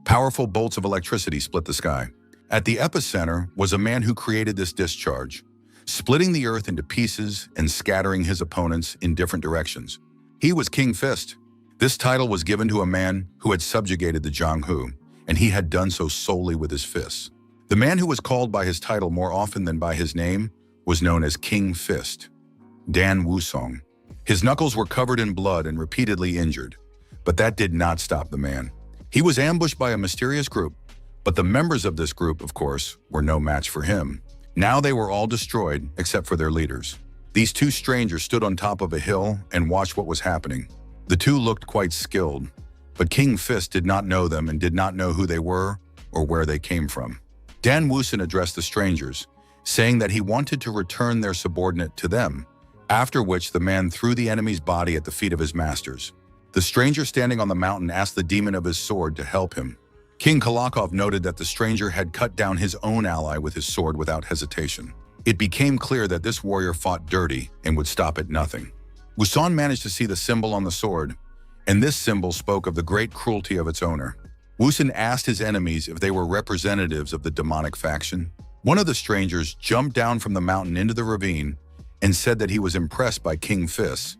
Powerful bolts of electricity split the sky. At the epicenter was a man who created this discharge, splitting the earth into pieces and scattering his opponents in different directions. He was King Fist. This title was given to a man who had subjugated the Jianghu, and he had done so solely with his fists. The man who was called by his title more often than by his name was known as King Fist, Dan Wusong. His knuckles were covered in blood and repeatedly injured, but that did not stop the man. He was ambushed by a mysterious group, but the members of this group, of course, were no match for him. Now they were all destroyed except for their leaders. These two strangers stood on top of a hill and watched what was happening. The two looked quite skilled, but King Fist did not know them and did not know who they were or where they came from. Dan Wusong addressed the strangers, saying that he wanted to return their subordinate to them, after which the man threw the enemy's body at the feet of his masters. The stranger standing on the mountain asked the demon of his sword to help him. King Kulakov noted that the stranger had cut down his own ally with his sword without hesitation. It became clear that this warrior fought dirty and would stop at nothing. Wusong managed to see the symbol on the sword, and this symbol spoke of the great cruelty of its owner. Wusong asked his enemies if they were representatives of the demonic faction. One of the strangers jumped down from the mountain into the ravine and said that he was impressed by King Fist,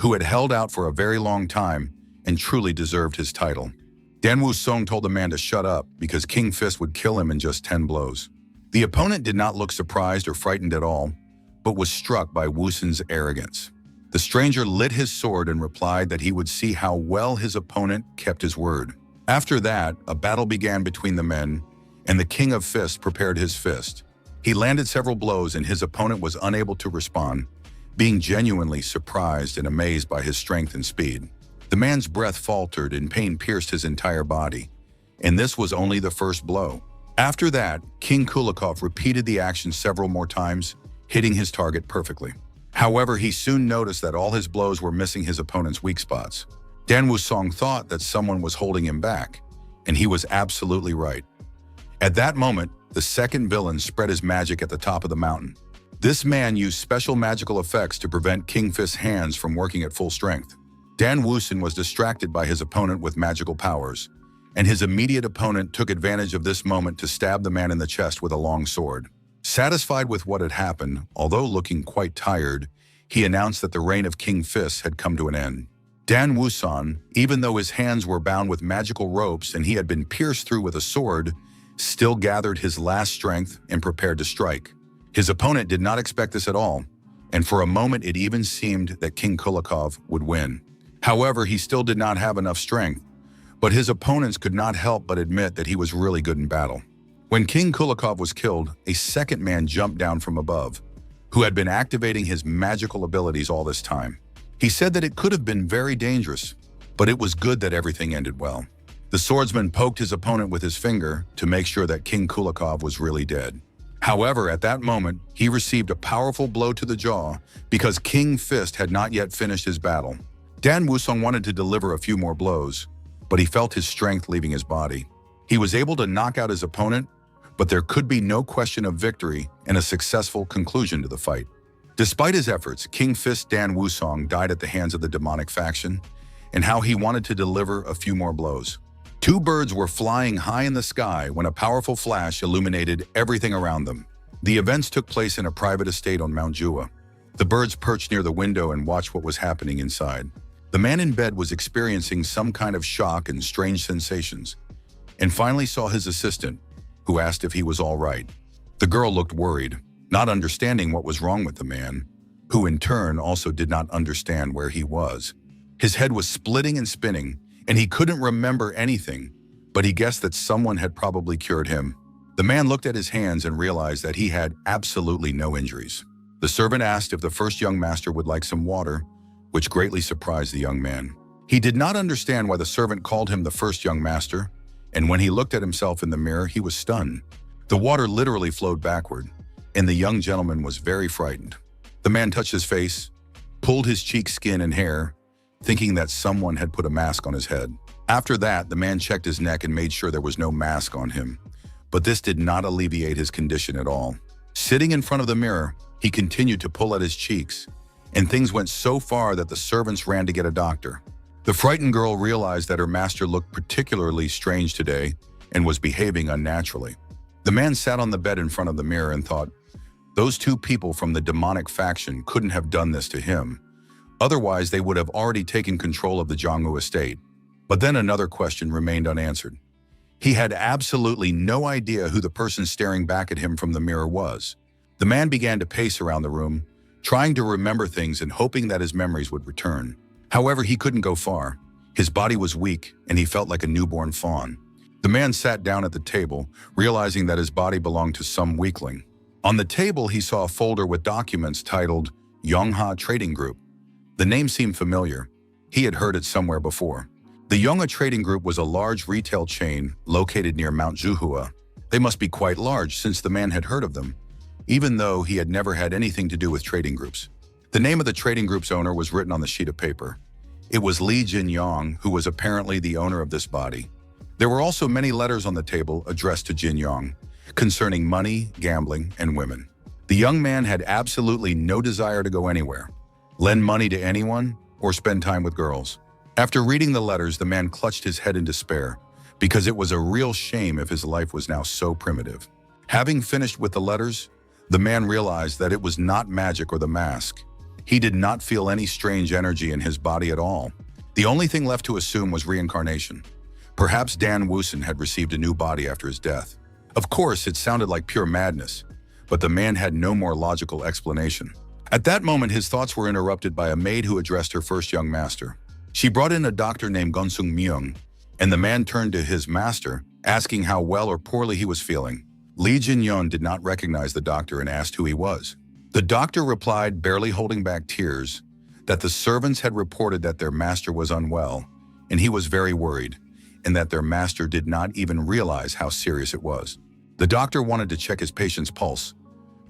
who had held out for a very long time and truly deserved his title. Dan Wusong told the man to shut up because King Fist would kill him in just 10 blows. The opponent did not look surprised or frightened at all, but was struck by Wusong's arrogance. The stranger lit his sword and replied that he would see how well his opponent kept his word. After that, a battle began between the men, and the King of Fists prepared his fist. He landed several blows and his opponent was unable to respond, being genuinely surprised and amazed by his strength and speed. The man's breath faltered and pain pierced his entire body, and this was only the first blow. After that, King Kulakov repeated the action several more times, hitting his target perfectly. However, he soon noticed that all his blows were missing his opponent's weak spots. Dan Wusong thought that someone was holding him back, and he was absolutely right. At that moment, the second villain spread his magic at the top of the mountain. This man used special magical effects to prevent King Fist's hands from working at full strength. Dan Wusong was distracted by his opponent with magical powers, and his immediate opponent took advantage of this moment to stab the man in the chest with a long sword. Satisfied with what had happened, although looking quite tired, he announced that the reign of King Fist had come to an end. Dan Wusong, even though his hands were bound with magical ropes and he had been pierced through with a sword, still gathered his last strength and prepared to strike. His opponent did not expect this at all, and for a moment it even seemed that King Kulakov would win. However, he still did not have enough strength, but his opponents could not help but admit that he was really good in battle. When King Kulakov was killed, a second man jumped down from above, who had been activating his magical abilities all this time. He said that it could have been very dangerous, but it was good that everything ended well. The swordsman poked his opponent with his finger to make sure that King Kulakov was really dead. However, at that moment, he received a powerful blow to the jaw because King Fist had not yet finished his battle. Dan Wusong wanted to deliver a few more blows, but he felt his strength leaving his body. He was able to knock out his opponent, but there could be no question of victory and a successful conclusion to the fight. Despite his efforts, King Fist Dan Wusong died at the hands of the demonic faction, and how he wanted to deliver a few more blows. Two birds were flying high in the sky when a powerful flash illuminated everything around them. The events took place in a private estate on Mount Jua. The birds perched near the window and watched what was happening inside. The man in bed was experiencing some kind of shock and strange sensations, and finally saw his assistant, who asked if he was all right. The girl looked worried, not understanding what was wrong with the man, who in turn also did not understand where he was. His head was splitting and spinning, and he couldn't remember anything, but he guessed that someone had probably cured him. The man looked at his hands and realized that he had absolutely no injuries. The servant asked if the first young master would like some water, which greatly surprised the young man. He did not understand why the servant called him the first young master, and when he looked at himself in the mirror, he was stunned. The water literally flowed backward, and the young gentleman was very frightened. The man touched his face, pulled his cheek skin and hair, thinking that someone had put a mask on his head. After that, the man checked his neck and made sure there was no mask on him, but this did not alleviate his condition at all. Sitting in front of the mirror, he continued to pull at his cheeks, and things went so far that the servants ran to get a doctor. The frightened girl realized that her master looked particularly strange today and was behaving unnaturally. The man sat on the bed in front of the mirror and thought, those two people from the demonic faction couldn't have done this to him. Otherwise, they would have already taken control of the Jongwoo estate. But then another question remained unanswered. He had absolutely no idea who the person staring back at him from the mirror was. The man began to pace around the room, trying to remember things and hoping that his memories would return. However, he couldn't go far. His body was weak, and he felt like a newborn fawn. The man sat down at the table, realizing that his body belonged to some weakling. On the table, he saw a folder with documents titled Yongha Trading Group. The name seemed familiar. He had heard it somewhere before. The Yongha Trading Group was a large retail chain located near Mount Zuhua. They must be quite large since the man had heard of them, even though he had never had anything to do with trading groups. The name of the trading group's owner was written on the sheet of paper. It was Lee Jin-yong, who was apparently the owner of this body. There were also many letters on the table addressed to Jin-yong, concerning money, gambling, and women. The young man had absolutely no desire to go anywhere, lend money to anyone, or spend time with girls. After reading the letters, the man clutched his head in despair, because it was a real shame if his life was now so primitive. Having finished with the letters, the man realized that it was not magic or the mask. He did not feel any strange energy in his body at all. The only thing left to assume was reincarnation. Perhaps Dan Woosen had received a new body after his death. Of course, it sounded like pure madness, but the man had no more logical explanation. At that moment, his thoughts were interrupted by a maid who addressed her first young master. She brought in a doctor named Gunsung Myung, and the man turned to his master, asking how well or poorly he was feeling. Lee Jin-yeon did not recognize the doctor and asked who he was. The doctor replied, barely holding back tears, that the servants had reported that their master was unwell, and he was very worried, and that their master did not even realize how serious it was. The doctor wanted to check his patient's pulse,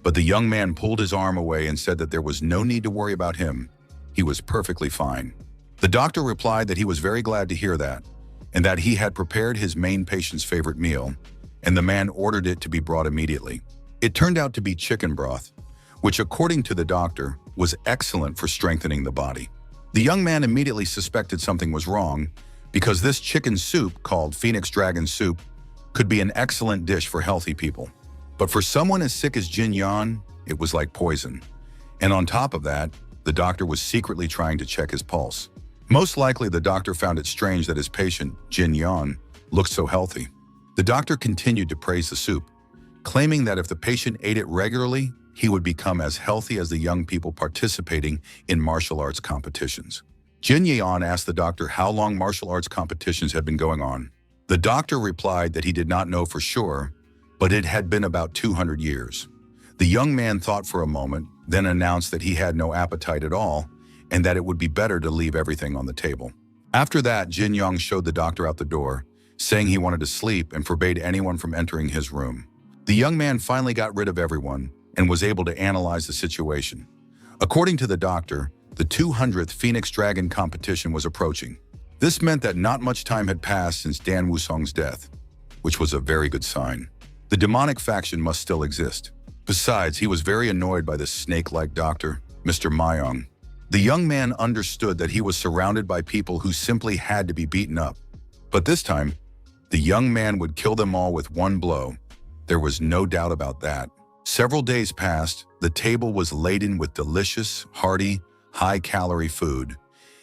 but the young man pulled his arm away and said that there was no need to worry about him. He was perfectly fine. The doctor replied that he was very glad to hear that, and that he had prepared his main patient's favorite meal, and the man ordered it to be brought immediately. It turned out to be chicken broth, which according to the doctor was excellent for strengthening the body. The young man immediately suspected something was wrong, because this chicken soup, called Phoenix Dragon Soup, could be an excellent dish for healthy people. But for someone as sick as Jin Yan, it was like poison. And on top of that, the doctor was secretly trying to check his pulse. Most likely, the doctor found it strange that his patient, Jin Yan, looked so healthy. The doctor continued to praise the soup, claiming that if the patient ate it regularly, he would become as healthy as the young people participating in martial arts competitions. Jin Yan asked the doctor how long martial arts competitions had been going on. The doctor replied that he did not know for sure, but it had been about 200 years. The young man thought for a moment, then announced that he had no appetite at all, and that it would be better to leave everything on the table. After that, Jin Yang showed the doctor out the door, saying he wanted to sleep and forbade anyone from entering his room. The young man finally got rid of everyone and was able to analyze the situation. According to the doctor, the 200th Phoenix Dragon competition was approaching. This meant that not much time had passed since Dan Wusong's death, which was a very good sign. The demonic faction must still exist. Besides, he was very annoyed by this snake-like doctor, Mr. Myung. The young man understood that he was surrounded by people who simply had to be beaten up. But this time, the young man would kill them all with one blow. There was no doubt about that. Several days passed, the table was laden with delicious, hearty, high-calorie food,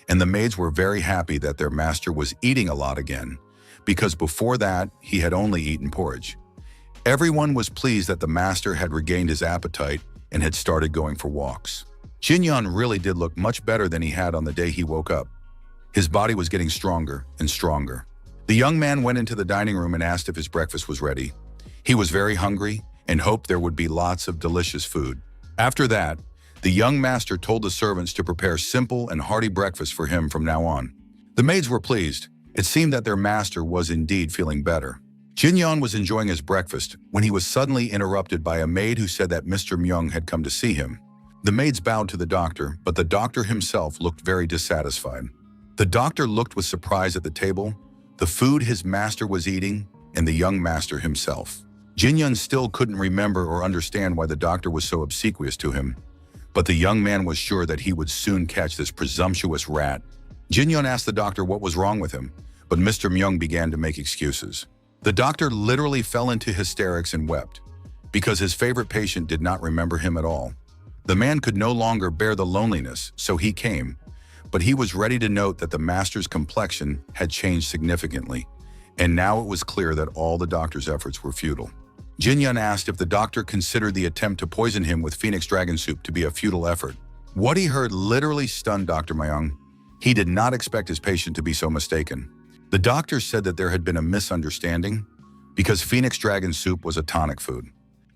and the maids were very happy that their master was eating a lot again, because before that, he had only eaten porridge. Everyone was pleased that the master had regained his appetite and had started going for walks. Jinyan really did look much better than he had on the day he woke up. His body was getting stronger and stronger. The young man went into the dining room and asked if his breakfast was ready. He was very hungry and hoped there would be lots of delicious food. After that, the young master told the servants to prepare simple and hearty breakfast for him from now on. The maids were pleased. It seemed that their master was indeed feeling better. Jinyan was enjoying his breakfast when he was suddenly interrupted by a maid who said that Mr. Myung had come to see him. The maids bowed to the doctor, but the doctor himself looked very dissatisfied. The doctor looked with surprise at the table, the food his master was eating, and the young master himself. Jinyan still couldn't remember or understand why the doctor was so obsequious to him, but the young man was sure that he would soon catch this presumptuous rat. Jinyan asked the doctor what was wrong with him, but Mr. Myung began to make excuses. The doctor literally fell into hysterics and wept, because his favorite patient did not remember him at all. The man could no longer bear the loneliness, so he came, but he was ready to note that the master's complexion had changed significantly, and now it was clear that all the doctor's efforts were futile. Jin Yun asked if the doctor considered the attempt to poison him with Phoenix Dragon Soup to be a futile effort. What he heard literally stunned Dr. Myung. He did not expect his patient to be so mistaken. The doctor said that there had been a misunderstanding because Phoenix Dragon Soup was a tonic food.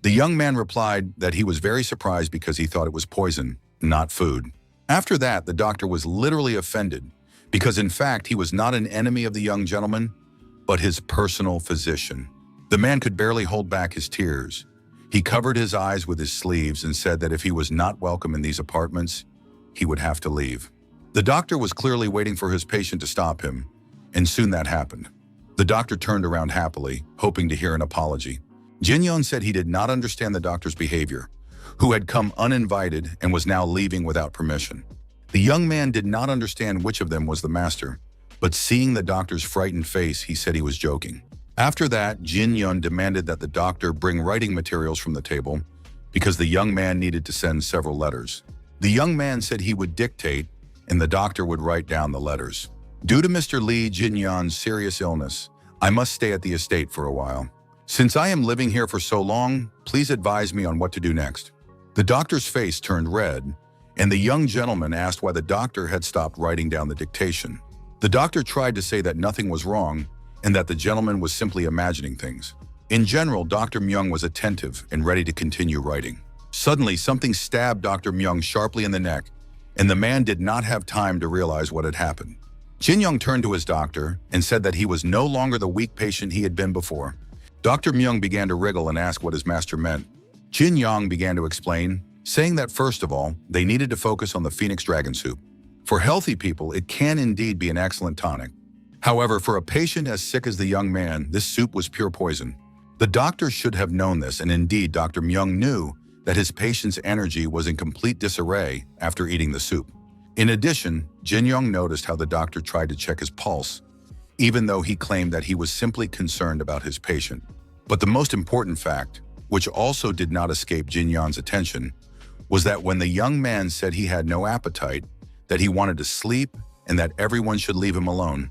The young man replied that he was very surprised because he thought it was poison, not food. After that, the doctor was literally offended because in fact he was not an enemy of the young gentleman, but his personal physician. The man could barely hold back his tears. He covered his eyes with his sleeves and said that if he was not welcome in these apartments, he would have to leave. The doctor was clearly waiting for his patient to stop him, and soon that happened. The doctor turned around happily, hoping to hear an apology. Jin Yun said he did not understand the doctor's behavior, who had come uninvited and was now leaving without permission. The young man did not understand which of them was the master, but seeing the doctor's frightened face, he said he was joking. After that, Jin Yun demanded that the doctor bring writing materials from the table because the young man needed to send several letters. The young man said he would dictate and the doctor would write down the letters. Due to Mr. Lee Jin Yun's serious illness, I must stay at the estate for a while. Since I am living here for so long, please advise me on what to do next. The doctor's face turned red, and the young gentleman asked why the doctor had stopped writing down the dictation. The doctor tried to say that nothing was wrong and that the gentleman was simply imagining things. In general, Dr. Myung was attentive and ready to continue writing. Suddenly, something stabbed Dr. Myung sharply in the neck, and the man did not have time to realize what had happened. Jin Young turned to his doctor and said that he was no longer the weak patient he had been before. Dr. Myung began to wriggle and ask what his master meant. Jin Young began to explain, saying that first of all, they needed to focus on the Phoenix Dragon Soup. For healthy people, it can indeed be an excellent tonic. However, for a patient as sick as the young man, this soup was pure poison. The doctor should have known this, and indeed Dr. Myung knew that his patient's energy was in complete disarray after eating the soup. In addition, Jin Young noticed how the doctor tried to check his pulse, even though he claimed that he was simply concerned about his patient. But the most important fact, which also did not escape Jin Young's attention, was that when the young man said he had no appetite, that he wanted to sleep, and that everyone should leave him alone,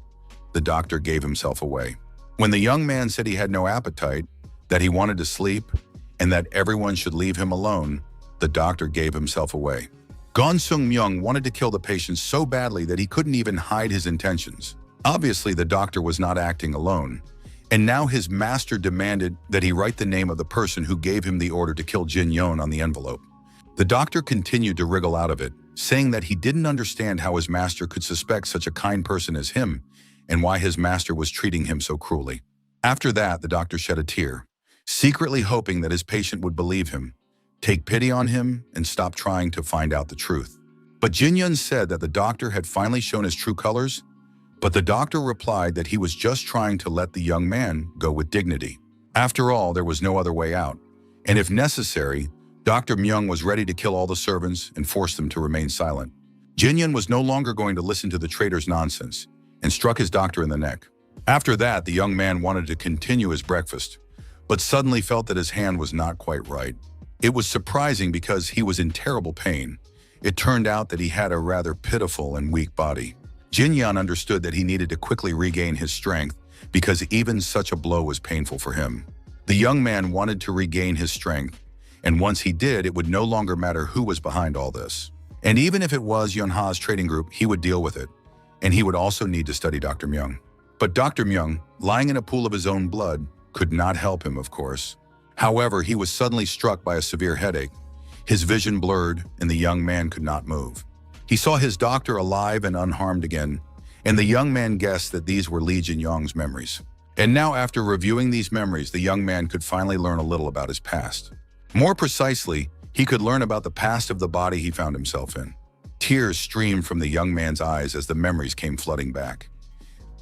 the doctor gave himself away. When the young man said he had no appetite, that he wanted to sleep, and that everyone should leave him alone, the doctor gave himself away. Gon Sung Myung wanted to kill the patient so badly that he couldn't even hide his intentions. Obviously, the doctor was not acting alone, and now his master demanded that he write the name of the person who gave him the order to kill Jin Young on the envelope. The doctor continued to wriggle out of it, saying that he didn't understand how his master could suspect such a kind person as him and why his master was treating him so cruelly. After that, the doctor shed a tear, secretly hoping that his patient would believe him, take pity on him, and stop trying to find out the truth. But Jin Yun said that the doctor had finally shown his true colors, but the doctor replied that he was just trying to let the young man go with dignity. After all, there was no other way out, and if necessary, Dr. Myung was ready to kill all the servants and force them to remain silent. Jin Yun was no longer going to listen to the traitor's nonsense and struck his doctor in the neck. After that, the young man wanted to continue his breakfast, but suddenly felt that his hand was not quite right. It was surprising because he was in terrible pain. It turned out that he had a rather pitiful and weak body. Jin Yan understood that he needed to quickly regain his strength because even such a blow was painful for him. The young man wanted to regain his strength, and once he did, it would no longer matter who was behind all this. And even if it was Yunha's trading group, he would deal with it, and he would also need to study Dr. Myung. But Dr. Myung, lying in a pool of his own blood, could not help him, of course. However, he was suddenly struck by a severe headache. His vision blurred, and the young man could not move. He saw his doctor alive and unharmed again, and the young man guessed that these were Lee Jin Young's memories. And now, after reviewing these memories, the young man could finally learn a little about his past. More precisely, he could learn about the past of the body he found himself in. Tears streamed from the young man's eyes as the memories came flooding back.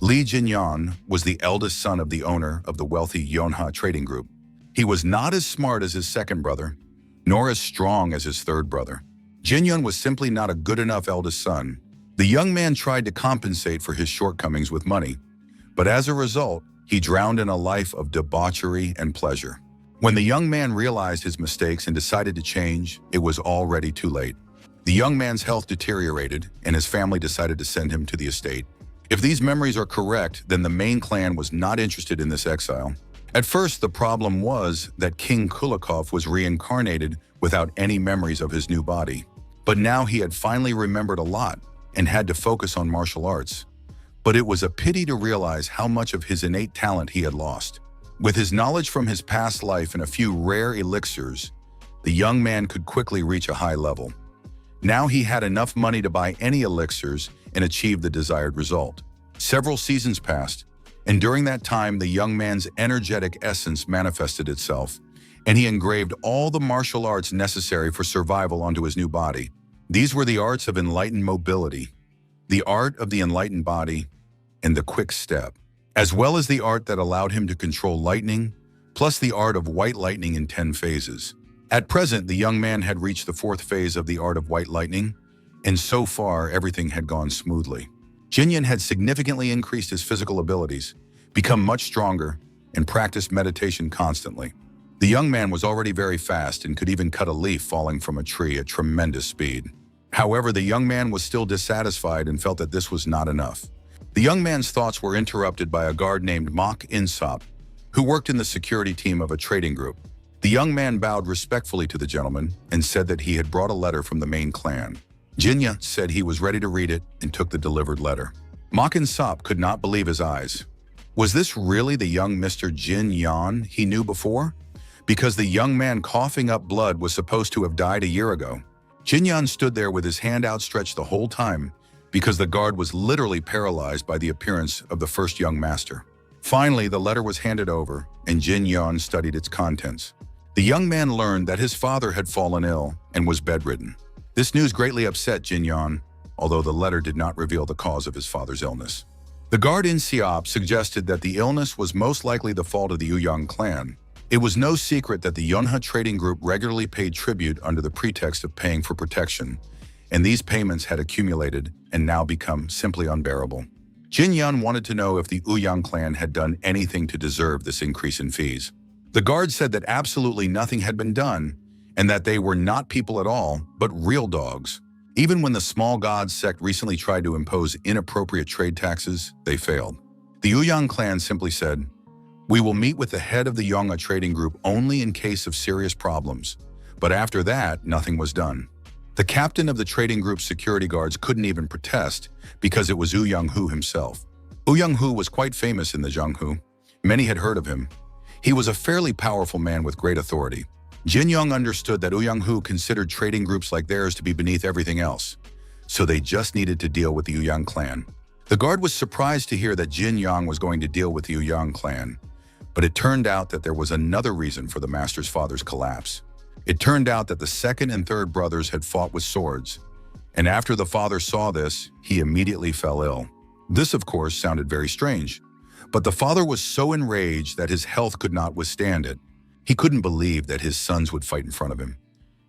Lee Jin Young was the eldest son of the owner of the wealthy Yonha Trading Group. He was not as smart as his second brother, nor as strong as his third brother. Jin Young was simply not a good enough eldest son. The young man tried to compensate for his shortcomings with money, but as a result, he drowned in a life of debauchery and pleasure. When the young man realized his mistakes and decided to change, it was already too late. The young man's health deteriorated, and his family decided to send him to the estate. If these memories are correct, then the main clan was not interested in this exile. At first, the problem was that King Kulikov was reincarnated without any memories of his new body. But now he had finally remembered a lot and had to focus on martial arts. But it was a pity to realize how much of his innate talent he had lost. With his knowledge from his past life and a few rare elixirs, the young man could quickly reach a high level. Now he had enough money to buy any elixirs and achieve the desired result. Several seasons passed, and during that time the young man's energetic essence manifested itself, and he engraved all the martial arts necessary for survival onto his new body. These were the arts of enlightened mobility, the art of the enlightened body, and the quick step, as well as the art that allowed him to control lightning, plus the art of white lightning in 10 phases. At present, the young man had reached the 4th phase of the art of white lightning, and so far everything had gone smoothly. Jinyan had significantly increased his physical abilities, become much stronger, and practiced meditation constantly. The young man was already very fast and could even cut a leaf falling from a tree at tremendous speed. However, the young man was still dissatisfied and felt that this was not enough. The young man's thoughts were interrupted by a guard named Mok Insop, who worked in the security team of a trading group. The young man bowed respectfully to the gentleman and said that he had brought a letter from the main clan. Jinya said he was ready to read it and took the delivered letter. Mok Insop could not believe his eyes. Was this really the young Mr. Jin Yan he knew before? Because the young man coughing up blood was supposed to have died a year ago. Jin Yan stood there with his hand outstretched the whole time because the guard was literally paralyzed by the appearance of the first young master. Finally, the letter was handed over, and Jin Yan studied its contents. The young man learned that his father had fallen ill and was bedridden. This news greatly upset Jin Yan, although the letter did not reveal the cause of his father's illness. The guard in Siop suggested that the illness was most likely the fault of the Uyang clan. It was no secret that the Yonha trading group regularly paid tribute under the pretext of paying for protection, and these payments had accumulated and now become simply unbearable. Jin Yan wanted to know if the Uyang clan had done anything to deserve this increase in fees. The guard said that absolutely nothing had been done, and that they were not people at all, but real dogs. Even when the Small Gods sect recently tried to impose inappropriate trade taxes, they failed. The Uyang clan simply said, "We will meet with the head of the Yonga trading group only in case of serious problems." But after that, nothing was done. The captain of the trading group's security guards couldn't even protest because it was Uyang Hu himself. Uyang Hu was quite famous in the Zhenghu. Many had heard of him. He was a fairly powerful man with great authority. Jin Yong understood that Uyang Hu considered trading groups like theirs to be beneath everything else, so they just needed to deal with the Uyang clan. The guard was surprised to hear that Jin Yong was going to deal with the Uyang clan, but it turned out that there was another reason for the master's father's collapse. It turned out that the second and third brothers had fought with swords, and after the father saw this, he immediately fell ill. This, of course, sounded very strange, but the father was so enraged that his health could not withstand it. He couldn't believe that his sons would fight in front of him,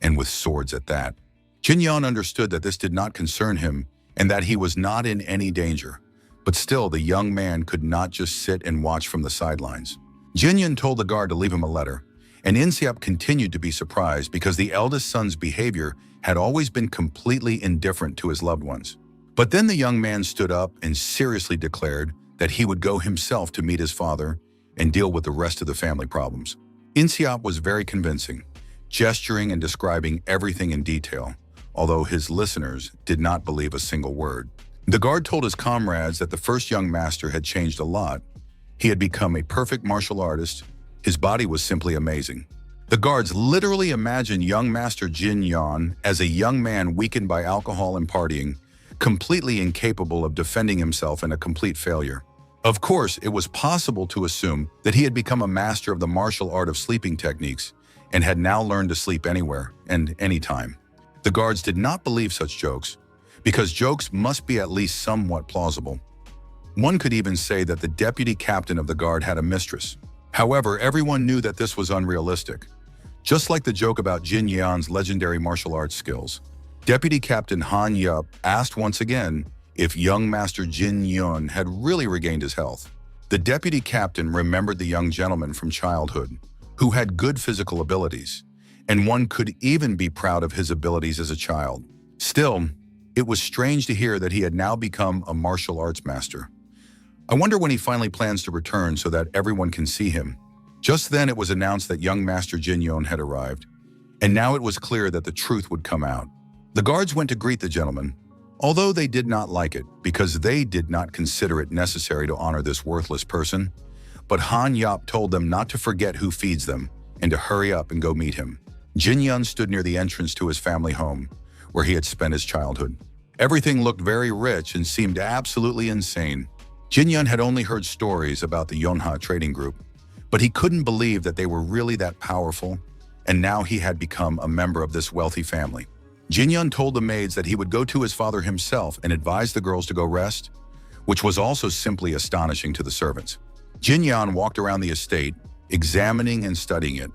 and with swords at that. Jin Yan understood that this did not concern him and that he was not in any danger, but still the young man could not just sit and watch from the sidelines. Jin Yan told the guard to leave him a letter, and Insiap continued to be surprised because the eldest son's behavior had always been completely indifferent to his loved ones. But then the young man stood up and seriously declared that he would go himself to meet his father and deal with the rest of the family problems. Insiap was very convincing, gesturing and describing everything in detail, although his listeners did not believe a single word. The guard told his comrades that the first young master had changed a lot. He had become a perfect martial artist. His body was simply amazing. The guards literally imagined young master Jin Yan as a young man weakened by alcohol and partying, completely incapable of defending himself and a complete failure. Of course, it was possible to assume that he had become a master of the martial art of sleeping techniques and had now learned to sleep anywhere and anytime. The guards did not believe such jokes, because jokes must be at least somewhat plausible. One could even say that the deputy captain of the guard had a mistress. However, everyone knew that this was unrealistic. Just like the joke about Jin Yan's legendary martial arts skills, Deputy Captain Han Yup asked once again if young Master Jin Yun had really regained his health. The deputy captain remembered the young gentleman from childhood, who had good physical abilities, and one could even be proud of his abilities as a child. Still, it was strange to hear that he had now become a martial arts master. I wonder when he finally plans to return so that everyone can see him. Just then it was announced that young Master Jin Yon had arrived, and now it was clear that the truth would come out. The guards went to greet the gentleman, although they did not like it because they did not consider it necessary to honor this worthless person. But Han Yap told them not to forget who feeds them and to hurry up and go meet him. Jin Yun stood near the entrance to his family home, where he had spent his childhood. Everything looked very rich and seemed absolutely insane. Jin Yun had only heard stories about the Yonha trading group, but he couldn't believe that they were really that powerful, and now he had become a member of this wealthy family. Jin Yun told the maids that he would go to his father himself and advise the girls to go rest, which was also simply astonishing to the servants. Jin Yun walked around the estate, examining and studying it,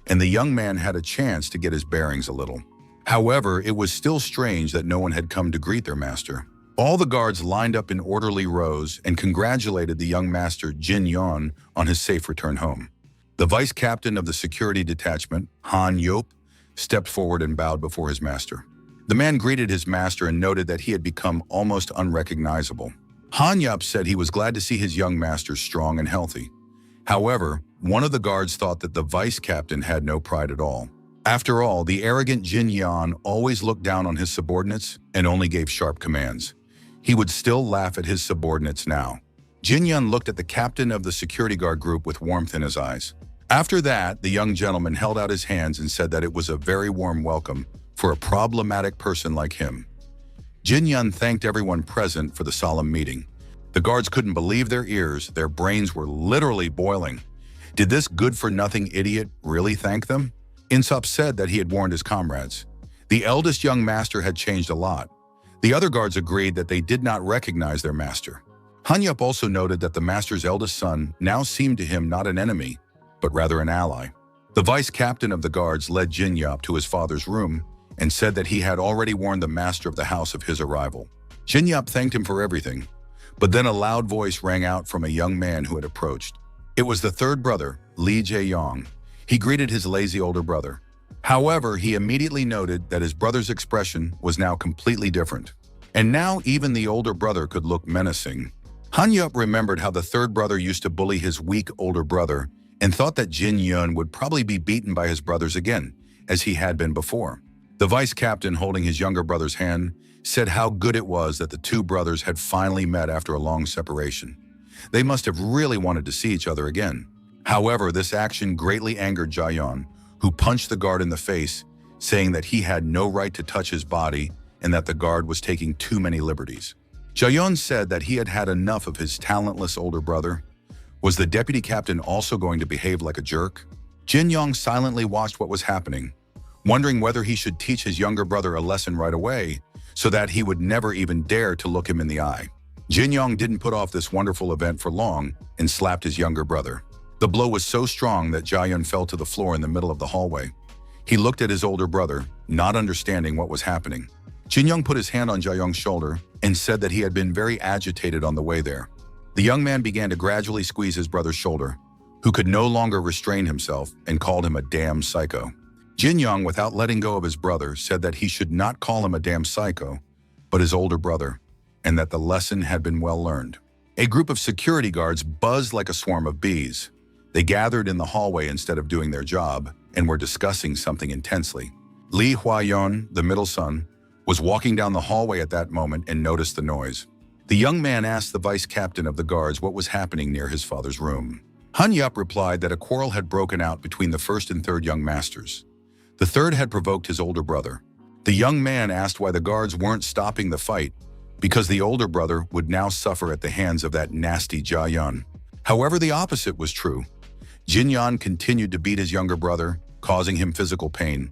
and the young man had a chance to get his bearings a little. However, it was still strange that no one had come to greet their master. All the guards lined up in orderly rows and congratulated the young master Jin Yun on his safe return home. The vice captain of the security detachment, Han Yop, stepped forward and bowed before his master. The man greeted his master and noted that he had become almost unrecognizable. Han Yop said he was glad to see his young master strong and healthy. However, one of the guards thought that the vice captain had no pride at all. After all, the arrogant Jin Yan always looked down on his subordinates and only gave sharp commands. He would still laugh at his subordinates now. Jin Yun looked at the captain of the security guard group with warmth in his eyes. After that, the young gentleman held out his hands and said that it was a very warm welcome for a problematic person like him. Jin Yun thanked everyone present for the solemn meeting. The guards couldn't believe their ears. Their brains were literally boiling. Did this good-for-nothing idiot really thank them? Insop said that he had warned his comrades. The eldest young master had changed a lot. The other guards agreed that they did not recognize their master. Hanyup also noted that the master's eldest son now seemed to him not an enemy, but rather an ally. The vice captain of the guards led Jin Yop to his father's room and said that he had already warned the master of the house of his arrival. Jin Yop thanked him for everything, but then a loud voice rang out from a young man who had approached. It was the third brother, Li Jae-yong. He greeted his lazy older brother. However, he immediately noted that his brother's expression was now completely different. And now even the older brother could look menacing. Hanyup remembered how the third brother used to bully his weak older brother and thought that Jin Yun would probably be beaten by his brothers again, as he had been before. The vice captain, holding his younger brother's hand, said how good it was that the two brothers had finally met after a long separation. They must have really wanted to see each other again. However, this action greatly angered Jaeyon, who punched the guard in the face, saying that he had no right to touch his body and that the guard was taking too many liberties. Jaeyon said that he had had enough of his talentless older brother. Was the deputy captain also going to behave like a jerk? Jin Yong silently watched what was happening, wondering whether he should teach his younger brother a lesson right away so that he would never even dare to look him in the eye. Jin Yong didn't put off this wonderful event for long and slapped his younger brother. The blow was so strong that Jaeyon fell to the floor in the middle of the hallway. He looked at his older brother, not understanding what was happening. Jin Yong put his hand on Jaeyoung's shoulder and said that he had been very agitated on the way there. The young man began to gradually squeeze his brother's shoulder, who could no longer restrain himself, and called him a damn psycho. Jin Yong, without letting go of his brother, said that he should not call him a damn psycho, but his older brother, and that the lesson had been well learned. A group of security guards buzzed like a swarm of bees. They gathered in the hallway instead of doing their job and were discussing something intensely. Li Huayon, the middle son, was walking down the hallway at that moment and noticed the noise. The young man asked the vice captain of the guards what was happening near his father's room. Han Yup replied that a quarrel had broken out between the first and third young masters. The third had provoked his older brother. The young man asked why the guards weren't stopping the fight, because the older brother would now suffer at the hands of that nasty Jaeyon. However, the opposite was true. Jin Yan continued to beat his younger brother, causing him physical pain,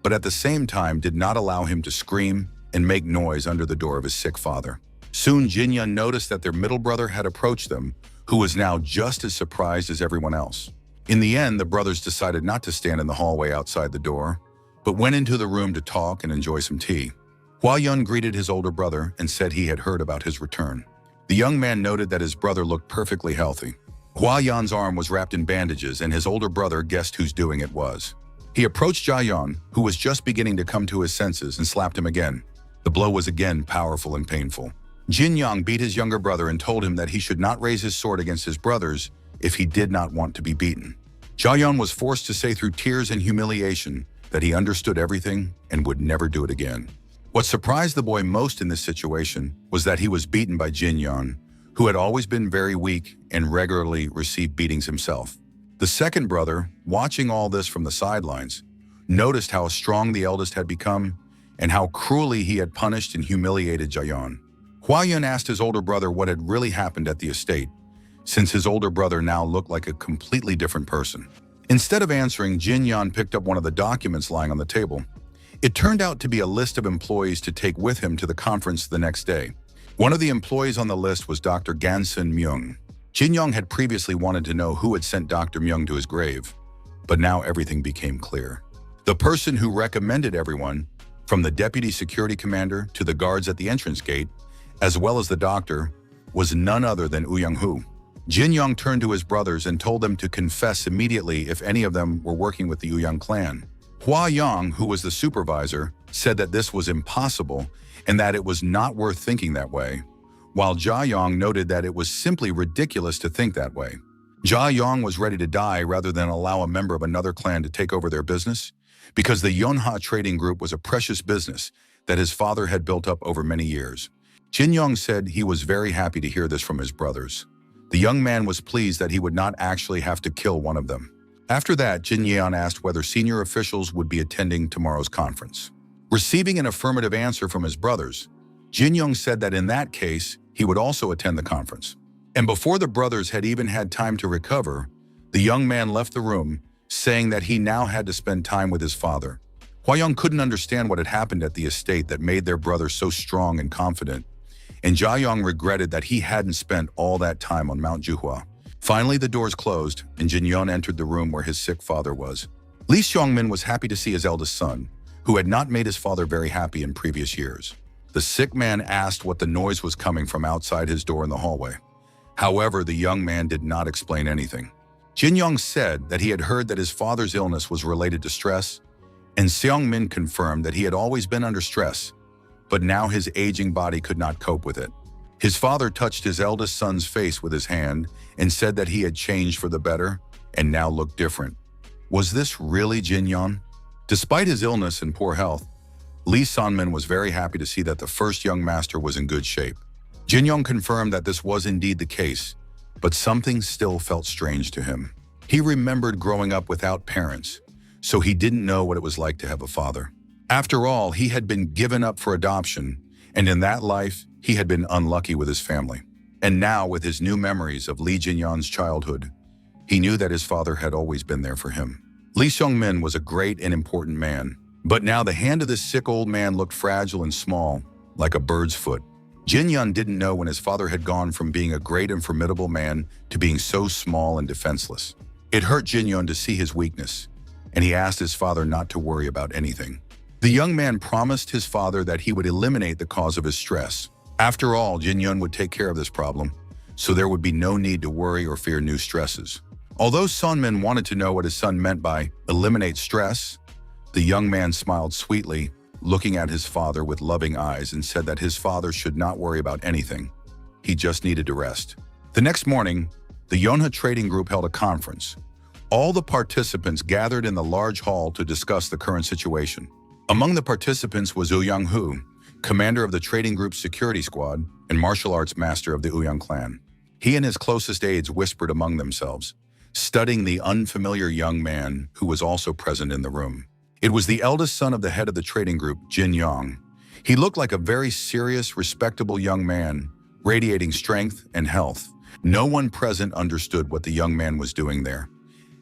but at the same time did not allow him to scream and make noise under the door of his sick father. Soon Jin Yan noticed that their middle brother had approached them, who was now just as surprised as everyone else. In the end, the brothers decided not to stand in the hallway outside the door, but went into the room to talk and enjoy some tea. Hua Yun greeted his older brother and said he had heard about his return. The young man noted that his brother looked perfectly healthy. Hua Yan's arm was wrapped in bandages, and his older brother guessed whose doing it was. He approached Jia Yan, who was just beginning to come to his senses, and slapped him again. The blow was again powerful and painful. Jin Yang beat his younger brother and told him that he should not raise his sword against his brothers if he did not want to be beaten. Jia Yan was forced to say through tears and humiliation that he understood everything and would never do it again. What surprised the boy most in this situation was that he was beaten by Jin Yan, who had always been very weak and regularly received beatings himself. The second brother, watching all this from the sidelines, noticed how strong the eldest had become and how cruelly he had punished and humiliated Jia Yan. Hua Yan asked his older brother what had really happened at the estate, since his older brother now looked like a completely different person. Instead of answering, Jin Yan picked up one of the documents lying on the table. It turned out to be a list of employees to take with him to the conference the next day. One of the employees on the list was Dr. Gansun Myung. Jin Yang had previously wanted to know who had sent Dr. Myung to his grave, but now everything became clear. The person who recommended everyone, from the deputy security commander to the guards at the entrance gate, as well as the doctor, was none other than Ouyang Hu. Jin Yang turned to his brothers and told them to confess immediately if any of them were working with the Ouyang clan. Hua Yang, who was the supervisor, said that this was impossible and that it was not worth thinking that way, while Jia Yang noted that it was simply ridiculous to think that way. Jia Yang was ready to die rather than allow a member of another clan to take over their business, because the Yonha trading group was a precious business that his father had built up over many years. Jin Yang said he was very happy to hear this from his brothers. The young man was pleased that he would not actually have to kill one of them. After that, Jin Yan asked whether senior officials would be attending tomorrow's conference. Receiving an affirmative answer from his brothers, Jin Young said that in that case, he would also attend the conference. And before the brothers had even had time to recover, the young man left the room, saying that he now had to spend time with his father. Huayong couldn't understand what had happened at the estate that made their brother so strong and confident, and Jiayong regretted that he hadn't spent all that time on Mount Juhua. Finally, the doors closed, and Jin Yon entered the room where his sick father was. Li Xiongmin was happy to see his eldest son, who had not made his father very happy in previous years. The sick man asked what the noise was coming from outside his door in the hallway. However, the young man did not explain anything. Jin Yong said that he had heard that his father's illness was related to stress, and Seong Min confirmed that he had always been under stress, but now his aging body could not cope with it. His father touched his eldest son's face with his hand and said that he had changed for the better and now looked different. Was this really Jin Yon? Despite his illness and poor health, Lee Sanmin was very happy to see that the first young master was in good shape. Jin Yong confirmed that this was indeed the case, but something still felt strange to him. He remembered growing up without parents, so he didn't know what it was like to have a father. After all, he had been given up for adoption, and in that life, he had been unlucky with his family. And now, with his new memories of Li Jinyon's childhood, he knew that his father had always been there for him. Li Xiongmin was a great and important man, but now the hand of this sick old man looked fragile and small, like a bird's foot. Jin Yun didn't know when his father had gone from being a great and formidable man to being so small and defenseless. It hurt Jin Yun to see his weakness, and he asked his father not to worry about anything. The young man promised his father that he would eliminate the cause of his stress. After all, Jin Yun would take care of this problem, so there would be no need to worry or fear new stresses. Although Sunmin wanted to know what his son meant by eliminate stress, the young man smiled sweetly, looking at his father with loving eyes, and said that his father should not worry about anything. He just needed to rest. The next morning, the Yonha Trading Group held a conference. All the participants gathered in the large hall to discuss the current situation. Among the participants was Ouyang Hu, commander of the trading group's security squad and martial arts master of the Ouyang clan. He and his closest aides whispered among themselves, studying the unfamiliar young man who was also present in the room. It was the eldest son of the head of the trading group, Jin Yang. He looked like a very serious, respectable young man, radiating strength and health. No one present understood what the young man was doing there,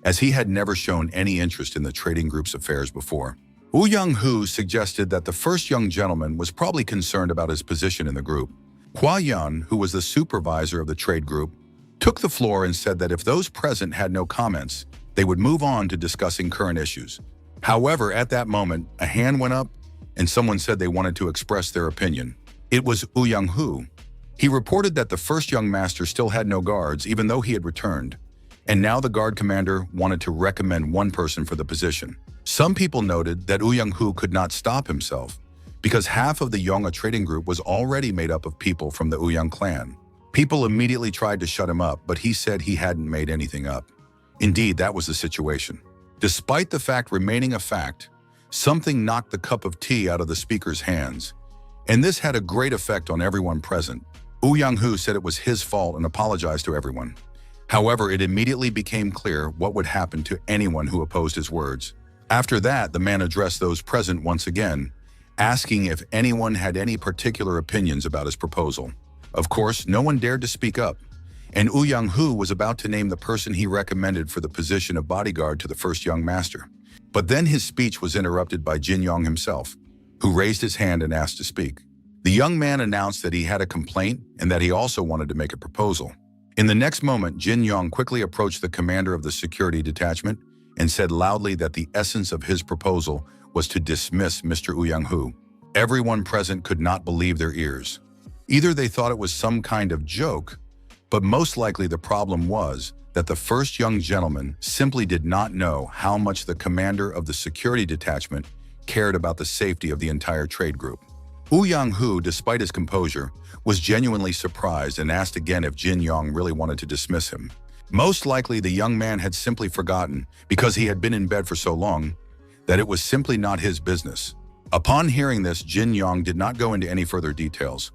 as he had never shown any interest in the trading group's affairs before. Ouyang Hu suggested that the first young gentleman was probably concerned about his position in the group. Hua Yan, who was the supervisor of the trade group, took the floor and said that if those present had no comments, they would move on to discussing current issues. However, at that moment, a hand went up and someone said they wanted to express their opinion. It was Ouyang Hu. He reported that the first young master still had no guards even though he had returned, and now the guard commander wanted to recommend one person for the position. Some people noted that Young-hoo could not stop himself because half of the Yonga trading group was already made up of people from the Young clan. People immediately tried to shut him up, but he said he hadn't made anything up. Indeed, that was the situation. Despite the fact remaining a fact, something knocked the cup of tea out of the speaker's hands, and this had a great effect on everyone present. Young-hoo said it was his fault and apologized to everyone. However, it immediately became clear what would happen to anyone who opposed his words. After that, the man addressed those present once again, asking if anyone had any particular opinions about his proposal. Of course, no one dared to speak up, and Young-hoo was about to name the person he recommended for the position of bodyguard to the first young master. But then his speech was interrupted by Jin Yong himself, who raised his hand and asked to speak. The young man announced that he had a complaint and that he also wanted to make a proposal. In the next moment, Jin Yong quickly approached the commander of the security detachment and said loudly that the essence of his proposal was to dismiss Mr. Young-hoo. Everyone present could not believe their ears. Either they thought it was some kind of joke, but most likely the problem was that the first young gentleman simply did not know how much the commander of the security detachment cared about the safety of the entire trade group. Young-hoo, despite his composure, was genuinely surprised and asked again if Jin Yong really wanted to dismiss him. Most likely the young man had simply forgotten, because he had been in bed for so long, that it was simply not his business. Upon hearing this, Jin Yong did not go into any further details,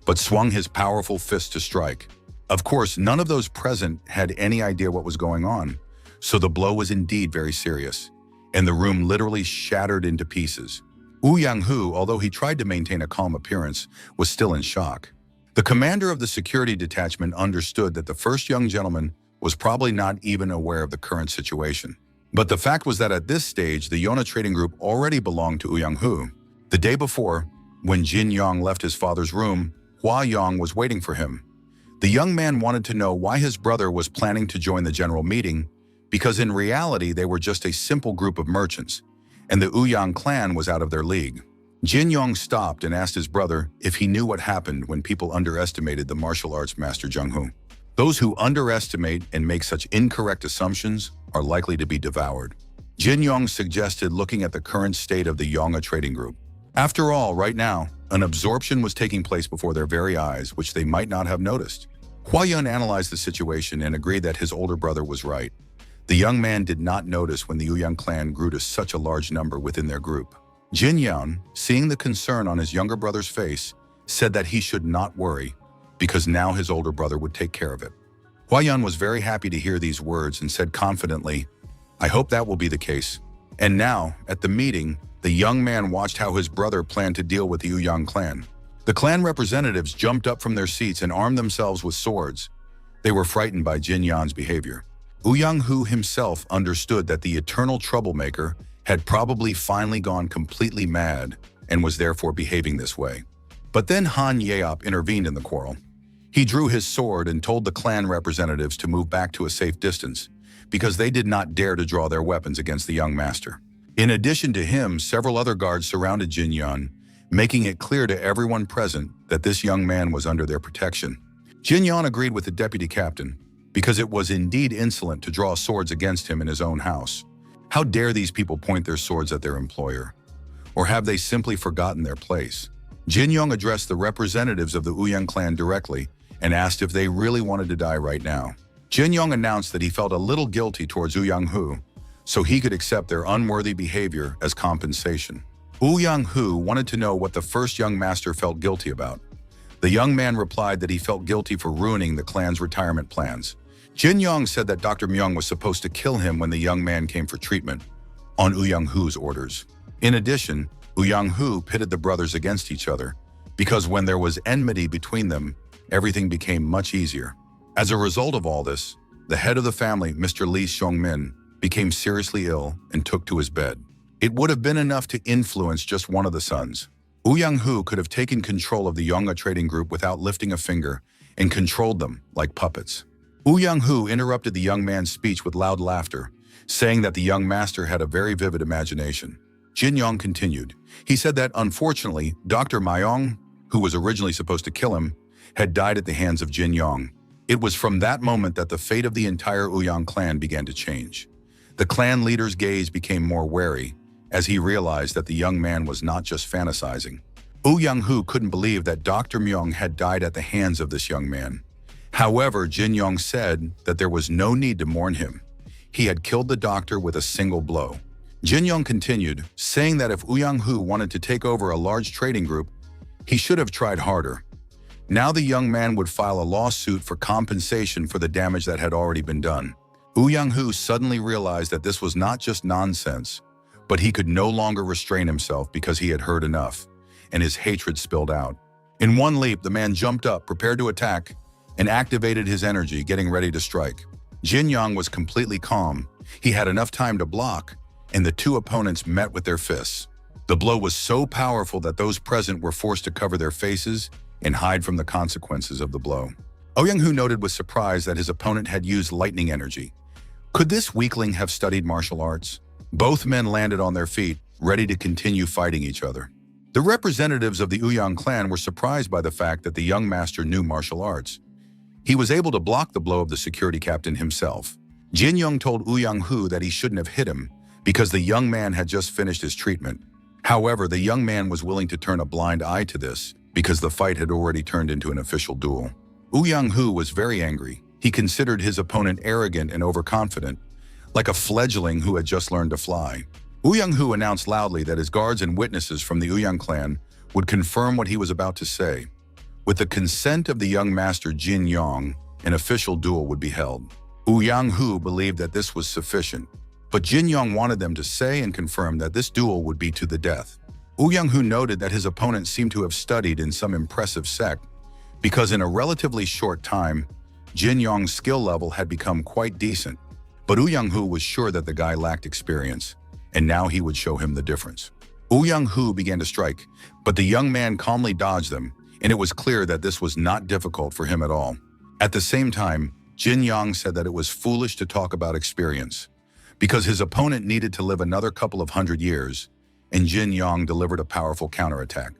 but swung his powerful fist to strike. Of course, none of those present had any idea what was going on, so the blow was indeed very serious, and the room literally shattered into pieces. Young-hoo, although he tried to maintain a calm appearance, was still in shock. The commander of the security detachment understood that the first young gentleman was probably not even aware of the current situation. But the fact was that at this stage, the Yona trading group already belonged to Young-hoo. The day before, when Jin Yong left his father's room, Hua Yong was waiting for him. The young man wanted to know why his brother was planning to join the general meeting, because in reality they were just a simple group of merchants, and the Young clan was out of their league. Jin Yong stopped and asked his brother if he knew what happened when people underestimated the martial arts master Jung-hoo. Those who underestimate and make such incorrect assumptions are likely to be devoured. Jin Yong suggested looking at the current state of the Yonga trading group. After all, right now, an absorption was taking place before their very eyes, which they might not have noticed. Hua Yun analyzed the situation and agreed that his older brother was right. The young man did not notice when the Young clan grew to such a large number within their group. Jin Yun, seeing the concern on his younger brother's face, said that he should not worry, because now his older brother would take care of it. Hua Yun was very happy to hear these words and said confidently, "I hope that will be the case." And now, at the meeting, the young man watched how his brother planned to deal with the Young clan. The clan representatives jumped up from their seats and armed themselves with swords. They were frightened by Jin Yun's behavior. Young-hoo himself understood that the eternal troublemaker had probably finally gone completely mad and was therefore behaving this way. But then Han Yeop intervened in the quarrel. He drew his sword and told the clan representatives to move back to a safe distance, because they did not dare to draw their weapons against the young master. In addition to him, several other guards surrounded Jin Yun, making it clear to everyone present that this young man was under their protection. Jin Yun agreed with the deputy captain, because it was indeed insolent to draw swords against him in his own house. How dare these people point their swords at their employer? Or have they simply forgotten their place? Jin Yong addressed the representatives of the Young clan directly and asked if they really wanted to die right now. Jin Yong announced that he felt a little guilty towards Young-hoo, so he could accept their unworthy behavior as compensation. Young-hoo wanted to know what the first young master felt guilty about. The young man replied that he felt guilty for ruining the clan's retirement plans. Jin Yong said that Dr. Myung was supposed to kill him when the young man came for treatment, on Young-hoo's orders. In addition, Young-hoo pitted the brothers against each other, because when there was enmity between them, everything became much easier. As a result of all this, the head of the family, Mr. Lee Seong-min, became seriously ill and took to his bed. It would have been enough to influence just one of the sons. Young-hoo could have taken control of the Yonga trading group without lifting a finger and controlled them like puppets. Young-hoo interrupted the young man's speech with loud laughter, saying that the young master had a very vivid imagination. Jin Yong continued. He said that, unfortunately, Dr. Myung, who was originally supposed to kill him, had died at the hands of Jin Yong. It was from that moment that the fate of the entire Ouyang clan began to change. The clan leader's gaze became more wary as he realized that the young man was not just fantasizing. Ouyang-hu couldn't believe that Dr. Myung had died at the hands of this young man. However, Jin Yong said that there was no need to mourn him. He had killed the doctor with a single blow. Jin Yong continued, saying that if Ouyang-hu wanted to take over a large trading group, he should have tried harder. Now the young man would file a lawsuit for compensation for the damage that had already been done. Ouyang-hu suddenly realized that this was not just nonsense, but he could no longer restrain himself because he had heard enough, and his hatred spilled out. In one leap, the man jumped up, prepared to attack, and activated his energy, getting ready to strike. Jin Yong was completely calm. He had enough time to block, and the two opponents met with their fists. The blow was so powerful that those present were forced to cover their faces and hide from the consequences of the blow. Ouyang-hu noted with surprise that his opponent had used lightning energy. Could this weakling have studied martial arts? Both men landed on their feet, ready to continue fighting each other. The representatives of the Ouyang clan were surprised by the fact that the young master knew martial arts. He was able to block the blow of the security captain himself. Jin Yong told Ouyang-hu that he shouldn't have hit him because the young man had just finished his treatment. However, the young man was willing to turn a blind eye to this because the fight had already turned into an official duel. Ouyang-hu was very angry. He considered his opponent arrogant and overconfident, like a fledgling who had just learned to fly. Ouyang-hu announced loudly that his guards and witnesses from the Ouyang clan would confirm what he was about to say. With the consent of the young master Jin Yong, an official duel would be held. Ouyang-hu believed that this was sufficient, but Jin Yong wanted them to say and confirm that this duel would be to the death. Ouyang-hu noted that his opponent seemed to have studied in some impressive sect, because in a relatively short time, Jin Yong's skill level had become quite decent. But Ouyang-hu was sure that the guy lacked experience, and now he would show him the difference. Ouyang-hu began to strike, but the young man calmly dodged them, and it was clear that this was not difficult for him at all. At the same time, Jin Yong said that it was foolish to talk about experience, because his opponent needed to live another couple of 100 years, and Jin Yong delivered a powerful counterattack.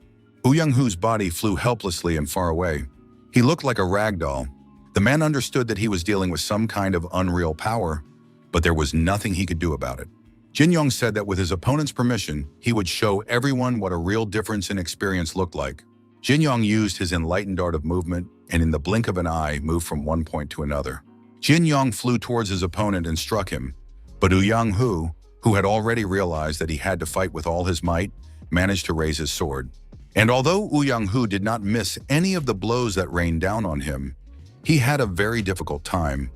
Ouyang-hu's body flew helplessly and far away. He looked like a rag doll. The man understood that he was dealing with some kind of unreal power, but there was nothing he could do about it. Jin Yong said that with his opponent's permission, he would show everyone what a real difference in experience looked like. Jin Yong used his enlightened art of movement, and in the blink of an eye, moved from one point to another. Jin Yong flew towards his opponent and struck him, but Ouyang-hu, who had already realized that he had to fight with all his might, managed to raise his sword. And although Ouyang-hu did not miss any of the blows that rained down on him, he had a very difficult time,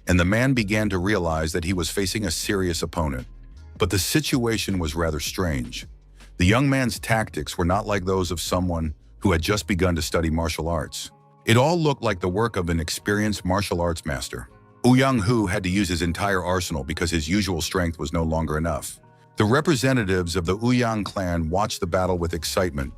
and the man began to realize that he was facing a serious opponent. But the situation was rather strange. The young man's tactics were not like those of someone who had just begun to study martial arts. It all looked like the work of an experienced martial arts master. Ouyang-hu had to use his entire arsenal because his usual strength was no longer enough. The representatives of the Ouyang clan watched the battle with excitement,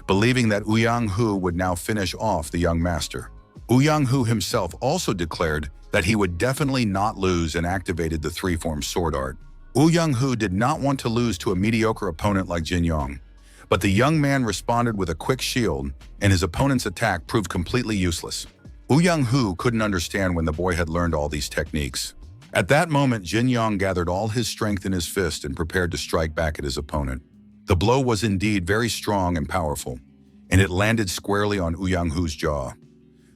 believing that Ouyang-hu would now finish off the young master. Ouyang-hu himself also declared that he would definitely not lose and activated the three-form sword art. Ouyang-hu did not want to lose to a mediocre opponent like Jin Yong, but the young man responded with a quick shield, and his opponent's attack proved completely useless. Ouyang-hu couldn't understand when the boy had learned all these techniques. At that moment, Jin Yong gathered all his strength in his fist and prepared to strike back at his opponent. The blow was indeed very strong and powerful, and it landed squarely on Ouyang-hu's jaw.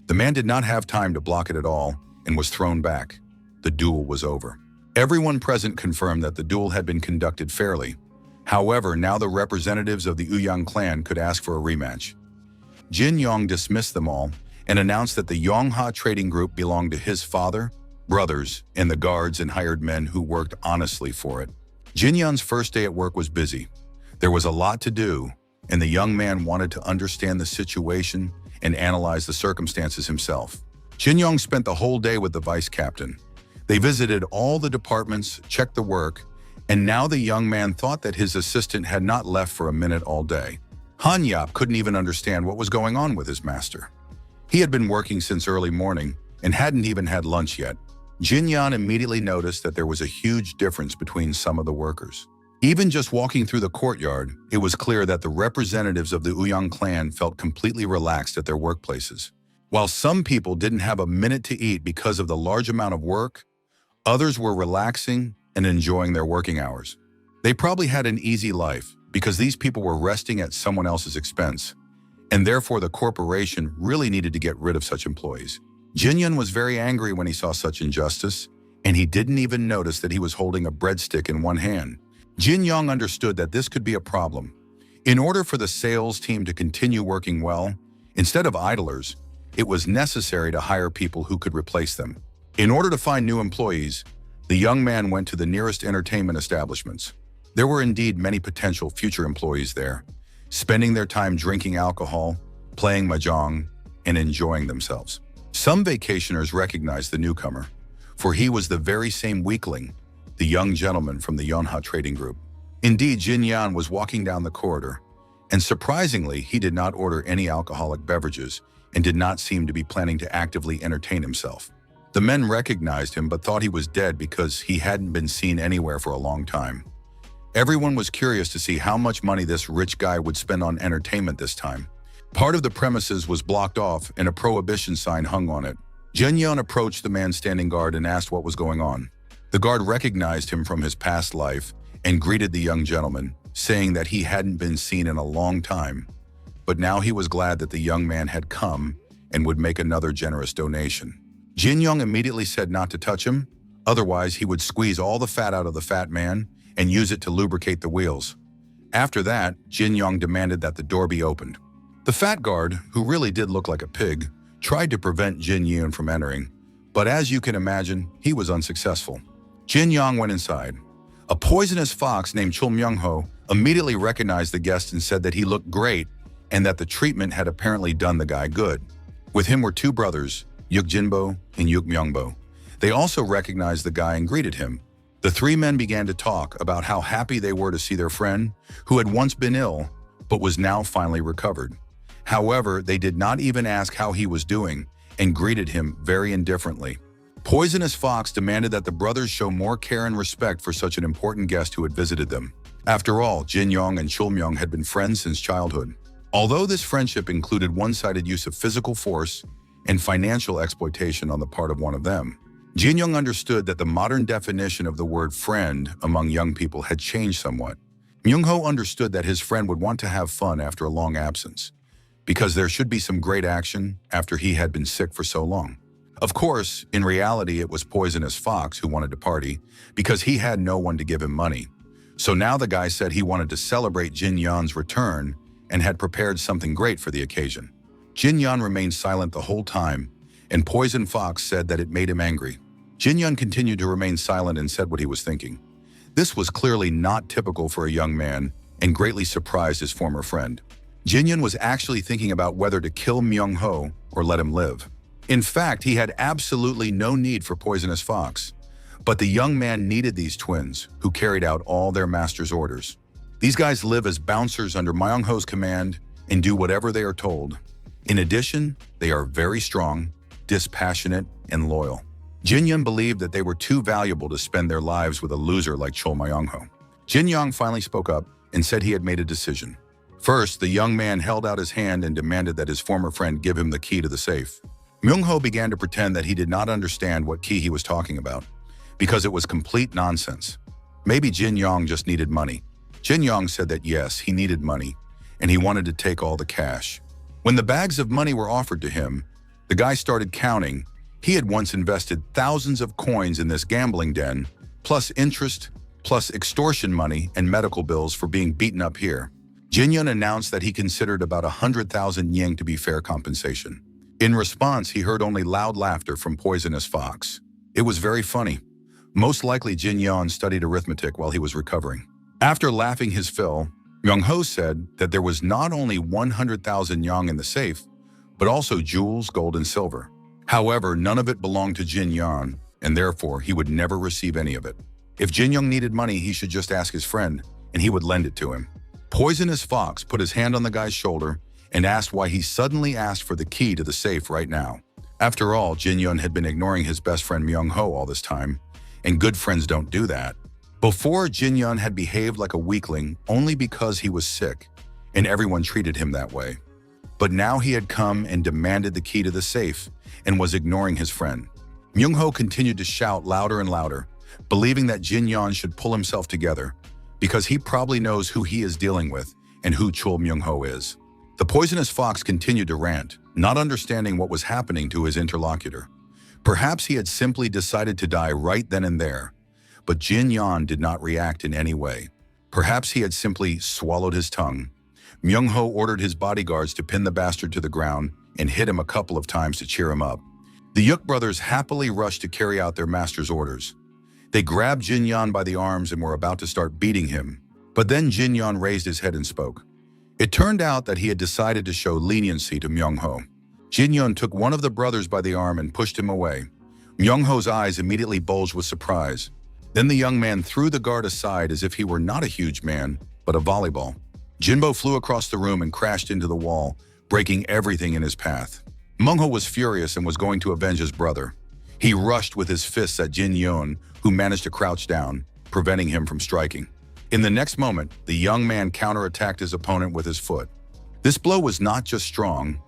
The man did not have time to block it at all and was thrown back. The duel was over. Everyone present confirmed that the duel had been conducted fairly. However, now the representatives of the Ouyang clan could ask for a rematch. Jin Yong dismissed them all and announced that the Yongha trading group belonged to his father, brothers, and the guards and hired men who worked honestly for it. Jin Yong's first day at work was busy. There was a lot to do, and the young man wanted to understand the situation and analyze the circumstances himself. Jin Yong spent the whole day with the vice captain. They visited all the departments, checked the work, and now the young man thought that his assistant had not left for a minute all day. Han Yap couldn't even understand what was going on with his master. He had been working since early morning and hadn't even had lunch yet. Jin Yan immediately noticed that there was a huge difference between some of the workers. Even just walking through the courtyard, it was clear that the representatives of the Ouyang clan felt completely relaxed at their workplaces. While some people didn't have a minute to eat because of the large amount of work, others were relaxing and enjoying their working hours. They probably had an easy life because these people were resting at someone else's expense, and therefore the corporation really needed to get rid of such employees. Jin-yun was very angry when he saw such injustice, and he didn't even notice that he was holding a breadstick in one hand. Jin-young understood that this could be a problem. In order for the sales team to continue working well, instead of idlers, it was necessary to hire people who could replace them. In order to find new employees, the young man went to the nearest entertainment establishments. There were indeed many potential future employees there, spending their time drinking alcohol, playing mahjong, and enjoying themselves. Some vacationers recognized the newcomer, for he was the very same weakling, the young gentleman from the Yonhwa trading group. Indeed, Jin-yan was walking down the corridor, and surprisingly, he did not order any alcoholic beverages and did not seem to be planning to actively entertain himself. The men recognized him but thought he was dead because he hadn't been seen anywhere for a long time. Everyone was curious to see how much money this rich guy would spend on entertainment this time. Part of the premises was blocked off and a prohibition sign hung on it. Jin-yan approached the man standing guard and asked what was going on. The guard recognized him from his past life and greeted the young gentleman, saying that he hadn't been seen in a long time, but now he was glad that the young man had come and would make another generous donation. Jin-young immediately said not to touch him, otherwise he would squeeze all the fat out of the fat man and use it to lubricate the wheels. After that, Jin-young demanded that the door be opened. The fat guard, who really did look like a pig, tried to prevent Jin-young from entering, but as you can imagine, he was unsuccessful. Jin-young went inside. A poisonous fox named Chul Myung-ho immediately recognized the guest and said that he looked great and that the treatment had apparently done the guy good. With him were two brothers, Yuk Jinbo and Yuk Myungbo. They also recognized the guy and greeted him. The three men began to talk about how happy they were to see their friend, who had once been ill, but was now finally recovered. However, they did not even ask how he was doing and greeted him very indifferently. Poisonous Fox demanded that the brothers show more care and respect for such an important guest who had visited them. After all, Jin-young and Chul-myung had been friends since childhood. Although this friendship included one-sided use of physical force and financial exploitation on the part of one of them, Jin-young understood that the modern definition of the word friend among young people had changed somewhat. Myung-ho understood that his friend would want to have fun after a long absence, because there should be some great action after he had been sick for so long. Of course, in reality, it was Poisonous Fox who wanted to party because he had no one to give him money. So now the guy said he wanted to celebrate Jin-yan's return and had prepared something great for the occasion. Jin-yan remained silent the whole time, and Poison Fox said that it made him angry. Jin-yan continued to remain silent and said what he was thinking. This was clearly not typical for a young man and greatly surprised his former friend. Jin-yan was actually thinking about whether to kill Myung-ho or let him live. In fact, he had absolutely no need for Poisonous Fox. But the young man needed these twins, who carried out all their master's orders. These guys live as bouncers under Myung-ho's command and do whatever they are told. In addition, they are very strong, dispassionate, and loyal. Jin-young believed that they were too valuable to spend their lives with a loser like Chul Myung-ho. Jin-young finally spoke up and said he had made a decision. First, the young man held out his hand and demanded that his former friend give him the key to the safe. Myung-ho began to pretend that he did not understand what key he was talking about, because it was complete nonsense. Maybe Jin-young just needed money. Jin-young said that yes, he needed money, and he wanted to take all the cash. When the bags of money were offered to him, the guy started counting. He had once invested thousands of coins in this gambling den, plus interest, plus extortion money and medical bills for being beaten up here. Jin-young announced that he considered about 100,000 yen to be fair compensation. In response, he heard only loud laughter from Poisonous Fox. It was very funny. Most likely Jin-young studied arithmetic while he was recovering. After laughing his fill, Myung-ho said that there was not only 100,000 yang in the safe, but also jewels, gold, and silver. However, none of it belonged to Jin-young, and therefore he would never receive any of it. If Jin-young needed money, he should just ask his friend, and he would lend it to him. Poisonous Fox put his hand on the guy's shoulder and asked why he suddenly asked for the key to the safe right now. After all, Jin-young had been ignoring his best friend Myung-ho all this time, and good friends don't do that. Before, Jin-young had behaved like a weakling only because he was sick, and everyone treated him that way. But now he had come and demanded the key to the safe and was ignoring his friend. Myung-ho continued to shout louder and louder, believing that Jin-yeon should pull himself together because he probably knows who he is dealing with and who Chul Myung-ho is. The poisonous fox continued to rant, not understanding what was happening to his interlocutor. Perhaps he had simply decided to die right then and there, but Jin-yeon did not react in any way. Perhaps he had simply swallowed his tongue. Myung-ho ordered his bodyguards to pin the bastard to the ground and hit him a couple of times to cheer him up. The Yuk brothers happily rushed to carry out their master's orders. They grabbed Jin-yeon by the arms and were about to start beating him, but then Jin-yeon raised his head and spoke. It turned out that he had decided to show leniency to Myung-ho. Jin-yeon took one of the brothers by the arm and pushed him away. Myung-ho's eyes immediately bulged with surprise. Then the young man threw the guard aside as if he were not a huge man, but a volleyball. Jinbo flew across the room and crashed into the wall, breaking everything in his path. Myung-ho was furious and was going to avenge his brother. He rushed with his fists at Jin-yeon, who managed to crouch down, preventing him from striking. In the next moment, the young man counterattacked his opponent with his foot. This blow was not just strong,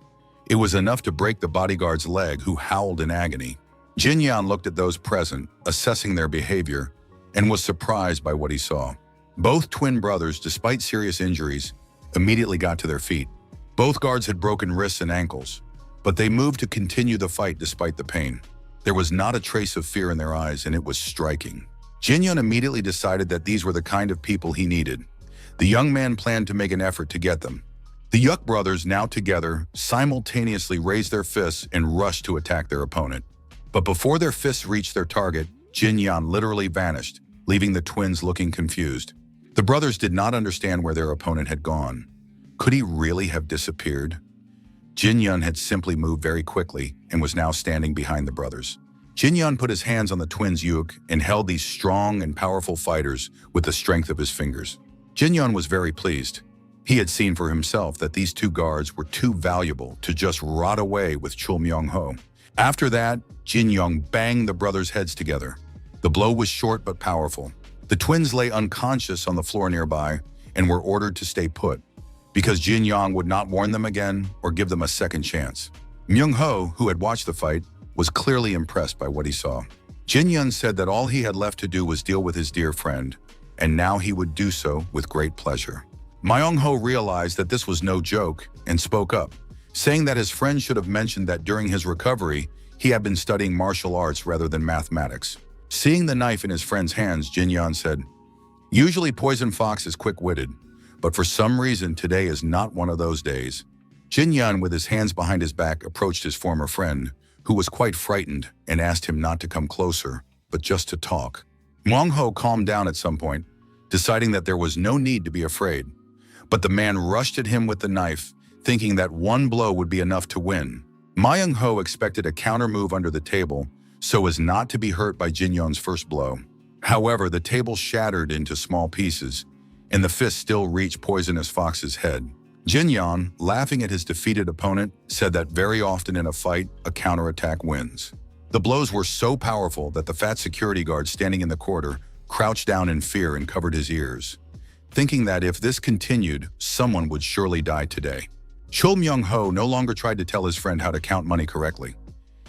it was enough to break the bodyguard's leg, who howled in agony. Jin-yeon looked at those present, assessing their behavior, and was surprised by what he saw. Both twin brothers, despite serious injuries, immediately got to their feet. Both guards had broken wrists and ankles, but they moved to continue the fight despite the pain. There was not a trace of fear in their eyes, and it was striking. Jin-yeon immediately decided that these were the kind of people he needed. The young man planned to make an effort to get them. The Yuk brothers, now together, simultaneously raised their fists and rushed to attack their opponent. But before their fists reached their target, Jin-yeon literally vanished, leaving the twins looking confused. The brothers did not understand where their opponent had gone. Could he really have disappeared? Jin-yeon had simply moved very quickly and was now standing behind the brothers. Jin-yeon put his hands on the twins' Yuk and held these strong and powerful fighters with the strength of his fingers. Jin-yeon was very pleased. He had seen for himself that these two guards were too valuable to just rot away with Chul Myung-ho. After that, Jin-yeon banged the brothers' heads together. The blow was short but powerful. The twins lay unconscious on the floor nearby and were ordered to stay put, because Jin-yeon would not warn them again or give them a second chance. Myung-ho, who had watched the fight, was clearly impressed by what he saw. Jin-yeon said that all he had left to do was deal with his dear friend, and now he would do so with great pleasure. Myung-ho realized that this was no joke and spoke up, saying that his friend should have mentioned that during his recovery, he had been studying martial arts rather than mathematics. Seeing the knife in his friend's hands, Jin-yeon said, "Usually Poison Fox is quick-witted, but for some reason today is not one of those days." Jin-yeon, with his hands behind his back, approached his former friend, who was quite frightened, and asked him not to come closer, but just to talk. Myung-ho calmed down at some point, deciding that there was no need to be afraid. But the man rushed at him with the knife, thinking that one blow would be enough to win. Myung-ho expected a counter move under the table, so as not to be hurt by Jin-yeon's first blow. However, the table shattered into small pieces, and the fist still reached Poisonous Fox's head. Jin-yeon, laughing at his defeated opponent, said that very often in a fight, a counterattack wins. The blows were so powerful that the fat security guard standing in the corridor crouched down in fear and covered his ears, thinking that if this continued, someone would surely die today. Chul Myung-ho no longer tried to tell his friend how to count money correctly.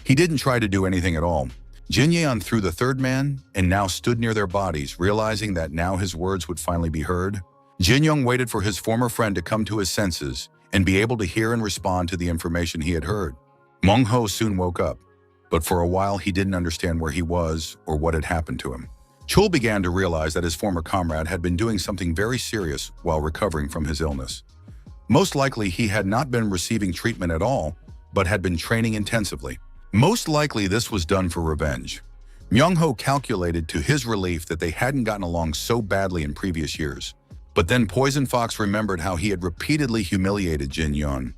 He didn't try to do anything at all. Jin-yeon threw the third man and now stood near their bodies, realizing that now his words would finally be heard. Jin-yeon waited for his former friend to come to his senses and be able to hear and respond to the information he had heard. Myung-ho soon woke up, but for a while he didn't understand where he was or what had happened to him. Chul began to realize that his former comrade had been doing something very serious while recovering from his illness. Most likely he had not been receiving treatment at all, but had been training intensively. Most likely this was done for revenge. Myung-ho calculated to his relief that they hadn't gotten along so badly in previous years. But then Poison Fox remembered how he had repeatedly humiliated Jin-yeon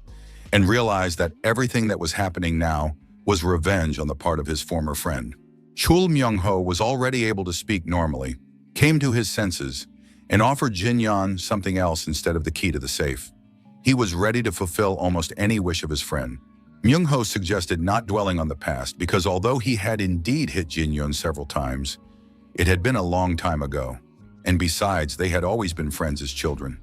and realized that everything that was happening now was revenge on the part of his former friend. Chul Myung-ho was already able to speak normally, came to his senses, and offered Jin-yeon something else instead of the key to the safe. He was ready to fulfill almost any wish of his friend. Myung-ho suggested not dwelling on the past because although he had indeed hit Jin-yeon several times, it had been a long time ago. And besides, they had always been friends as children.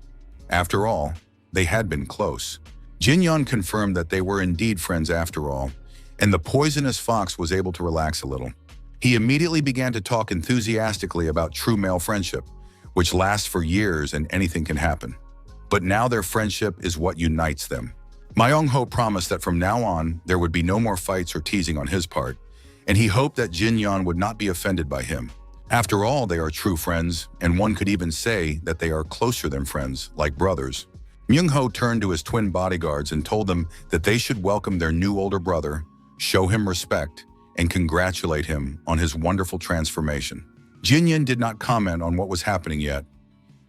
After all, they had been close. Jin Yon confirmed that they were indeed friends after all, and the poisonous fox was able to relax a little. He immediately began to talk enthusiastically about true male friendship, which lasts for years and anything can happen. But now their friendship is what unites them. Myung-ho promised that from now on, there would be no more fights or teasing on his part, and he hoped that Jin Yon would not be offended by him. After all, they are true friends, and one could even say that they are closer than friends, like brothers. Myung-ho turned to his twin bodyguards and told them that they should welcome their new older brother, show him respect, and congratulate him on his wonderful transformation. Jin Yon did not comment on what was happening yet.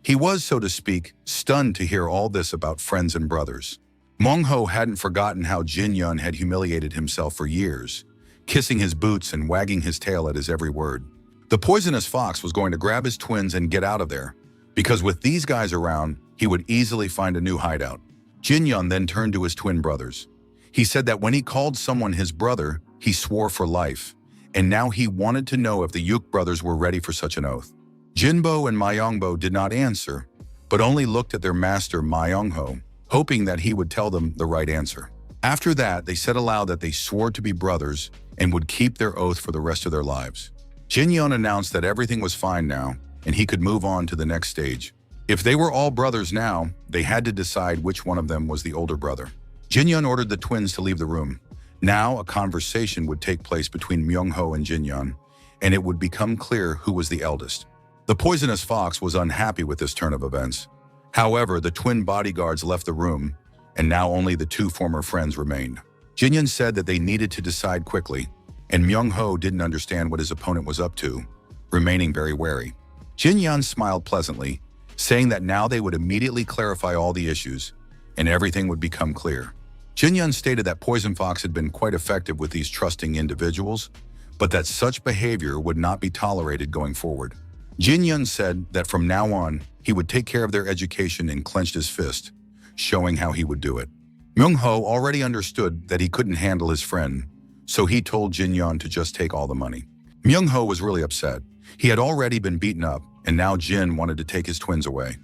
He was, so to speak, stunned to hear all this about friends and brothers. Myung-ho hadn't forgotten how Jin Yon had humiliated himself for years, kissing his boots and wagging his tail at his every word. The poisonous fox was going to grab his twins and get out of there, because with these guys around, he would easily find a new hideout. Jin Yon then turned to his twin brothers. He said that when he called someone his brother, he swore for life, and now he wanted to know if the Yuk brothers were ready for such an oath. Jinbo and Myungbo did not answer, but only looked at their master Myung-ho, hoping that he would tell them the right answer. After that, they said aloud that they swore to be brothers and would keep their oath for the rest of their lives. Jin Yon announced that everything was fine now, and he could move on to the next stage. If they were all brothers now, they had to decide which one of them was the older brother. Jin Yon ordered the twins to leave the room. Now, a conversation would take place between Myung-ho and Jin Yon, and it would become clear who was the eldest. The poisonous fox was unhappy with this turn of events. However, the twin bodyguards left the room, and now only the two former friends remained. Jin Yon said that they needed to decide quickly, and Myung-ho didn't understand what his opponent was up to, remaining very wary. Jin Yon smiled pleasantly, saying that now they would immediately clarify all the issues, and everything would become clear. Jin Yon stated that Poison Fox had been quite effective with these trusting individuals, but that such behavior would not be tolerated going forward. Jin Yon said that from now on, he would take care of their education and clenched his fist, showing how he would do it. Myung-ho already understood that he couldn't handle his friend, so he told Jin Yon to just take all the money. Myung-ho was really upset. He had already been beaten up, and now Jin wanted to take his twins away.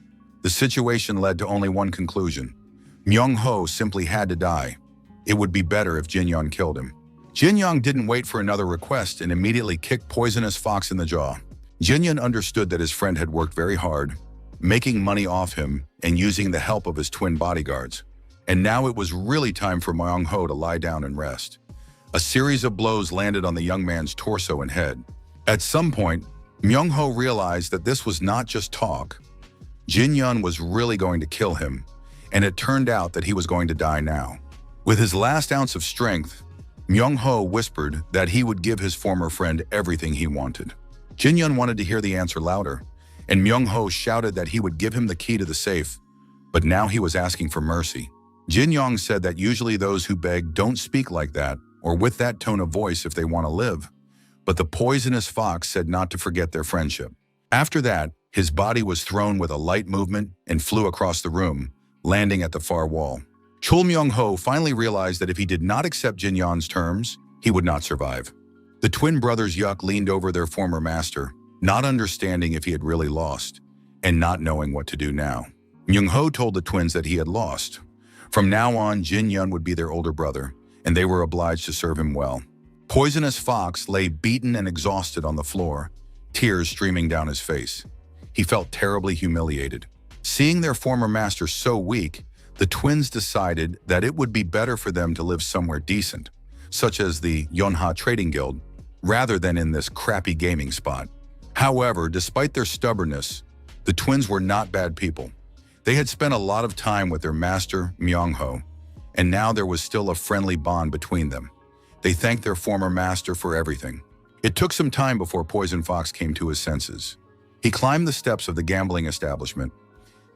The situation led to only one conclusion. Myung-ho simply had to die. It would be better if Jin Yon killed him. Jin Yon didn't wait for another request and immediately kicked Poisonous Fox in the jaw. Jin Yon understood that his friend had worked very hard, making money off him and using the help of his twin bodyguards. And now it was really time for Myung-ho to lie down and rest. A series of blows landed on the young man's torso and head. At some point, Myung-ho realized that this was not just talk. Jin Yon was really going to kill him, and it turned out that he was going to die now. With his last ounce of strength, Myung-ho whispered that he would give his former friend everything he wanted. Jin Yon wanted to hear the answer louder, and Myung-ho shouted that he would give him the key to the safe, but now he was asking for mercy. Jin Yong said that usually those who beg don't speak like that or with that tone of voice if they want to live, but the poisonous fox said not to forget their friendship. After that, his body was thrown with a light movement and flew across the room, landing at the far wall. Chul Myung-ho finally realized that if he did not accept Jin Yon's terms, he would not survive. The twin brothers Yuk leaned over their former master, not understanding if he had really lost, and not knowing what to do now. Myung-ho told the twins that he had lost. From now on, Jin Yon would be their older brother, and they were obliged to serve him well. Poisonous Fox lay beaten and exhausted on the floor, tears streaming down his face. He felt terribly humiliated. Seeing their former master so weak, the twins decided that it would be better for them to live somewhere decent, such as the Yonha Trading Guild, rather than in this crappy gaming spot. However, despite their stubbornness, the twins were not bad people. They had spent a lot of time with their master, Myung-ho, and now there was still a friendly bond between them. They thanked their former master for everything. It took some time before Poison Fox came to his senses. He climbed the steps of the gambling establishment,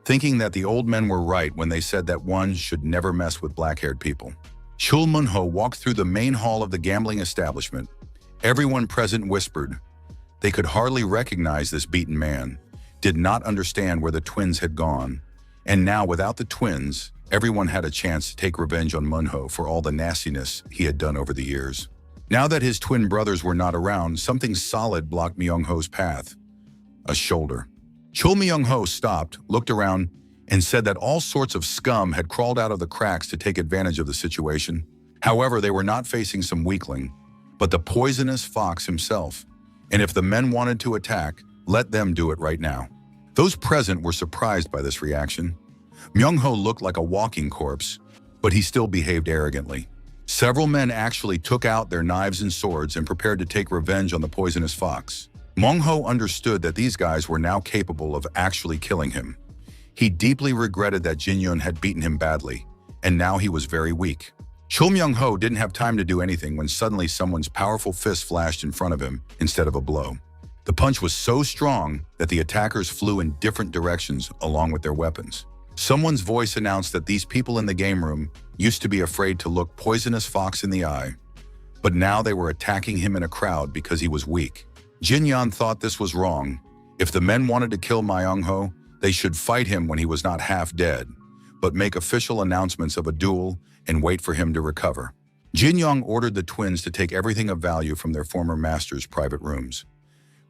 thinking that the old men were right when they said that one should never mess with black-haired people. Chul Mun-ho walked through the main hall of the gambling establishment. Everyone present whispered. They could hardly recognize this beaten man, did not understand where the twins had gone, and now without the twins, everyone had a chance to take revenge on Mun-ho for all the nastiness he had done over the years. Now that his twin brothers were not around, something solid blocked Myung-ho's path. A shoulder. Chul Myung-ho stopped, looked around, and said that all sorts of scum had crawled out of the cracks to take advantage of the situation. However, they were not facing some weakling, but the poisonous fox himself. And if the men wanted to attack, let them do it right now. Those present were surprised by this reaction. Myung-ho looked like a walking corpse, but he still behaved arrogantly. Several men actually took out their knives and swords and prepared to take revenge on the poisonous fox. Myung-ho understood that these guys were now capable of actually killing him. He deeply regretted that Jin-yun had beaten him badly, and now he was very weak. Chul Myung-ho didn't have time to do anything when suddenly someone's powerful fist flashed in front of him instead of a blow. The punch was so strong that the attackers flew in different directions along with their weapons. Someone's voice announced that these people in the game room used to be afraid to look poisonous fox in the eye, but now they were attacking him in a crowd because he was weak. Jin-yun thought this was wrong. If the men wanted to kill Myung-ho, they should fight him when he was not half dead, but make official announcements of a duel and wait for him to recover. Jin-young ordered the twins to take everything of value from their former master's private rooms.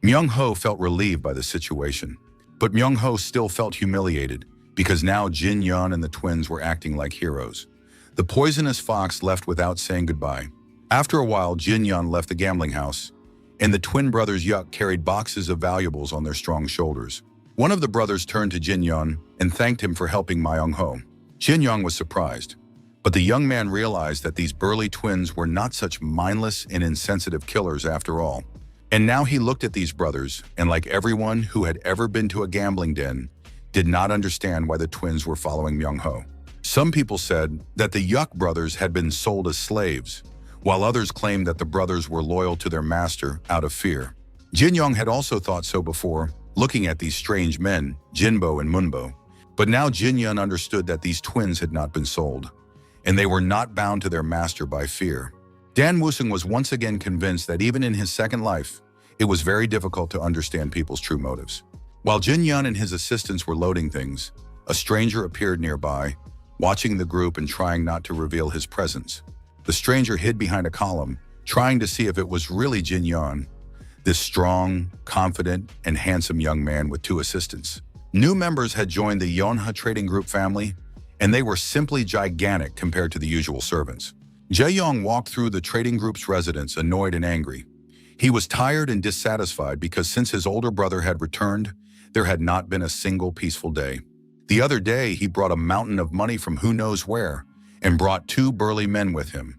Myung-ho felt relieved by the situation, but Myung-ho still felt humiliated because now Jin-yun and the twins were acting like heroes. The poisonous fox left without saying goodbye. After a while, Jin-yun left the gambling house, and the twin brothers Yuk carried boxes of valuables on their strong shoulders. One of the brothers turned to Jin-yun and thanked him for helping Myung-ho. Jin-young was surprised, but the young man realized that these burly twins were not such mindless and insensitive killers after all. And now he looked at these brothers, and like everyone who had ever been to a gambling den, did not understand why the twins were following Myung-ho. Some people said that the Yuk brothers had been sold as slaves, while others claimed that the brothers were loyal to their master out of fear. Jin-young had also thought so before, looking at these strange men, Jinbo and Munbo. But now Jin-yun understood that these twins had not been sold, and they were not bound to their master by fear. Dan Woo-sung was once again convinced that even in his second life, it was very difficult to understand people's true motives. While Jin-yun and his assistants were loading things, a stranger appeared nearby, watching the group and trying not to reveal his presence. The stranger hid behind a column, trying to see if it was really Jin-yun, this strong, confident, and handsome young man with two assistants. New members had joined the Yonha Trading Group family, and they were simply gigantic compared to the usual servants. Jae-yong walked through the trading group's residence annoyed and angry. He was tired and dissatisfied because since his older brother had returned, there had not been a single peaceful day. The other day, he brought a mountain of money from who knows where and brought two burly men with him.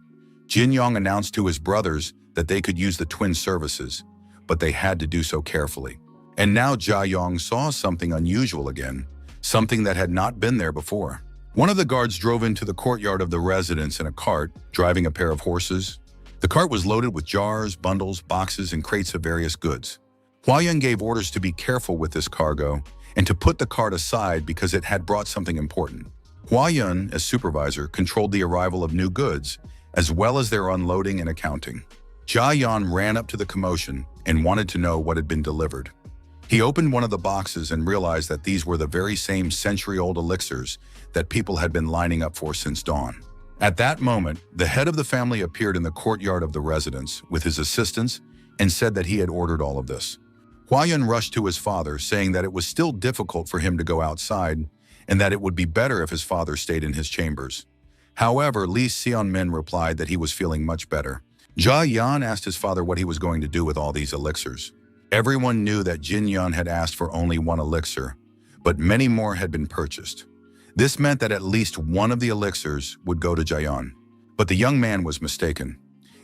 Jin-yong announced to his brothers that they could use the twins' services, but they had to do so carefully. And now Jae-yong saw something unusual again, something that had not been there before. One of the guards drove into the courtyard of the residence in a cart, driving a pair of horses. The cart was loaded with jars, bundles, boxes, and crates of various goods. Hwa-yun gave orders to be careful with this cargo and to put the cart aside because it had brought something important. Hwa-yun, as supervisor, controlled the arrival of new goods, as well as their unloading and accounting. Jae-yong ran up to the commotion and wanted to know what had been delivered. He opened one of the boxes and realized that these were the very same century-old elixirs that people had been lining up for since dawn. At that moment, the head of the family appeared in the courtyard of the residence with his assistants and said that he had ordered all of this. Hwa-yun rushed to his father, saying that it was still difficult for him to go outside and that it would be better if his father stayed in his chambers. However, Lee Seon-min replied that he was feeling much better. Jae-yong asked his father what he was going to do with all these elixirs. Everyone knew that Jin-yun had asked for only one elixir, but many more had been purchased. This meant that at least one of the elixirs would go to Jae-yong. But the young man was mistaken.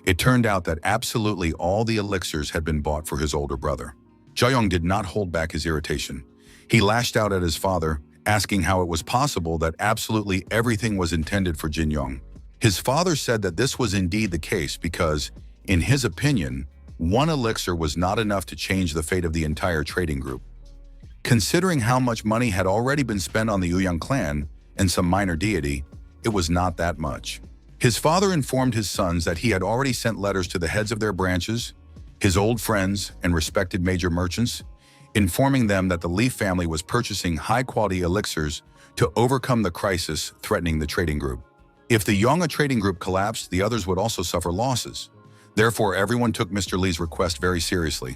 It turned out that absolutely all the elixirs had been bought for his older brother. Jae-yong did not hold back his irritation. He lashed out at his father, asking how it was possible that absolutely everything was intended for Jin-yong. His father said that this was indeed the case because, in his opinion, one elixir was not enough to change the fate of the entire trading group. Considering how much money had already been spent on the Uyang clan and some minor deity, it was not that much. His father informed his sons that he had already sent letters to the heads of their branches, his old friends, and respected major merchants, informing them that the Lee family was purchasing high-quality elixirs to overcome the crisis threatening the trading group. If the Yonha trading group collapsed, the others would also suffer losses. Therefore, everyone took Mr. Lee's request very seriously.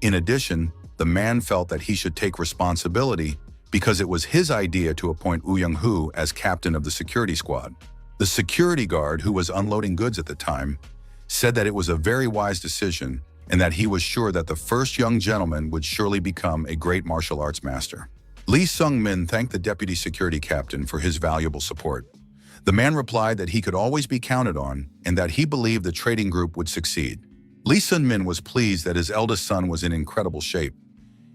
In addition, the man felt that he should take responsibility because it was his idea to appoint Woo Young-hoo as captain of the security squad. The security guard, who was unloading goods at the time, said that it was a very wise decision and that he was sure that the first young gentleman would surely become a great martial arts master. Lee Sung-min thanked the deputy security captain for his valuable support. The man replied that he could always be counted on and that he believed the trading group would succeed. Lee Sun-min was pleased that his eldest son was in incredible shape,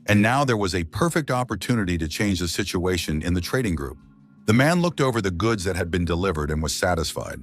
and now there was a perfect opportunity to change the situation in the trading group. The man looked over the goods that had been delivered and was satisfied.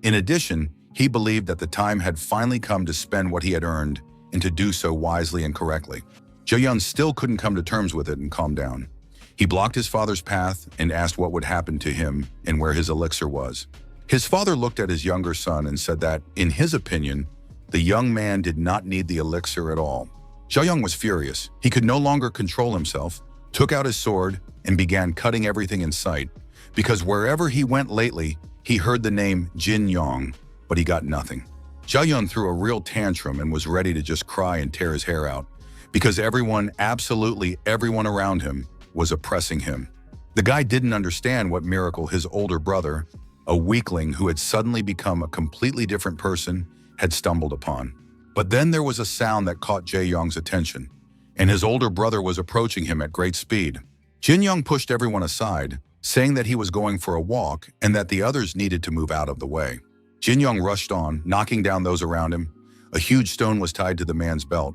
In addition, he believed that the time had finally come to spend what he had earned and to do so wisely and correctly. Jae-yun still couldn't come to terms with it and calm down. He blocked his father's path and asked what would happen to him and where his elixir was. His father looked at his younger son and said that, in his opinion, the young man did not need the elixir at all. Jae-yun was furious. He could no longer control himself, took out his sword, and began cutting everything in sight, because wherever he went lately, he heard the name Jin Yong, but he got nothing. Jae-yun threw a real tantrum and was ready to just cry and tear his hair out, because everyone, absolutely everyone around him, was oppressing him. The guy didn't understand what miracle his older brother, a weakling who had suddenly become a completely different person, had stumbled upon. But then there was a sound that caught Jae-young's attention, and his older brother was approaching him at great speed. Jin-young pushed everyone aside, saying that he was going for a walk and that the others needed to move out of the way. Jin-young rushed on, knocking down those around him. A huge stone was tied to the man's belt,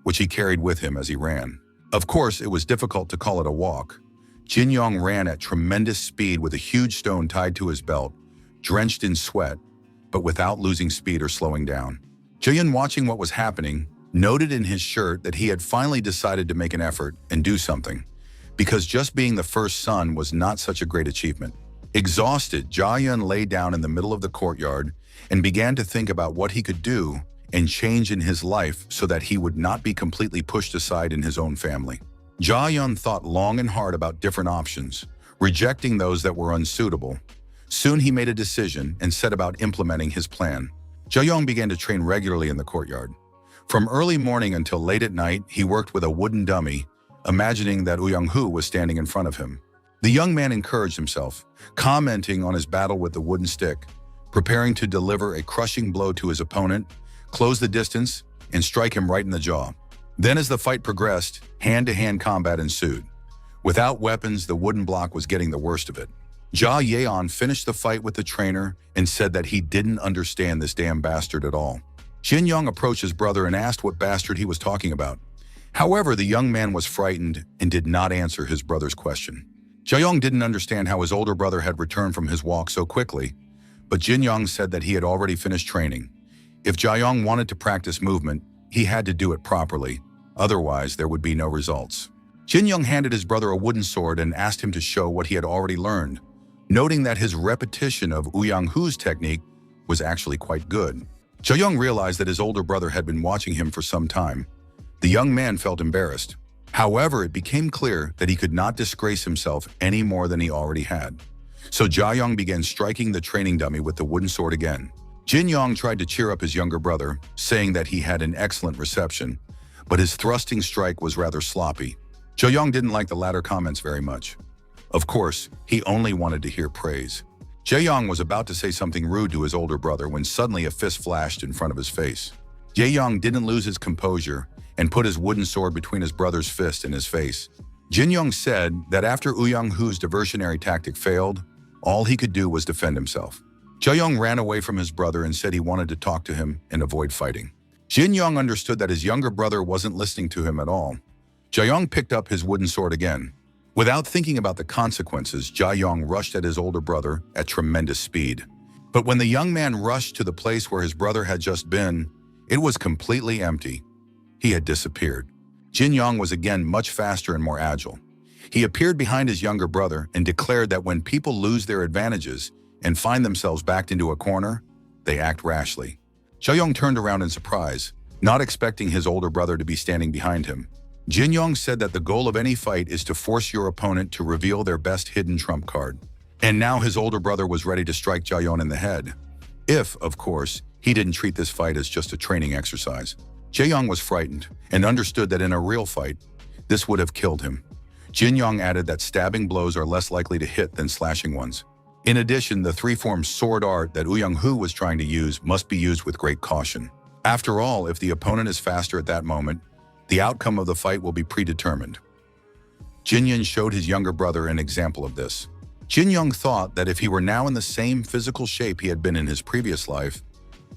which he carried with him as he ran. Of course, it was difficult to call it a walk. Jin-young ran at tremendous speed with a huge stone tied to his belt, drenched in sweat, but without losing speed or slowing down. Jae-yun, watching what was happening, noted in his shirt that he had finally decided to make an effort and do something, because just being the first son was not such a great achievement. Exhausted, Jae-yun lay down in the middle of the courtyard and began to think about what he could do and change in his life so that he would not be completely pushed aside in his own family. Jae-yun thought long and hard about different options, rejecting those that were unsuitable. Soon he made a decision and set about implementing his plan. Jae-young began to train regularly in the courtyard. From early morning until late at night, he worked with a wooden dummy, imagining that Woo Young-hoo was standing in front of him. The young man encouraged himself, commenting on his battle with the wooden stick, preparing to deliver a crushing blow to his opponent, close the distance, and strike him right in the jaw. Then as the fight progressed, hand-to-hand combat ensued. Without weapons, the wooden block was getting the worst of it. Ja Yeon finished the fight with the trainer and said that he didn't understand this damn bastard at all. Jin Young approached his brother and asked what bastard he was talking about. However, the young man was frightened and did not answer his brother's question. Jae-young didn't understand how his older brother had returned from his walk so quickly, but Jin Young said that he had already finished training. If Jae-young wanted to practice movement, he had to do it properly, otherwise there would be no results. Jin Young handed his brother a wooden sword and asked him to show what he had already learned, noting that his repetition of Woo Young-hoo's technique was actually quite good. Jae-young realized that his older brother had been watching him for some time. The young man felt embarrassed. However, it became clear that he could not disgrace himself any more than he already had. So Jae-young began striking the training dummy with the wooden sword again. Jin Young tried to cheer up his younger brother, saying that he had an excellent reception, but his thrusting strike was rather sloppy. Jae-young didn't like the latter comments very much. Of course, he only wanted to hear praise. Jae-young was about to say something rude to his older brother when suddenly a fist flashed in front of his face. Jae-young didn't lose his composure and put his wooden sword between his brother's fist and his face. Jin Young said that after Woo Young-hoo's diversionary tactic failed, all he could do was defend himself. Jae-young ran away from his brother and said he wanted to talk to him and avoid fighting. Jin Young understood that his younger brother wasn't listening to him at all. Jae-young picked up his wooden sword again. Without thinking about the consequences, Jae-young rushed at his older brother at tremendous speed. But when the young man rushed to the place where his brother had just been, it was completely empty. He had disappeared. Jin Young was again much faster and more agile. He appeared behind his younger brother and declared that when people lose their advantages and find themselves backed into a corner, they act rashly. Jae-young turned around in surprise, not expecting his older brother to be standing behind him. Jin Young said that the goal of any fight is to force your opponent to reveal their best hidden trump card. And now his older brother was ready to strike Jae-young in the head. If, of course, he didn't treat this fight as just a training exercise. Jae-young was frightened and understood that in a real fight, this would have killed him. Jin Yong added that stabbing blows are less likely to hit than slashing ones. In addition, the three-form sword art that Young-hoo was trying to use must be used with great caution. After all, if the opponent is faster at that moment, the outcome of the fight will be predetermined. Jin Yong showed his younger brother an example of this. Jin Yong thought that if he were now in the same physical shape he had been in his previous life,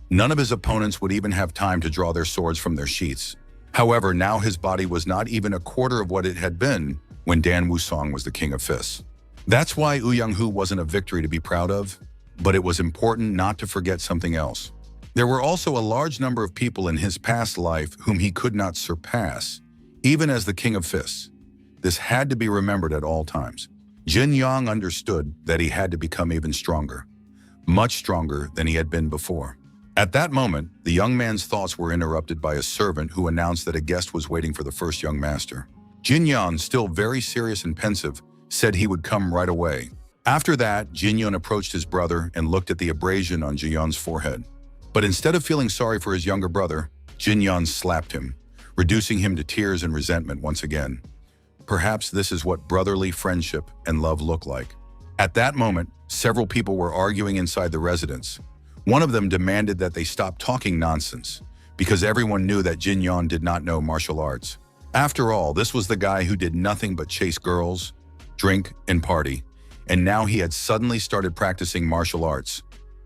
none of his opponents would even have time to draw their swords from their sheaths. However, now his body was not even a quarter of what it had been when Dan Wusong was the king of fists. That's why Young-hoo wasn't a victory to be proud of, but it was important not to forget something else. There were also a large number of people in his past life whom he could not surpass, even as the king of fists. This had to be remembered at all times. Jin Yong understood that he had to become even stronger, much stronger than he had been before. At that moment, the young man's thoughts were interrupted by a servant who announced that a guest was waiting for the first young master. Jin Yong, still very serious and pensive, said he would come right away. After that, Jin Yong approached his brother and looked at the abrasion on Jin Yong's forehead. But instead of feeling sorry for his younger brother, Jin Yong slapped him, reducing him to tears and resentment once again. Perhaps this is what brotherly friendship and love look like. At that moment, several people were arguing inside the residence. One of them demanded that they stop talking nonsense, because everyone knew that Jin Yong did not know martial arts. After all, this was the guy who did nothing but chase girls, drink, and party, and now he had suddenly started practicing martial arts.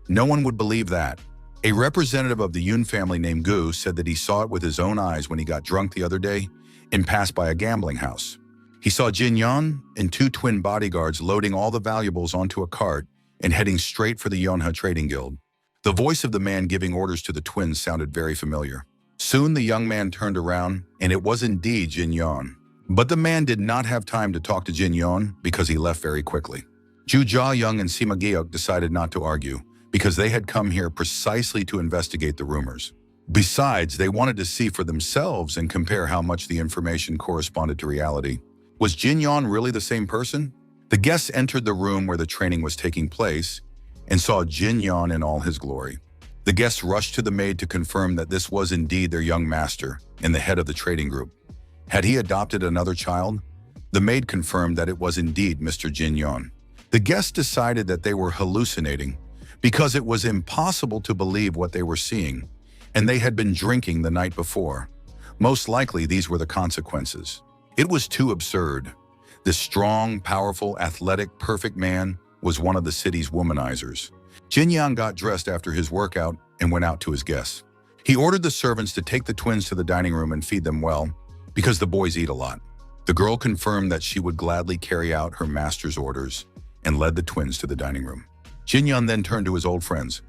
No one would believe that. A representative of the Yoon family named Gu said that he saw it with his own eyes when he got drunk the other day and passed by a gambling house. He saw Jin Yong and two twin bodyguards loading all the valuables onto a cart and heading straight for the Yonha Trading Guild. The voice of the man giving orders to the twins sounded very familiar. Soon the young man turned around, and it was indeed Jin Yong. But the man did not have time to talk to Jin Yong because he left very quickly. Ju Ja-young and Sima Gyeok decided not to argue because they had come here precisely to investigate the rumors. Besides, they wanted to see for themselves and compare how much the information corresponded to reality. Was Jin Yong really the same person? The guests entered the room where the training was taking place and saw Jin Yong in all his glory. The guests rushed to the maid to confirm that this was indeed their young master and the head of the trading group. Had he adopted another child? The maid confirmed that it was indeed Mr. Jin Yong. The guests decided that they were hallucinating because it was impossible to believe what they were seeing, and they had been drinking the night before. Most likely, these were the consequences. It was too absurd. This strong, powerful, athletic, perfect man was one of the city's womanizers. Jin Yong got dressed after his workout and went out to his guests. He ordered the servants to take the twins to the dining room and feed them well, because the boys eat a lot. The girl confirmed that she would gladly carry out her master's orders and led the twins to the dining room. Jin Yong then turned to his old friends.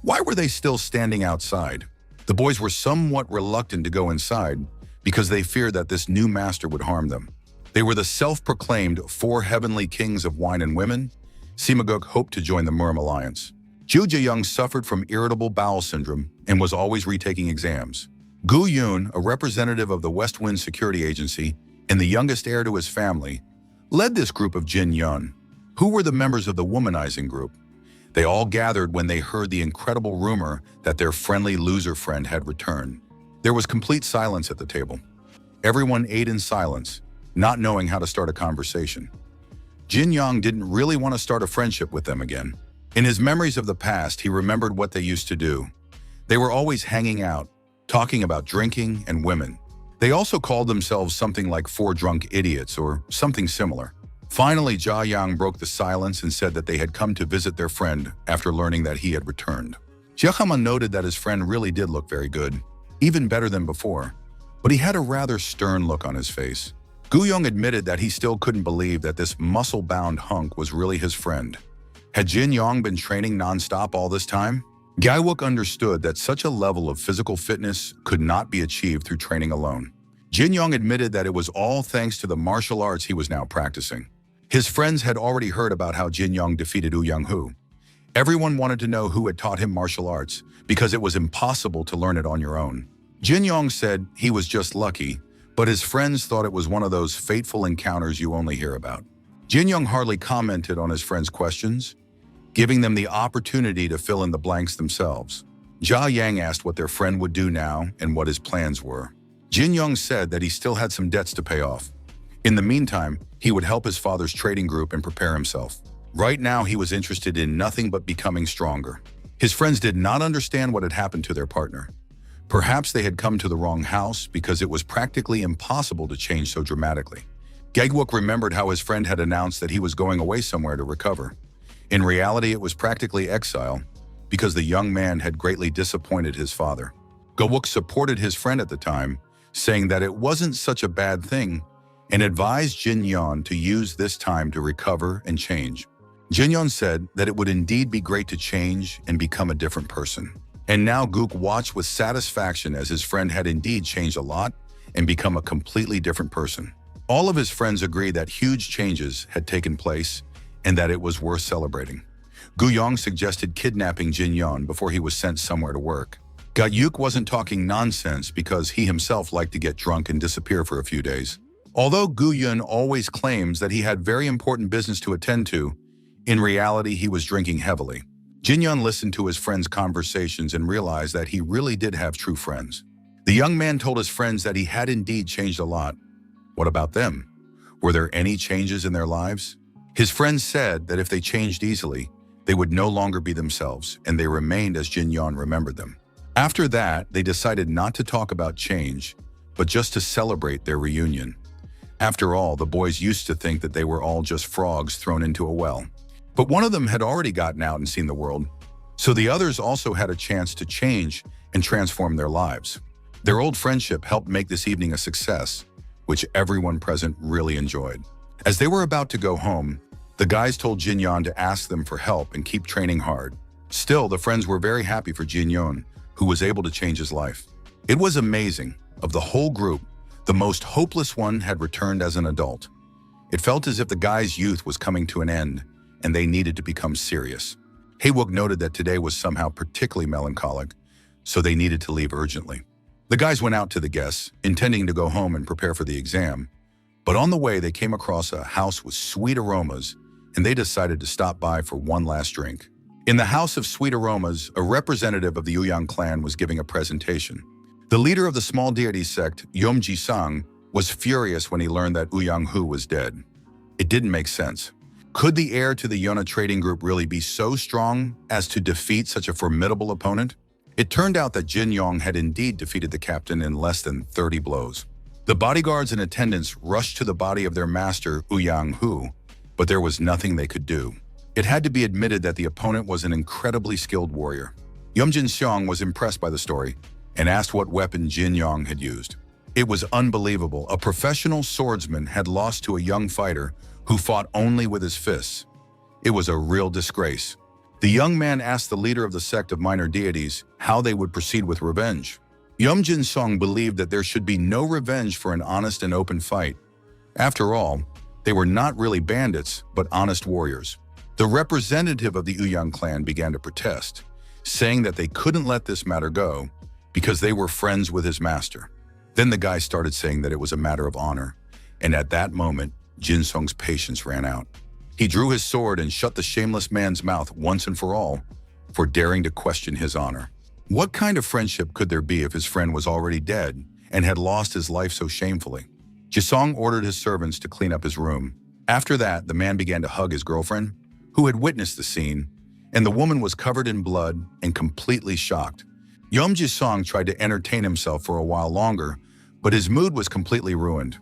Why were they still standing outside? The boys were somewhat reluctant to go inside because they feared that this new master would harm them. They were the self-proclaimed four heavenly kings of wine and women. Sima Gyeok hoped to join the Murm Alliance. Ju Ja-young suffered from irritable bowel syndrome and was always retaking exams. Gu Yoon, a representative of the West Wind Security Agency and the youngest heir to his family, led this group of Jin Yong, who were the members of the womanizing group. They all gathered when they heard the incredible rumor that their friendly loser friend had returned. There was complete silence at the table. Everyone ate in silence, not knowing how to start a conversation. Jin Yong didn't really want to start a friendship with them again. In his memories of the past, he remembered what they used to do. They were always hanging out, talking about drinking and women. They also called themselves something like four drunk idiots or something similar. Finally, Ja-young broke the silence and said that they had come to visit their friend after learning that he had returned. Jia-hama noted that his friend really did look very good, even better than before, but he had a rather stern look on his face. Gu-young admitted that he still couldn't believe that this muscle-bound hunk was really his friend. Had Jin Yong been training non-stop all this time? Gye-wook understood that such a level of physical fitness could not be achieved through training alone. Jin Yong admitted that it was all thanks to the martial arts he was now practicing. His friends had already heard about how Jin Yong defeated Young-hoo. Everyone wanted to know who had taught him martial arts because it was impossible to learn it on your own. Jin Yong said he was just lucky, but his friends thought it was one of those fateful encounters you only hear about. Jin Yong hardly commented on his friends' questions, giving them the opportunity to fill in the blanks themselves. Ja-yang asked what their friend would do now and what his plans were. Jin Yong said that he still had some debts to pay off, In the meantime, he would help his father's trading group and prepare himself. Right now, he was interested in nothing but becoming stronger. His friends did not understand what had happened to their partner. Perhaps they had come to the wrong house because it was practically impossible to change so dramatically. Gegwook remembered how his friend had announced that he was going away somewhere to recover. In reality, it was practically exile because the young man had greatly disappointed his father. Gegwook supported his friend at the time, saying that it wasn't such a bad thing and advised Jin Yeon to use this time to recover and change. Jin Yeon said that it would indeed be great to change and become a different person. And now Gook watched with satisfaction as his friend had indeed changed a lot and become a completely different person. All of his friends agreed that huge changes had taken place and that it was worth celebrating. Gu Yong suggested kidnapping Jin Yeon before he was sent somewhere to work. Ga-yuk wasn't talking nonsense because he himself liked to get drunk and disappear for a few days. Although Gu Yun always claims that he had very important business to attend to, in reality he was drinking heavily. Jin Yeon listened to his friends' conversations and realized that he really did have true friends. The young man told his friends that he had indeed changed a lot. What about them? Were there any changes in their lives? His friends said that if they changed easily, they would no longer be themselves, and they remained as Jin Yeon remembered them. After that, they decided not to talk about change, but just to celebrate their reunion. After all, the boys used to think that they were all just frogs thrown into a well. But one of them had already gotten out and seen the world, so the others also had a chance to change and transform their lives. Their old friendship helped make this evening a success, which everyone present really enjoyed. As they were about to go home, the guys told Jin Yeon to ask them for help and keep training hard. Still, the friends were very happy for Jin Yeon, who was able to change his life. It was amazing. Of the whole group, the most hopeless one had returned as an adult. It felt as if the guys' youth was coming to an end, and they needed to become serious. Haewook noted that today was somehow particularly melancholic, so they needed to leave urgently. The guys went out to the guests, intending to go home and prepare for the exam, but on the way they came across a house with sweet aromas, and they decided to stop by for one last drink. In the House of Sweet Aromas, a representative of the Uyang clan was giving a presentation. The leader of the small deity sect, Yom Ji-sang, was furious when he learned that Uyang Hu was dead. It didn't make sense. Could the heir to the Yona trading group really be so strong as to defeat such a formidable opponent? It turned out that Jin Yong had indeed defeated the captain in less than 30 blows. The bodyguards and attendants rushed to the body of their master, Uyang Hu, but there was nothing they could do. It had to be admitted that the opponent was an incredibly skilled warrior. Yum Jin Seong was impressed by the story and asked what weapon Jin Yong had used. It was unbelievable. A professional swordsman had lost to a young fighter who fought only with his fists. It was a real disgrace. The young man asked the leader of the sect of minor deities how they would proceed with revenge. Yum Jin Song believed that there should be no revenge for an honest and open fight. After all, they were not really bandits, but honest warriors. The representative of the Uyang clan began to protest, saying that they couldn't let this matter go because they were friends with his master. Then the guy started saying that it was a matter of honor, and at that moment, Jin Song's patience ran out. He drew his sword and shut the shameless man's mouth once and for all for daring to question his honor. What kind of friendship could there be if his friend was already dead and had lost his life so shamefully? Jisong ordered his servants to clean up his room. After that, the man began to hug his girlfriend, who had witnessed the scene, and the woman was covered in blood and completely shocked. Yom Jisong tried to entertain himself for a while longer, but his mood was completely ruined.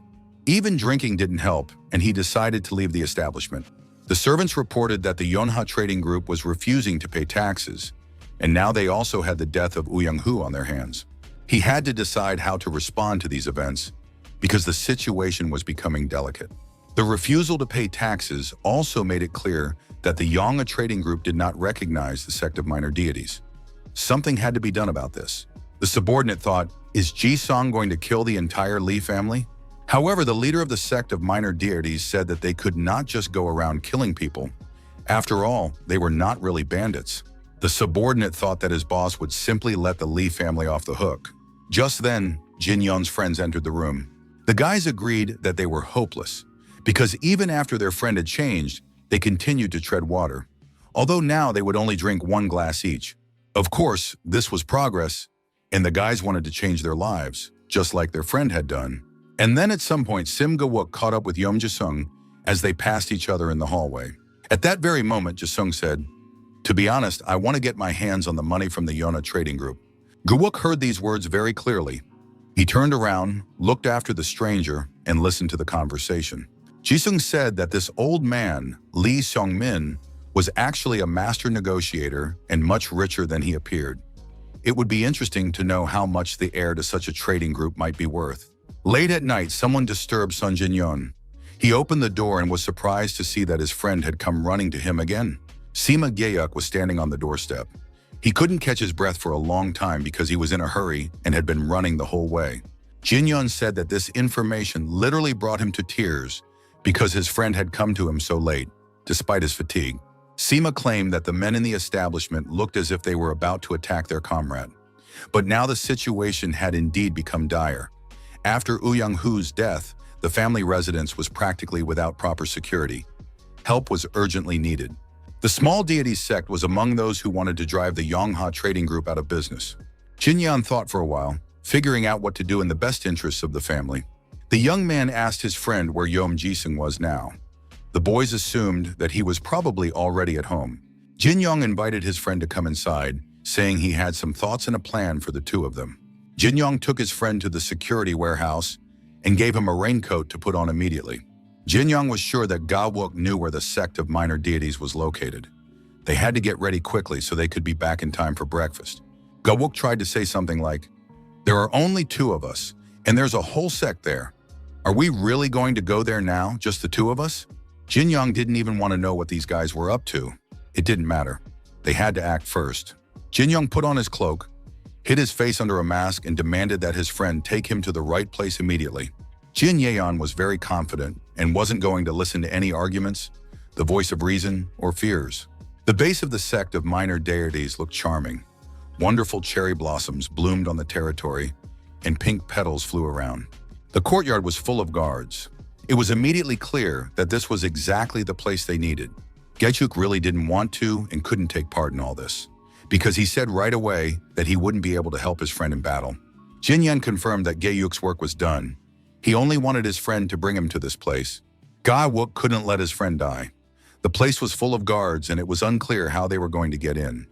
Even drinking didn't help, and he decided to leave the establishment. The servants reported that the Yonha trading group was refusing to pay taxes, and now they also had the death of Uyang Hu on their hands. He had to decide how to respond to these events because the situation was becoming delicate. The refusal to pay taxes also made it clear that the Yonha trading group did not recognize the sect of minor deities. Something had to be done about this. The subordinate thought, is Ji-song going to kill the entire Li family? However, the leader of the sect of minor deities said that they could not just go around killing people. After all, they were not really bandits. The subordinate thought that his boss would simply let the Li family off the hook. Just then, Jin Yon's friends entered the room. The guys agreed that they were hopeless, because even after their friend had changed, they continued to tread water, although now they would only drink one glass each. Of course, this was progress, and the guys wanted to change their lives, just like their friend had done. And then at some point, Sim Ga-wook caught up with Yeom Ji-sung as they passed each other in the hallway. At that very moment, Ji-sung said, "To be honest, I want to get my hands on the money from the Yona trading group." Ga-wook heard these words very clearly. He turned around, looked after the stranger, and listened to the conversation. Ji-sung said that this old man, Lee Seong-min, was actually a master negotiator and much richer than he appeared. It would be interesting to know how much the heir to such a trading group might be worth. Late at night, someone disturbed Sun Jin-yeon. He opened the door and was surprised to see that his friend had come running to him again. Sima Gyeok was standing on the doorstep. He couldn't catch his breath for a long time because he was in a hurry and had been running the whole way. Jin-yeon said that this information literally brought him to tears because his friend had come to him so late, despite his fatigue. Sima claimed that the men in the establishment looked as if they were about to attack their comrade. But now the situation had indeed become dire. After Woo Young-hoo's death, the family residence was practically without proper security. Help was urgently needed. The small deities sect was among those who wanted to drive the Yongha trading group out of business. Jin-yeon thought for a while, figuring out what to do in the best interests of the family. The young man asked his friend where Yeom Ji-sung was now. The boys assumed that he was probably already at home. Jin-young invited his friend to come inside, saying he had some thoughts and a plan for the two of them. Jin-young took his friend to the security warehouse and gave him a raincoat to put on immediately. Jin-young was sure that Ga-wook knew where the sect of minor deities was located. They had to get ready quickly so they could be back in time for breakfast. Ga-wook tried to say something like, "There are only two of us, and there's a whole sect there. Are we really going to go there now, just the two of us?" Jin-young didn't even want to know what these guys were up to. It didn't matter. They had to act first. Jin-young put on his cloak, hid his face under a mask, and demanded that his friend take him to the right place immediately. Jin Yeon was very confident and wasn't going to listen to any arguments, the voice of reason, or fears. The base of the sect of minor deities looked charming. Wonderful cherry blossoms bloomed on the territory, and pink petals flew around. The courtyard was full of guards. It was immediately clear that this was exactly the place they needed. Gaechuk really didn't want to and couldn't take part in all this, because he said right away that he wouldn't be able to help his friend in battle. Jin-yeon confirmed that Gaechuk's work was done. He only wanted his friend to bring him to this place. Ga-wook couldn't let his friend die. The place was full of guards and it was unclear how they were going to get in.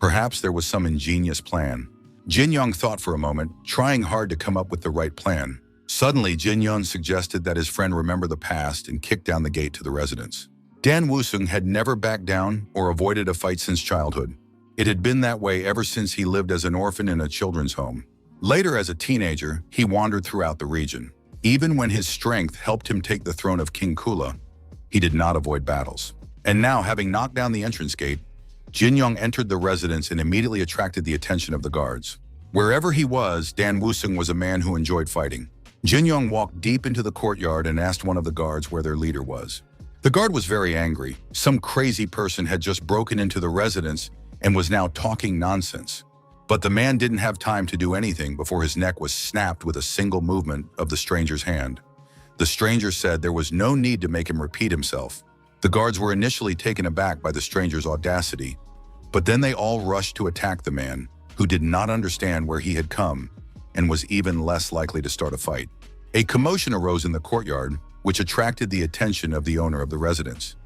Perhaps there was some ingenious plan. Jin-young thought for a moment, trying hard to come up with the right plan. Suddenly, Jin-yeon suggested that his friend remember the past and kick down the gate to the residence. Dan Woo-sung had never backed down or avoided a fight since childhood. It had been that way ever since he lived as an orphan in a children's home. Later, as a teenager, he wandered throughout the region. Even when his strength helped him take the throne of King Kula, he did not avoid battles. And now, having knocked down the entrance gate, Jin-young entered the residence and immediately attracted the attention of the guards. Wherever he was, Dan Woo-sung was a man who enjoyed fighting. Jin-young walked deep into the courtyard and asked one of the guards where their leader was. The guard was very angry. Some crazy person had just broken into the residence and was now talking nonsense. But the man didn't have time to do anything before his neck was snapped with a single movement of the stranger's hand. The stranger said there was no need to make him repeat himself. The guards were initially taken aback by the stranger's audacity, but then they all rushed to attack the man, who did not understand where he had come and was even less likely to start a fight. A commotion arose in the courtyard, which attracted the attention of the owner of the residence.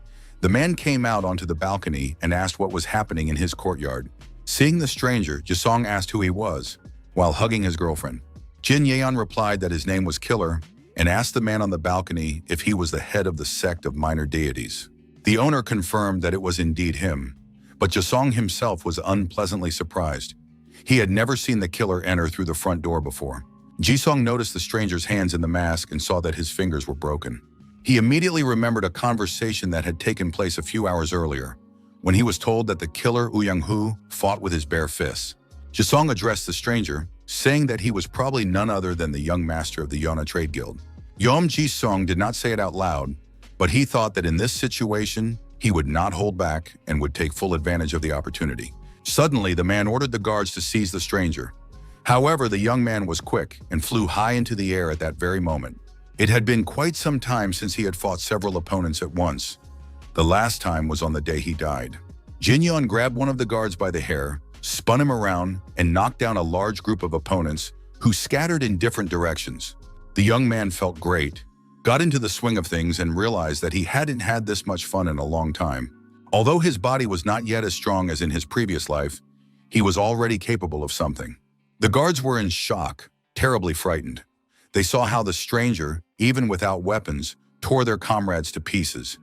The man came out onto the balcony and asked what was happening in his courtyard. Seeing the stranger, Ji-sung asked who he was, while hugging his girlfriend. Jin Yeon replied that his name was Killer and asked the man on the balcony if he was the head of the sect of minor deities. The owner confirmed that it was indeed him, but Ji-sung himself was unpleasantly surprised. He had never seen the killer enter through the front door before. Ji-sung noticed the stranger's hands in the mask and saw that his fingers were broken. He immediately remembered a conversation that had taken place a few hours earlier, when he was told that the killer Woo Young-hoo fought with his bare fists. Ji-sung addressed the stranger, saying that he was probably none other than the young master of the Yona Trade Guild. Yeom Ji-sung did not say it out loud, but he thought that in this situation, he would not hold back and would take full advantage of the opportunity. Suddenly, the man ordered the guards to seize the stranger. However, the young man was quick and flew high into the air at that very moment. It had been quite some time since he had fought several opponents at once. The last time was on the day he died. Jin-yeon grabbed one of the guards by the hair, spun him around, and knocked down a large group of opponents who scattered in different directions. The young man felt great, got into the swing of things, and realized that he hadn't had this much fun in a long time. Although his body was not yet as strong as in his previous life, he was already capable of something. The guards were in shock, terribly frightened. They saw how the stranger, even without weapons, tore their comrades to pieces.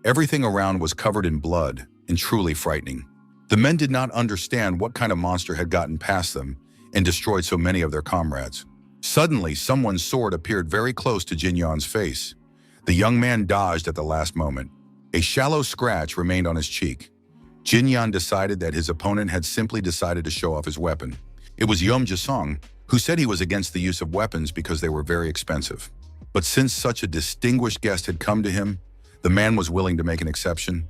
Everything around was covered in blood and truly frightening. The men did not understand what kind of monster had gotten past them and destroyed so many of their comrades. Suddenly, someone's sword appeared very close to Jin Yan's face. The young man dodged at the last moment. A shallow scratch remained on his cheek. Jin Yan decided that his opponent had simply decided to show off his weapon. It was Yeom Jasong, who said he was against the use of weapons because they were very expensive. But since such a distinguished guest had come to him, the man was willing to make an exception.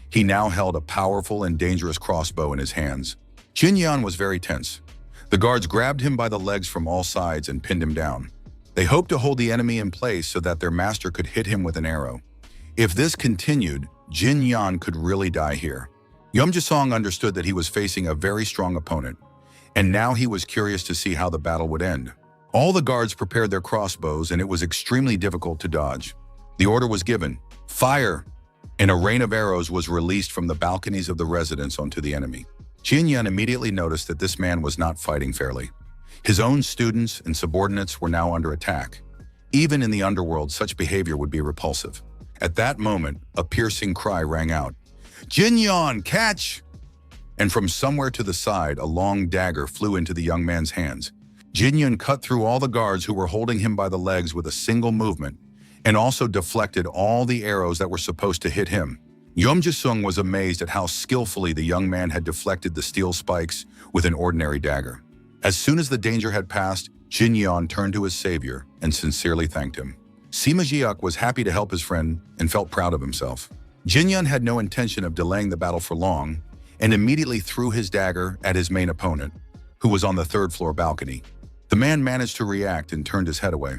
He now held a powerful and dangerous crossbow in his hands. Jin Yan was very tense. The guards grabbed him by the legs from all sides and pinned him down. They hoped to hold the enemy in place so that their master could hit him with an arrow. If this continued, Jin Yan could really die here. Yeom Jasong understood that he was facing a very strong opponent, and now he was curious to see how the battle would end. All the guards prepared their crossbows, and it was extremely difficult to dodge. The order was given, "Fire!" and a rain of arrows was released from the balconies of the residence onto the enemy. Jin Yan immediately noticed that this man was not fighting fairly. His own students and subordinates were now under attack. Even in the underworld, such behavior would be repulsive. At that moment, a piercing cry rang out. "Jin Yan, catch!" And from somewhere to the side, a long dagger flew into the young man's hands. Jin Yan cut through all the guards who were holding him by the legs with a single movement, and also deflected all the arrows that were supposed to hit him. Yeom Jasong was amazed at how skillfully the young man had deflected the steel spikes with an ordinary dagger. As soon as the danger had passed, Jin Yan turned to his savior and sincerely thanked him. Sima Jiak was happy to help his friend and felt proud of himself. Jin Yan had no intention of delaying the battle for long and immediately threw his dagger at his main opponent, who was on the third-floor balcony. The man managed to react and turned his head away.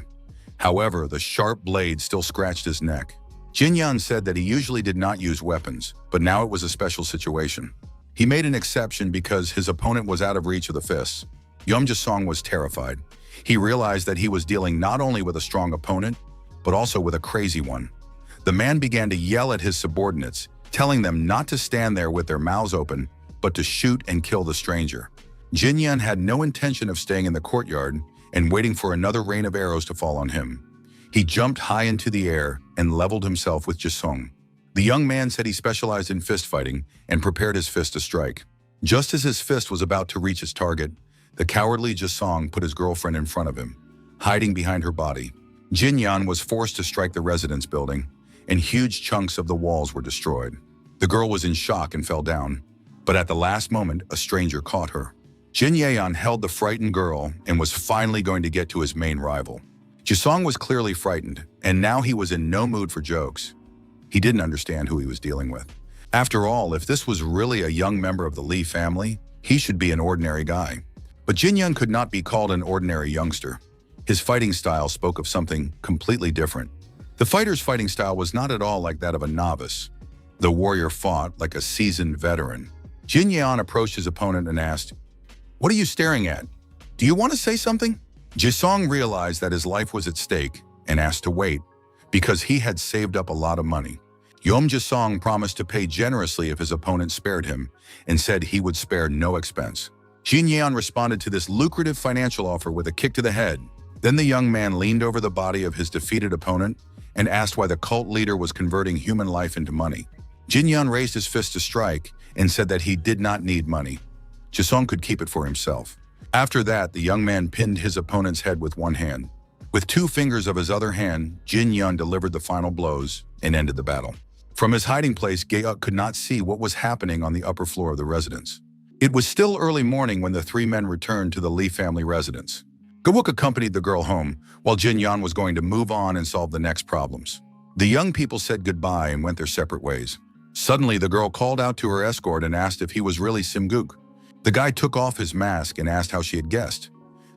However, the sharp blade still scratched his neck. Jin Yan said that he usually did not use weapons, but now it was a special situation. He made an exception because his opponent was out of reach of the fists. Yeom Jasong was terrified. He realized that he was dealing not only with a strong opponent, but also with a crazy one. The man began to yell at his subordinates, telling them not to stand there with their mouths open, but to shoot and kill the stranger. Jin Yan had no intention of staying in the courtyard and waiting for another rain of arrows to fall on him. He jumped high into the air and leveled himself with Jasong. The young man said he specialized in fist fighting and prepared his fist to strike. Just as his fist was about to reach his target, the cowardly Jasong put his girlfriend in front of him, hiding behind her body. Jin Yan was forced to strike the residence building, and huge chunks of the walls were destroyed. The girl was in shock and fell down, but at the last moment, a stranger caught her. Jin Yan held the frightened girl and was finally going to get to his main rival. Jasong was clearly frightened, and now he was in no mood for jokes. He didn't understand who he was dealing with. After all, if this was really a young member of the Lee family, he should be an ordinary guy. But Jin Yan could not be called an ordinary youngster. His fighting style spoke of something completely different. The fighter's fighting style was not at all like that of a novice. The warrior fought like a seasoned veteran. Jin Yan approached his opponent and asked, "What are you staring at? Do you want to say something?" Jasong realized that his life was at stake and asked to wait, because he had saved up a lot of money. Yeom Jasong promised to pay generously if his opponent spared him, and said he would spare no expense. Jin Yan responded to this lucrative financial offer with a kick to the head. Then the young man leaned over the body of his defeated opponent and asked why the cult leader was converting human life into money. Jin Yan raised his fist to strike and said that he did not need money. Jasong could keep it for himself. After that, the young man pinned his opponent's head with one hand. With 2 fingers of his other hand, Jin Yan delivered the final blows and ended the battle. From his hiding place, Gaeuk could not see what was happening on the upper floor of the residence. It was still early morning when the 3 men returned to the Lee family residence. Gaeuk accompanied the girl home, while Jin Yan was going to move on and solve the next problems. The young people said goodbye and went their separate ways. Suddenly, the girl called out to her escort and asked if he was really Simguk. The guy took off his mask and asked how she had guessed.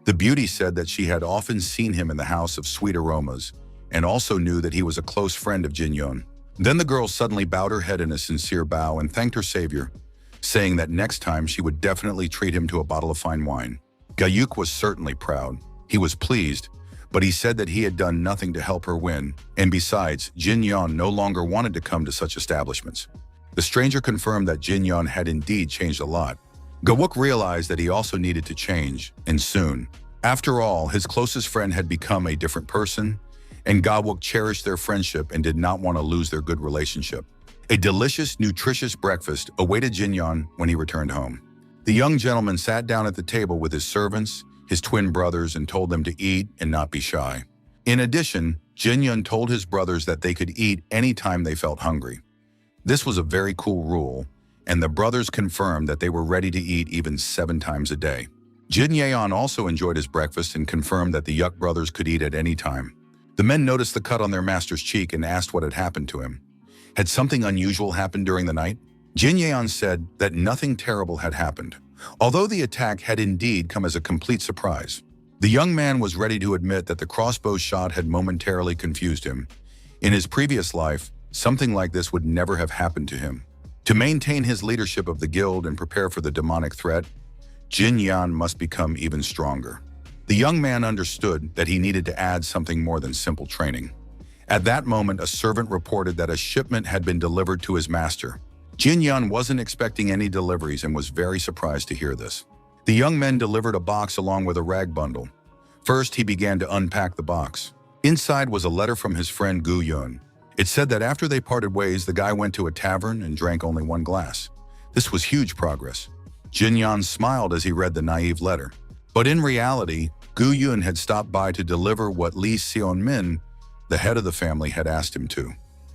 The beauty said that she had often seen him in the house of sweet aromas and also knew that he was a close friend of Jin Yan. Then the girl suddenly bowed her head in a sincere bow and thanked her savior, saying that next time she would definitely treat him to a bottle of fine wine. Gaeuk was certainly proud. He was pleased, but he said that he had done nothing to help her win, and besides, Jin Yon no longer wanted to come to such establishments. The stranger confirmed that Jin Yon had indeed changed a lot. Gawuk realized that he also needed to change, and soon. After all, his closest friend had become a different person, and Gawuk cherished their friendship and did not want to lose their good relationship. A delicious, nutritious breakfast awaited Jin Yon when he returned home. The young gentleman sat down at the table with his servants, his twin brothers, and told them to eat and not be shy. In addition, Jin Yon told his brothers that they could eat anytime they felt hungry. This was a very cool rule, and the brothers confirmed that they were ready to eat even 7 times a day. Jin Yeon also enjoyed his breakfast and confirmed that the Yuk brothers could eat at any time. The men noticed the cut on their master's cheek and asked what had happened to him. Had something unusual happened during the night? Jin Yeon said that nothing terrible had happened, although the attack had indeed come as a complete surprise. The young man was ready to admit that the crossbow shot had momentarily confused him. In his previous life, something like this would never have happened to him. To maintain his leadership of the guild and prepare for the demonic threat, Jin Yan must become even stronger. The young man understood that he needed to add something more than simple training. At that moment, a servant reported that a shipment had been delivered to his master. Jin Yan wasn't expecting any deliveries and was very surprised to hear this. The young men delivered a box along with a rag bundle. First, he began to unpack the box. Inside was a letter from his friend Gu Yun. It said that after they parted ways, the guy went to a tavern and drank only 1 glass. This was huge progress. Jin Yan smiled as he read the naive letter. But in reality, Gu Yun had stopped by to deliver what Lee Seon-min, the head of the family, had asked him to.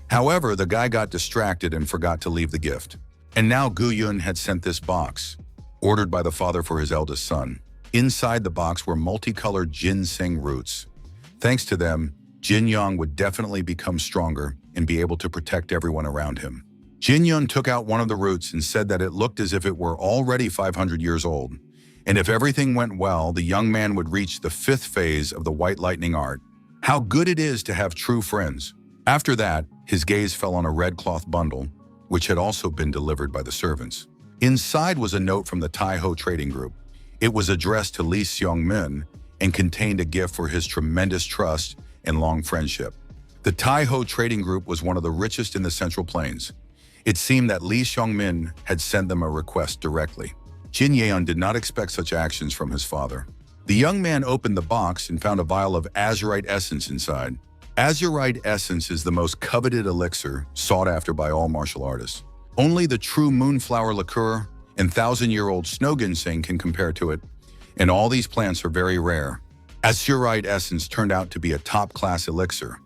However, the guy got distracted and forgot to leave the gift. And now Gu Yun had sent this box, ordered by the father for his eldest son. Inside the box were multicolored ginseng roots. Thanks to them, Jin Yong would definitely become stronger and be able to protect everyone around him. Jin Yun took out one of the roots and said that it looked as if it were already 500 years old. And if everything went well, the young man would reach the 5th phase of the White Lightning art. How good it is to have true friends. After that, his gaze fell on a red cloth bundle, which had also been delivered by the servants. Inside was a note from the Tai-Ho Trading Group. It was addressed to Lee Seong-min and contained a gift for his tremendous trust and long friendship. The Tai-Ho Trading Group was one of the richest in the Central Plains. It seemed that Lee Seong-min had sent them a request directly. Jin Yeon did not expect such actions from his father. The young man opened the box and found a vial of azurite essence inside. Azurite essence is the most coveted elixir sought after by all martial artists. Only the true moonflower liqueur and 1,000-year-old snow ginseng can compare to it, and all these plants are very rare. Azurite essence turned out to be a top-class elixir.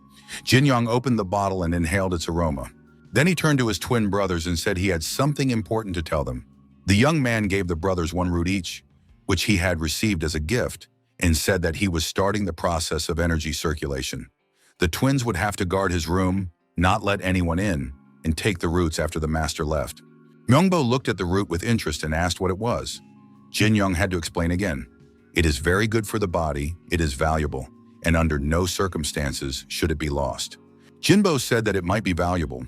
Jin Yong opened the bottle and inhaled its aroma. Then he turned to his twin brothers and said he had something important to tell them. The young man gave the brothers 1 root each, which he had received as a gift, and said that he was starting the process of energy circulation. The twins would have to guard his room, not let anyone in, and take the roots after the master left. Myungbo looked at the root with interest and asked what it was. Jin Young had to explain again. It is very good for the body, it is valuable, and under no circumstances should it be lost. Jinbo said that it might be valuable,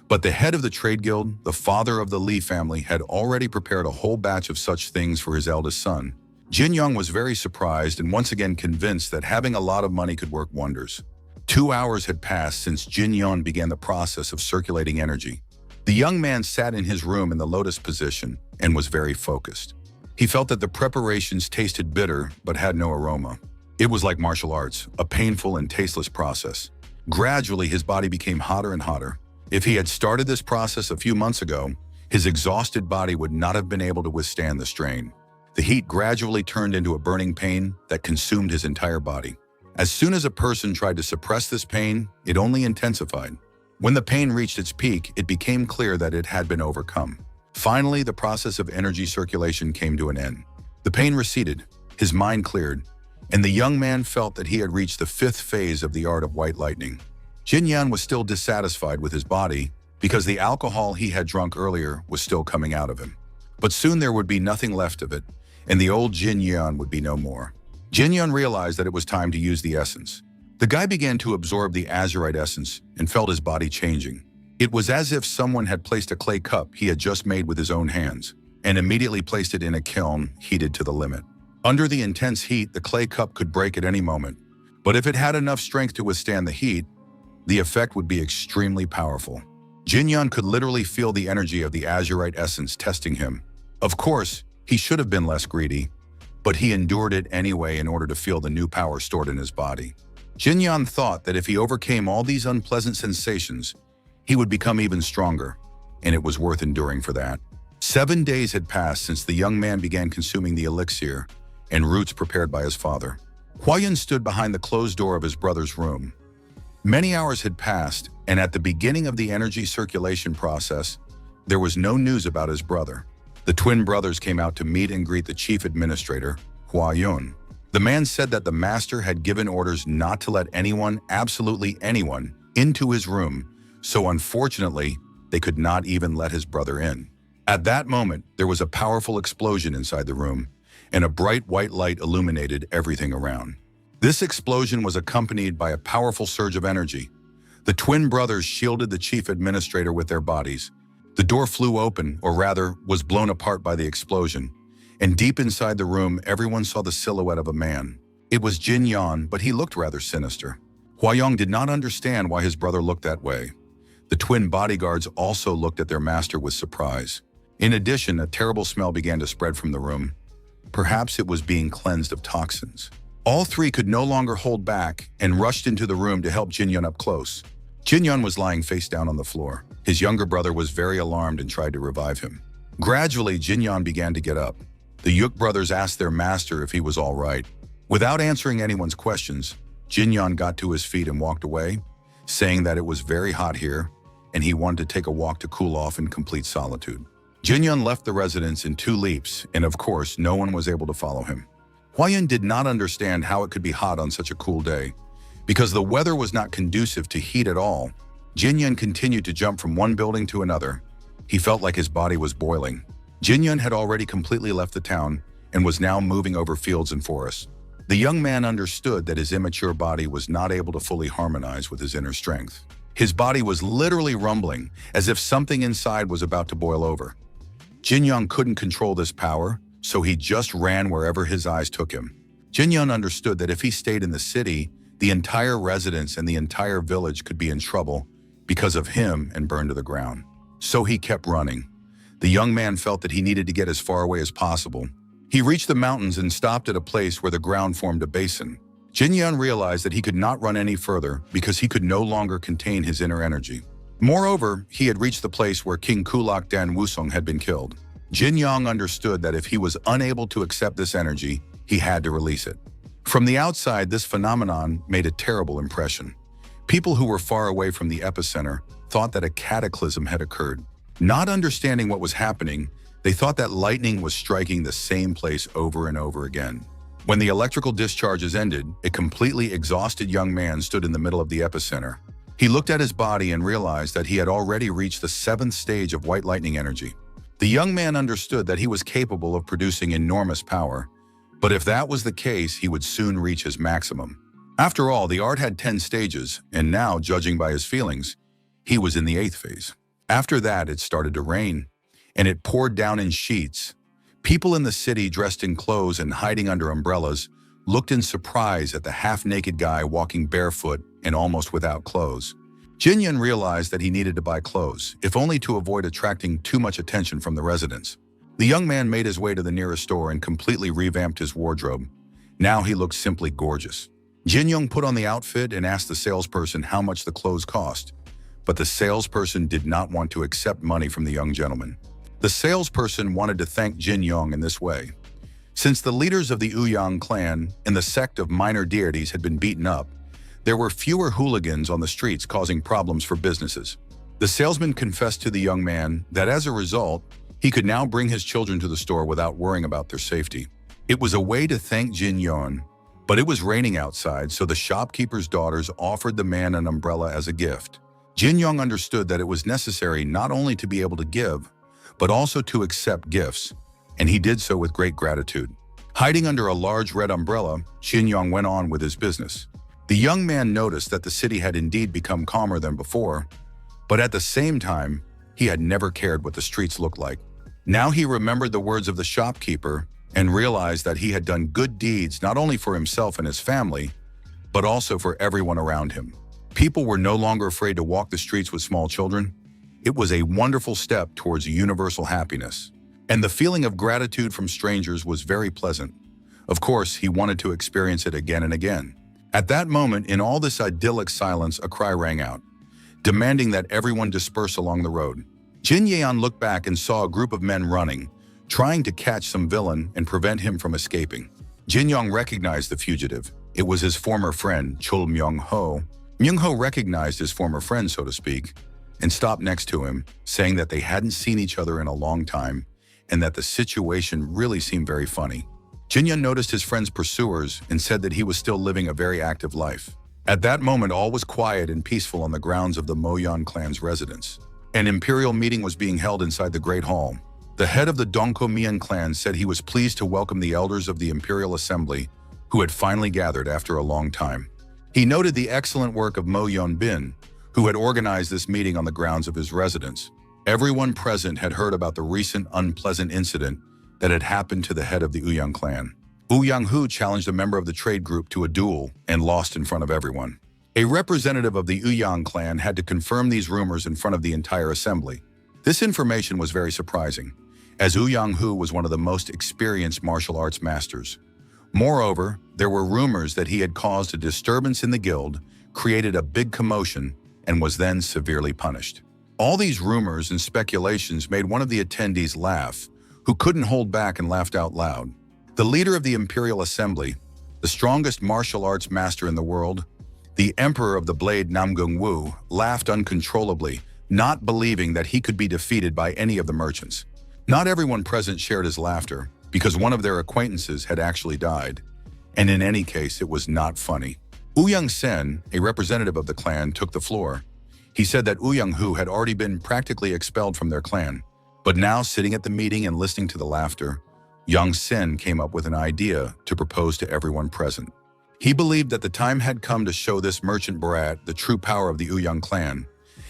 but the head of the trade guild, the father of the Lee family, had already prepared a whole batch of such things for his eldest son. Jin Young was very surprised and once again convinced that having a lot of money could work wonders. 2 hours had passed since Jin Young began the process of circulating energy. The young man sat in his room in the lotus position and was very focused. He felt that the preparations tasted bitter but had no aroma. It was like martial arts, a painful and tasteless process. Gradually, his body became hotter and hotter. If he had started this process a few months ago, his exhausted body would not have been able to withstand the strain. The heat gradually turned into a burning pain that consumed his entire body. As soon as a person tried to suppress this pain, it only intensified. When the pain reached its peak, it became clear that it had been overcome. Finally, the process of energy circulation came to an end. The pain receded, his mind cleared, and the young man felt that he had reached the 5th phase of the art of white lightning. Jin Yan was still dissatisfied with his body because the alcohol he had drunk earlier was still coming out of him. But soon there would be nothing left of it, and the old Jin Yan would be no more. Jin Yan realized that it was time to use the essence. The guy began to absorb the azurite essence and felt his body changing. It was as if someone had placed a clay cup he had just made with his own hands and immediately placed it in a kiln heated to the limit. Under the intense heat, the clay cup could break at any moment. But if it had enough strength to withstand the heat, the effect would be extremely powerful. Jinyon could literally feel the energy of the azurite essence testing him. Of course, he should have been less greedy, but he endured it anyway in order to feel the new power stored in his body. Jinyon thought that if he overcame all these unpleasant sensations, he would become even stronger, and it was worth enduring for that. 7 days had passed since the young man began consuming the elixir and roots prepared by his father. Huayan stood behind the closed door of his brother's room. Many hours had passed, and at the beginning of the energy circulation process, there was no news about his brother. The twin brothers came out to meet and greet the chief administrator, Huayan. The man said that the master had given orders not to let anyone, absolutely anyone, into his room, so unfortunately, they could not even let his brother in. At that moment, there was a powerful explosion inside the room, and a bright white light illuminated everything around. This explosion was accompanied by a powerful surge of energy. The twin brothers shielded the chief administrator with their bodies. The door flew open, or rather, was blown apart by the explosion, and deep inside the room, everyone saw the silhouette of a man. It was Jinyon, but he looked rather sinister. Huayong did not understand why his brother looked that way. The twin bodyguards also looked at their master with surprise. In addition, a terrible smell began to spread from the room. Perhaps it was being cleansed of toxins. All three could no longer hold back and rushed into the room to help Jinyon up close. Jinyon was lying face down on the floor. His younger brother was very alarmed and tried to revive him. Gradually, Jinyon began to get up. The Yuk brothers asked their master if he was all right. Without answering anyone's questions, Jinyon got to his feet and walked away, saying that it was very hot here and he wanted to take a walk to cool off in complete solitude. Jinyon left the residence in 2 leaps, and of course, no one was able to follow him. Huayan did not understand how it could be hot on such a cool day. Because the weather was not conducive to heat at all, Jinyon continued to jump from one building to another. He felt like his body was boiling. Jinyon had already completely left the town and was now moving over fields and forests. The young man understood that his immature body was not able to fully harmonize with his inner strength. His body was literally rumbling, as if something inside was about to boil over. Jinyon couldn't control this power, so he just ran wherever his eyes took him. Jinyon understood that if he stayed in the city, the entire residence and the entire village could be in trouble because of him and burned to the ground. So he kept running. The young man felt that he needed to get as far away as possible. He reached the mountains and stopped at a place where the ground formed a basin. Jinyon realized that he could not run any further because he could no longer contain his inner energy. Moreover, he had reached the place where King Kulak Dan Wusong had been killed. Jinyon understood that if he was unable to accept this energy, he had to release it. From the outside, this phenomenon made a terrible impression. People who were far away from the epicenter thought that a cataclysm had occurred. Not understanding what was happening, they thought that lightning was striking the same place over and over again. When the electrical discharges ended, a completely exhausted young man stood in the middle of the epicenter. He looked at his body and realized that he had already reached the 7th stage of white lightning energy. The young man understood that he was capable of producing enormous power, but if that was the case, he would soon reach his maximum. After all, the art had 10 stages, and now, judging by his feelings, he was in the 8th phase. After that, it started to rain, and it poured down in sheets. People in the city, dressed in clothes and hiding under umbrellas, looked in surprise at the half-naked guy walking barefoot and almost without clothes. Jinyon realized that he needed to buy clothes, if only to avoid attracting too much attention from the residents. The young man made his way to the nearest store and completely revamped his wardrobe. Now he looked simply gorgeous. Jinyon put on the outfit and asked the salesperson how much the clothes cost, but the salesperson did not want to accept money from the young gentleman. The salesperson wanted to thank Jinyon in this way. Since the leaders of the Ouyang clan and the sect of minor deities had been beaten up, there were fewer hooligans on the streets causing problems for businesses. The salesman confessed to the young man that as a result, he could now bring his children to the store without worrying about their safety. It was a way to thank Jinyon, but it was raining outside, so the shopkeeper's daughters offered the man an umbrella as a gift. Jinyon understood that it was necessary not only to be able to give, but also to accept gifts, and he did so with great gratitude. Hiding under a large red umbrella, Jinyon went on with his business. The young man noticed that the city had indeed become calmer than before, but at the same time, he had never cared what the streets looked like. Now he remembered the words of the shopkeeper and realized that he had done good deeds not only for himself and his family, but also for everyone around him. People were no longer afraid to walk the streets with small children. It was a wonderful step towards universal happiness. And the feeling of gratitude from strangers was very pleasant. Of course, he wanted to experience it again and again. At that moment, in all this idyllic silence, a cry rang out, demanding that everyone disperse along the road. Jin Yeon looked back and saw a group of men running, trying to catch some villain and prevent him from escaping. Jin Yong recognized the fugitive. It was his former friend, Chul Myung-ho. Myung-ho recognized his former friend, so to speak, and stopped next to him, saying that they hadn't seen each other in a long time and that the situation really seemed very funny. Jin Yeon noticed his friend's pursuers and said that he was still living a very active life. At that moment, all was quiet and peaceful on the grounds of the Moyeon clan's residence. An imperial meeting was being held inside the Great Hall. The head of the Dongko Myeon clan said he was pleased to welcome the elders of the Imperial Assembly, who had finally gathered after a long time. He noted the excellent work of Mo Yeon-bin, who had organized this meeting on the grounds of his residence. Everyone present had heard about the recent unpleasant incident that had happened to the head of the Uyang clan. Yang-hu challenged a member of the trade group to a duel and lost in front of everyone. A representative of the Uyang clan had to confirm these rumors in front of the entire assembly. This information was very surprising, as Yang-hu was one of the most experienced martial arts masters. Moreover, there were rumors that he had caused a disturbance in the guild, created a big commotion, and was then severely punished. All these rumors and speculations made one of the attendees laugh, who couldn't hold back and laughed out loud. The leader of the Imperial Assembly, the strongest martial arts master in the world, the Emperor of the Blade Namgung-woo, laughed uncontrollably, not believing that he could be defeated by any of the merchants. Not everyone present shared his laughter, because one of their acquaintances had actually died, and in any case, it was not funny. Young-sen, a representative of the clan, took the floor. He said that Yang-hu had already been practically expelled from their clan, but now sitting at the meeting and listening to the laughter, Young-sen came up with an idea to propose to everyone present. He believed that the time had come to show this merchant brat the true power of the Uyang clan.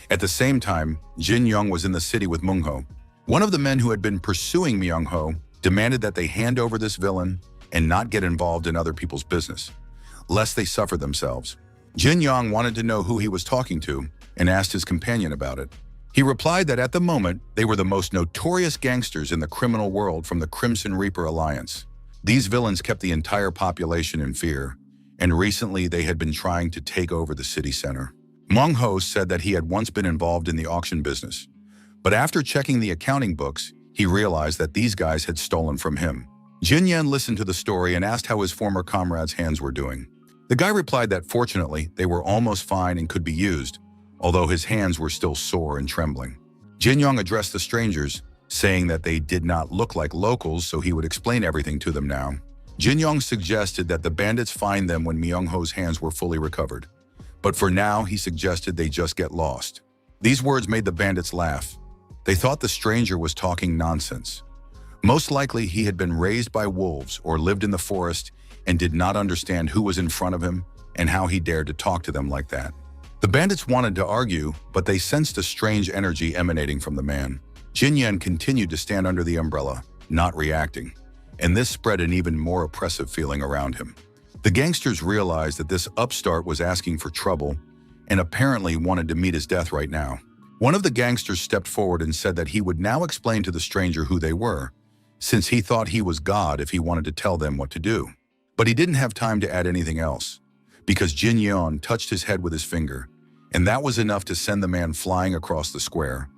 At the same time, Jin Young was in the city with Myung-ho. One of the men who had been pursuing Myung-ho demanded that they hand over this villain and not get involved in other people's business, lest they suffer themselves. Jin Young wanted to know who he was talking to and asked his companion about it. He replied that at the moment, they were the most notorious gangsters in the criminal world from the Crimson Reaper Alliance. These villains kept the entire population in fear, and recently they had been trying to take over the city center. Myung-ho said that he had once been involved in the auction business, but after checking the accounting books, he realized that these guys had stolen from him. Jin Yen listened to the story and asked how his former comrades' hands were doing. The guy replied that fortunately, they were almost fine and could be used, although his hands were still sore and trembling. Jin Young addressed the strangers, saying that they did not look like locals, so he would explain everything to them now. Jin Young suggested that the bandits find them when Myung-ho's hands were fully recovered. But for now, he suggested they just get lost. These words made the bandits laugh. They thought the stranger was talking nonsense. Most likely, he had been raised by wolves or lived in the forest and did not understand who was in front of him and how he dared to talk to them like that. The bandits wanted to argue, but they sensed a strange energy emanating from the man. Jin Yen continued to stand under the umbrella, not reacting, and this spread an even more oppressive feeling around him. The gangsters realized that this upstart was asking for trouble and apparently wanted to meet his death right now. One of the gangsters stepped forward and said that he would now explain to the stranger who they were, since he thought he was God if he wanted to tell them what to do. But he didn't have time to add anything else, because Jin Yeon touched his head with his finger, and that was enough to send the man flying across the square,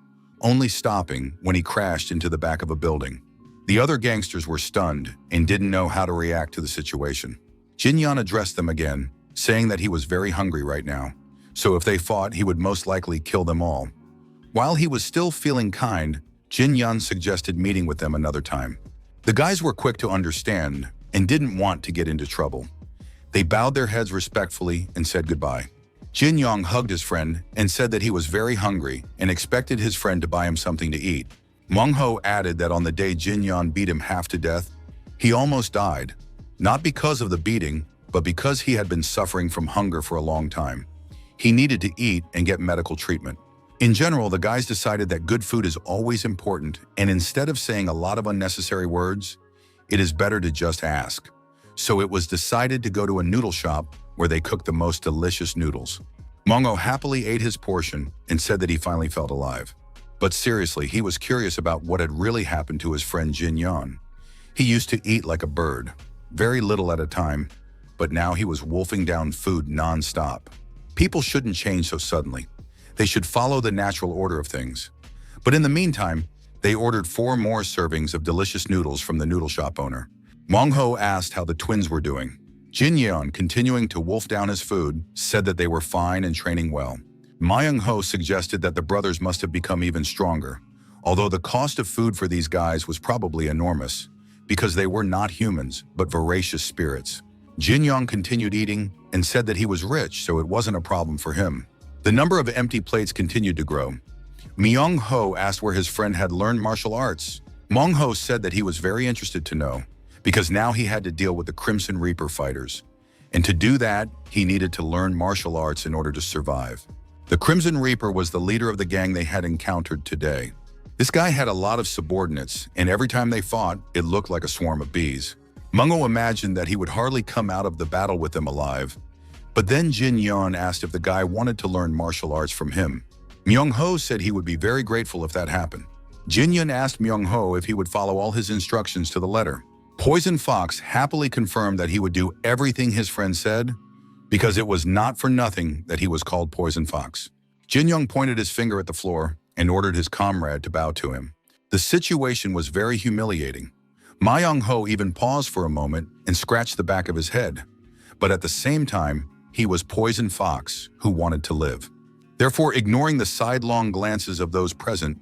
only stopping when he crashed into the back of a building. The other gangsters were stunned and didn't know how to react to the situation. Jin Yeon addressed them again, saying that he was very hungry right now, so if they fought, he would most likely kill them all. While he was still feeling kind, Jin Yeon suggested meeting with them another time. The guys were quick to understand and didn't want to get into trouble. They bowed their heads respectfully and said goodbye. Jin Yong hugged his friend and said that he was very hungry and expected his friend to buy him something to eat. Myung-ho added that on the day Jin Yeon beat him half to death, he almost died, not because of the beating, but because he had been suffering from hunger for a long time. He needed to eat and get medical treatment. In general, the guys decided that good food is always important, and instead of saying a lot of unnecessary words, it is better to just ask. So it was decided to go to a noodle shop where they cooked the most delicious noodles. Manhwa happily ate his portion and said that he finally felt alive. But seriously, he was curious about what had really happened to his friend Jin Yan. He used to eat like a bird, very little at a time, but now he was wolfing down food non-stop. People shouldn't change so suddenly. They should follow the natural order of things. But in the meantime, they ordered 4 more servings of delicious noodles from the noodle shop owner. Manhwa asked how the twins were doing. Jin Yan, continuing to wolf down his food, said that they were fine and training well. Manhwa suggested that the brothers must have become even stronger, although the cost of food for these guys was probably enormous, because they were not humans, but voracious spirits. Jin Yan continued eating and said that he was rich, so it wasn't a problem for him. The number of empty plates continued to grow. Myung-ho asked where his friend had learned martial arts. Manhwa said that he was very interested to know, because now he had to deal with the Crimson Reaper fighters. And to do that, he needed to learn martial arts in order to survive. The Crimson Reaper was the leader of the gang they had encountered today. This guy had a lot of subordinates, and every time they fought, it looked like a swarm of bees. Manhwa imagined that he would hardly come out of the battle with them alive. But then Jin Yan asked if the guy wanted to learn martial arts from him. Myung-ho said he would be very grateful if that happened. Jin Yan asked Myung-ho if he would follow all his instructions to the letter. Poison Fox happily confirmed that he would do everything his friend said, because it was not for nothing that he was called Poison Fox. Jin Young pointed his finger at the floor and ordered his comrade to bow to him. The situation was very humiliating. Myung-ho even paused for a moment and scratched the back of his head. But at the same time, he was Poison Fox who wanted to live. Therefore, ignoring the sidelong glances of those present,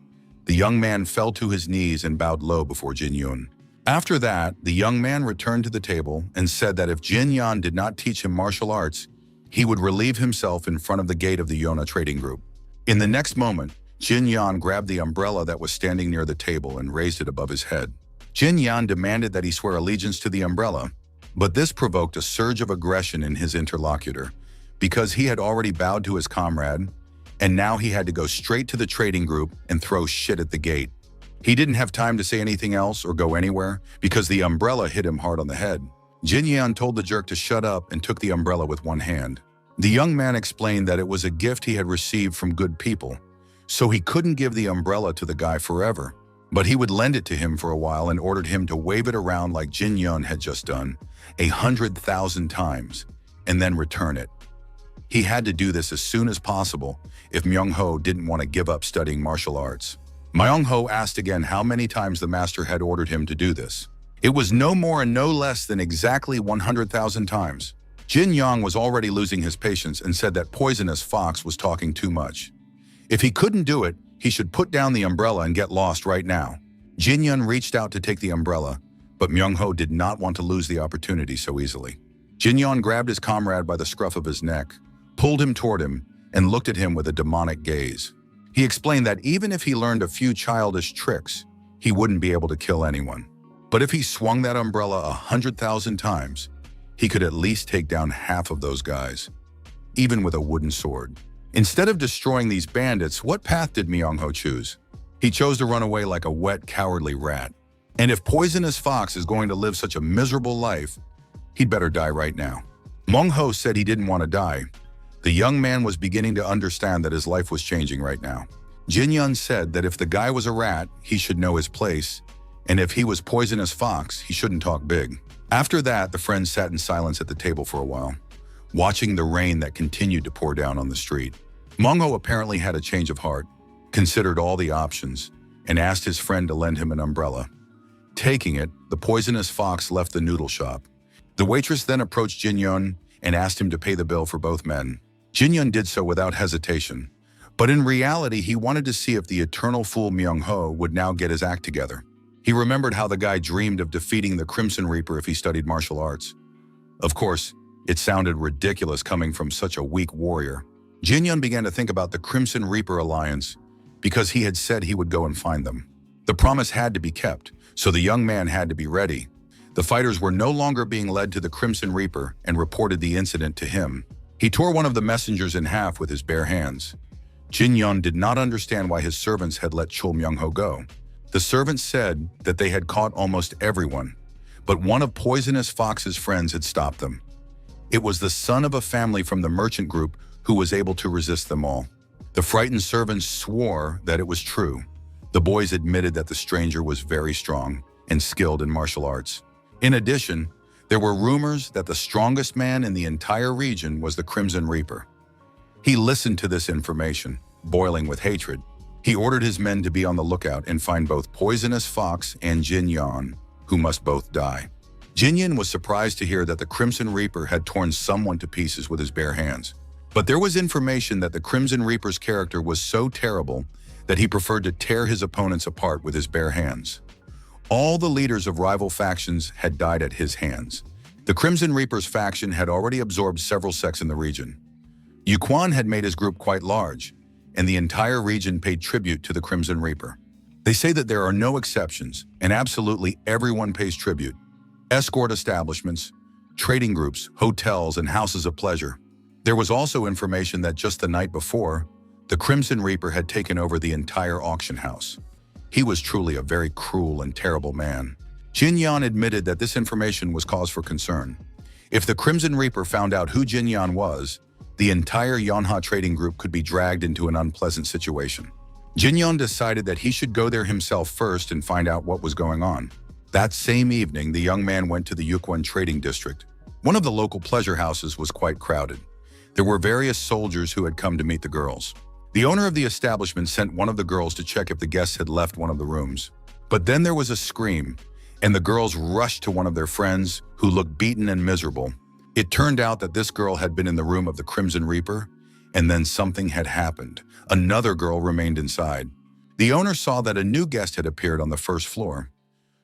the young man fell to his knees and bowed low before Jin Yun. After that, the young man returned to the table and said that if Jin Yan did not teach him martial arts, he would relieve himself in front of the gate of the Yona trading group. In the next moment, Jin Yan grabbed the umbrella that was standing near the table and raised it above his head. Jin Yan demanded that he swear allegiance to the umbrella, but this provoked a surge of aggression in his interlocutor, because he had already bowed to his comrade, and now he had to go straight to the trading group and throw shit at the gate. He didn't have time to say anything else or go anywhere, because the umbrella hit him hard on the head. Jin Yan told the jerk to shut up and took the umbrella with one hand. The young man explained that it was a gift he had received from good people, so he couldn't give the umbrella to the guy forever, but he would lend it to him for a while and ordered him to wave it around like Jin Yun had just done, 100,000 times, and then return it. He had to do this as soon as possible if Myung-ho didn't want to give up studying martial arts. Myung-ho asked again how many times the master had ordered him to do this. It was no more and no less than exactly 100,000 times. Jin Yang was already losing his patience and said that Poisonous Fox was talking too much. If he couldn't do it, he should put down the umbrella and get lost right now. Jin Yun reached out to take the umbrella, but Myung-ho did not want to lose the opportunity so easily. Jin Yun grabbed his comrade by the scruff of his neck, pulled him toward him, and looked at him with a demonic gaze. He explained that even if he learned a few childish tricks, he wouldn't be able to kill anyone. But if he swung that umbrella 100,000 times, he could at least take down half of those guys, even with a wooden sword. Instead of destroying these bandits, what path did Myung-ho choose? He chose to run away like a wet, cowardly rat. And if Poisonous Fox is going to live such a miserable life, he'd better die right now. Myung-ho said he didn't want to die. The young man was beginning to understand that his life was changing right now. Jin Yun said that if the guy was a rat, he should know his place, and if he was Poisonous Fox, he shouldn't talk big. After that, the friends sat in silence at the table for a while, watching the rain that continued to pour down on the street. Myung-ho apparently had a change of heart, considered all the options, and asked his friend to lend him an umbrella. Taking it, the Poisonous Fox left the noodle shop. The waitress then approached Jin Yun and asked him to pay the bill for both men. Jin Yun did so without hesitation, but in reality, he wanted to see if the eternal fool Myung-ho would now get his act together. He remembered how the guy dreamed of defeating the Crimson Reaper if he studied martial arts. Of course, it sounded ridiculous coming from such a weak warrior. Jin Yun began to think about the Crimson Reaper alliance because he had said he would go and find them. The promise had to be kept, so the young man had to be ready. The fighters were no longer being led to the Crimson Reaper and reported the incident to him. He tore one of the messengers in half with his bare hands. Jin Yun did not understand why his servants had let Chul Myung-ho go. The servants said that they had caught almost everyone, but one of Poisonous Fox's friends had stopped them. It was the son of a family from the merchant group who was able to resist them all. The frightened servants swore that it was true. The boys admitted that the stranger was very strong and skilled in martial arts. In addition, there were rumors that the strongest man in the entire region was the Crimson Reaper. He listened to this information, boiling with hatred. He ordered his men to be on the lookout and find both Poisonous Fox and Jin Yan, who must both die. Jin Yan was surprised to hear that the Crimson Reaper had torn someone to pieces with his bare hands. But there was information that the Crimson Reaper's character was so terrible that he preferred to tear his opponents apart with his bare hands. All the leaders of rival factions had died at his hands. The Crimson Reaper's faction had already absorbed several sects in the region. Yuquan had made his group quite large, and the entire region paid tribute to the Crimson Reaper. They say that there are no exceptions, and absolutely everyone pays tribute. Escort establishments, trading groups, hotels, and houses of pleasure. There was also information that just the night before, the Crimson Reaper had taken over the entire auction house. He was truly a very cruel and terrible man. Jin Yan admitted that this information was cause for concern. If the Crimson Reaper found out who Jin Yan was, the entire Yanha trading group could be dragged into an unpleasant situation. Jin Yan decided that he should go there himself first and find out what was going on. That same evening, the young man went to the Yuquan trading district. One of the local pleasure houses was quite crowded. There were various soldiers who had come to meet the girls. The owner of the establishment sent one of the girls to check if the guests had left one of the rooms. But then there was a scream, and the girls rushed to one of their friends, who looked beaten and miserable. It turned out that this girl had been in the room of the Crimson Reaper, and then something had happened. Another girl remained inside. The owner saw that a new guest had appeared on the first floor.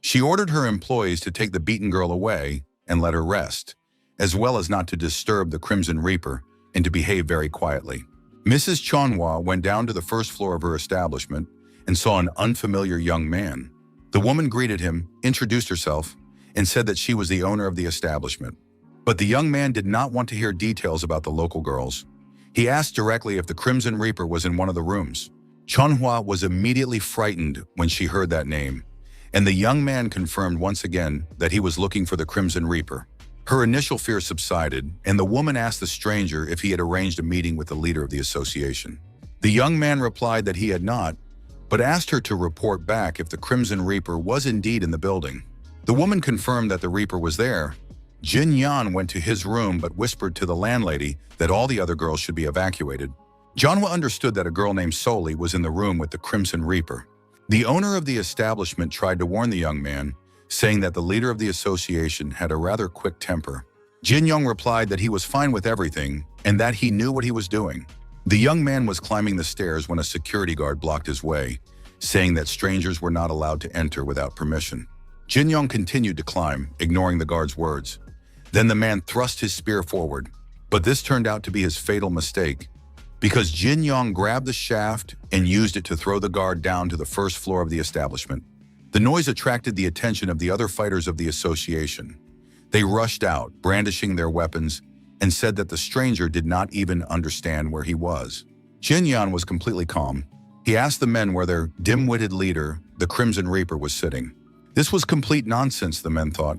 She ordered her employees to take the beaten girl away and let her rest, as well as not to disturb the Crimson Reaper and to behave very quietly. Mrs. Chanhua went down to the first floor of her establishment and saw an unfamiliar young man. The woman greeted him, introduced herself, and said that she was the owner of the establishment. But the young man did not want to hear details about the local girls. He asked directly if the Crimson Reaper was in one of the rooms. Chanhua was immediately frightened when she heard that name, and the young man confirmed once again that he was looking for the Crimson Reaper. Her initial fear subsided, and the woman asked the stranger if he had arranged a meeting with the leader of the association. The young man replied that he had not, but asked her to report back if the Crimson Reaper was indeed in the building. The woman confirmed that the Reaper was there. Jin Yan went to his room but whispered to the landlady that all the other girls should be evacuated. Janhwa understood that a girl named Soli was in the room with the Crimson Reaper. The owner of the establishment tried to warn the young man, saying that the leader of the association had a rather quick temper. Jin Yong replied that he was fine with everything and that he knew what he was doing. The young man was climbing the stairs when a security guard blocked his way, saying that strangers were not allowed to enter without permission. Jin Yong continued to climb, ignoring the guard's words. Then the man thrust his spear forward, but this turned out to be his fatal mistake, because Jin Yong grabbed the shaft and used it to throw the guard down to the first floor of the establishment. The noise attracted the attention of the other fighters of the association. They rushed out, brandishing their weapons, and said that the stranger did not even understand where he was. Jin Yan was completely calm. He asked the men where their dim-witted leader, the Crimson Reaper, was sitting. This was complete nonsense, the men thought.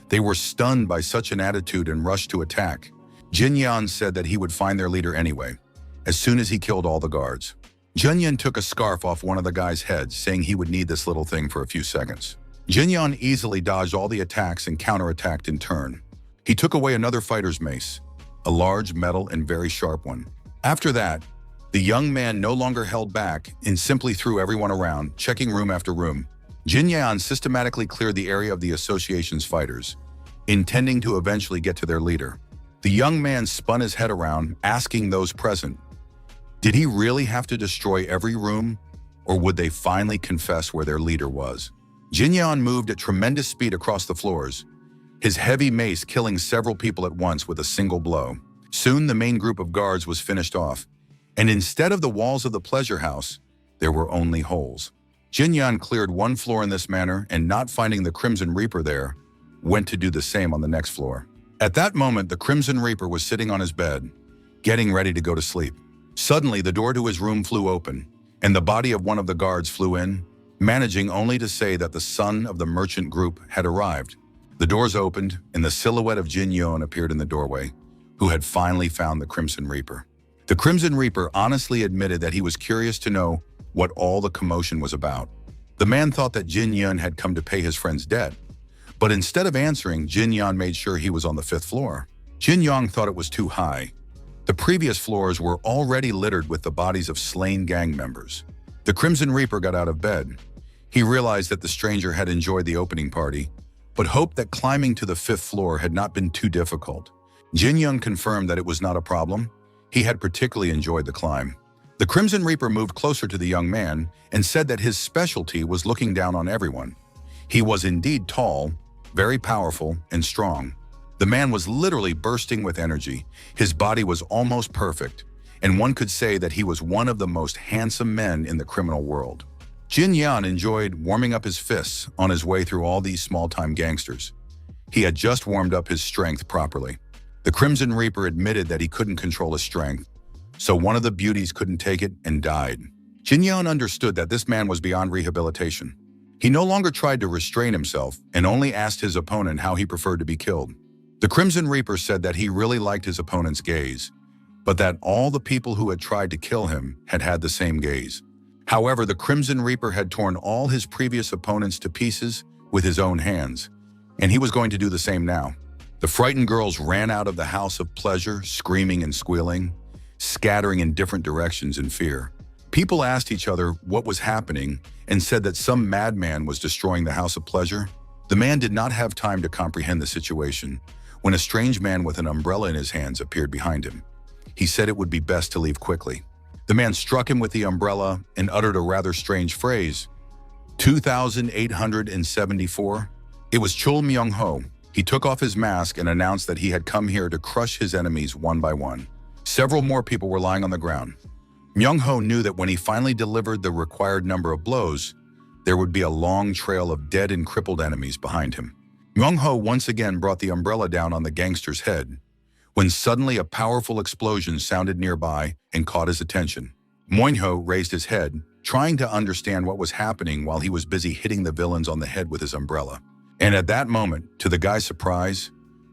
They were stunned by such an attitude and rushed to attack. Jin Yan said that he would find their leader anyway, as soon as he killed all the guards. Jin Yan took a scarf off one of the guys' heads, saying he would need this little thing for a few seconds. Jin Yan easily dodged all the attacks and counterattacked in turn. He took away another fighter's mace, a large metal and very sharp one. After that, the young man no longer held back and simply threw everyone around, checking room after room. Jin Yan systematically cleared the area of the association's fighters, intending to eventually get to their leader. The young man spun his head around, asking those present, did he really have to destroy every room, or would they finally confess where their leader was? Jin Yan moved at tremendous speed across the floors, his heavy mace killing several people at once with a single blow. Soon the main group of guards was finished off, and instead of the walls of the pleasure house, there were only holes. Jin Yan cleared one floor in this manner, and not finding the Crimson Reaper there, went to do the same on the next floor. At that moment, the Crimson Reaper was sitting on his bed, getting ready to go to sleep. Suddenly, the door to his room flew open, and the body of one of the guards flew in, managing only to say that the son of the merchant group had arrived. The doors opened, and the silhouette of Jin Yon appeared in the doorway. who had finally found the Crimson Reaper. The Crimson Reaper honestly admitted that he was curious to know what all the commotion was about. The man thought that Jin Yun had come to pay his friend's debt, but instead of answering, Jin Yun made sure he was on the 5th floor. Jin Yong thought it was too high. The previous floors were already littered with the bodies of slain gang members. The Crimson Reaper got out of bed. He realized that the stranger had enjoyed the opening party, but hoped that climbing to the 5th floor had not been too difficult. Jin Young confirmed that it was not a problem. He had particularly enjoyed the climb. The Crimson Reaper moved closer to the young man and said that his specialty was looking down on everyone. He was indeed tall, very powerful, and strong. The man was literally bursting with energy. His body was almost perfect, and one could say that he was one of the most handsome men in the criminal world. Jin Yan enjoyed warming up his fists on his way through all these small-time gangsters. He had just warmed up his strength properly. The Crimson Reaper admitted that he couldn't control his strength, so one of the beauties couldn't take it and died. Jin Yan understood that this man was beyond rehabilitation. He no longer tried to restrain himself and only asked his opponent how he preferred to be killed. The Crimson Reaper said that he really liked his opponent's gaze, but that all the people who had tried to kill him had had the same gaze. However, the Crimson Reaper had torn all his previous opponents to pieces with his own hands, and he was going to do the same now. The frightened girls ran out of the house of pleasure, screaming and squealing, scattering in different directions in fear. People asked each other what was happening and said that some madman was destroying the house of pleasure. The man did not have time to comprehend the situation when a strange man with an umbrella in his hands appeared behind him. He said it would be best to leave quickly. The man struck him with the umbrella and uttered a rather strange phrase. 2,874? It was Chul Myung-ho. He took off his mask and announced that he had come here to crush his enemies one by one. Several more people were lying on the ground. Myung-ho knew that when he finally delivered the required number of blows, there would be a long trail of dead and crippled enemies behind him. Myung-ho once again brought the umbrella down on the gangster's head, when suddenly a powerful explosion sounded nearby and caught his attention. Moinho raised his head, trying to understand what was happening while he was busy hitting the villains on the head with his umbrella. And at that moment, to the guy's surprise,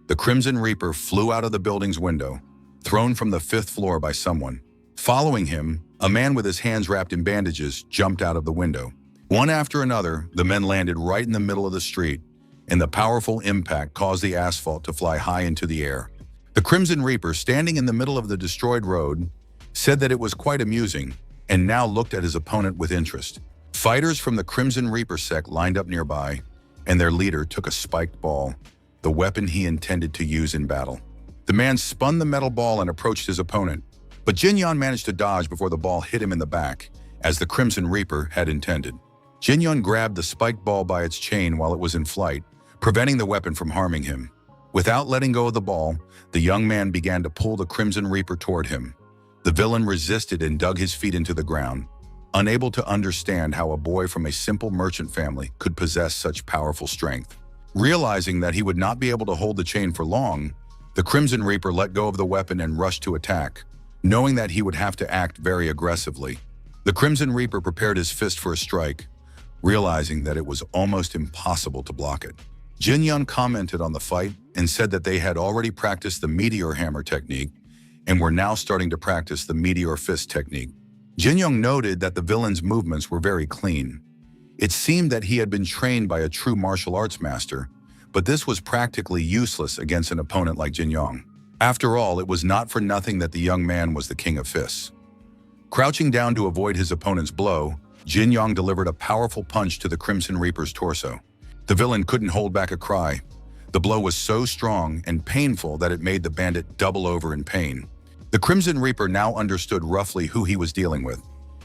the Crimson Reaper flew out of the building's window, thrown from the 5th floor by someone. Following him, a man with his hands wrapped in bandages jumped out of the window. One after another, the men landed right in the middle of the street, and the powerful impact caused the asphalt to fly high into the air. The Crimson Reaper, standing in the middle of the destroyed road, said that it was quite amusing, and now looked at his opponent with interest. Fighters from the Crimson Reaper sect lined up nearby, and their leader took a spiked ball, the weapon he intended to use in battle. The man spun the metal ball and approached his opponent, but Jin Yan managed to dodge before the ball hit him in the back, as the Crimson Reaper had intended. Jin Yan grabbed the spiked ball by its chain while it was in flight, preventing the weapon from harming him. Without letting go of the ball, the young man began to pull the Crimson Reaper toward him. The villain resisted and dug his feet into the ground, unable to understand how a boy from a simple merchant family could possess such powerful strength. Realizing that he would not be able to hold the chain for long, the Crimson Reaper let go of the weapon and rushed to attack, knowing that he would have to act very aggressively. The Crimson Reaper prepared his fist for a strike, realizing that it was almost impossible to block it. Jin Yun commented on the fight and said that they had already practiced the meteor hammer technique and were now starting to practice the meteor fist technique. Jin Young noted that the villain's movements were very clean. It seemed that he had been trained by a true martial arts master, but this was practically useless against an opponent like Jin Young. After all, it was not for nothing that the young man was the king of fists. Crouching down to avoid his opponent's blow, Jin Young delivered a powerful punch to the Crimson Reaper's torso. The villain couldn't hold back a cry. The blow was so strong and painful that it made the bandit double over in pain. The Crimson Reaper now understood roughly who he was dealing with.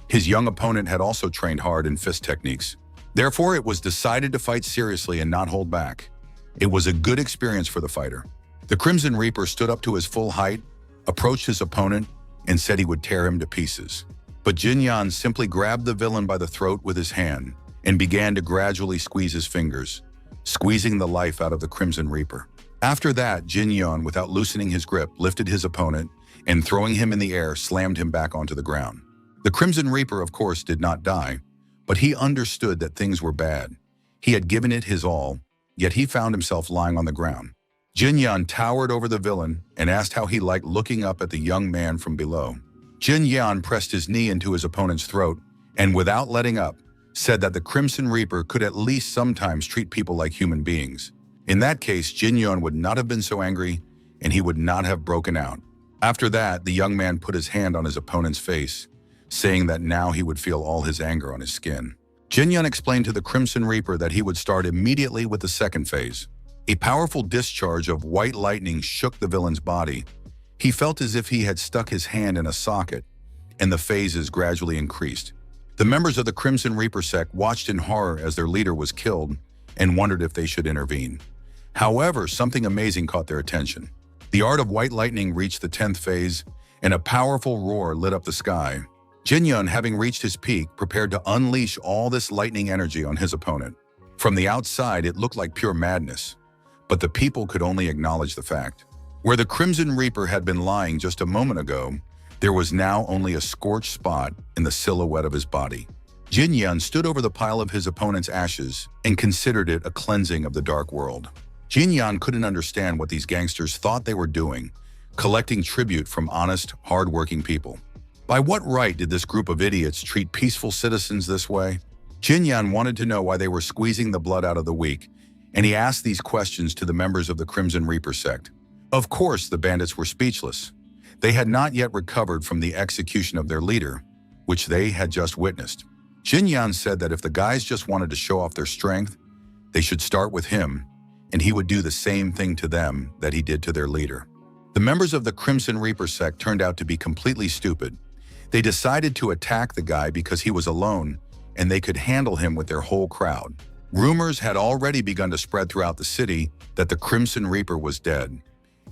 His young opponent had also trained hard in fist techniques. Therefore, it was decided to fight seriously and not hold back. It was a good experience for the fighter. The Crimson Reaper stood up to his full height, approached his opponent, and said he would tear him to pieces. But Jin Yan simply grabbed the villain by the throat with his hand and began to gradually squeeze his fingers, squeezing the life out of the Crimson Reaper. After that, Jin Yan, without loosening his grip, lifted his opponent and, throwing him in the air, slammed him back onto the ground. The Crimson Reaper, of course, did not die, but he understood that things were bad. He had given it his all, yet he found himself lying on the ground. Jin Yan towered over the villain and asked how he liked looking up at the young man from below. Jin Yan pressed his knee into his opponent's throat and, without letting up, said that the Crimson Reaper could at least sometimes treat people like human beings. In that case, Jin Yan would not have been so angry and he would not have broken out. After that, the young man put his hand on his opponent's face, saying that now he would feel all his anger on his skin. Jin Yan explained to the Crimson Reaper that he would start immediately with the second phase. A powerful discharge of white lightning shook the villain's body. He felt as if he had stuck his hand in a socket, and the phases gradually increased. The members of the Crimson Reaper sect watched in horror as their leader was killed and wondered if they should intervene. However, something amazing caught their attention. The art of white lightning reached the 10th phase, and a powerful roar lit up the sky. Jin Yan, having reached his peak, prepared to unleash all this lightning energy on his opponent. From the outside, it looked like pure madness, but the people could only acknowledge the fact. Where the Crimson Reaper had been lying just a moment ago, there was now only a scorched spot in the silhouette of his body. Jin Yan stood over the pile of his opponent's ashes and considered it a cleansing of the dark world. Jin Yan couldn't understand what these gangsters thought they were doing, collecting tribute from honest, hard-working people. By what right did this group of idiots treat peaceful citizens this way? Jin Yan wanted to know why they were squeezing the blood out of the weak, and he asked these questions to the members of the Crimson Reaper sect. Of course, the bandits were speechless. They had not yet recovered from the execution of their leader, which they had just witnessed. Jin Yan said that if the guys just wanted to show off their strength, they should start with him, and he would do the same thing to them that he did to their leader. The members of the Crimson Reaper sect turned out to be completely stupid. They decided to attack the guy because he was alone, and they could handle him with their whole crowd. Rumors had already begun to spread throughout the city that the Crimson Reaper was dead.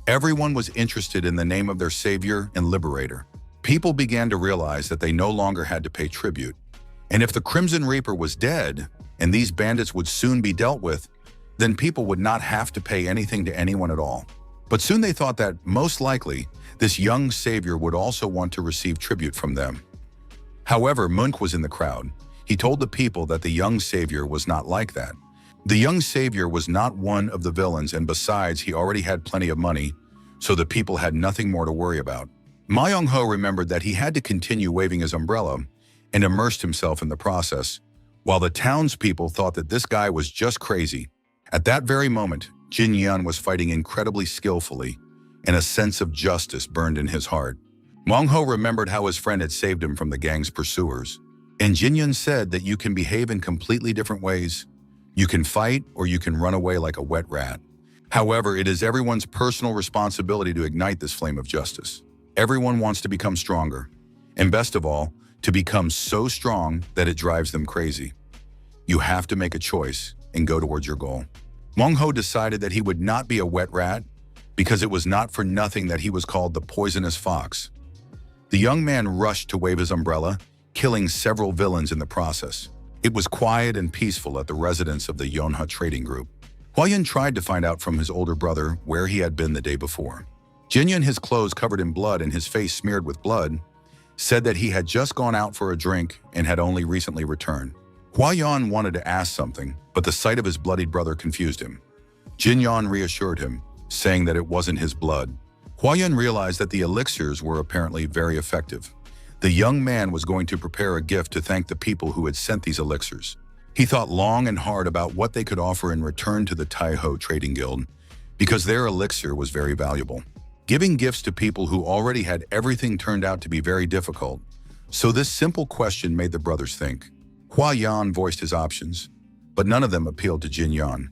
Everyone was interested in the name of their savior and liberator. People began to realize that they no longer had to pay tribute. And if the Crimson Reaper was dead, and these bandits would soon be dealt with, then people would not have to pay anything to anyone at all. But soon they thought that, most likely, this young savior would also want to receive tribute from them. However, Munk was in the crowd. He told the people that the young savior was not like that. The young savior was not one of the villains, and besides, he already had plenty of money, so the people had nothing more to worry about. Ma Young-ho remembered that he had to continue waving his umbrella and immersed himself in the process, while the townspeople thought that this guy was just crazy. At that very moment, Jin Yan was fighting incredibly skillfully, and a sense of justice burned in his heart. Mong-ho remembered how his friend had saved him from the gang's pursuers. And Jin Yan said that you can behave in completely different ways. You can fight or you can run away like a wet rat. However, it is everyone's personal responsibility to ignite this flame of justice. Everyone wants to become stronger, and best of all, to become so strong that it drives them crazy. You have to make a choice and go towards your goal. Mong-ho decided that he would not be a wet rat because it was not for nothing that he was called the poisonous fox. The young man rushed to wave his umbrella, killing several villains in the process. It was quiet and peaceful at the residence of the Yonha trading group. Hua-yun tried to find out from his older brother where he had been the day before. Jin-yun, his clothes covered in blood and his face smeared with blood, said that he had just gone out for a drink and had only recently returned. Hua-yun wanted to ask something, but the sight of his bloodied brother confused him. Jin-yun reassured him, saying that it wasn't his blood. Hua-yun realized that the elixirs were apparently very effective. The young man was going to prepare a gift to thank the people who had sent these elixirs. He thought long and hard about what they could offer in return to the Taiho Trading Guild, because their elixir was very valuable. Giving gifts to people who already had everything turned out to be very difficult, so this simple question made the brothers think. Hua-yan voiced his options, but none of them appealed to Jin-yan.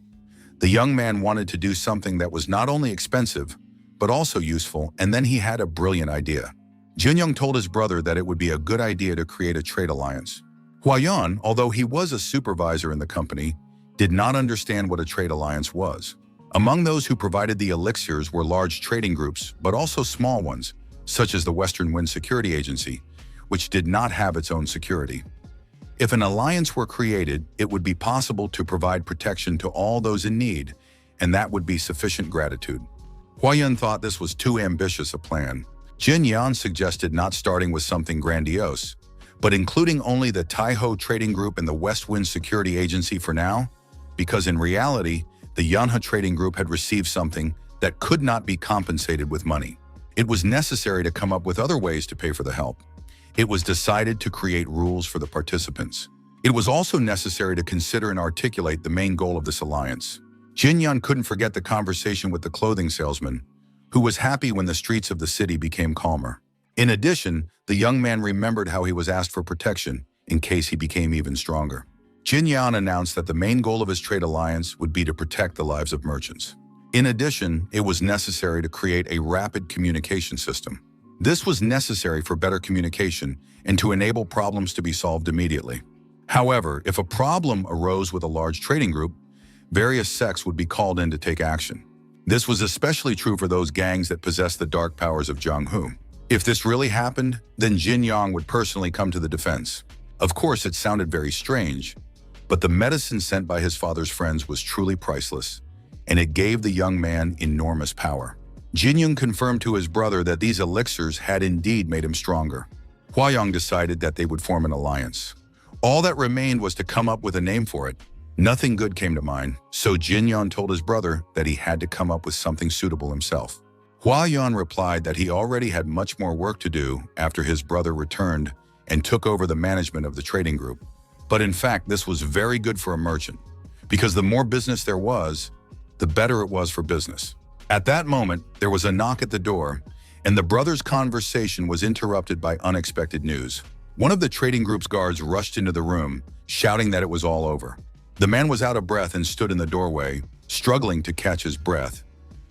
The young man wanted to do something that was not only expensive, but also useful, and then he had a brilliant idea. Jin-young told his brother that it would be a good idea to create a trade alliance. Hua-yan, although he was a supervisor in the company, did not understand what a trade alliance was. Among those who provided the elixirs were large trading groups, but also small ones, such as the Western Wind Security Agency, which did not have its own security. If an alliance were created, it would be possible to provide protection to all those in need, and that would be sufficient gratitude. Hua-yun thought this was too ambitious a plan. Jin-yan suggested not starting with something grandiose, but including only the Taiho Trading Group and the West Wind Security Agency for now, because in reality, the Yonha Trading Group had received something that could not be compensated with money. It was necessary to come up with other ways to pay for the help. It was decided to create rules for the participants. It was also necessary to consider and articulate the main goal of this alliance. Jin Yan couldn't forget the conversation with the clothing salesman, who was happy when the streets of the city became calmer. In addition, the young man remembered how he was asked for protection in case he became even stronger. Jin Yan announced that the main goal of his trade alliance would be to protect the lives of merchants. In addition, it was necessary to create a rapid communication system. This was necessary for better communication and to enable problems to be solved immediately. However, if a problem arose with a large trading group, various sects would be called in to take action. This was especially true for those gangs that possessed the dark powers of Jianghu. If this really happened, then Jin Yang would personally come to the defense. Of course, it sounded very strange, but the medicine sent by his father's friends was truly priceless, and it gave the young man enormous power. Jin Yang confirmed to his brother that these elixirs had indeed made him stronger. Huayang decided that they would form an alliance. All that remained was to come up with a name for it. Nothing good came to mind, so Jin Yan told his brother that he had to come up with something suitable himself. Huayan replied that he already had much more work to do after his brother returned and took over the management of the trading group. But in fact, this was very good for a merchant, because the more business there was, the better it was for business. At that moment, there was a knock at the door, and the brothers' conversation was interrupted by unexpected news. One of the trading group's guards rushed into the room, shouting that it was all over. The man was out of breath and stood in the doorway, struggling to catch his breath.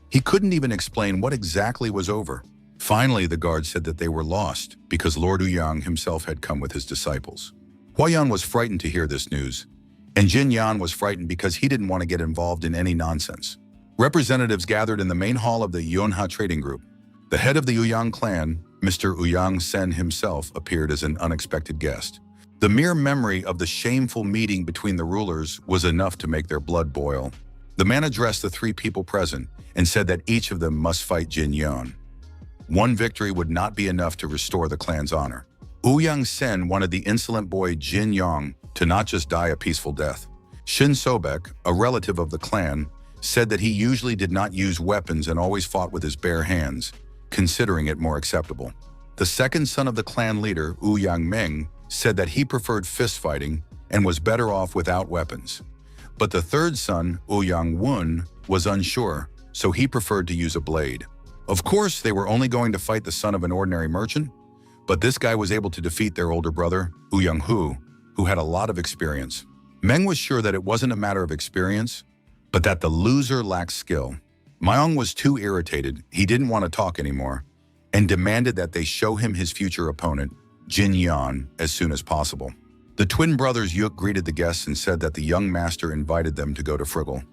He couldn't even explain what exactly was over. Finally, the guard said that they were lost because Lord Ouyang himself had come with his disciples. Huayan was frightened to hear this news, and Jin Yan was frightened because he didn't want to get involved in any nonsense. Representatives gathered in the main hall of the Yonha trading group. The head of the Ouyang clan, Mr. Ouyang Sen himself, appeared as an unexpected guest. The mere memory of the shameful meeting between the rulers was enough to make their blood boil. The man addressed the three people present and said that each of them must fight Jin Yan. One victory would not be enough to restore the clan's honor. Ouyang Sen wanted the insolent boy Jin Yang to not just die a peaceful death. Shin Sobek, a relative of the clan, said that he usually did not use weapons and always fought with his bare hands, considering it more acceptable. The second son of the clan leader, Ouyang Meng, said that he preferred fist fighting and was better off without weapons. But the third son, Ouyang Wun, was unsure, so he preferred to use a blade. Of course, they were only going to fight the son of an ordinary merchant, but this guy was able to defeat their older brother, Ouyang Hu, who had a lot of experience. Meng was sure that it wasn't a matter of experience, but that the loser lacked skill. Mayong was too irritated, he didn't want to talk anymore, and demanded that they show him his future opponent, Jin Yan, as soon as possible. The twin brothers Yuk greeted the guests and said that the young master invited them to go to Friggle.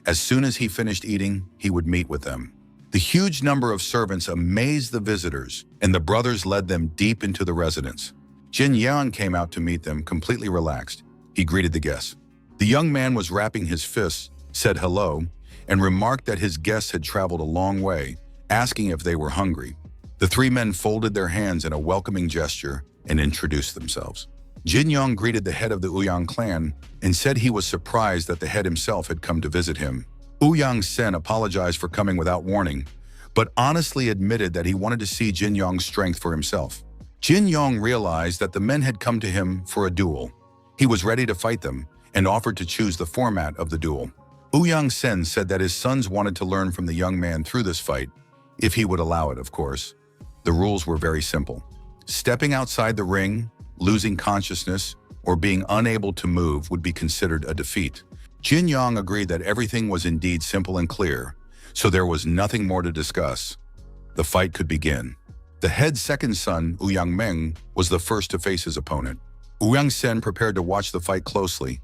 As soon as he finished eating, he would meet with them. The huge number of servants amazed the visitors, and the brothers led them deep into the residence. Jin Yan came out to meet them, completely relaxed. He greeted the guests. The young man was wrapping his fists, said hello, and remarked that his guests had traveled a long way, asking if they were hungry. The three men folded their hands in a welcoming gesture and introduced themselves. Jin Yang greeted the head of the Ouyang clan and said he was surprised that the head himself had come to visit him. Ouyang Sen apologized for coming without warning, but honestly admitted that he wanted to see Jin Yang's strength for himself. Jin Yang realized that the men had come to him for a duel. He was ready to fight them and offered to choose the format of the duel. Ouyang Sen said that his sons wanted to learn from the young man through this fight, if he would allow it, of course. The rules were very simple. Stepping outside the ring, losing consciousness, or being unable to move would be considered a defeat. Jin Yang agreed that everything was indeed simple and clear, so there was nothing more to discuss. The fight could begin. The head's second son, Ouyang Meng, was the first to face his opponent. Ouyang Sen prepared to watch the fight closely.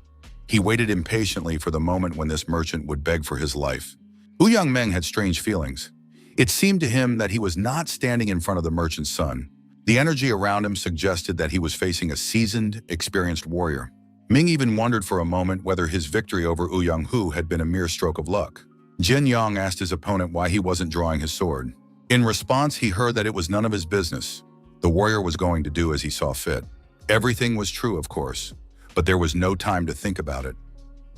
He waited impatiently for the moment when this merchant would beg for his life. Ouyang Meng had strange feelings. It seemed to him that he was not standing in front of the merchant's son. The energy around him suggested that he was facing a seasoned, experienced warrior. Ming even wondered for a moment whether his victory over Ouyang Hu had been a mere stroke of luck. Jin Yang asked his opponent why he wasn't drawing his sword. In response, he heard that it was none of his business. The warrior was going to do as he saw fit. Everything was true, of course, but there was no time to think about it.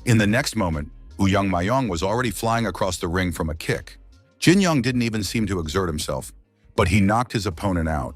In the next moment, Ouyang Mayong was already flying across the ring from a kick. Jin Young didn't even seem to exert himself, but he knocked his opponent out.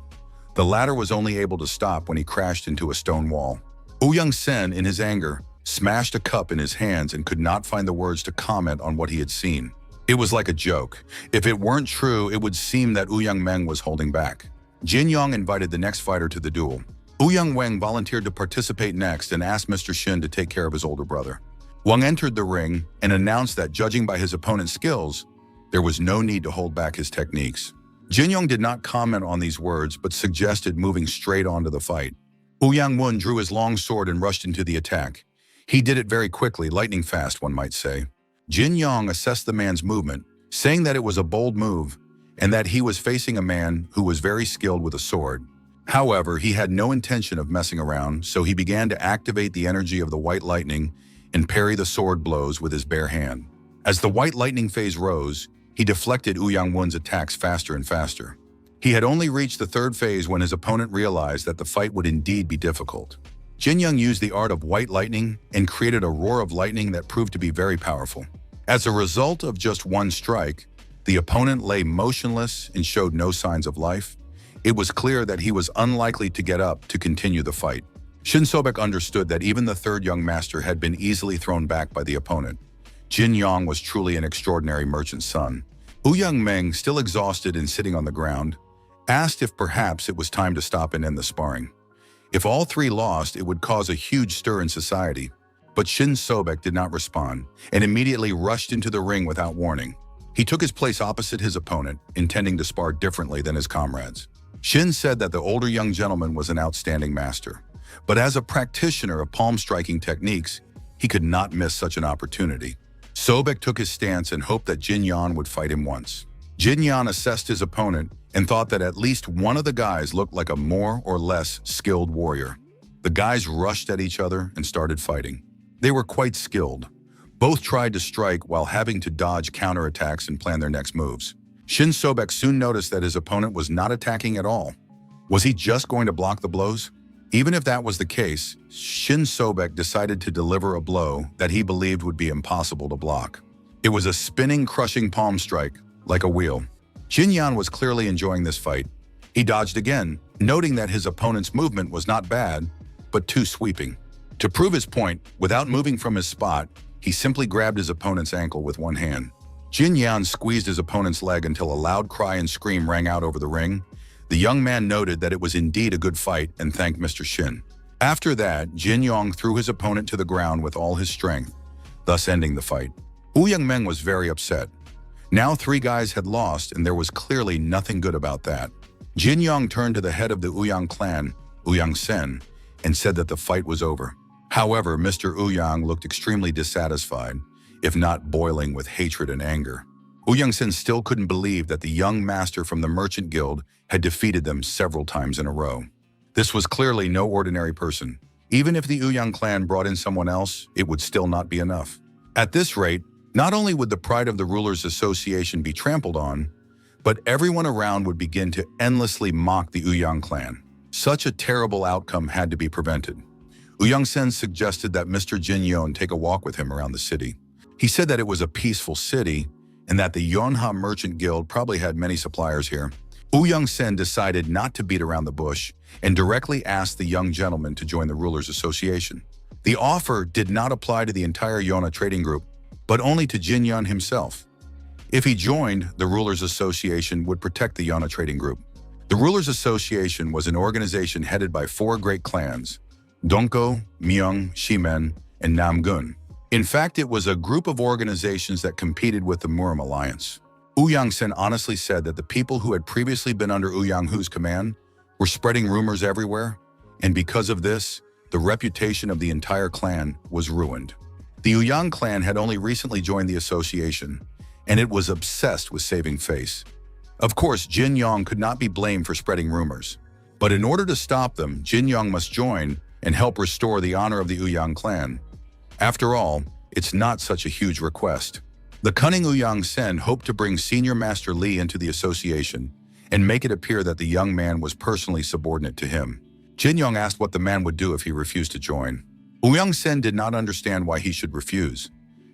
The latter was only able to stop when he crashed into a stone wall. Young Sen, in his anger, smashed a cup in his hands and could not find the words to comment on what he had seen. It was like a joke. If it weren't true, it would seem that Young Meng was holding back. Jin Young invited the next fighter to the duel. Young Wang volunteered to participate next and asked Mr. Shin to take care of his older brother. Wang entered the ring and announced that, judging by his opponent's skills, there was no need to hold back his techniques. Jin Young did not comment on these words but suggested moving straight on to the fight. Yang Won drew his long sword and rushed into the attack. He did it very quickly, lightning fast, one might say. Jin Young assessed the man's movement, saying that it was a bold move and that he was facing a man who was very skilled with a sword. However, he had no intention of messing around, so he began to activate the energy of the white lightning and parry the sword blows with his bare hand. As the white lightning phase rose, he deflected Yang Won's attacks faster and faster. He had only reached the third phase when his opponent realized that the fight would indeed be difficult. Jin Young used the art of white lightning and created a roar of lightning that proved to be very powerful. As a result of just one strike, the opponent lay motionless and showed no signs of life. It was clear that he was unlikely to get up to continue the fight. Shin Sobek understood that even the third young master had been easily thrown back by the opponent. Jin Young was truly an extraordinary merchant's son. Young Meng, still exhausted and sitting on the ground, asked if perhaps it was time to stop and end the sparring. If all three lost, it would cause a huge stir in society. But Shin Sobek did not respond and immediately rushed into the ring without warning. He took his place opposite his opponent, intending to spar differently than his comrades. Shin said that the older young gentleman was an outstanding master, but as a practitioner of palm-striking techniques, he could not miss such an opportunity. Sobek took his stance and hoped that Jin Yan would fight him once. Jin Yan assessed his opponent and thought that at least one of the guys looked like a more or less skilled warrior. The guys rushed at each other and started fighting. They were quite skilled. Both tried to strike while having to dodge counterattacks and plan their next moves. Shin Sobek soon noticed that his opponent was not attacking at all. Was he just going to block the blows? Even if that was the case, Shin Sobek decided to deliver a blow that he believed would be impossible to block. It was a spinning, crushing palm strike, like a wheel. Jin Yan was clearly enjoying this fight. He dodged again, noting that his opponent's movement was not bad, but too sweeping. To prove his point, without moving from his spot, he simply grabbed his opponent's ankle with one hand. Jin Yan squeezed his opponent's leg until a loud cry and scream rang out over the ring. The young man noted that it was indeed a good fight and thanked Mr. Shin. After that, Jin Young threw his opponent to the ground with all his strength, thus ending the fight. Young Meng was very upset. Now 3 guys had lost, and there was clearly nothing good about that. Jin Young turned to the head of the Young clan, Young Sen, and said that the fight was over. However, Mr. Young looked extremely dissatisfied, if not boiling with hatred and anger. Young Sen still couldn't believe that the young master from the Merchant Guild had defeated them several times in a row. This was clearly no ordinary person. Even if the Young clan brought in someone else, it would still not be enough. At this rate, not only would the pride of the Rulers Association be trampled on, but everyone around would begin to endlessly mock the Young clan. Such a terrible outcome had to be prevented. Young Sen suggested that Mr. Jin Yon take a walk with him around the city. He said that it was a peaceful city and that the Yonha Merchant Guild probably had many suppliers here. Young Sen decided not to beat around the bush and directly asked the young gentleman to join the Rulers Association. The offer did not apply to the entire Yonha trading group, but only to Jin Yan himself. If he joined, the Rulers Association would protect the Yonha trading group. The Rulers Association was an organization headed by 4 great clans: Dongko, Myeong, Shimen, and Namgun. In fact, it was a group of organizations that competed with the Murim Alliance. Young Sen honestly said that the people who had previously been under Young Hu's command were spreading rumors everywhere, and because of this, the reputation of the entire clan was ruined. The Young clan had only recently joined the association, and it was obsessed with saving face. Of course, Jin Young could not be blamed for spreading rumors, but in order to stop them, Jin Young must join and help restore the honor of the Young clan. After all, it's not such a huge request. The cunning Young Sen hoped to bring Senior Master Li into the association and make it appear that the young man was personally subordinate to him. Jin Young asked what the man would do if he refused to join. Young Sen did not understand why he should refuse.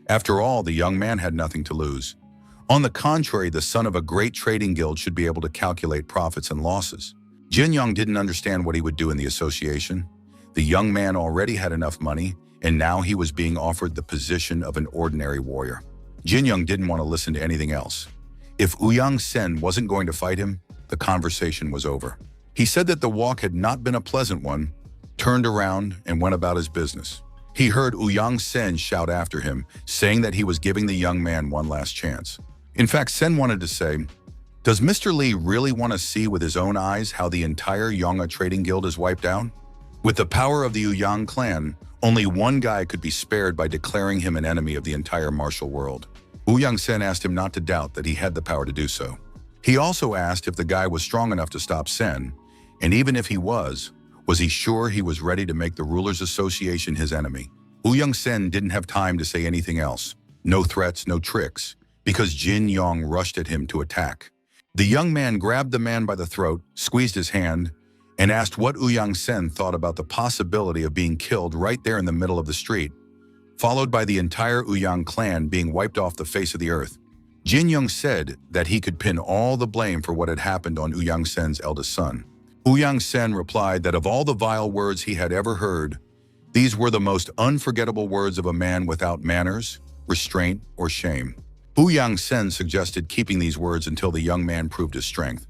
After all, the young man had nothing to lose. On the contrary, the son of a great trading guild should be able to calculate profits and losses. Jin Yong didn't understand what he would do in the association. The young man already had enough money, and now he was being offered the position of an ordinary warrior. Jin Yong didn't want to listen to anything else. If Ouyang Sen wasn't going to fight him, the conversation was over. He said that the walk had not been a pleasant one, turned around, and went about his business. He heard Ouyang Sen shout after him, saying that he was giving the young man one last chance. In fact, Sen wanted to say, "Does Mr. Lee really want to see with his own eyes how the entire Yongha Trading Guild is wiped out?" With the power of the Ouyang clan, only one guy could be spared by declaring him an enemy of the entire martial world. Ouyang Sen asked him not to doubt that he had the power to do so. He also asked if the guy was strong enough to stop Sen, and even if he was he sure he was ready to make the Rulers Association his enemy? Ouyang Sen didn't have time to say anything else. No threats, no tricks, because Jin Yong rushed at him to attack. The young man grabbed the man by the throat, squeezed his hand, and asked what Ouyang Sen thought about the possibility of being killed right there in the middle of the street, followed by the entire Ouyang clan being wiped off the face of the earth. Jin Yong said that he could pin all the blame for what had happened on Ouyang Sen's eldest son. Ouyang Sen replied that of all the vile words he had ever heard, these were the most unforgettable words of a man without manners, restraint, or shame. Ouyang Sen suggested keeping these words until the young man proved his strength.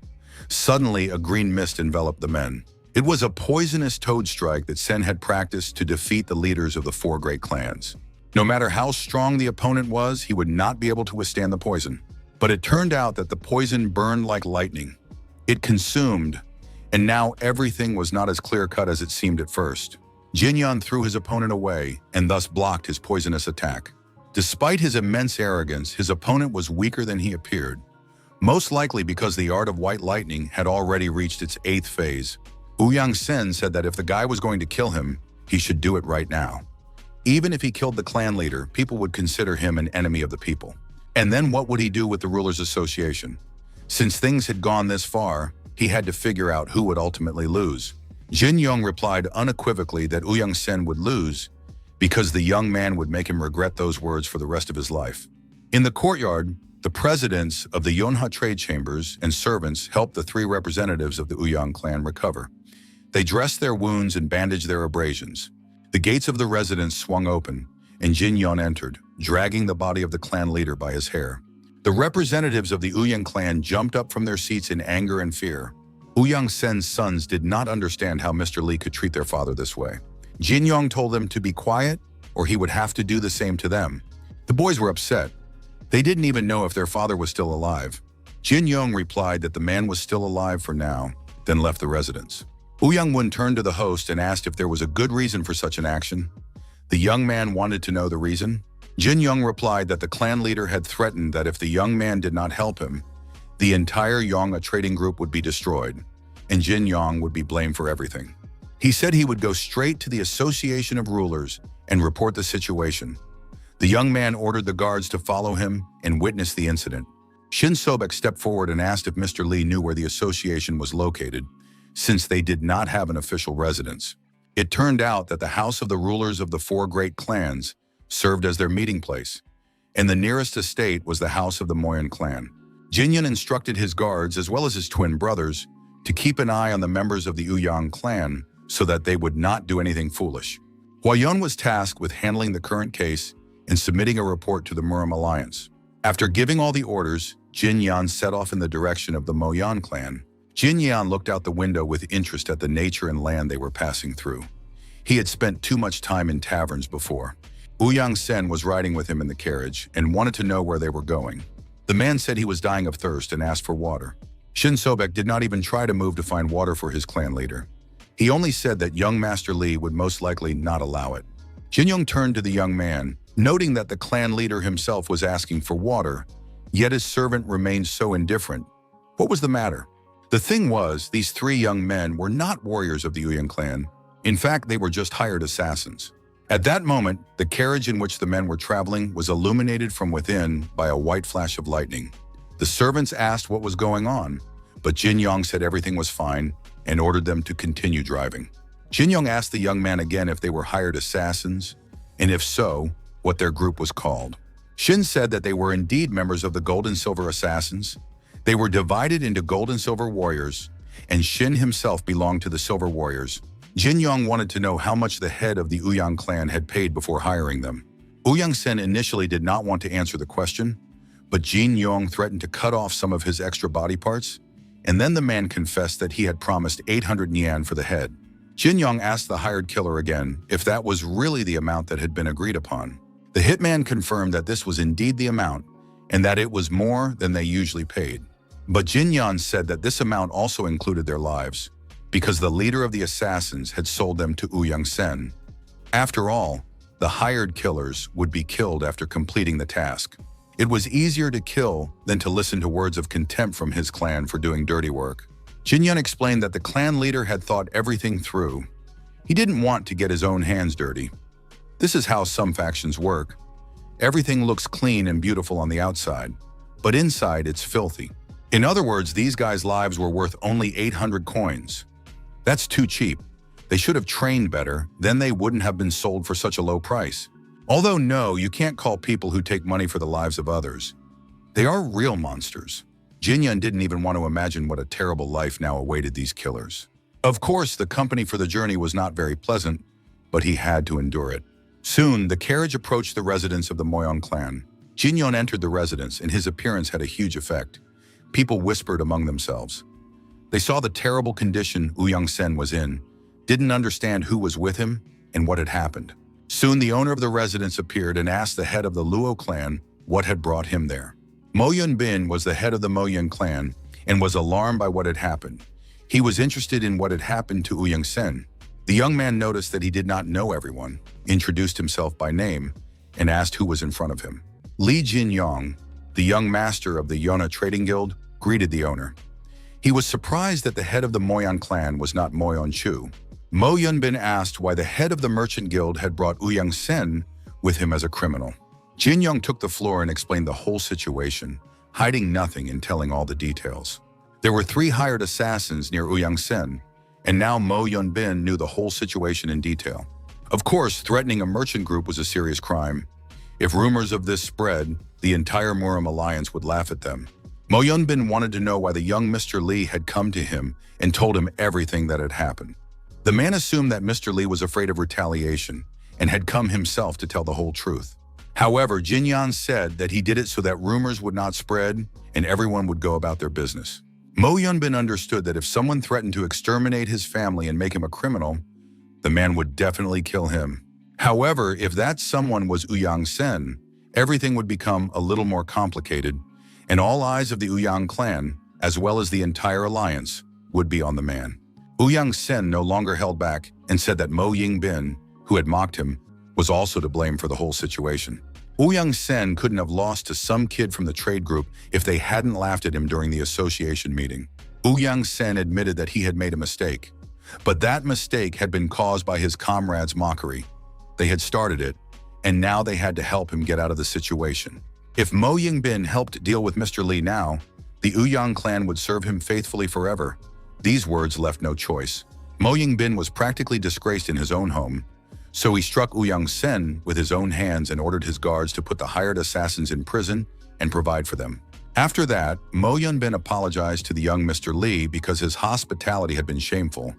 Suddenly, a green mist enveloped the men. It was a poisonous toad strike that Sen had practiced to defeat the leaders of the four great clans. No matter how strong the opponent was, he would not be able to withstand the poison. But it turned out that the poison burned like lightning. It consumed, and now everything was not as clear-cut as it seemed at first. Jin Yong threw his opponent away and thus blocked his poisonous attack. Despite his immense arrogance, his opponent was weaker than he appeared, most likely because the art of white lightning had already reached its 8th phase. Ouyang Sen said that if the guy was going to kill him, he should do it right now. Even if he killed the clan leader, people would consider him an enemy of the people. And then what would he do with the Rulers Association? Since things had gone this far, he had to figure out who would ultimately lose. Jin Yong replied unequivocally that Ouyang Sen would lose because the young man would make him regret those words for the rest of his life. In the courtyard, the presidents of the Yonha trade chambers and servants helped the 3 representatives of the Ouyang clan recover. They dressed their wounds and bandaged their abrasions. The gates of the residence swung open, and Jin Yong entered, dragging the body of the clan leader by his hair. The representatives of the Ouyang clan jumped up from their seats in anger and fear. Ouyang Sen's sons did not understand how Mr. Lee could treat their father this way. Jin Yong told them to be quiet, or he would have to do the same to them. The boys were upset. They didn't even know if their father was still alive. Jin Yong replied that the man was still alive for now, then left the residence. Ouyang Wun turned to the host and asked if there was a good reason for such an action. The young man wanted to know the reason. Jin Yong replied that the clan leader had threatened that if the young man did not help him, the entire Yongha trading group would be destroyed, and Jin Yong would be blamed for everything. He said he would go straight to the Association of Rulers and report the situation. The young man ordered the guards to follow him and witness the incident. Shin Sobek stepped forward and asked if Mr. Lee knew where the association was located, since they did not have an official residence. It turned out that the house of the rulers of the 4 great clans served as their meeting place, and the nearest estate was the house of the Moyan clan. Jin Yong instructed his guards, as well as his twin brothers, to keep an eye on the members of the Ouyang clan so that they would not do anything foolish. Hua Yun was tasked with handling the current case and submitting a report to the Murim Alliance. After giving all the orders, Jin Yan set off in the direction of the Moyan clan. Jin Yan looked out the window with interest at the nature and land they were passing through. He had spent too much time in taverns before. Ouyang Sen was riding with him in the carriage and wanted to know where they were going. The man said he was dying of thirst and asked for water. Shin Sobek did not even try to move to find water for his clan leader. He only said that young Master Lee would most likely not allow it. Jin Yong turned to the young man, noting that the clan leader himself was asking for water, yet his servant remained so indifferent. What was the matter? The thing was, these 3 young men were not warriors of the Ouyang clan. In fact, they were just hired assassins. At that moment, the carriage in which the men were traveling was illuminated from within by a white flash of lightning. The servants asked what was going on, but Jin Yong said everything was fine and ordered them to continue driving. Jin Yong asked the young man again if they were hired assassins, and if so, what their group was called. Shin said that they were indeed members of the Gold and Silver Assassins. They were divided into Gold and Silver Warriors, and Shin himself belonged to the Silver Warriors. Jin Yong wanted to know how much the head of the Uyang clan had paid before hiring them. Uyang Sen initially did not want to answer the question, but Jin Yong threatened to cut off some of his extra body parts, and then the man confessed that he had promised 800 yen for the head. Jin Yong asked the hired killer again if that was really the amount that had been agreed upon. The hitman confirmed that this was indeed the amount, and that it was more than they usually paid. But Jin Yong said that this amount also included their lives, because the leader of the assassins had sold them to Uyang Sen. After all, the hired killers would be killed after completing the task. It was easier to kill than to listen to words of contempt from his clan for doing dirty work. Jin Yong explained that the clan leader had thought everything through. He didn't want to get his own hands dirty. This is how some factions work. Everything looks clean and beautiful on the outside, but inside it's filthy. In other words, these guys' lives were worth only 800 coins. That's too cheap. They should have trained better, then they wouldn't have been sold for such a low price. Although no, you can't call people who take money for the lives of others. They are real monsters. Jin Yong didn't even want to imagine what a terrible life now awaited these killers. Of course, the company for the journey was not very pleasant, but he had to endure it. Soon, the carriage approached the residence of the Moyon clan. Jin Yong entered the residence, and his appearance had a huge effect. People whispered among themselves. They saw the terrible condition Uyang Sen was in, didn't understand who was with him and what had happened. Soon, the owner of the residence appeared and asked the head of the Luo clan what had brought him there. Mo Yun Bin was the head of the Mo Yun clan and was alarmed by what had happened. He was interested in what had happened to Uyang Sen. The young man noticed that he did not know everyone, introduced himself by name, and asked who was in front of him. Li Jin Yong, the young master of the Yona Trading Guild, greeted the owner. He was surprised that the head of the Moyon clan was not Moyon Chu. Mo Yun Bin asked why the head of the Merchant Guild had brought Uyang Sen with him as a criminal. Jin Yong took the floor and explained the whole situation, hiding nothing and telling all the details. There were 3 hired assassins near Uyang Sen, and now Mo Yun Bin knew the whole situation in detail. Of course, threatening a merchant group was a serious crime. If rumors of this spread, the entire Murim alliance would laugh at them. Mo Yun Bin wanted to know why the young Mr. Lee had come to him and told him everything that had happened. The man assumed that Mr. Lee was afraid of retaliation and had come himself to tell the whole truth. However, Jin Yong said that he did it so that rumors would not spread and everyone would go about their business. Mo Yun Bin understood that if someone threatened to exterminate his family and make him a criminal, the man would definitely kill him. However, if that someone was Uyang Sen, everything would become a little more complicated, and all eyes of the Uyang clan, as well as the entire alliance, would be on the man. Uyang Sen no longer held back and said that Mo Ying Bin, who had mocked him, was also to blame for the whole situation. Uyang Sen couldn't have lost to some kid from the trade group if they hadn't laughed at him during the association meeting. Uyang Sen admitted that he had made a mistake, but that mistake had been caused by his comrades' mockery. They had started it, and now they had to help him get out of the situation. If Mo Ying Bin helped deal with Mr. Lee now, the Uyang clan would serve him faithfully forever. These words left no choice. Mo Ying Bin was practically disgraced in his own home, so he struck Uyang Sen with his own hands and ordered his guards to put the hired assassins in prison and provide for them. After that, Mo Yun Bin apologized to the young Mr. Lee because his hospitality had been shameful.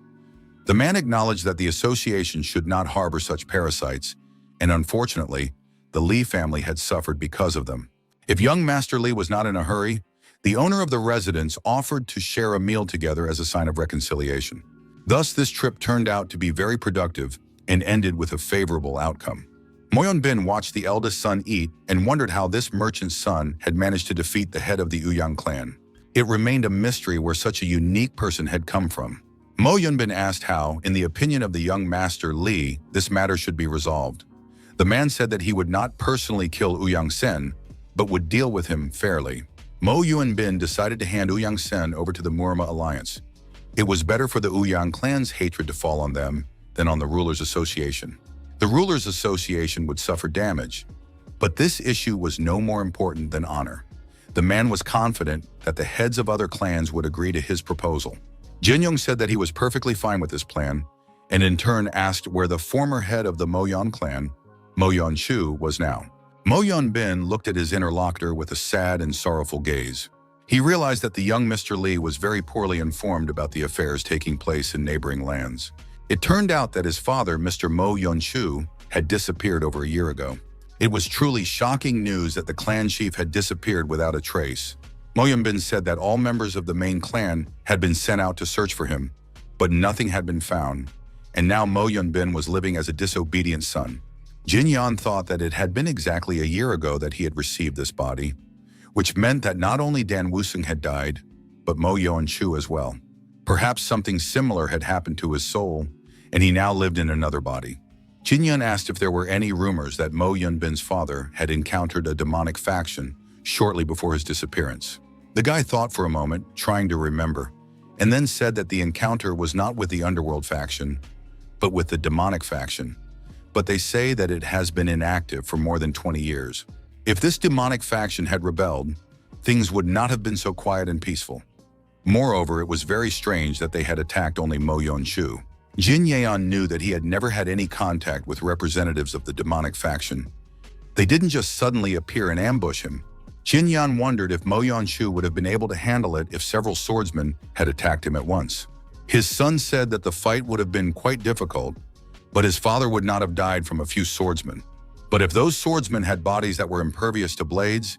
The man acknowledged that the association should not harbor such parasites, and unfortunately, the Lee family had suffered because of them. If young Master Lee was not in a hurry, the owner of the residence offered to share a meal together as a sign of reconciliation. Thus, this trip turned out to be very productive and ended with a favorable outcome. Moyon Bin watched the eldest son eat and wondered how this merchant's son had managed to defeat the head of the Uyang clan. It remained a mystery where such a unique person had come from. Mo Yun Bin asked how, in the opinion of the young master Lee, this matter should be resolved. The man said that he would not personally kill Uyang Sen, but would deal with him fairly. Mo Yun Bin decided to hand Uyang Sen over to the Murma alliance. It was better for the Uyang clan's hatred to fall on them than on the Rulers' Association. The Rulers' Association would suffer damage, but this issue was no more important than honor. The man was confident that the heads of other clans would agree to his proposal. Jin Yong said that he was perfectly fine with this plan, and in turn asked where the former head of the Mo Yon clan, Mo Yon Chu, was now. Mo Yun-bin looked at his interlocutor with a sad and sorrowful gaze. He realized that the young Mr. Lee was very poorly informed about the affairs taking place in neighboring lands. It turned out that his father, Mr. Mo Yun-chu, had disappeared over a year ago. It was truly shocking news that the clan chief had disappeared without a trace. Mo Yun-bin said that all members of the main clan had been sent out to search for him, but nothing had been found, and now Mo Yun-bin was living as a disobedient son. Jin Yan thought that it had been exactly a year ago that he had received this body, which meant that not only Dan Wusung had died, but Mo Yun-chu as well. Perhaps something similar had happened to his soul, and he now lived in another body. Jin Yan asked if there were any rumors that Mo Yun-bin's father had encountered a demonic faction shortly before his disappearance. The guy thought for a moment, trying to remember, and then said that the encounter was not with the underworld faction, but with the demonic faction. But they say that it has been inactive for more than 20 years. If this demonic faction had rebelled, things would not have been so quiet and peaceful. Moreover, it was very strange that they had attacked only Mo Yun-chu. Jin Yan knew that he had never had any contact with representatives of the demonic faction. They didn't just suddenly appear and ambush him. Jin Yan wondered if Mo Yun-chu would have been able to handle it if several swordsmen had attacked him at once. His son said that the fight would have been quite difficult, but his father would not have died from a few swordsmen. But if those swordsmen had bodies that were impervious to blades,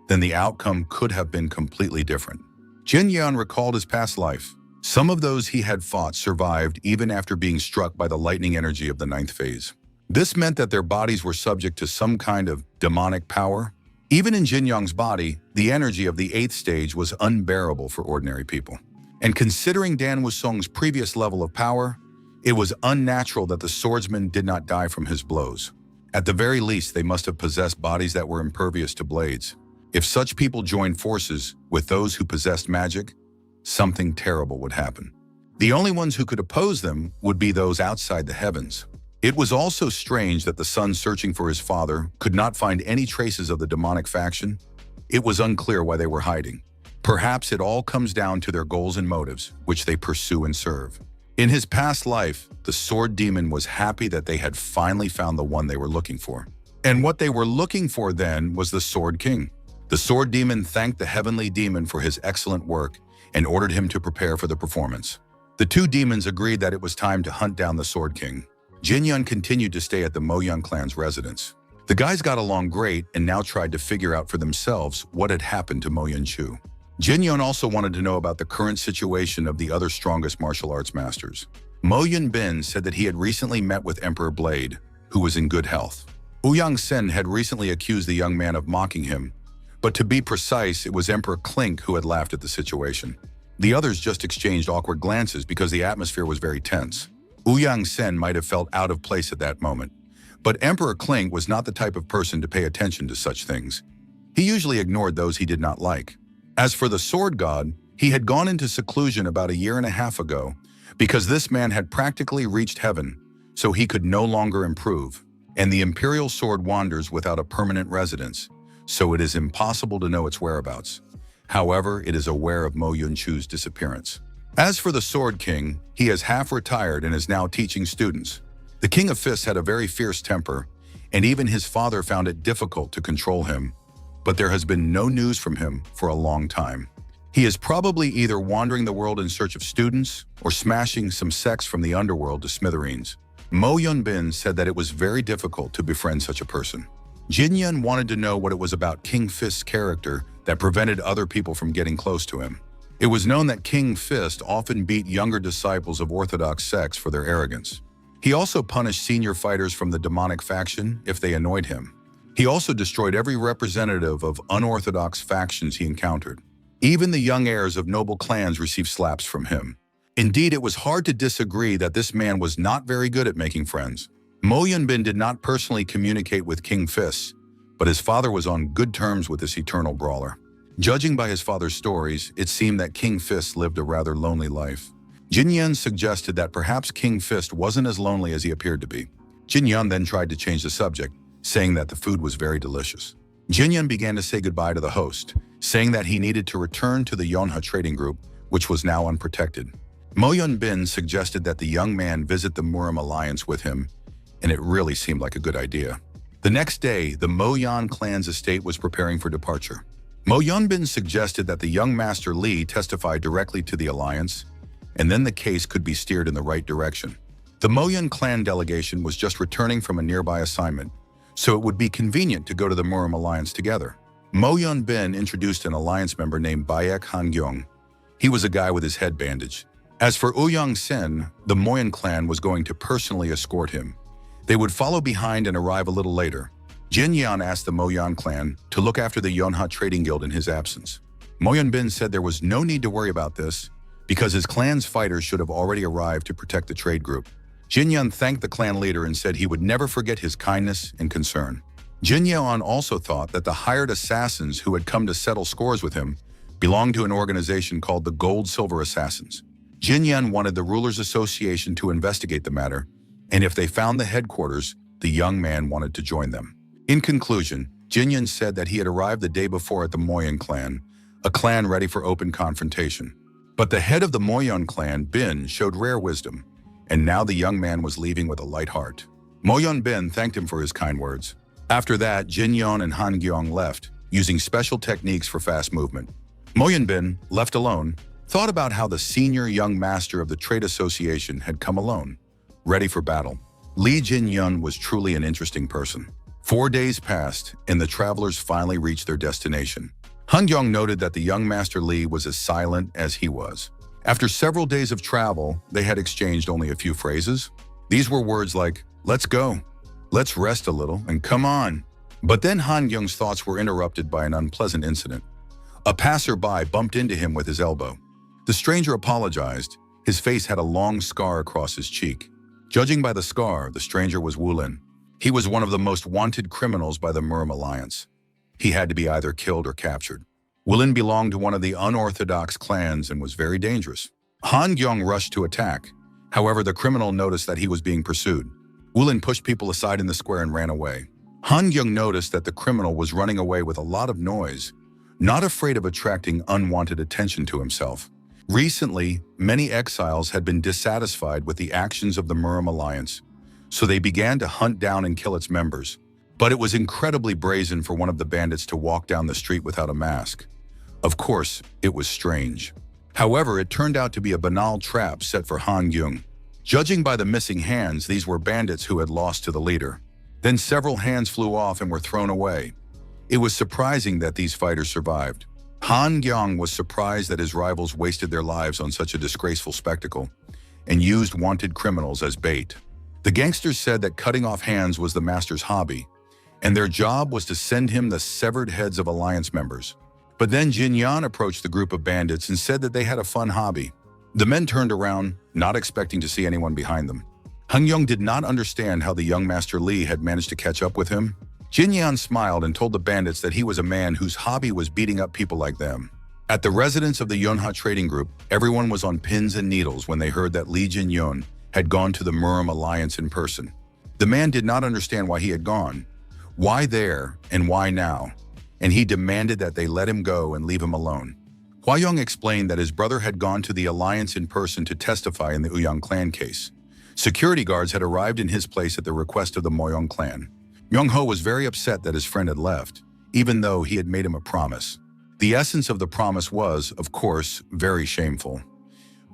then the outcome could have been completely different. Jin Yan recalled his past life. Some of those he had fought survived even after being struck by the lightning energy of the 9th phase. This meant that their bodies were subject to some kind of demonic power. Even in Jin Yang's body, the energy of the 8th stage was unbearable for ordinary people. And considering Dan Wusong's previous level of power, it was unnatural that the swordsman did not die from his blows. At the very least, they must have possessed bodies that were impervious to blades. If such people joined forces with those who possessed magic, something terrible would happen. The only ones who could oppose them would be those outside the heavens. It was also strange that the son searching for his father could not find any traces of the demonic faction. It was unclear why they were hiding. Perhaps it all comes down to their goals and motives, which they pursue and serve. In his past life, the sword demon was happy that they had finally found the one they were looking for. And what they were looking for then was the Sword King. The sword demon thanked the heavenly demon for his excellent work and ordered him to prepare for the performance. The two demons agreed that it was time to hunt down the Sword King. Jin Yun continued to stay at the Mo Yun clan's residence. The guys got along great and now tried to figure out for themselves what had happened to Mo Yun-chu. Jin Yun also wanted to know about the current situation of the other strongest martial arts masters. Mo Yun-bin said that he had recently met with Emperor Blade, who was in good health. Ouyang Sen had recently accused the young man of mocking him, but to be precise, it was Emperor Clink who had laughed at the situation. The others just exchanged awkward glances because the atmosphere was very tense. Ouyang Sen might have felt out of place at that moment, but Emperor Clink was not the type of person to pay attention to such things. He usually ignored those he did not like. As for the sword god, he had gone into seclusion about a year and a half ago because this man had practically reached heaven, so he could no longer improve, and the imperial sword wanders without a permanent residence, so it is impossible to know its whereabouts. However, it is aware of Mo Yun-chu's disappearance. As for the Sword King, he is half retired and is now teaching students. The King of Fists had a very fierce temper, and even his father found it difficult to control him, but there has been no news from him for a long time. He is probably either wandering the world in search of students or smashing some sects from the underworld to smithereens. Mo Yun-bin said that it was very difficult to befriend such a person. Jin Yun wanted to know what it was about King Fist's character that prevented other people from getting close to him. It was known that King Fist often beat younger disciples of orthodox sects for their arrogance. He also punished senior fighters from the demonic faction if they annoyed him. He also destroyed every representative of unorthodox factions he encountered. Even the young heirs of noble clans received slaps from him. Indeed, it was hard to disagree that this man was not very good at making friends. Mo Yun-bin did not personally communicate with King Fist, but his father was on good terms with this eternal brawler. Judging by his father's stories, it seemed that King Fist lived a rather lonely life. Jin Yun suggested that perhaps King Fist wasn't as lonely as he appeared to be. Jin Yun then tried to change the subject, saying that the food was very delicious. Jin Yun began to say goodbye to the host, saying that he needed to return to the Yonha trading group, which was now unprotected. Mo Yun-bin suggested that the young man visit the Murim alliance with him, and it really seemed like a good idea. The next day, the Mo Yan clan's estate was preparing for departure. Mo Yunbin suggested that the young Master Li testify directly to the alliance, and then the case could be steered in the right direction. The Mo Yun clan delegation was just returning from a nearby assignment, so it would be convenient to go to the Murim alliance together. Mo Yunbin introduced an alliance member named Bayek Hangyong. He was a guy with his head bandaged. As for Ouyang Sin, the Moyan clan was going to personally escort him. They would follow behind and arrive a little later. Jin Yan asked the Moyan clan to look after the Yonha Trading Guild in his absence. Mo Yunbin said there was no need to worry about this because his clan's fighters should have already arrived to protect the trade group. Jin Yan thanked the clan leader and said he would never forget his kindness and concern. Jin Yan also thought that the hired assassins who had come to settle scores with him belonged to an organization called the Gold-Silver Assassins. Jin Yan wanted the Rulers Association to investigate the matter, and if they found the headquarters, the young man wanted to join them. In conclusion, Jin Yan said that he had arrived the day before at the Moyan clan, a clan ready for open confrontation. But the head of the Moyan clan, Bin, showed rare wisdom, and now the young man was leaving with a light heart. Mo Yunbin thanked him for his kind words. After that, Jin Yan and Han Gyong left, using special techniques for fast movement. Mo Yunbin, left alone, thought about how the senior young master of the trade association had come alone, ready for battle. Li Jin-yun was truly an interesting person. 4 days passed, and the travelers finally reached their destination. Han Gyong noted that the young Master Li was as silent as he was. After several days of travel, they had exchanged only a few phrases. These were words like, "Let's go," "Let's rest a little," and "Come on." But then Han Gyong's thoughts were interrupted by an unpleasant incident. A passerby bumped into him with his elbow. The stranger apologized. His face had a long scar across his cheek. Judging by the scar, the stranger was Wulin. He was one of the most wanted criminals by the Murim Alliance. He had to be either killed or captured. Wulin belonged to one of the unorthodox clans and was very dangerous. Han Gyong rushed to attack. However, the criminal noticed that he was being pursued. Wulin pushed people aside in the square and ran away. Han Gyong noticed that the criminal was running away with a lot of noise, not afraid of attracting unwanted attention to himself. Recently, many exiles had been dissatisfied with the actions of the Murim Alliance, so they began to hunt down and kill its members. But it was incredibly brazen for one of the bandits to walk down the street without a mask. Of course, it was strange. However, it turned out to be a banal trap set for Han Gyong. Judging by the missing hands, these were bandits who had lost to the leader. Then several hands flew off and were thrown away. It was surprising that these fighters survived. Han Gyong was surprised that his rivals wasted their lives on such a disgraceful spectacle and used wanted criminals as bait. The gangsters said that cutting off hands was the master's hobby, and their job was to send him the severed heads of alliance members. But then Jin Yan approached the group of bandits and said that they had a fun hobby. The men turned around, not expecting to see anyone behind them. Han Gyong did not understand how the young Master Li had managed to catch up with him. Jin Yan smiled and told the bandits that he was a man whose hobby was beating up people like them. At the residence of the Yonha Trading Group, everyone was on pins and needles when they heard that Li Jin-yun had gone to the Murim Alliance in person. The man did not understand why he had gone, why there, and why now, and he demanded that they let him go and leave him alone. Hwa-young explained that his brother had gone to the Alliance in person to testify in the Ouyang clan case. Security guards had arrived in his place at the request of the Moyong clan. Myung-ho was very upset that his friend had left, even though he had made him a promise. The essence of the promise was, of course, very shameful.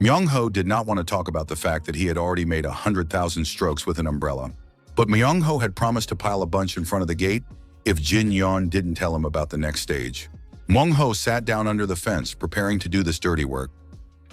Myung-ho did not want to talk about the fact that he had already made 100,000 strokes with an umbrella. But Myung-ho had promised to pile a bunch in front of the gate if Jin Yan didn't tell him about the next stage. Myung-ho sat down under the fence, preparing to do this dirty work.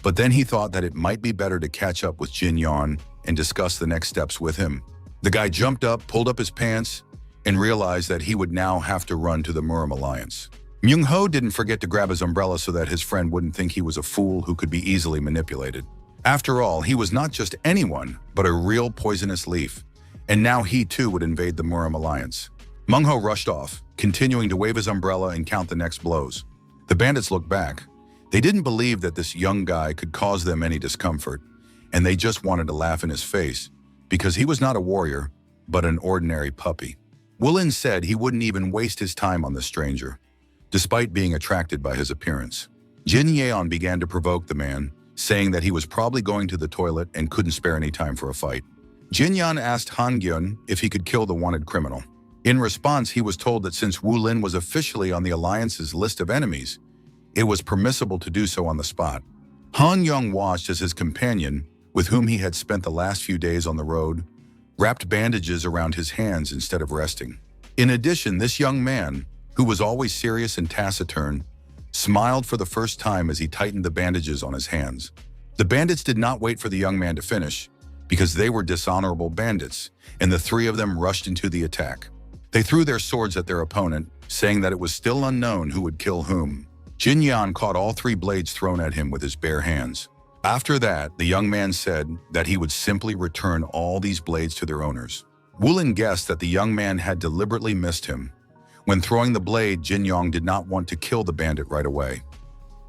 But then he thought that it might be better to catch up with Jin Yan and discuss the next steps with him. The guy jumped up, pulled up his pants, and realized that he would now have to run to the Murim Alliance. Myung-ho didn't forget to grab his umbrella so that his friend wouldn't think he was a fool who could be easily manipulated. After all, he was not just anyone, but a real poisonous leaf, and now he too would invade the Murim Alliance. Myung-ho rushed off, continuing to wave his umbrella and count the next blows. The bandits looked back. They didn't believe that this young guy could cause them any discomfort, and they just wanted to laugh in his face, because he was not a warrior, but an ordinary puppy. Wulin said he wouldn't even waste his time on the stranger, despite being attracted by his appearance. Jin Yeon began to provoke the man, saying that he was probably going to the toilet and couldn't spare any time for a fight. Jin Yan asked Han Gyun if he could kill the wanted criminal. In response, he was told that since Wu Lin was officially on the Alliance's list of enemies, it was permissible to do so on the spot. Han Yong watched as his companion, with whom he had spent the last few days on the road, wrapped bandages around his hands instead of resting. In addition, this young man, who was always serious and taciturn, smiled for the first time as he tightened the bandages on his hands. The bandits did not wait for the young man to finish, because they were dishonorable bandits, and the three of them rushed into the attack. They threw their swords at their opponent, saying that it was still unknown who would kill whom. Jin Yan caught all three blades thrown at him with his bare hands. After that, the young man said that he would simply return all these blades to their owners. Wu Lin guessed that the young man had deliberately missed him. When throwing the blade, Jin Yong did not want to kill the bandit right away.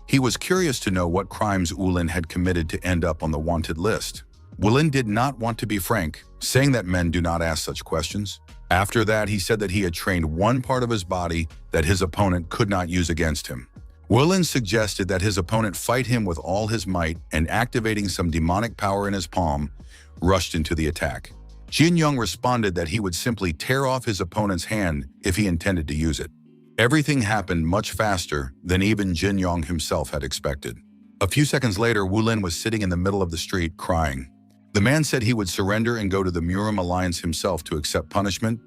He was curious to know what crimes Wu Lin had committed to end up on the wanted list. Wu Lin did not want to be frank, saying that men do not ask such questions. After that, he said that he had trained one part of his body that his opponent could not use against him. Wu Lin suggested that his opponent fight him with all his might, and activating some demonic power in his palm, rushed into the attack. Jin Yong responded that he would simply tear off his opponent's hand if he intended to use it. Everything happened much faster than even Jin Yong himself had expected. A few seconds later, Wu Lin was sitting in the middle of the street crying. The man said he would surrender and go to the Murim Alliance himself to accept punishment,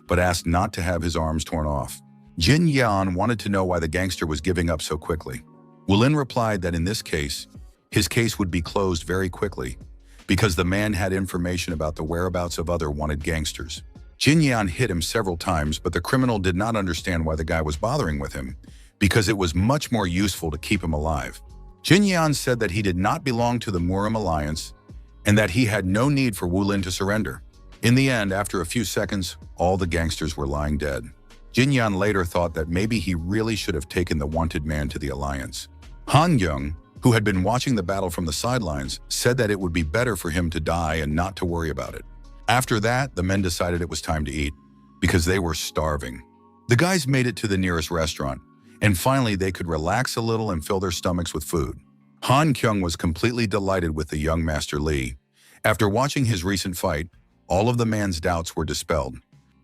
but asked not to have his arms torn off. Jin Yan wanted to know why the gangster was giving up so quickly. Wu Lin replied that in this case, his case would be closed very quickly, because the man had information about the whereabouts of other wanted gangsters. Jin Yan hit him several times, but the criminal did not understand why the guy was bothering with him, because it was much more useful to keep him alive. Jin Yan said that he did not belong to the Murim Alliance, and that he had no need for Wu Lin to surrender. In the end, after a few seconds, all the gangsters were lying dead. Jin Yan later thought that maybe he really should have taken the wanted man to the Alliance. Han Young, who had been watching the battle from the sidelines, said that it would be better for him to die and not to worry about it. After that, the men decided it was time to eat, because they were starving. The guys made it to the nearest restaurant, and finally they could relax a little and fill their stomachs with food. Han Kyung was completely delighted with the young Master Lee. After watching his recent fight, all of the man's doubts were dispelled.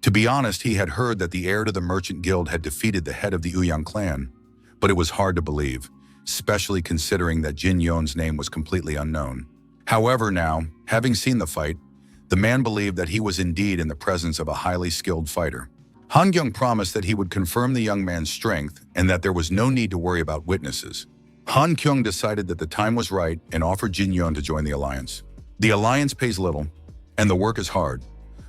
To be honest, he had heard that the heir to the Merchant Guild had defeated the head of the Ouyang clan, but it was hard to believe, especially considering that Jin Yon's name was completely unknown. However, now, having seen the fight, the man believed that he was indeed in the presence of a highly skilled fighter. Han Kyung promised that he would confirm the young man's strength and that there was no need to worry about witnesses. Han Kyung decided that the time was right and offered Jin Yon to join the Alliance. The Alliance pays little, and the work is hard,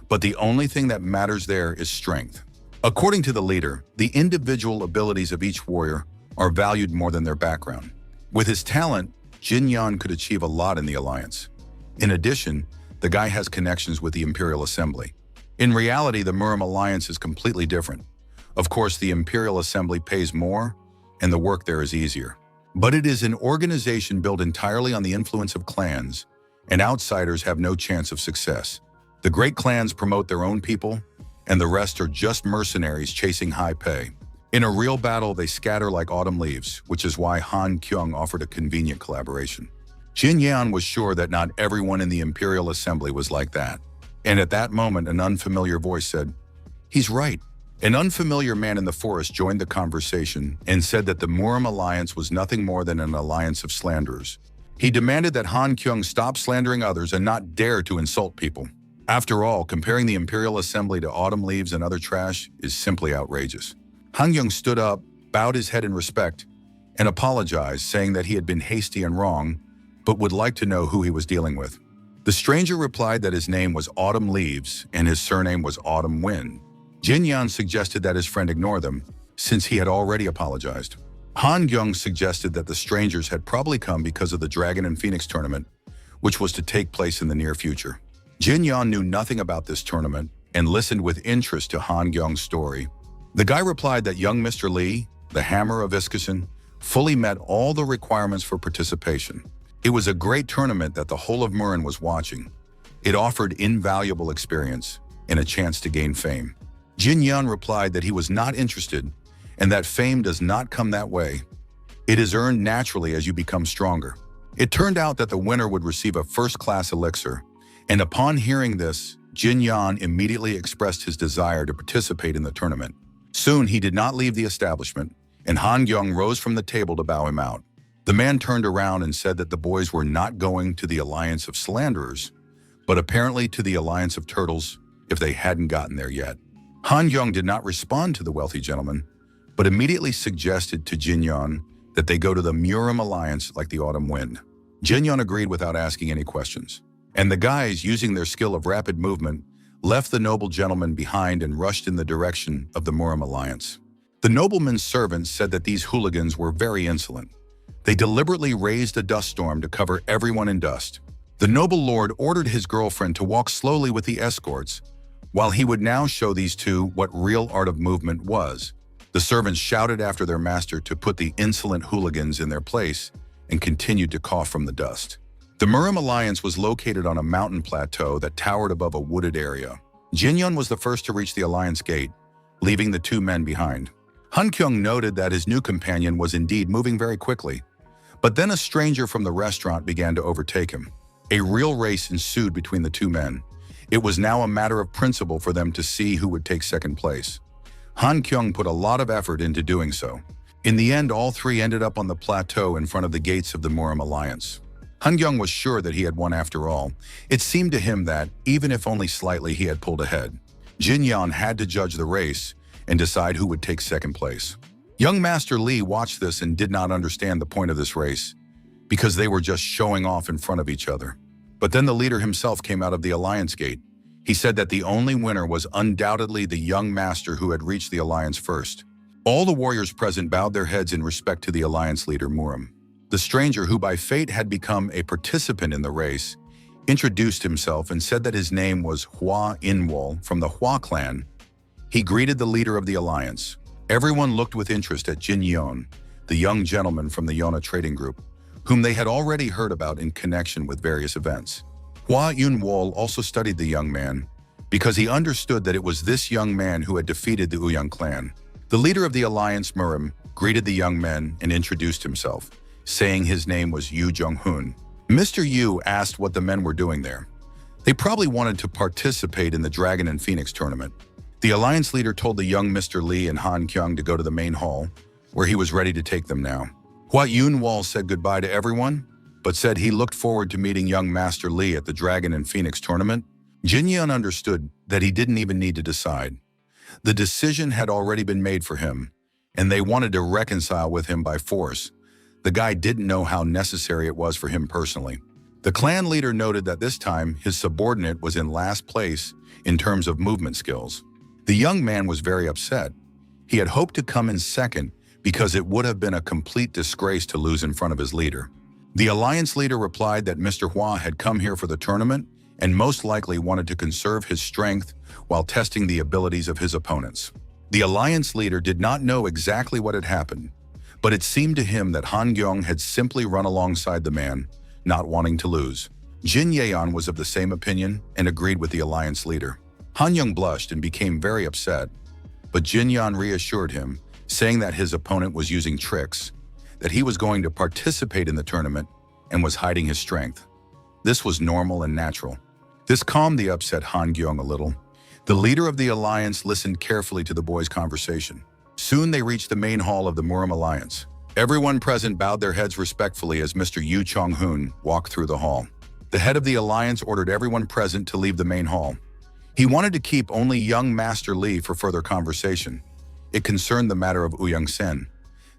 but the only thing that matters there is strength. According to the leader, the individual abilities of each warrior are valued more than their background. With his talent, Jin Yan could achieve a lot in the Alliance. In addition, the guy has connections with the Imperial Assembly. In reality, the Murim Alliance is completely different. Of course, the Imperial Assembly pays more, and the work there is easier. But it is an organization built entirely on the influence of clans, and outsiders have no chance of success. The great clans promote their own people, and the rest are just mercenaries chasing high pay. In a real battle, they scatter like autumn leaves, which is why Han Kyung offered a convenient collaboration. Jin Yan was sure that not everyone in the Imperial Assembly was like that. And at that moment, an unfamiliar voice said, "He's right." An unfamiliar man in the forest joined the conversation and said that the Murim Alliance was nothing more than an alliance of slanderers. He demanded that Han Kyung stop slandering others and not dare to insult people. After all, comparing the Imperial Assembly to autumn leaves and other trash is simply outrageous. Han Kyung stood up, bowed his head in respect, and apologized, saying that he had been hasty and wrong, but would like to know who he was dealing with. The stranger replied that his name was Autumn Leaves and his surname was Autumn Wind. Jin Yan suggested that his friend ignore them, since he had already apologized. Han Kyung suggested that the strangers had probably come because of the Dragon and Phoenix tournament, which was to take place in the near future. Jin Yan knew nothing about this tournament and listened with interest to Han Kyung's story. The guy replied that young Mr. Lee, the Hammer of Iskison, fully met all the requirements for participation. It was a great tournament that the whole of Murin was watching. It offered invaluable experience and a chance to gain fame. Jin Yan replied that he was not interested and that fame does not come that way. It is earned naturally as you become stronger. It turned out that the winner would receive a first-class elixir, and upon hearing this, Jin Yan immediately expressed his desire to participate in the tournament. Soon he did not leave the establishment, and Han Gyung rose from the table to bow him out. The man turned around and said that the boys were not going to the Alliance of Slanderers, but apparently to the Alliance of Turtles if they hadn't gotten there yet. Han Gyung did not respond to the wealthy gentleman, but immediately suggested to Jin Yan that they go to the Murim Alliance like the autumn wind. Jin Yan agreed without asking any questions, and the guys, using their skill of rapid movement, left the noble gentleman behind and rushed in the direction of the Murim Alliance. The nobleman's servants said that these hooligans were very insolent. They deliberately raised a dust storm to cover everyone in dust. The noble lord ordered his girlfriend to walk slowly with the escorts, while he would now show these two what real art of movement was. The servants shouted after their master to put the insolent hooligans in their place and continued to cough from the dust. The Murim Alliance was located on a mountain plateau that towered above a wooded area. Jin Yan was the first to reach the Alliance gate, leaving the two men behind. Han Kyung noted that his new companion was indeed moving very quickly, but then a stranger from the restaurant began to overtake him. A real race ensued between the two men. It was now a matter of principle for them to see who would take second place. Han Kyung put a lot of effort into doing so. In the end, all three ended up on the plateau in front of the gates of the Murim Alliance. Han Kyung was sure that he had won after all. It seemed to him that, even if only slightly, he had pulled ahead. Jin Yan had to judge the race and decide who would take second place. Young Master Lee watched this and did not understand the point of this race, because they were just showing off in front of each other. But then the leader himself came out of the Alliance gate. He said that the only winner was undoubtedly the young master who had reached the Alliance first. All the warriors present bowed their heads in respect to the Alliance leader, Murim. The stranger, who by fate had become a participant in the race, introduced himself and said that his name was Hua Inwol from the Hua clan. He greeted the leader of the Alliance. Everyone looked with interest at Jin Yon, the young gentleman from the Yona trading group, whom they had already heard about in connection with various events. Hua Yunwol also studied the young man because he understood that it was this young man who had defeated the Uyang clan. The leader of the Alliance, Murim, greeted the young men and introduced himself, saying his name was Yu Jong-hoon. Mr. Yu asked what the men were doing there. They probably wanted to participate in the Dragon and Phoenix tournament. The Alliance leader told the young Mr. Lee and Han Kyung to go to the main hall, where he was ready to take them now. Hua Yunwol said goodbye to everyone, but said he looked forward to meeting young Master Lee at the Dragon and Phoenix tournament. Jin Yan understood that he didn't even need to decide. The decision had already been made for him, and they wanted to reconcile with him by force. The guy didn't know how necessary it was for him personally. The clan leader noted that this time his subordinate was in last place in terms of movement skills. The young man was very upset. He had hoped to come in second because it would have been a complete disgrace to lose in front of his leader. The Alliance leader replied that Mr. Hua had come here for the tournament and most likely wanted to conserve his strength while testing the abilities of his opponents. The Alliance leader did not know exactly what had happened, but it seemed to him that Han Gyung had simply run alongside the man, not wanting to lose. Jin Yeon was of the same opinion and agreed with the Alliance leader. Han Gyung blushed and became very upset, but Jin Yan reassured him, saying that his opponent was using tricks, that he was going to participate in the tournament and was hiding his strength. This was normal and natural. This calmed the upset Han Gyung a little. The leader of the Alliance listened carefully to the boys' conversation. Soon they reached the main hall of the Murim Alliance. Everyone present bowed their heads respectfully as Mr. Yu Chong-hoon walked through the hall. The head of the Alliance ordered everyone present to leave the main hall. He wanted to keep only young Master Lee for further conversation. It concerned the matter of Uyang Sen.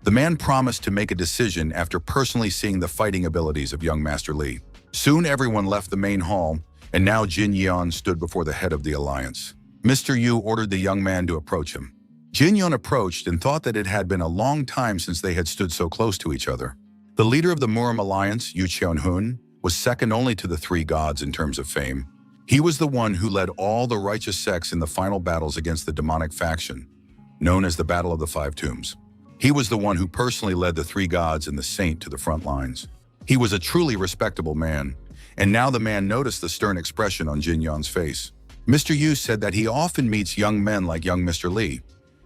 The man promised to make a decision after personally seeing the fighting abilities of young Master Lee. Soon everyone left the main hall, and now Jin Yeon stood before the head of the Alliance. Mr. Yu ordered the young man to approach him. Jin Yeon approached and thought that it had been a long time since they had stood so close to each other. The leader of the Murim Alliance, Yu Cheon-hoon, was second only to the three gods in terms of fame. He was the one who led all the righteous sects in the final battles against the demonic faction, known as the Battle of the Five Tombs. He was the one who personally led the three gods and the saint to the front lines. He was a truly respectable man, and now the man noticed the stern expression on Jin Yeon's face. Mr. Yu said that he often meets young men like young Mr. Lee.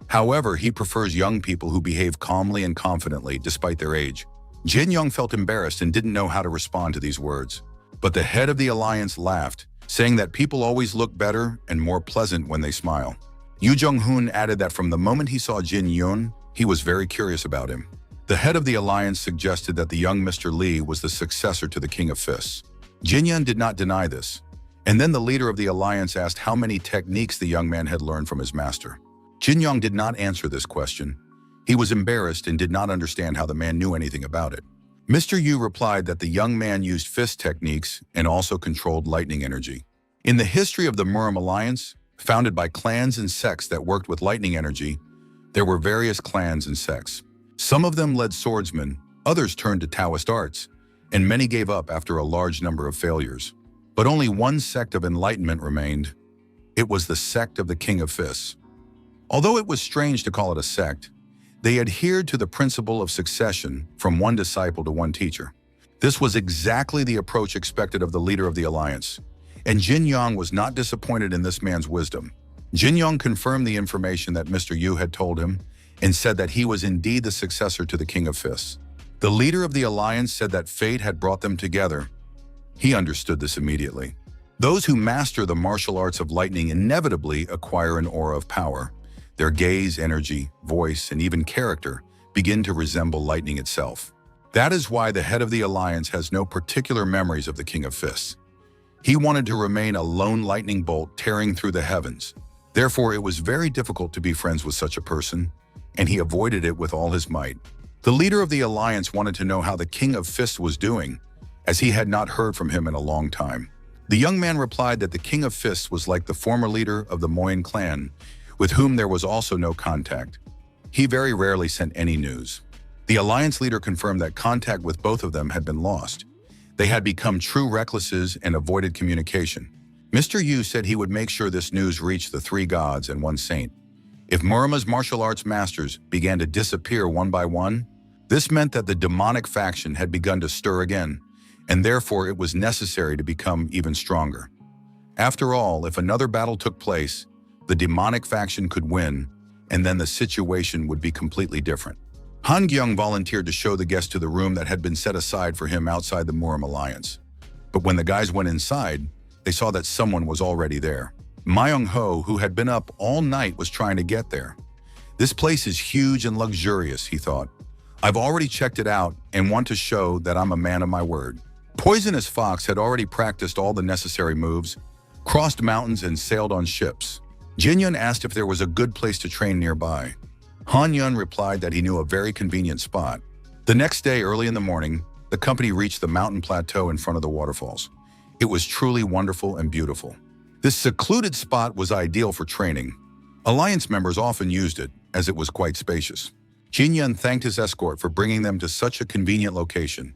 However, he prefers young people who behave calmly and confidently despite their age. Jin Yeon felt embarrassed and didn't know how to respond to these words. But the head of the Alliance laughed saying that people always look better and more pleasant when they smile. Yu Jong-hoon added that from the moment he saw Jin Yun, he was very curious about him. The head of the alliance suggested that the young Mr. Lee was the successor to the King of Fists. Jin Yun did not deny this, and then the leader of the alliance asked how many techniques the young man had learned from his master. Jin Yong did not answer this question. He was embarrassed and did not understand how the man knew anything about it. Mr. Yu replied that the young man used fist techniques and also controlled lightning energy. In the history of the Murim Alliance, founded by clans and sects that worked with lightning energy, there were various clans and sects. Some of them led swordsmen, others turned to Taoist arts, and many gave up after a large number of failures. But only one sect of enlightenment remained. It was the sect of the King of Fists. Although it was strange to call it a sect, they adhered to the principle of succession from one disciple to one teacher. This was exactly the approach expected of the leader of the alliance, and Jin Yong was not disappointed in this man's wisdom. Jin Yong confirmed the information that Mr. Yu had told him and said that he was indeed the successor to the King of Fists. The leader of the alliance said that fate had brought them together. He understood this immediately. Those who master the martial arts of lightning inevitably acquire an aura of power. Their gaze, energy, voice, and even character begin to resemble lightning itself. That is why the head of the alliance has no particular memories of the King of Fists. He wanted to remain a lone lightning bolt tearing through the heavens. Therefore, it was very difficult to be friends with such a person, and he avoided it with all his might. The leader of the alliance wanted to know how the King of Fists was doing, as he had not heard from him in a long time. The young man replied that the King of Fists was like the former leader of the Moyen clan, with whom there was also no contact. He very rarely sent any news. The alliance leader confirmed that contact with both of them had been lost. They had become true recluses and avoided communication. Mr. Yu said he would make sure this news reached the three gods and one saint. If Murima's martial arts masters began to disappear one by one, this meant that the demonic faction had begun to stir again, and therefore it was necessary to become even stronger. After all, if another battle took place, the demonic faction could win, and then the situation would be completely different. Han Gyung volunteered to show the guest to the room that had been set aside for him outside the Murim Alliance. But when the guys went inside, they saw that someone was already there. Myung-ho, who had been up all night, was trying to get there. This place is huge and luxurious, he thought. I've already checked it out and want to show that I'm a man of my word. Poisonous Fox had already practiced all the necessary moves, crossed mountains and sailed on ships. Jin Yun asked if there was a good place to train nearby. Han Yun replied that he knew a very convenient spot. The next day, early in the morning, the company reached the mountain plateau in front of the waterfalls. It was truly wonderful and beautiful. This secluded spot was ideal for training. Alliance members often used it, as it was quite spacious. Jin Yun thanked his escort for bringing them to such a convenient location.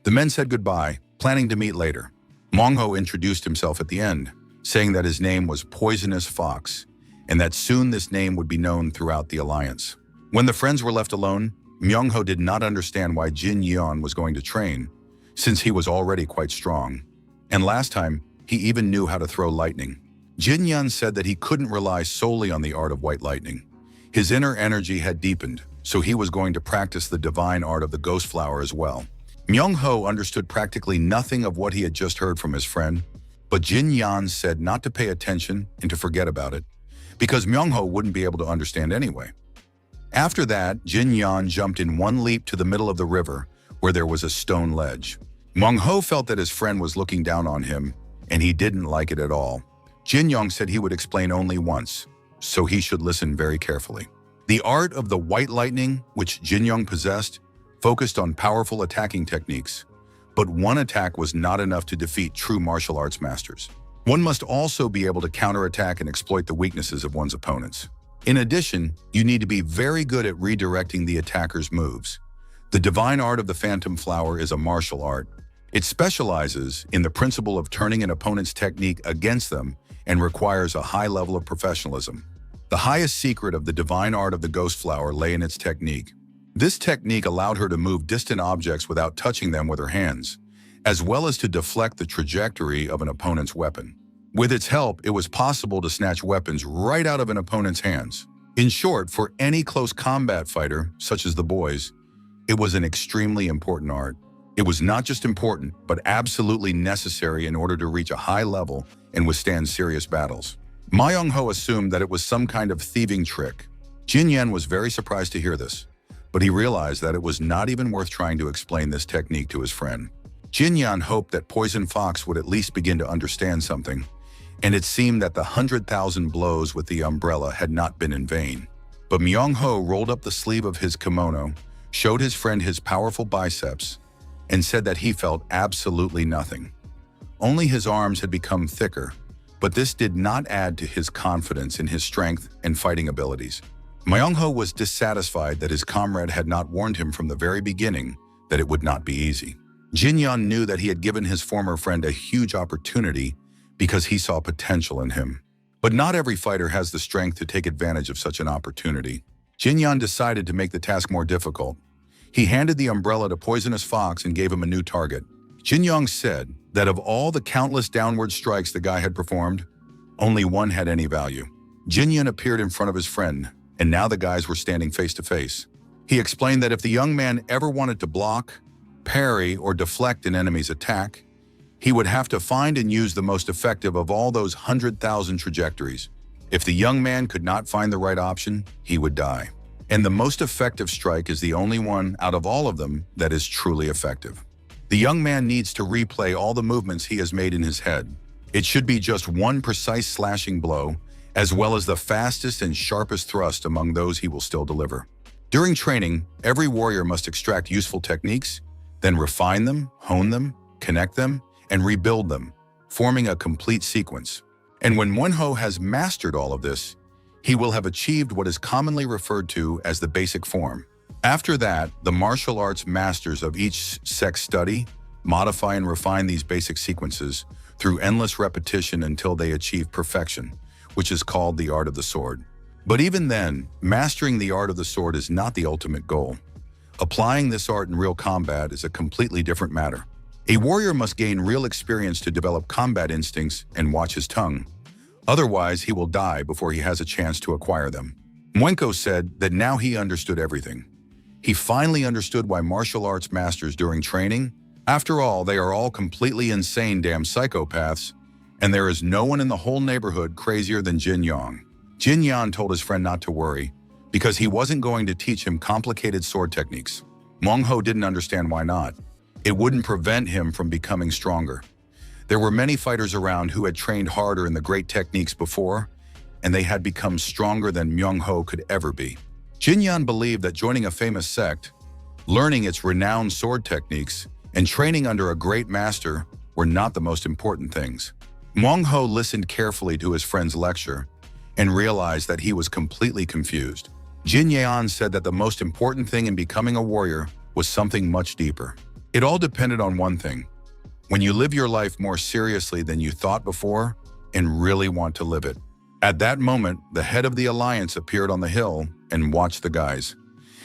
The men said goodbye, planning to meet later. Mong-ho introduced himself at the end, saying that his name was Poisonous Fox, and that soon this name would be known throughout the alliance. When the friends were left alone, Myung-ho did not understand why Jin Yeon was going to train, since he was already quite strong. And last time, he even knew how to throw lightning. Jin Yeon said that he couldn't rely solely on the art of white lightning. His inner energy had deepened, so he was going to practice the divine art of the ghost flower as well. Myung-ho understood practically nothing of what he had just heard from his friend, but Jin Yeon said not to pay attention and to forget about it, because Myung-ho wouldn't be able to understand anyway. After that, Jin Yeon jumped in one leap to the middle of the river, where there was a stone ledge. Myung-ho felt that his friend was looking down on him, and he didn't like it at all. Jin Young said he would explain only once, so he should listen very carefully. The art of the white lightning, which Jin Young possessed, focused on powerful attacking techniques, but one attack was not enough to defeat true martial arts masters. One must also be able to counterattack and exploit the weaknesses of one's opponents. In addition, you need to be very good at redirecting the attacker's moves. The divine art of the phantom flower is a martial art. It specializes in the principle of turning an opponent's technique against them and requires a high level of professionalism. The highest secret of the divine art of the ghost flower lay in its technique. This technique allowed her to move distant objects without touching them with her hands, as well as to deflect the trajectory of an opponent's weapon. With its help, it was possible to snatch weapons right out of an opponent's hands. In short, for any close combat fighter, such as the boys, it was an extremely important art. It was not just important, but absolutely necessary in order to reach a high level and withstand serious battles. Ma Young-ho assumed that it was some kind of thieving trick. Jin Yan was very surprised to hear this, but he realized that it was not even worth trying to explain this technique to his friend. Jin Yan hoped that Poison Fox would at least begin to understand something, and it seemed that the 100,000 blows with the umbrella had not been in vain. But Myung-ho rolled up the sleeve of his kimono, showed his friend his powerful biceps, and said that he felt absolutely nothing. Only his arms had become thicker, but this did not add to his confidence in his strength and fighting abilities. Myung-ho was dissatisfied that his comrade had not warned him from the very beginning that it would not be easy. Jin Yan knew that he had given his former friend a huge opportunity because he saw potential in him. But not every fighter has the strength to take advantage of such an opportunity. Jin Yan decided to make the task more difficult. He handed the umbrella to Poisonous Fox and gave him a new target. Jin Yang said that of all the countless downward strikes the guy had performed, only one had any value. Jin Yan appeared in front of his friend, and now the guys were standing face to face. He explained that if the young man ever wanted to block, parry, or deflect an enemy's attack, he would have to find and use the most effective of all those 100,000 trajectories. If the young man could not find the right option, he would die. And the most effective strike is the only one out of all of them that is truly effective. The young man needs to replay all the movements he has made in his head. It should be just one precise slashing blow, as well as the fastest and sharpest thrust among those he will still deliver. During training, every warrior must extract useful techniques, then refine them, hone them, connect them, and rebuild them, forming a complete sequence. And when Manhwa has mastered all of this, he will have achieved what is commonly referred to as the basic form. After that, the martial arts masters of each sect study, modify and refine these basic sequences through endless repetition until they achieve perfection, which is called the art of the sword. But even then, mastering the art of the sword is not the ultimate goal. Applying this art in real combat is a completely different matter. A warrior must gain real experience to develop combat instincts and watch his tongue. Otherwise, he will die before he has a chance to acquire them. Mwenko said that now he understood everything. He finally understood why martial arts masters during training, after all, they are all completely insane damn psychopaths, and there is no one in the whole neighborhood crazier than Jin Yang. Jin Yan told his friend not to worry, because he wasn't going to teach him complicated sword techniques. Manhwa didn't understand why not. It wouldn't prevent him from becoming stronger. There were many fighters around who had trained harder in the great techniques before, and they had become stronger than Myung-ho could ever be. Jin Yan believed that joining a famous sect, learning its renowned sword techniques, and training under a great master were not the most important things. Myung-ho listened carefully to his friend's lecture and realized that he was completely confused. Jin Yan said that the most important thing in becoming a warrior was something much deeper. It all depended on one thing: when you live your life more seriously than you thought before and really want to live it. At that moment, the head of the alliance appeared on the hill and watched the guys.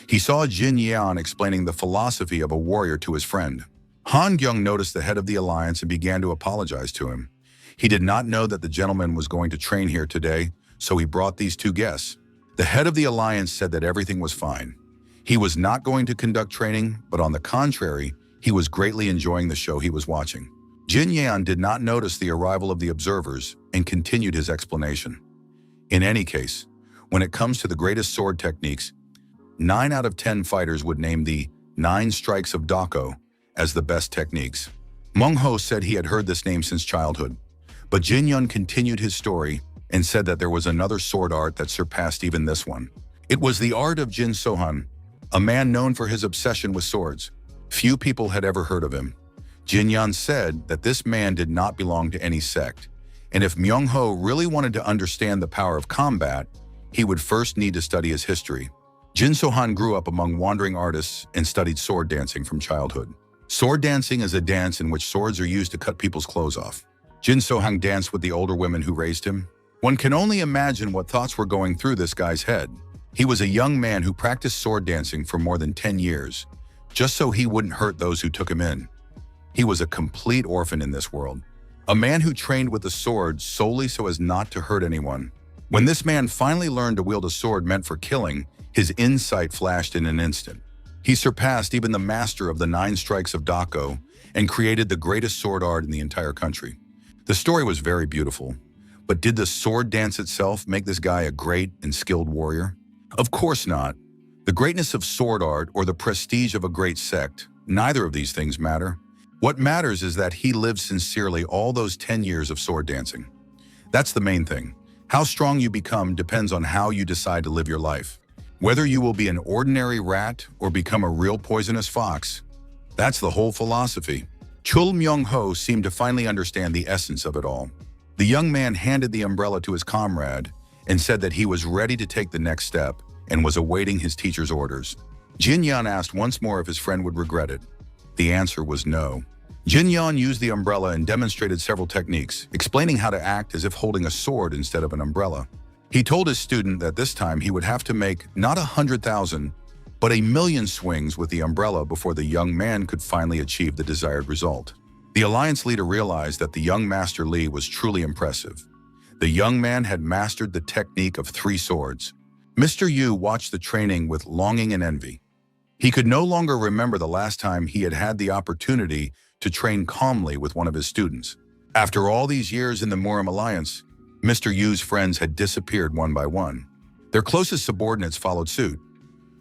He saw Jin Yan explaining the philosophy of a warrior to his friend. Han Gyung noticed the head of the alliance and began to apologize to him. He did not know that the gentleman was going to train here today, so he brought these two guests. The head of the alliance said that everything was fine. He was not going to conduct training, but on the contrary, he was greatly enjoying the show he was watching. Jin Yan did not notice the arrival of the observers and continued his explanation. In any case, when it comes to the greatest sword techniques, 9 out of 10 fighters would name the 9 strikes of Dako as the best techniques. Manhwa said he had heard this name since childhood, but Jin Yun continued his story and said that there was another sword art that surpassed even this one. It was the art of Jin Sohan, a man known for his obsession with swords. Few people had ever heard of him. Jin Yan said that this man did not belong to any sect, and if Myung-ho really wanted to understand the power of combat, he would first need to study his history. Jin Sohan grew up among wandering artists and studied sword dancing from childhood. Sword dancing is a dance in which swords are used to cut people's clothes off. Jin Sohan danced with the older women who raised him. One can only imagine what thoughts were going through this guy's head. He was a young man who practiced sword dancing for more than 10 years, just so he wouldn't hurt those who took him in. He was a complete orphan in this world. A man who trained with a sword solely so as not to hurt anyone. When this man finally learned to wield a sword meant for killing, his insight flashed in an instant. He surpassed even the master of the 9 strikes of Dako and created the greatest sword art in the entire country. The story was very beautiful, but did the sword dance itself make this guy a great and skilled warrior? Of course not. The greatness of sword art or the prestige of a great sect, neither of these things matter. What matters is that he lived sincerely all those 10 years of sword dancing. That's the main thing. How strong you become depends on how you decide to live your life. Whether you will be an ordinary rat or become a real poisonous fox. That's the whole philosophy. Chul Myung-ho seemed to finally understand the essence of it all. The young man handed the umbrella to his comrade and said that he was ready to take the next step and was awaiting his teacher's orders. Jin-yan asked once more if his friend would regret it. The answer was no. Jin-yan used the umbrella and demonstrated several techniques, explaining how to act as if holding a sword instead of an umbrella. He told his student that this time he would have to make not 100,000, but 1,000,000 swings with the umbrella before the young man could finally achieve the desired result. The alliance leader realized that the young Master Lee was truly impressive. The young man had mastered the technique of 3 swords. Mr. Yu watched the training with longing and envy. He could no longer remember the last time he had had the opportunity to train calmly with one of his students. After all these years in the Murim Alliance, Mr. Yu's friends had disappeared one by one. Their closest subordinates followed suit.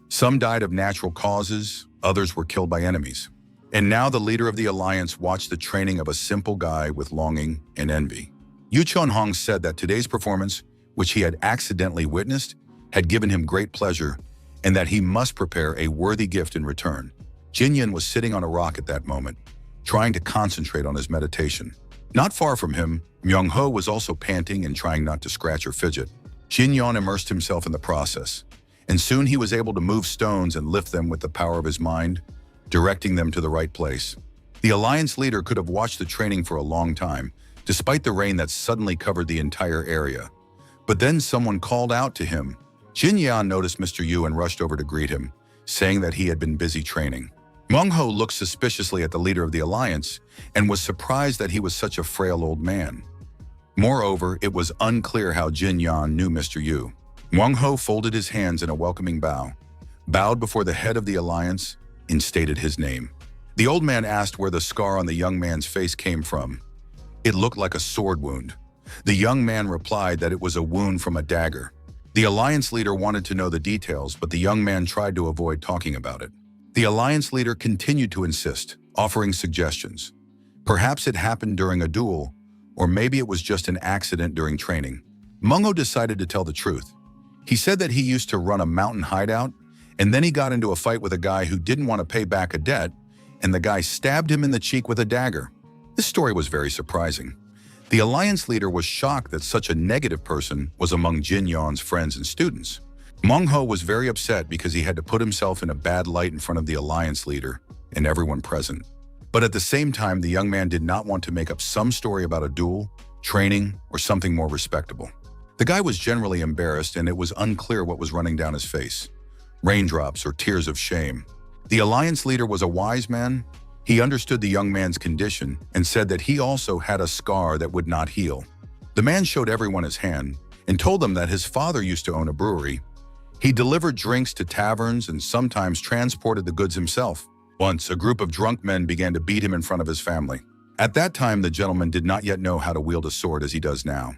Some died of natural causes, others were killed by enemies. And now the leader of the alliance watched the training of a simple guy with longing and envy. Yu Chun-hong said that today's performance, which he had accidentally witnessed, had given him great pleasure, and that he must prepare a worthy gift in return. Jin-yan was sitting on a rock at that moment, trying to concentrate on his meditation. Not far from him, Myung-ho was also panting and trying not to scratch or fidget. Jin-yan immersed himself in the process, and soon he was able to move stones and lift them with the power of his mind, directing them to the right place. The alliance leader could have watched the training for a long time, despite the rain that suddenly covered the entire area. But then someone called out to him. Jin-yan noticed Mr. Yu and rushed over to greet him, saying that he had been busy training. Myung-ho looked suspiciously at the leader of the alliance and was surprised that he was such a frail old man. Moreover, it was unclear how Jin-yan knew Mr. Yu. Myung-ho folded his hands in a welcoming bow, bowed before the head of the alliance, and stated his name. The old man asked where the scar on the young man's face came from. It looked like a sword wound. The young man replied that it was a wound from a dagger. The alliance leader wanted to know the details, but the young man tried to avoid talking about it. The alliance leader continued to insist, offering suggestions. Perhaps it happened during a duel, or maybe it was just an accident during training. Myung-ho decided to tell the truth. He said that he used to run a mountain hideout, and then he got into a fight with a guy who didn't want to pay back a debt, and the guy stabbed him in the cheek with a dagger. This story was very surprising. The alliance leader was shocked that such a negative person was among Jin-yan's friends and students. Myung-ho was very upset because he had to put himself in a bad light in front of the alliance leader and everyone present. But at the same time, the young man did not want to make up some story about a duel, training, or something more respectable. The guy was generally embarrassed, and it was unclear what was running down his face. Raindrops or tears of shame. The alliance leader was a wise man. He understood the young man's condition and said that he also had a scar that would not heal. The man showed everyone his hand and told them that his father used to own a brewery. He delivered drinks to taverns and sometimes transported the goods himself. Once, a group of drunk men began to beat him in front of his family. At that time, the gentleman did not yet know how to wield a sword as he does now.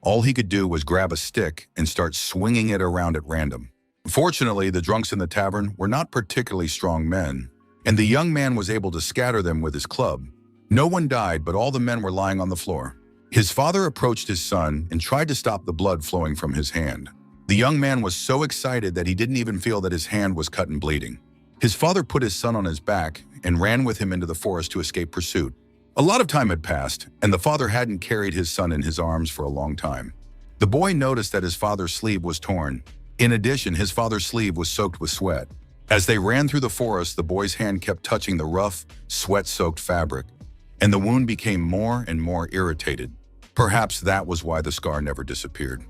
All he could do was grab a stick and start swinging it around at random. Fortunately, the drunks in the tavern were not particularly strong men, and the young man was able to scatter them with his club. No one died, but all the men were lying on the floor. His father approached his son and tried to stop the blood flowing from his hand. The young man was so excited that he didn't even feel that his hand was cut and bleeding. His father put his son on his back and ran with him into the forest to escape pursuit. A lot of time had passed, and the father hadn't carried his son in his arms for a long time. The boy noticed that his father's sleeve was torn. In addition, his father's sleeve was soaked with sweat. As they ran through the forest, the boy's hand kept touching the rough, sweat-soaked fabric, and the wound became more and more irritated. Perhaps that was why the scar never disappeared.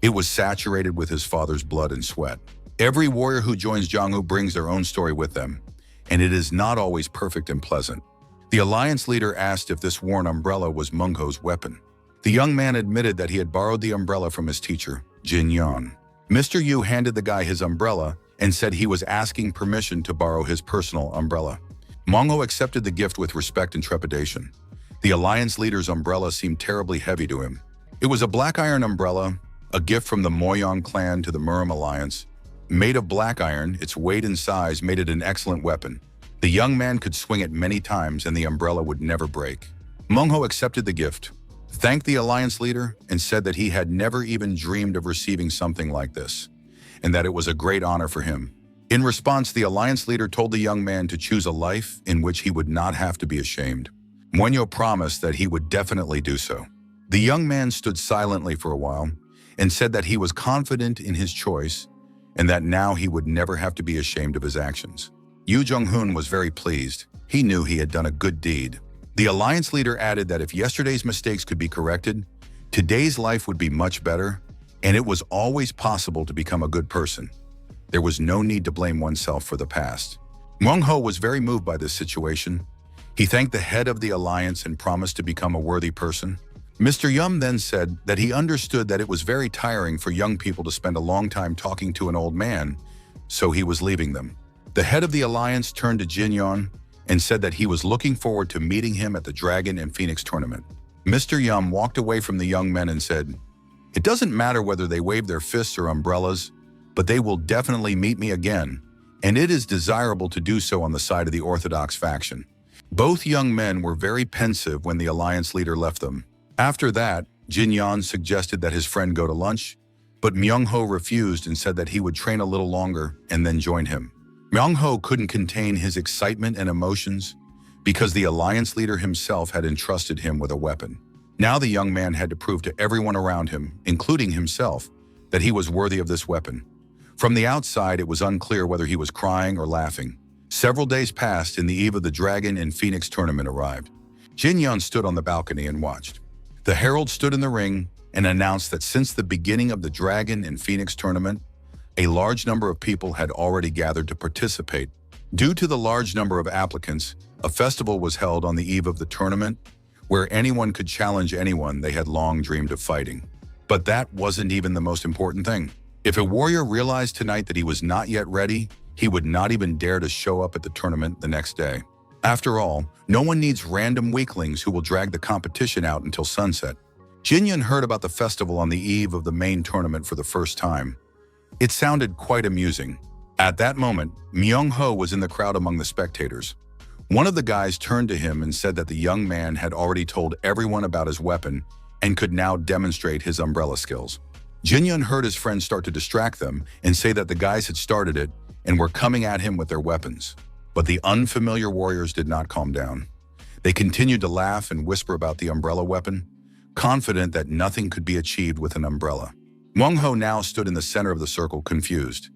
It was saturated with his father's blood and sweat. Every warrior who joins Jangwoo brings their own story with them, and it is not always perfect and pleasant. The alliance leader asked if this worn umbrella was Myung-ho's weapon. The young man admitted that he had borrowed the umbrella from his teacher, Jin-yan. Mr. Yu handed the guy his umbrella and said he was asking permission to borrow his personal umbrella. Myung-ho accepted the gift with respect and trepidation. The Alliance leader's umbrella seemed terribly heavy to him. It was a black iron umbrella, a gift from the Moyong clan to the Murim Alliance. Made of black iron, its weight and size made it an excellent weapon. The young man could swing it many times and the umbrella would never break. Mungho accepted the gift, thanked the Alliance leader, and said that he had never even dreamed of receiving something like this, and that it was a great honor for him. In response, the Alliance leader told the young man to choose a life in which he would not have to be ashamed. Mungho promised that he would definitely do so. The young man stood silently for a while and said that he was confident in his choice and that now he would never have to be ashamed of his actions. Yu Jong-hoon was very pleased. He knew he had done a good deed. The Alliance leader added that if yesterday's mistakes could be corrected, today's life would be much better, and it was always possible to become a good person. There was no need to blame oneself for the past. Mungho was very moved by this situation. He thanked the head of the Alliance and promised to become a worthy person. Mr. Yum then said that he understood that it was very tiring for young people to spend a long time talking to an old man, so he was leaving them. The head of the Alliance turned to Jin Yon and said that he was looking forward to meeting him at the Dragon and Phoenix tournament. Mr. Yum walked away from the young men and said, "It doesn't matter whether they wave their fists or umbrellas, but they will definitely meet me again, and it is desirable to do so on the side of the Orthodox faction." Both young men were very pensive when the Alliance leader left them. After that, Jin Yon suggested that his friend go to lunch, but Myung-ho refused and said that he would train a little longer and then join him. Myung-ho couldn't contain his excitement and emotions because the Alliance leader himself had entrusted him with a weapon. Now the young man had to prove to everyone around him, including himself, that he was worthy of this weapon. From the outside, it was unclear whether he was crying or laughing. Several days passed and the eve of the Dragon and Phoenix tournament arrived. Jin Yon stood on the balcony and watched. The herald stood in the ring and announced that since the beginning of the Dragon and Phoenix tournament, a large number of people had already gathered to participate. Due to the large number of applicants, a festival was held on the eve of the tournament where anyone could challenge anyone they had long dreamed of fighting. But that wasn't even the most important thing. If a warrior realized tonight that he was not yet ready, he would not even dare to show up at the tournament the next day. After all, no one needs random weaklings who will drag the competition out until sunset. Jin Yun heard about the festival on the eve of the main tournament for the first time. It sounded quite amusing. At that moment, Myung-ho was in the crowd among the spectators. One of the guys turned to him and said that the young man had already told everyone about his weapon and could now demonstrate his umbrella skills. Jin Yun heard his friends start to distract them and say that the guys had started it and were coming at him with their weapons. But the unfamiliar warriors did not calm down. They continued to laugh and whisper about the umbrella weapon, confident that nothing could be achieved with an umbrella. Myung-ho now stood in the center of the circle, confused.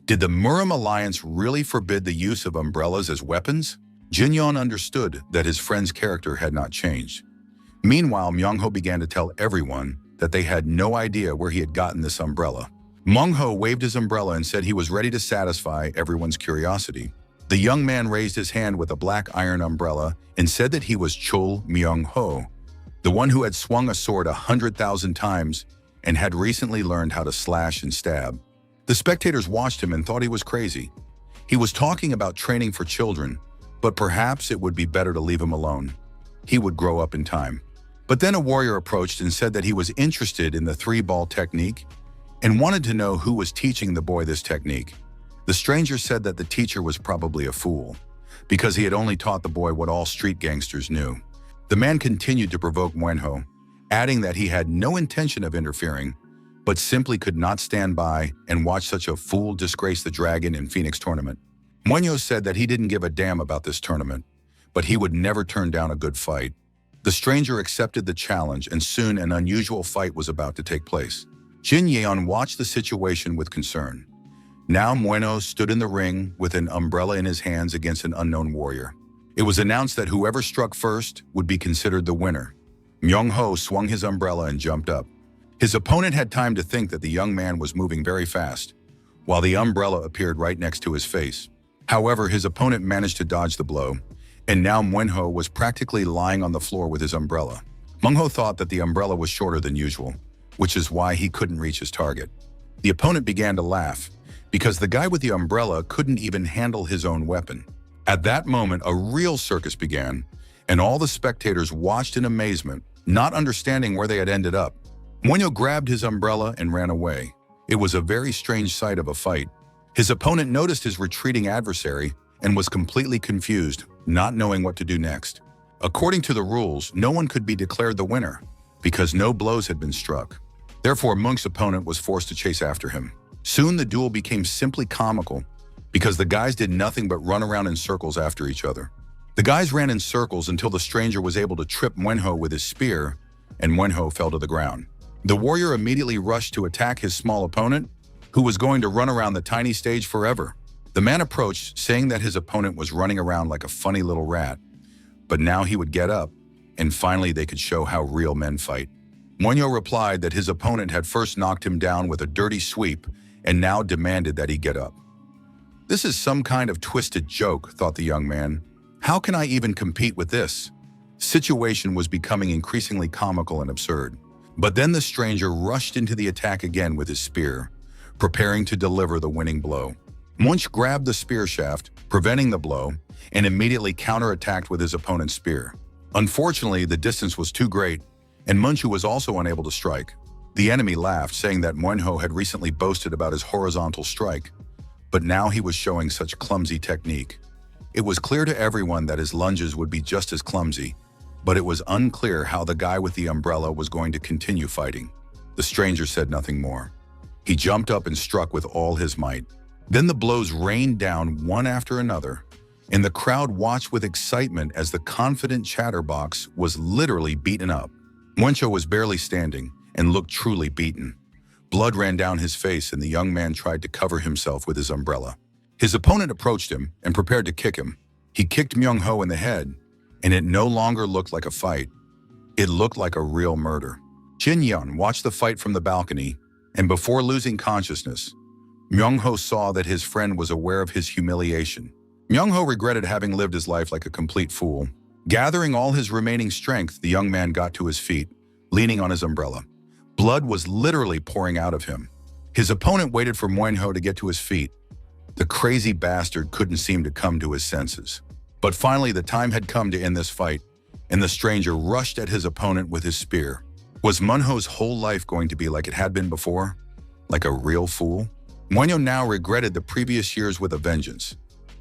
Did the Murim Alliance really forbid the use of umbrellas as weapons? Jin Yon understood that his friend's character had not changed. Meanwhile, Myung-ho began to tell everyone that they had no idea where he had gotten this umbrella. Myung-ho waved his umbrella and said he was ready to satisfy everyone's curiosity. The young man raised his hand with a black iron umbrella and said that he was Chul Myung-ho, the one who had swung a sword 100,000 times and had recently learned how to slash and stab. The spectators watched him and thought he was crazy. He was talking about training for children, but perhaps it would be better to leave him alone. He would grow up in time. But then a warrior approached and said that he was interested in the three-ball technique and wanted to know who was teaching the boy this technique. The stranger said that the teacher was probably a fool, because he had only taught the boy what all street gangsters knew. The man continued to provoke Mungho, adding that he had no intention of interfering, but simply could not stand by and watch such a fool disgrace the Dragon and Phoenix tournament. Mungho said that he didn't give a damn about this tournament, but he would never turn down a good fight. The stranger accepted the challenge, and soon an unusual fight was about to take place. Jin Yeon watched the situation with concern. Now Mungho stood in the ring with an umbrella in his hands against an unknown warrior. It was announced that whoever struck first would be considered the winner. Myung-ho swung his umbrella and jumped up. His opponent had time to think that the young man was moving very fast, while the umbrella appeared right next to his face. However, his opponent managed to dodge the blow, and now Mungho was practically lying on the floor with his umbrella. Mungho thought that the umbrella was shorter than usual, which is why he couldn't reach his target. The opponent began to laugh, because the guy with the umbrella couldn't even handle his own weapon. At that moment, a real circus began, and all the spectators watched in amazement, not understanding where they had ended up. Muenyo grabbed his umbrella and ran away. It was a very strange sight of a fight. His opponent noticed his retreating adversary and was completely confused, not knowing what to do next. According to the rules, no one could be declared the winner because no blows had been struck. Therefore, Munk's opponent was forced to chase after him. Soon the duel became simply comical because the guys did nothing but run around in circles after each other. The guys ran in circles until the stranger was able to trip Muenho with his spear, and Muenho fell to the ground. The warrior immediately rushed to attack his small opponent, who was going to run around the tiny stage forever. The man approached, saying that his opponent was running around like a funny little rat, but now he would get up, and finally they could show how real men fight. Muenyo replied that his opponent had first knocked him down with a dirty sweep and now demanded that he get up. This is some kind of twisted joke, thought the young man. How can I even compete with this? Situation was becoming increasingly comical and absurd. But then the stranger rushed into the attack again with his spear, preparing to deliver the winning blow. Munch grabbed the spear shaft, preventing the blow, and immediately counterattacked with his opponent's spear. Unfortunately, the distance was too great, and Munchu was also unable to strike. The enemy laughed, saying that Muenho had recently boasted about his horizontal strike, but now he was showing such clumsy technique. It was clear to everyone that his lunges would be just as clumsy, but it was unclear how the guy with the umbrella was going to continue fighting. The stranger said nothing more. He jumped up and struck with all his might. Then the blows rained down one after another, and the crowd watched with excitement as the confident chatterbox was literally beaten up. Muencho was barely standing and looked truly beaten. Blood ran down his face, and the young man tried to cover himself with his umbrella. His opponent approached him and prepared to kick him. He kicked Myung-ho in the head, and it no longer looked like a fight. It looked like a real murder. Jin-yeon watched the fight from the balcony, and before losing consciousness, Myung-ho saw that his friend was aware of his humiliation. Myung-ho regretted having lived his life like a complete fool. Gathering all his remaining strength, the young man got to his feet, leaning on his umbrella. Blood was literally pouring out of him. His opponent waited for Muenho to get to his feet. The crazy bastard couldn't seem to come to his senses. But finally, the time had come to end this fight, and the stranger rushed at his opponent with his spear. Was Muenho's whole life going to be like it had been before? Like a real fool? Muenho now regretted the previous years with a vengeance.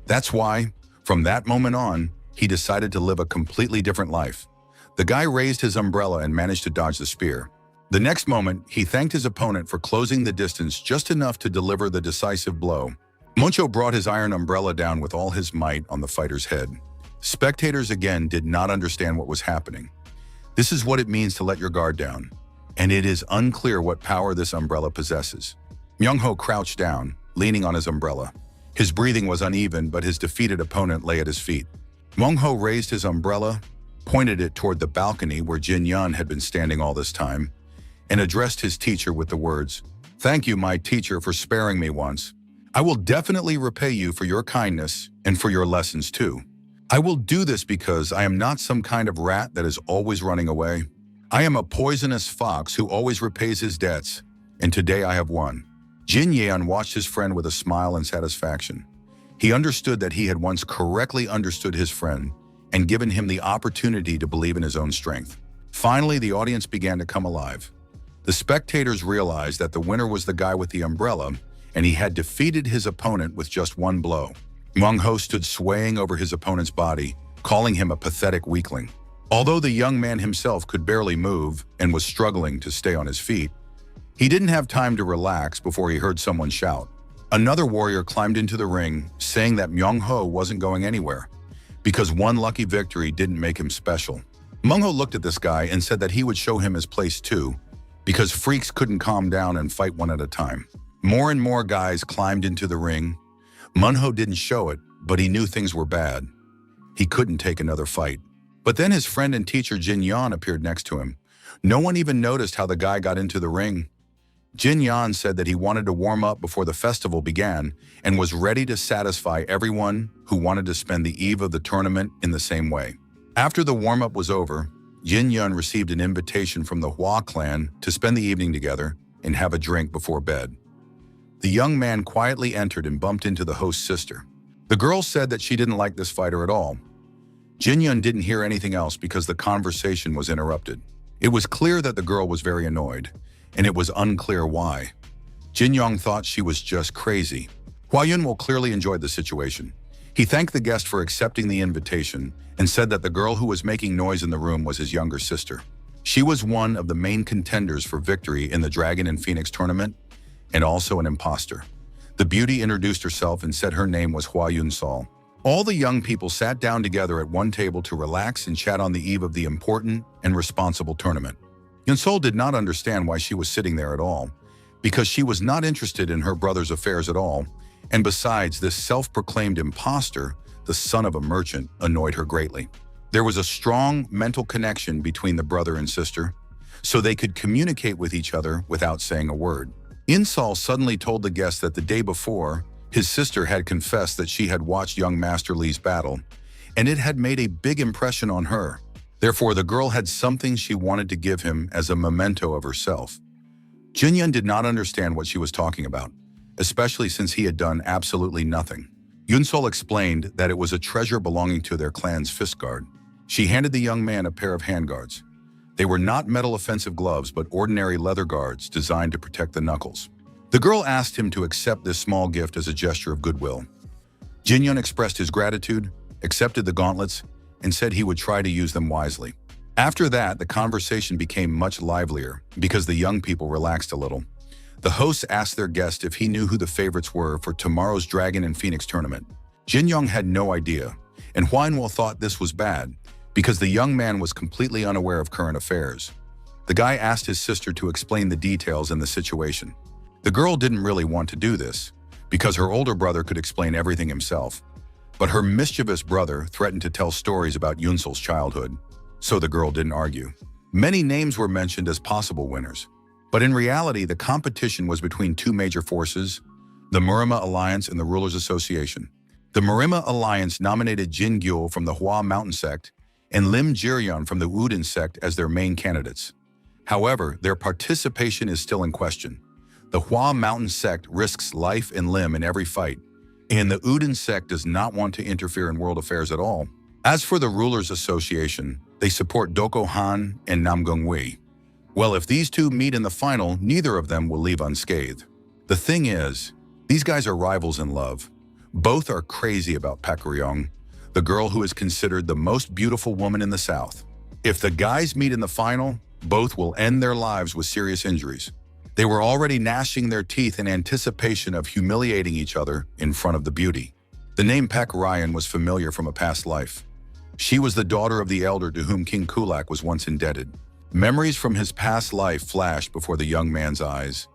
That's why, from that moment on, he decided to live a completely different life. The guy raised his umbrella and managed to dodge the spear. The next moment, he thanked his opponent for closing the distance just enough to deliver the decisive blow. Muncho brought his iron umbrella down with all his might on the fighter's head. Spectators again did not understand what was happening. This is what it means to let your guard down, and it is unclear what power this umbrella possesses. Myung-ho crouched down, leaning on his umbrella. His breathing was uneven, but his defeated opponent lay at his feet. Myung-ho raised his umbrella, pointed it toward the balcony where Jin-yeon had been standing all this time, and addressed his teacher with the words, "Thank you, my teacher, for sparing me once. I will definitely repay you for your kindness and for your lessons too. I will do this because I am not some kind of rat that is always running away. I am a poisonous fox who always repays his debts, and today I have won." Jin-yeon watched his friend with a smile and satisfaction. He understood that he had once correctly understood his friend and given him the opportunity to believe in his own strength. Finally, the audience began to come alive. The spectators realized that the winner was the guy with the umbrella, and he had defeated his opponent with just one blow. Myung-ho stood swaying over his opponent's body, calling him a pathetic weakling. Although the young man himself could barely move and was struggling to stay on his feet, he didn't have time to relax before he heard someone shout. Another warrior climbed into the ring, saying that Myung-ho wasn't going anywhere, because one lucky victory didn't make him special. Myung-ho looked at this guy and said that he would show him his place too, because freaks couldn't calm down and fight one at a time. More and more guys climbed into the ring. Myung-ho didn't show it, but he knew things were bad. He couldn't take another fight. But then his friend and teacher Jin-yeon appeared next to him. No one even noticed how the guy got into the ring. Jin-yeon said that he wanted to warm up before the festival began and was ready to satisfy everyone who wanted to spend the eve of the tournament in the same way. After the warm-up was over, Jin-yeon received an invitation from the Hwa clan to spend the evening together and have a drink before bed. The young man quietly entered and bumped into the host's sister. The girl said that she didn't like this fighter at all. Jin Yun didn't hear anything else because the conversation was interrupted. It was clear that the girl was very annoyed, and it was unclear why. Jin Yong thought she was just crazy. Hua Yunwoo clearly enjoyed the situation. He thanked the guest for accepting the invitation and said that the girl who was making noise in the room was his younger sister. She was one of the main contenders for victory in the Dragon and Phoenix tournament, and also an imposter. The beauty introduced herself and said her name was Hua Yunsol. All the young people sat down together at one table to relax and chat on the eve of the important and responsible tournament. Yunsol did not understand why she was sitting there at all, because she was not interested in her brother's affairs at all, and besides, this self-proclaimed imposter, the son of a merchant, annoyed her greatly. There was a strong mental connection between the brother and sister, so they could communicate with each other without saying a word. Insol suddenly told the guest that the day before, his sister had confessed that she had watched young Master Li's battle, and it had made a big impression on her. Therefore, the girl had something she wanted to give him as a memento of herself. Jin Yun did not understand what she was talking about, especially since he had done absolutely nothing. Yunsol explained that it was a treasure belonging to their clan's fist guard. She handed the young man a pair of handguards. They were not metal offensive gloves, but ordinary leather guards designed to protect the knuckles. The girl asked him to accept this small gift as a gesture of goodwill. Jin Yun expressed his gratitude, accepted the gauntlets, and said he would try to use them wisely. After that, the conversation became much livelier because the young people relaxed a little. The hosts asked their guest if he knew who the favorites were for tomorrow's Dragon and Phoenix tournament. Jin Yong had no idea, and Hua Yunwoo thought this was bad because the young man was completely unaware of current affairs. The guy asked his sister to explain the details in the situation. The girl didn't really want to do this because her older brother could explain everything himself, but her mischievous brother threatened to tell stories about Yunsol's childhood, so the girl didn't argue. Many names were mentioned as possible winners, but in reality, the competition was between two major forces, the Murima Alliance and the Rulers Association. The Murima Alliance nominated Jin Gyul from the Hua Mountain Sect and Lim Jiryeon from the Wudin Sect as their main candidates. However, their participation is still in question. The Hua Mountain Sect risks life and limb in every fight, and the Wudin Sect does not want to interfere in world affairs at all. As for the Rulers Association, they support Doko Han and Namgung Wei. Well, if these two meet in the final, neither of them will leave unscathed. The thing is, these guys are rivals in love. Both are crazy about Pak Ryong, the girl who is considered the most beautiful woman in the South. If the guys meet in the final, both will end their lives with serious injuries. They were already gnashing their teeth in anticipation of humiliating each other in front of the beauty. The name Pak Ryan was familiar from a past life. She was the daughter of the elder to whom King Kulak was once indebted. Memories from his past life flashed before the young man's eyes,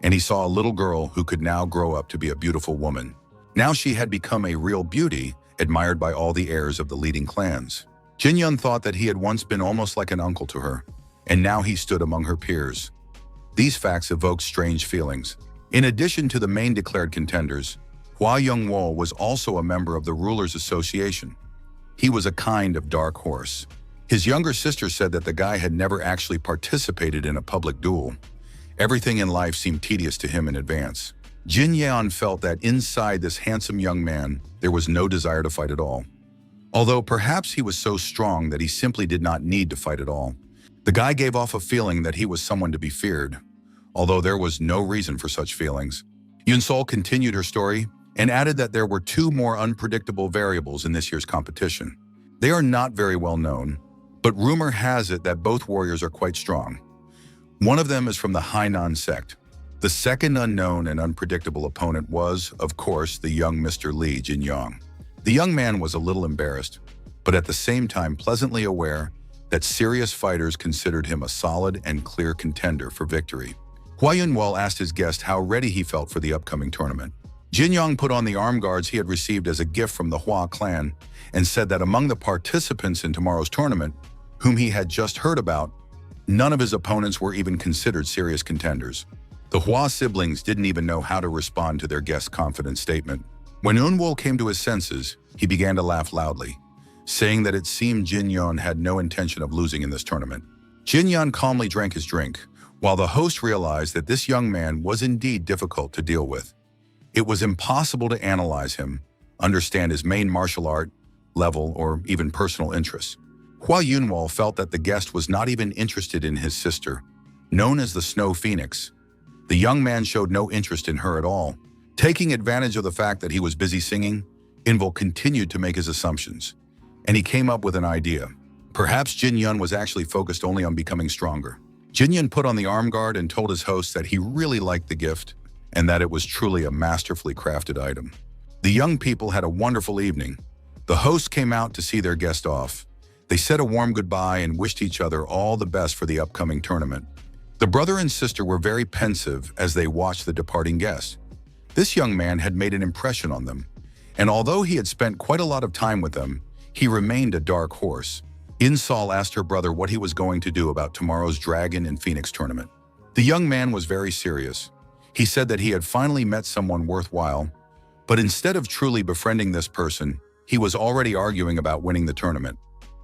and he saw a little girl who could now grow up to be a beautiful woman. Now she had become a real beauty, admired by all the heirs of the leading clans. Jin Yun thought that he had once been almost like an uncle to her, and now he stood among her peers. These facts evoked strange feelings. In addition to the main declared contenders, Hua Yunwoo was also a member of the Rulers Association. He was a kind of dark horse. His younger sister said that the guy had never actually participated in a public duel. Everything in life seemed tedious to him in advance. Jin Yeon felt that inside this handsome young man, there was no desire to fight at all. Although perhaps he was so strong that he simply did not need to fight at all. The guy gave off a feeling that he was someone to be feared, although there was no reason for such feelings. Yunsol continued her story and added that there were two more unpredictable variables in this year's competition. They are not very well known, but rumor has it that both warriors are quite strong. One of them is from the Hainan sect. The second unknown and unpredictable opponent was, of course, the young Mr. Li Jinyong. The young man was a little embarrassed, but at the same time pleasantly aware that serious fighters considered him a solid and clear contender for victory. Hua Yunwoo asked his guest how ready he felt for the upcoming tournament. Jin Yong put on the arm guards he had received as a gift from the Hua clan and said that among the participants in tomorrow's tournament, whom he had just heard about, none of his opponents were even considered serious contenders. The Hua siblings didn't even know how to respond to their guest's confident statement. When Yunwoo came to his senses, he began to laugh loudly, saying that it seemed Jin Yun had no intention of losing in this tournament. Jin Yun calmly drank his drink, while the host realized that this young man was indeed difficult to deal with. It was impossible to analyze him, understand his main martial art, level, or even personal interests. Hua Yunwol felt that the guest was not even interested in his sister, known as the Snow Phoenix. The young man showed no interest in her at all. Taking advantage of the fact that he was busy singing, Inval continued to make his assumptions, and he came up with an idea. Perhaps Jin Yun was actually focused only on becoming stronger. Jin Yun put on the arm guard and told his host that he really liked the gift and that it was truly a masterfully crafted item. The young people had a wonderful evening. The host came out to see their guest off. They said a warm goodbye and wished each other all the best for the upcoming tournament. The brother and sister were very pensive as they watched the departing guest. This young man had made an impression on them, and although he had spent quite a lot of time with them, he remained a dark horse. Insol asked her brother what he was going to do about tomorrow's Dragon and Phoenix tournament. The young man was very serious. He said that he had finally met someone worthwhile, but instead of truly befriending this person, he was already arguing about winning the tournament.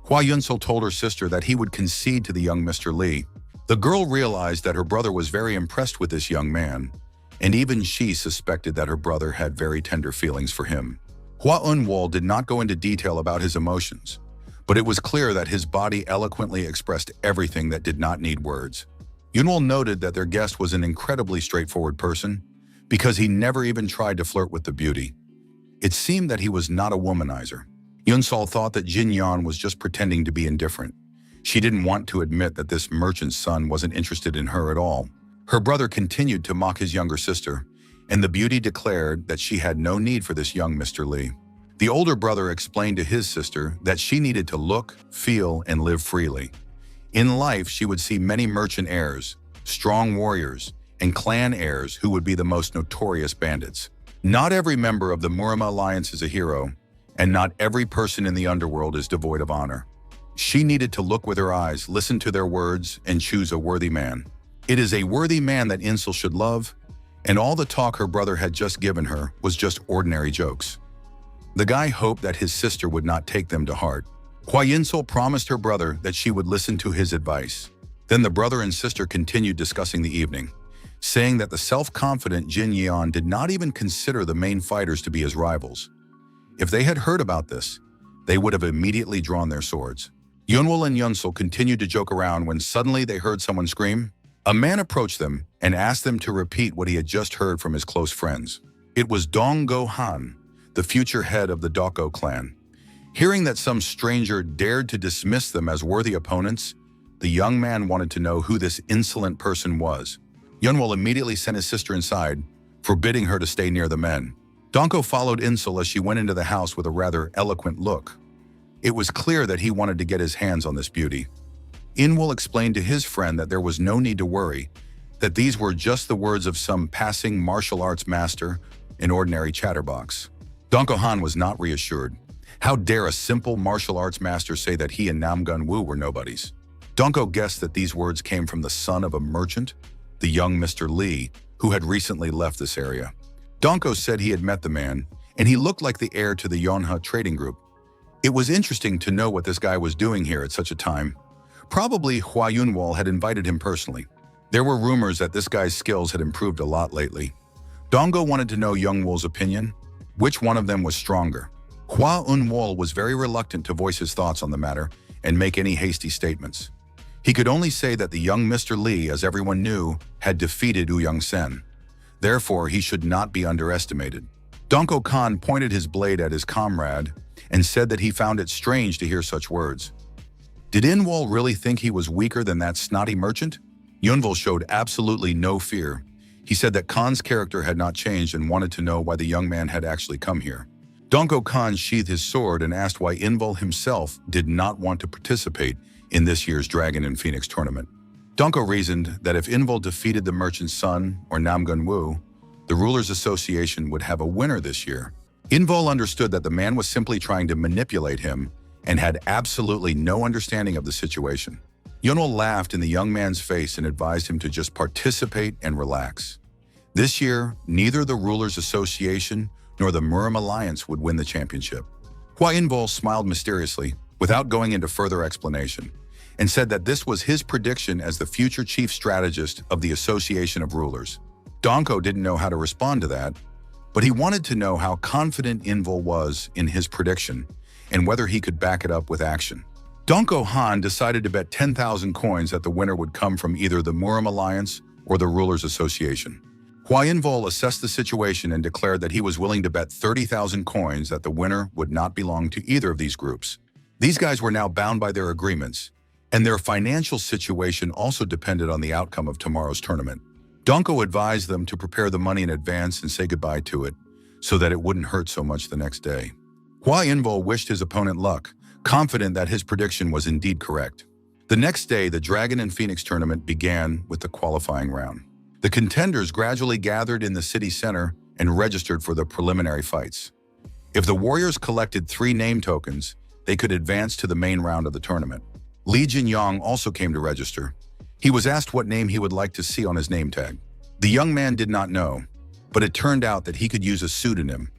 Hua Yunsol told her sister that he would concede to the young Mr. Lee. The girl realized that her brother was very impressed with this young man, and even she suspected that her brother had very tender feelings for him. Hua Unwol did not go into detail about his emotions, but it was clear that his body eloquently expressed everything that did not need words. Yunwol noted that their guest was an incredibly straightforward person because he never even tried to flirt with the beauty. It seemed that he was not a womanizer. Yunsol thought that Jin Yan was just pretending to be indifferent. She didn't want to admit that this merchant's son wasn't interested in her at all. Her brother continued to mock his younger sister, and the beauty declared that she had no need for this young Mr. Lee. The older brother explained to his sister that she needed to look, feel, and live freely. In life, she would see many merchant heirs, strong warriors, and clan heirs who would be the most notorious bandits. Not every member of the Murama Alliance is a hero, and not every person in the underworld is devoid of honor. She needed to look with her eyes, listen to their words, and choose a worthy man. It is a worthy man that Insel should love, and all the talk her brother had just given her was just ordinary jokes. The guy hoped that his sister would not take them to heart. Hua Yinsel promised her brother that she would listen to his advice. Then the brother and sister continued discussing the evening, saying that the self-confident Jin Yan did not even consider the main fighters to be his rivals. If they had heard about this, they would have immediately drawn their swords. Yunwol and Yunsel continued to joke around when suddenly they heard someone scream. A man approached them and asked them to repeat what he had just heard from his close friends. It was Dong Go Han, the future head of the Doko clan. Hearing that some stranger dared to dismiss them as worthy opponents, the young man wanted to know who this insolent person was. Yunwol immediately sent his sister inside, forbidding her to stay near the men. Donko followed Insel as she went into the house with a rather eloquent look. It was clear that he wanted to get his hands on this beauty. Inwol explained to his friend that there was no need to worry, that these were just the words of some passing martial arts master, an ordinary chatterbox. Donko Han was not reassured. How dare a simple martial arts master say that he and Namgun Wu were nobodies? Donko guessed that these words came from the son of a merchant, the young Mr. Lee, who had recently left this area. Donko said he had met the man, and he looked like the heir to the Yonha trading group. It was interesting to know what this guy was doing here at such a time. Probably Hua Yunwol had invited him personally. There were rumors that this guy's skills had improved a lot lately. Dongo wanted to know Youngwol's opinion. Which one of them was stronger? Hua Unwol was very reluctant to voice his thoughts on the matter and make any hasty statements. He could only say that the young Mr. Lee, as everyone knew, had defeated Ouyang Sen. Therefore, he should not be underestimated. Donko Khan pointed his blade at his comrade and said that he found it strange to hear such words. Did Inwol really think he was weaker than that snotty merchant? Yunwol showed absolutely no fear. He said that Khan's character had not changed and wanted to know why the young man had actually come here. Donko Khan sheathed his sword and asked why Inwol himself did not want to participate in this year's Dragon and Phoenix tournament. Donko reasoned that if Inwol defeated the merchant's son, or Namgun Wu, the Rulers Association would have a winner this year. Inwol understood that the man was simply trying to manipulate him and had absolutely no understanding of the situation. Yunwol laughed in the young man's face and advised him to just participate and relax. This year, neither the Rulers Association nor the Muram Alliance would win the championship. Hua Inwol smiled mysteriously, without going into further explanation, and said that this was his prediction as the future chief strategist of the Association of Rulers. Donko didn't know how to respond to that, but he wanted to know how confident Inwol was in his prediction, and whether he could back it up with action. Donko Han decided to bet 10,000 coins that the winner would come from either the Murim Alliance or the Rulers Association. Hua Yinvol assessed the situation and declared that he was willing to bet 30,000 coins that the winner would not belong to either of these groups. These guys were now bound by their agreements, and their financial situation also depended on the outcome of tomorrow's tournament. Donko advised them to prepare the money in advance and say goodbye to it, so that it wouldn't hurt so much the next day. Hua Yinvol wished his opponent luck, confident that his prediction was indeed correct. The next day, the Dragon and Phoenix tournament began with the qualifying round. The contenders gradually gathered in the city center and registered for the preliminary fights. If the warriors collected 3 name tokens, they could advance to the main round of the tournament. Li Jinyang also came to register. He was asked what name he would like to see on his name tag. The young man did not know, but it turned out that he could use a pseudonym.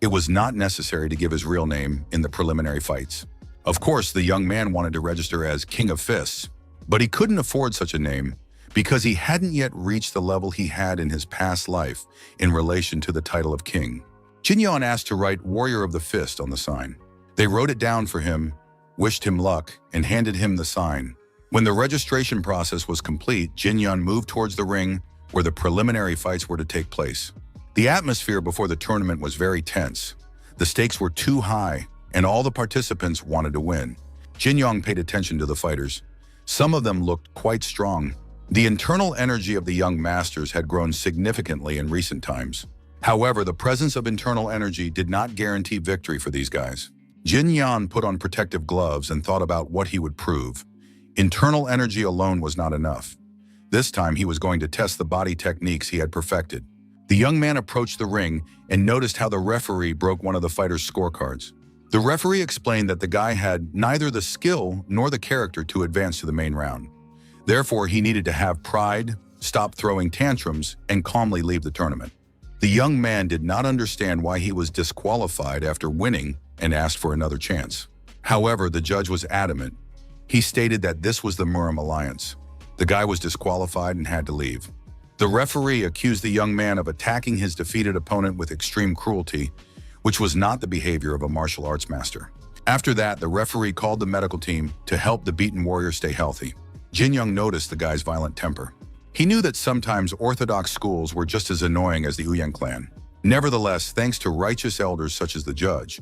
It was not necessary to give his real name in the preliminary fights. Of course, the young man wanted to register as King of Fists, but he couldn't afford such a name because he hadn't yet reached the level he had in his past life in relation to the title of king. Jinyon asked to write Warrior of the Fist on the sign. They wrote it down for him, wished him luck, and handed him the sign. When the registration process was complete, Jinyon moved towards the ring where the preliminary fights were to take place. The atmosphere before the tournament was very tense. The stakes were too high, and all the participants wanted to win. Jinyong paid attention to the fighters. Some of them looked quite strong. The internal energy of the young masters had grown significantly in recent times. However, the presence of internal energy did not guarantee victory for these guys. Jin Yan put on protective gloves and thought about what he would prove. Internal energy alone was not enough. This time he was going to test the body techniques he had perfected. The young man approached the ring and noticed how the referee broke one of the fighters' scorecards. The referee explained that the guy had neither the skill nor the character to advance to the main round. Therefore, he needed to have pride, stop throwing tantrums, and calmly leave the tournament. The young man did not understand why he was disqualified after winning and asked for another chance. However, the judge was adamant. He stated that this was the Murim Alliance. The guy was disqualified and had to leave. The referee accused the young man of attacking his defeated opponent with extreme cruelty, which was not the behavior of a martial arts master. After that, the referee called the medical team to help the beaten warrior stay healthy. Jin Young noticed the guy's violent temper. He knew that sometimes orthodox schools were just as annoying as the Uyang clan. Nevertheless, thanks to righteous elders such as the judge,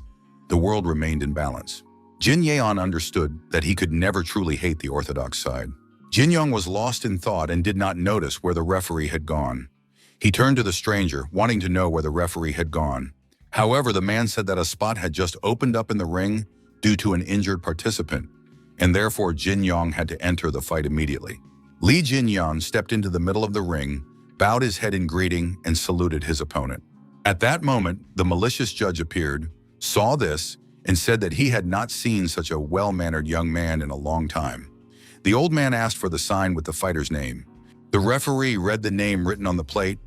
the world remained in balance. Jin Yeon understood that he could never truly hate the orthodox side. Jin Young was lost in thought and did not notice where the referee had gone. He turned to the stranger, wanting to know where the referee had gone. However, the man said that a spot had just opened up in the ring due to an injured participant, and therefore Jin Yong had to enter the fight immediately. Li Jinyan stepped into the middle of the ring, bowed his head in greeting, and saluted his opponent. At that moment, the malicious judge appeared, saw this, and said that he had not seen such a well-mannered young man in a long time. The old man asked for the sign with the fighter's name. The referee read the name written on the plate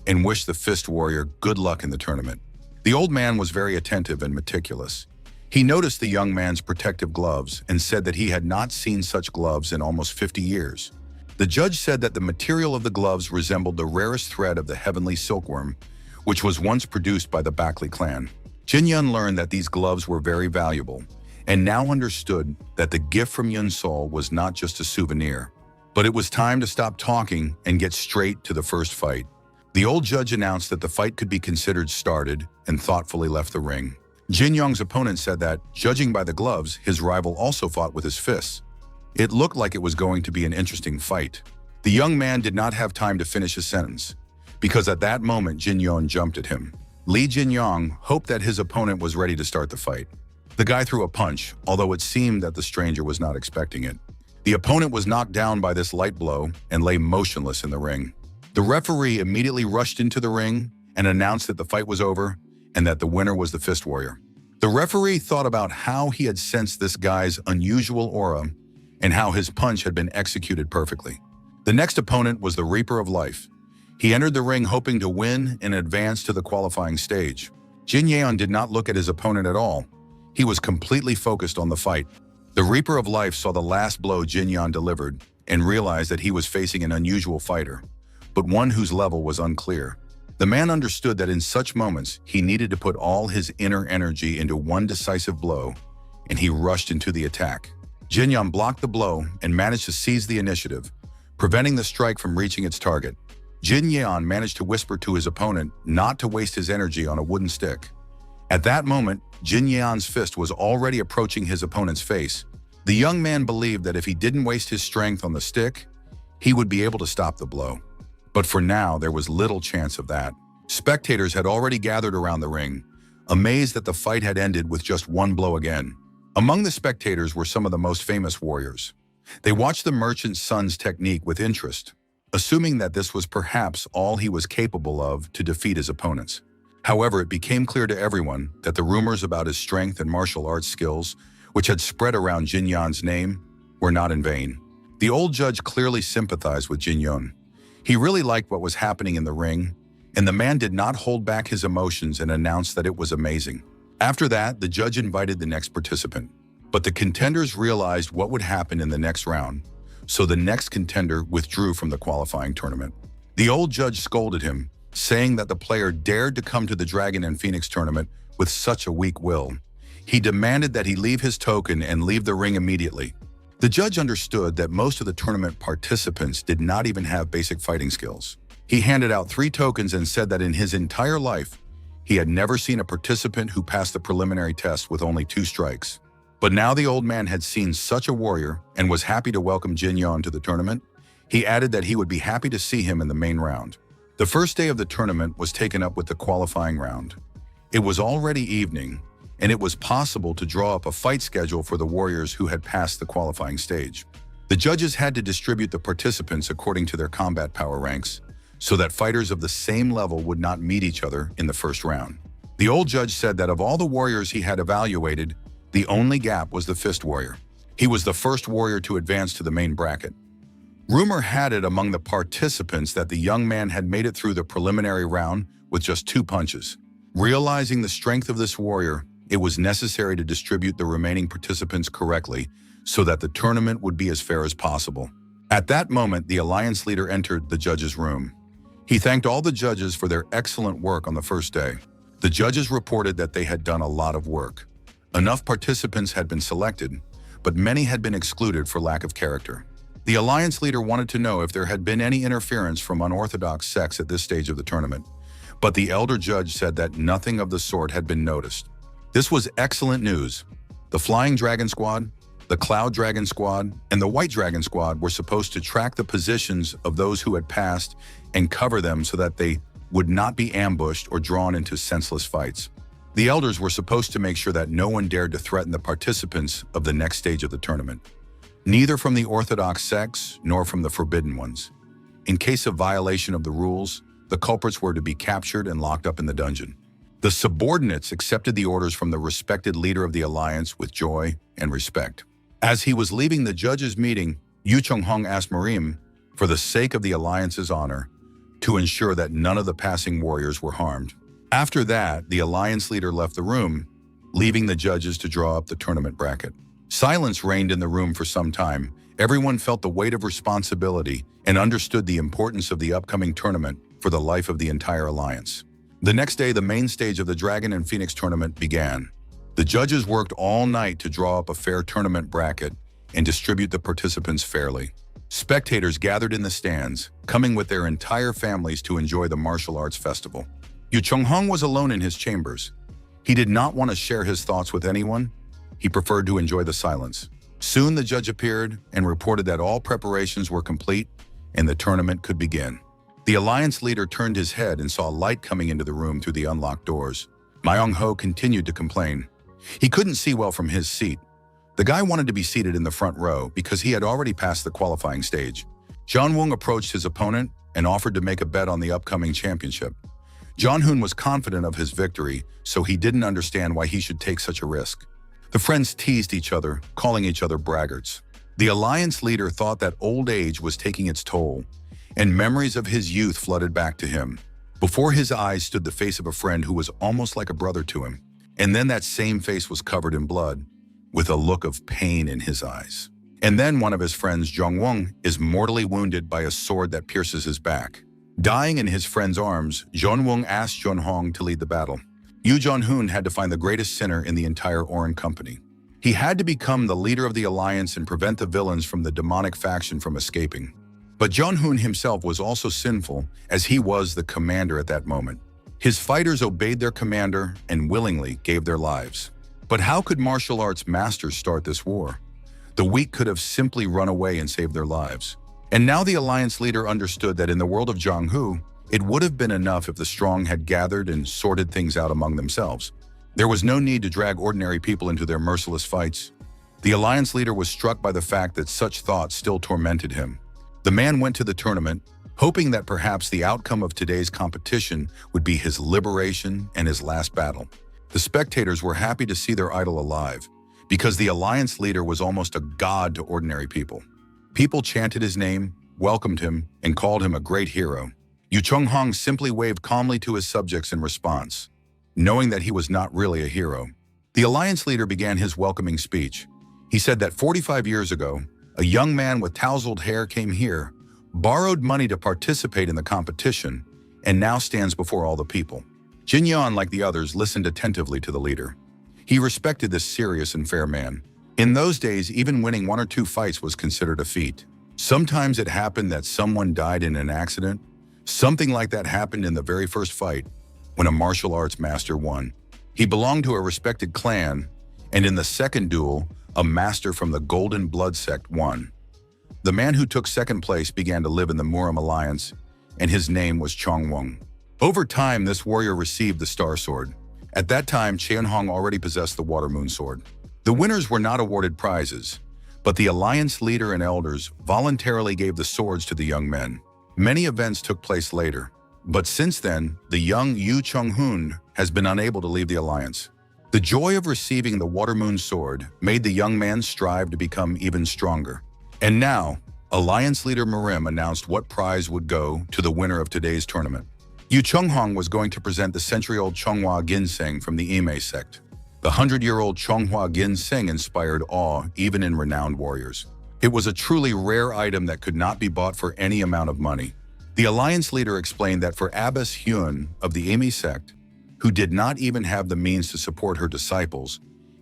and wished the fist warrior good luck in the tournament. The old man was very attentive and meticulous. He noticed the young man's protective gloves and said that he had not seen such gloves in almost 50 years. The judge said that the material of the gloves resembled the rarest thread of the heavenly silkworm, which was once produced by the Bakli clan. Jin Yun learned that these gloves were very valuable, and now understood that the gift from Yun Sol was not just a souvenir. But it was time to stop talking and get straight to the first fight. The old judge announced that the fight could be considered started and thoughtfully left the ring. Jin Yong's opponent said that, judging by the gloves, his rival also fought with his fists. It looked like it was going to be an interesting fight. The young man did not have time to finish his sentence, because at that moment Jin Yong jumped at him. Li Jinyang hoped that his opponent was ready to start the fight. The guy threw a punch, although it seemed that the stranger was not expecting it. The opponent was knocked down by this light blow and lay motionless in the ring. The referee immediately rushed into the ring and announced that the fight was over and that the winner was the fist warrior. The referee thought about how he had sensed this guy's unusual aura and how his punch had been executed perfectly. The next opponent was the Reaper of Life. He entered the ring hoping to win and advance to the qualifying stage. Jin Yeon did not look at his opponent at all. He was completely focused on the fight. The Reaper of Life saw the last blow Jin Yeon delivered and realized that he was facing an unusual fighter, but one whose level was unclear. The man understood that in such moments, he needed to put all his inner energy into one decisive blow and he rushed into the attack. Jin Yan blocked the blow and managed to seize the initiative, preventing the strike from reaching its target. Jin Yan managed to whisper to his opponent not to waste his energy on a wooden stick. At that moment, Jin Yan's fist was already approaching his opponent's face. The young man believed that if he didn't waste his strength on the stick, he would be able to stop the blow. But for now, there was little chance of that. Spectators had already gathered around the ring, amazed that the fight had ended with just one blow again. Among the spectators were some of the most famous warriors. They watched the merchant's son's technique with interest, assuming that this was perhaps all he was capable of to defeat his opponents. However, it became clear to everyone that the rumors about his strength and martial arts skills, which had spread around Jin Yan's name, were not in vain. The old judge clearly sympathized with Jin Yan. He really liked what was happening in the ring, and the man did not hold back his emotions and announced that it was amazing. After that, the judge invited the next participant. But the contenders realized what would happen in the next round, so the next contender withdrew from the qualifying tournament. The old judge scolded him, saying that the player dared to come to the Dragon and Phoenix tournament with such a weak will. He demanded that he leave his token and leave the ring immediately. The judge understood that most of the tournament participants did not even have basic fighting skills. He handed out 3 tokens and said that in his entire life, he had never seen a participant who passed the preliminary test with only 2 strikes. But now the old man had seen such a warrior and was happy to welcome Jin Yan to the tournament. He added that he would be happy to see him in the main round. The first day of the tournament was taken up with the qualifying round. It was already evening, and it was possible to draw up a fight schedule for the warriors who had passed the qualifying stage. The judges had to distribute the participants according to their combat power ranks, so that fighters of the same level would not meet each other in the first round. The old judge said that of all the warriors he had evaluated, the only gap was the fist warrior. He was the first warrior to advance to the main bracket. Rumor had it among the participants that the young man had made it through the preliminary round with just 2 punches. Realizing the strength of this warrior, it was necessary to distribute the remaining participants correctly so that the tournament would be as fair as possible. At that moment, the alliance leader entered the judges' room. He thanked all the judges for their excellent work on the first day. The judges reported that they had done a lot of work. Enough participants had been selected, but many had been excluded for lack of character. The alliance leader wanted to know if there had been any interference from unorthodox sects at this stage of the tournament, but the elder judge said that nothing of the sort had been noticed. This was excellent news. The Flying Dragon Squad, the Cloud Dragon Squad, and the White Dragon Squad were supposed to track the positions of those who had passed and cover them so that they would not be ambushed or drawn into senseless fights. The elders were supposed to make sure that no one dared to threaten the participants of the next stage of the tournament, neither from the orthodox sects nor from the forbidden ones. In case of violation of the rules, the culprits were to be captured and locked up in the dungeon. The subordinates accepted the orders from the respected leader of the alliance with joy and respect. As he was leaving the judges' meeting, Yu Chonghong asked Marim, for the sake of the alliance's honor, to ensure that none of the passing warriors were harmed. After that, the alliance leader left the room, leaving the judges to draw up the tournament bracket. Silence reigned in the room for some time. Everyone felt the weight of responsibility and understood the importance of the upcoming tournament for the life of the entire alliance. The next day, the main stage of the Dragon and Phoenix tournament began. The judges worked all night to draw up a fair tournament bracket and distribute the participants fairly. Spectators gathered in the stands, coming with their entire families to enjoy the martial arts festival. Yu Chonghong was alone in his chambers. He did not want to share his thoughts with anyone. He preferred to enjoy the silence. Soon the judge appeared and reported that all preparations were complete and the tournament could begin. The alliance leader turned his head and saw light coming into the room through the unlocked doors. Myung-ho continued to complain. He couldn't see well from his seat. The guy wanted to be seated in the front row because he had already passed the qualifying stage. John-Woong approached his opponent and offered to make a bet on the upcoming championship. John-Hoon was confident of his victory, so he didn't understand why he should take such a risk. The friends teased each other, calling each other braggarts. The alliance leader thought that old age was taking its toll, and memories of his youth flooded back to him. Before his eyes stood the face of a friend who was almost like a brother to him, and then that same face was covered in blood, with a look of pain in his eyes. And then one of his friends, Jong-Won, is mortally wounded by a sword that pierces his back. Dying in his friend's arms, Jong-Won asked Jong-Hong to lead the battle. Yu Jong-hoon had to find the greatest sinner in the entire Oran company. He had to become the leader of the alliance and prevent the villains from the demonic faction from escaping. But Jong-hoon himself was also sinful, as he was the commander at that moment. His fighters obeyed their commander and willingly gave their lives. But how could martial arts masters start this war? The weak could have simply run away and saved their lives. And now the alliance leader understood that in the world of Jong-ho, it would have been enough if the strong had gathered and sorted things out among themselves. There was no need to drag ordinary people into their merciless fights. The alliance leader was struck by the fact that such thoughts still tormented him. The man went to the tournament, hoping that perhaps the outcome of today's competition would be his liberation and his last battle. The spectators were happy to see their idol alive, because the alliance leader was almost a god to ordinary people. People chanted his name, welcomed him, and called him a great hero. Yu Chung-hong simply waved calmly to his subjects in response, knowing that he was not really a hero. The alliance leader began his welcoming speech. He said that 45 years ago, a young man with tousled hair came here, borrowed money to participate in the competition, and now stands before all the people. Jin Yan, like the others, listened attentively to the leader. He respected this serious and fair man. In those days, even winning 1 or 2 fights was considered a feat. Sometimes it happened that someone died in an accident. Something like that happened in the very first fight, when a martial arts master won. He belonged to a respected clan, and in the second duel, a master from the Golden Blood sect won. The man who took second place began to live in the Murim Alliance, and his name was Chong Wong. Over time, this warrior received the Star Sword. At that time, Cheon Hong already possessed the Water Moon Sword. The winners were not awarded prizes, but the alliance leader and elders voluntarily gave the swords to the young men. Many events took place later, but since then, the young Yu Chung-hoon has been unable to leave the alliance. The joy of receiving the Water Moon Sword made the young man strive to become even stronger. And now, alliance leader Murim announced what prize would go to the winner of today's tournament. Yu Chung-hong was going to present the century-old Chonghua Ginseng from the Ime sect. The 100-year-old Chonghua Ginseng inspired awe even in renowned warriors. It was a truly rare item that could not be bought for any amount of money. The alliance leader explained that for Abbess Hyun of the Ime sect, who did not even have the means to support her disciples,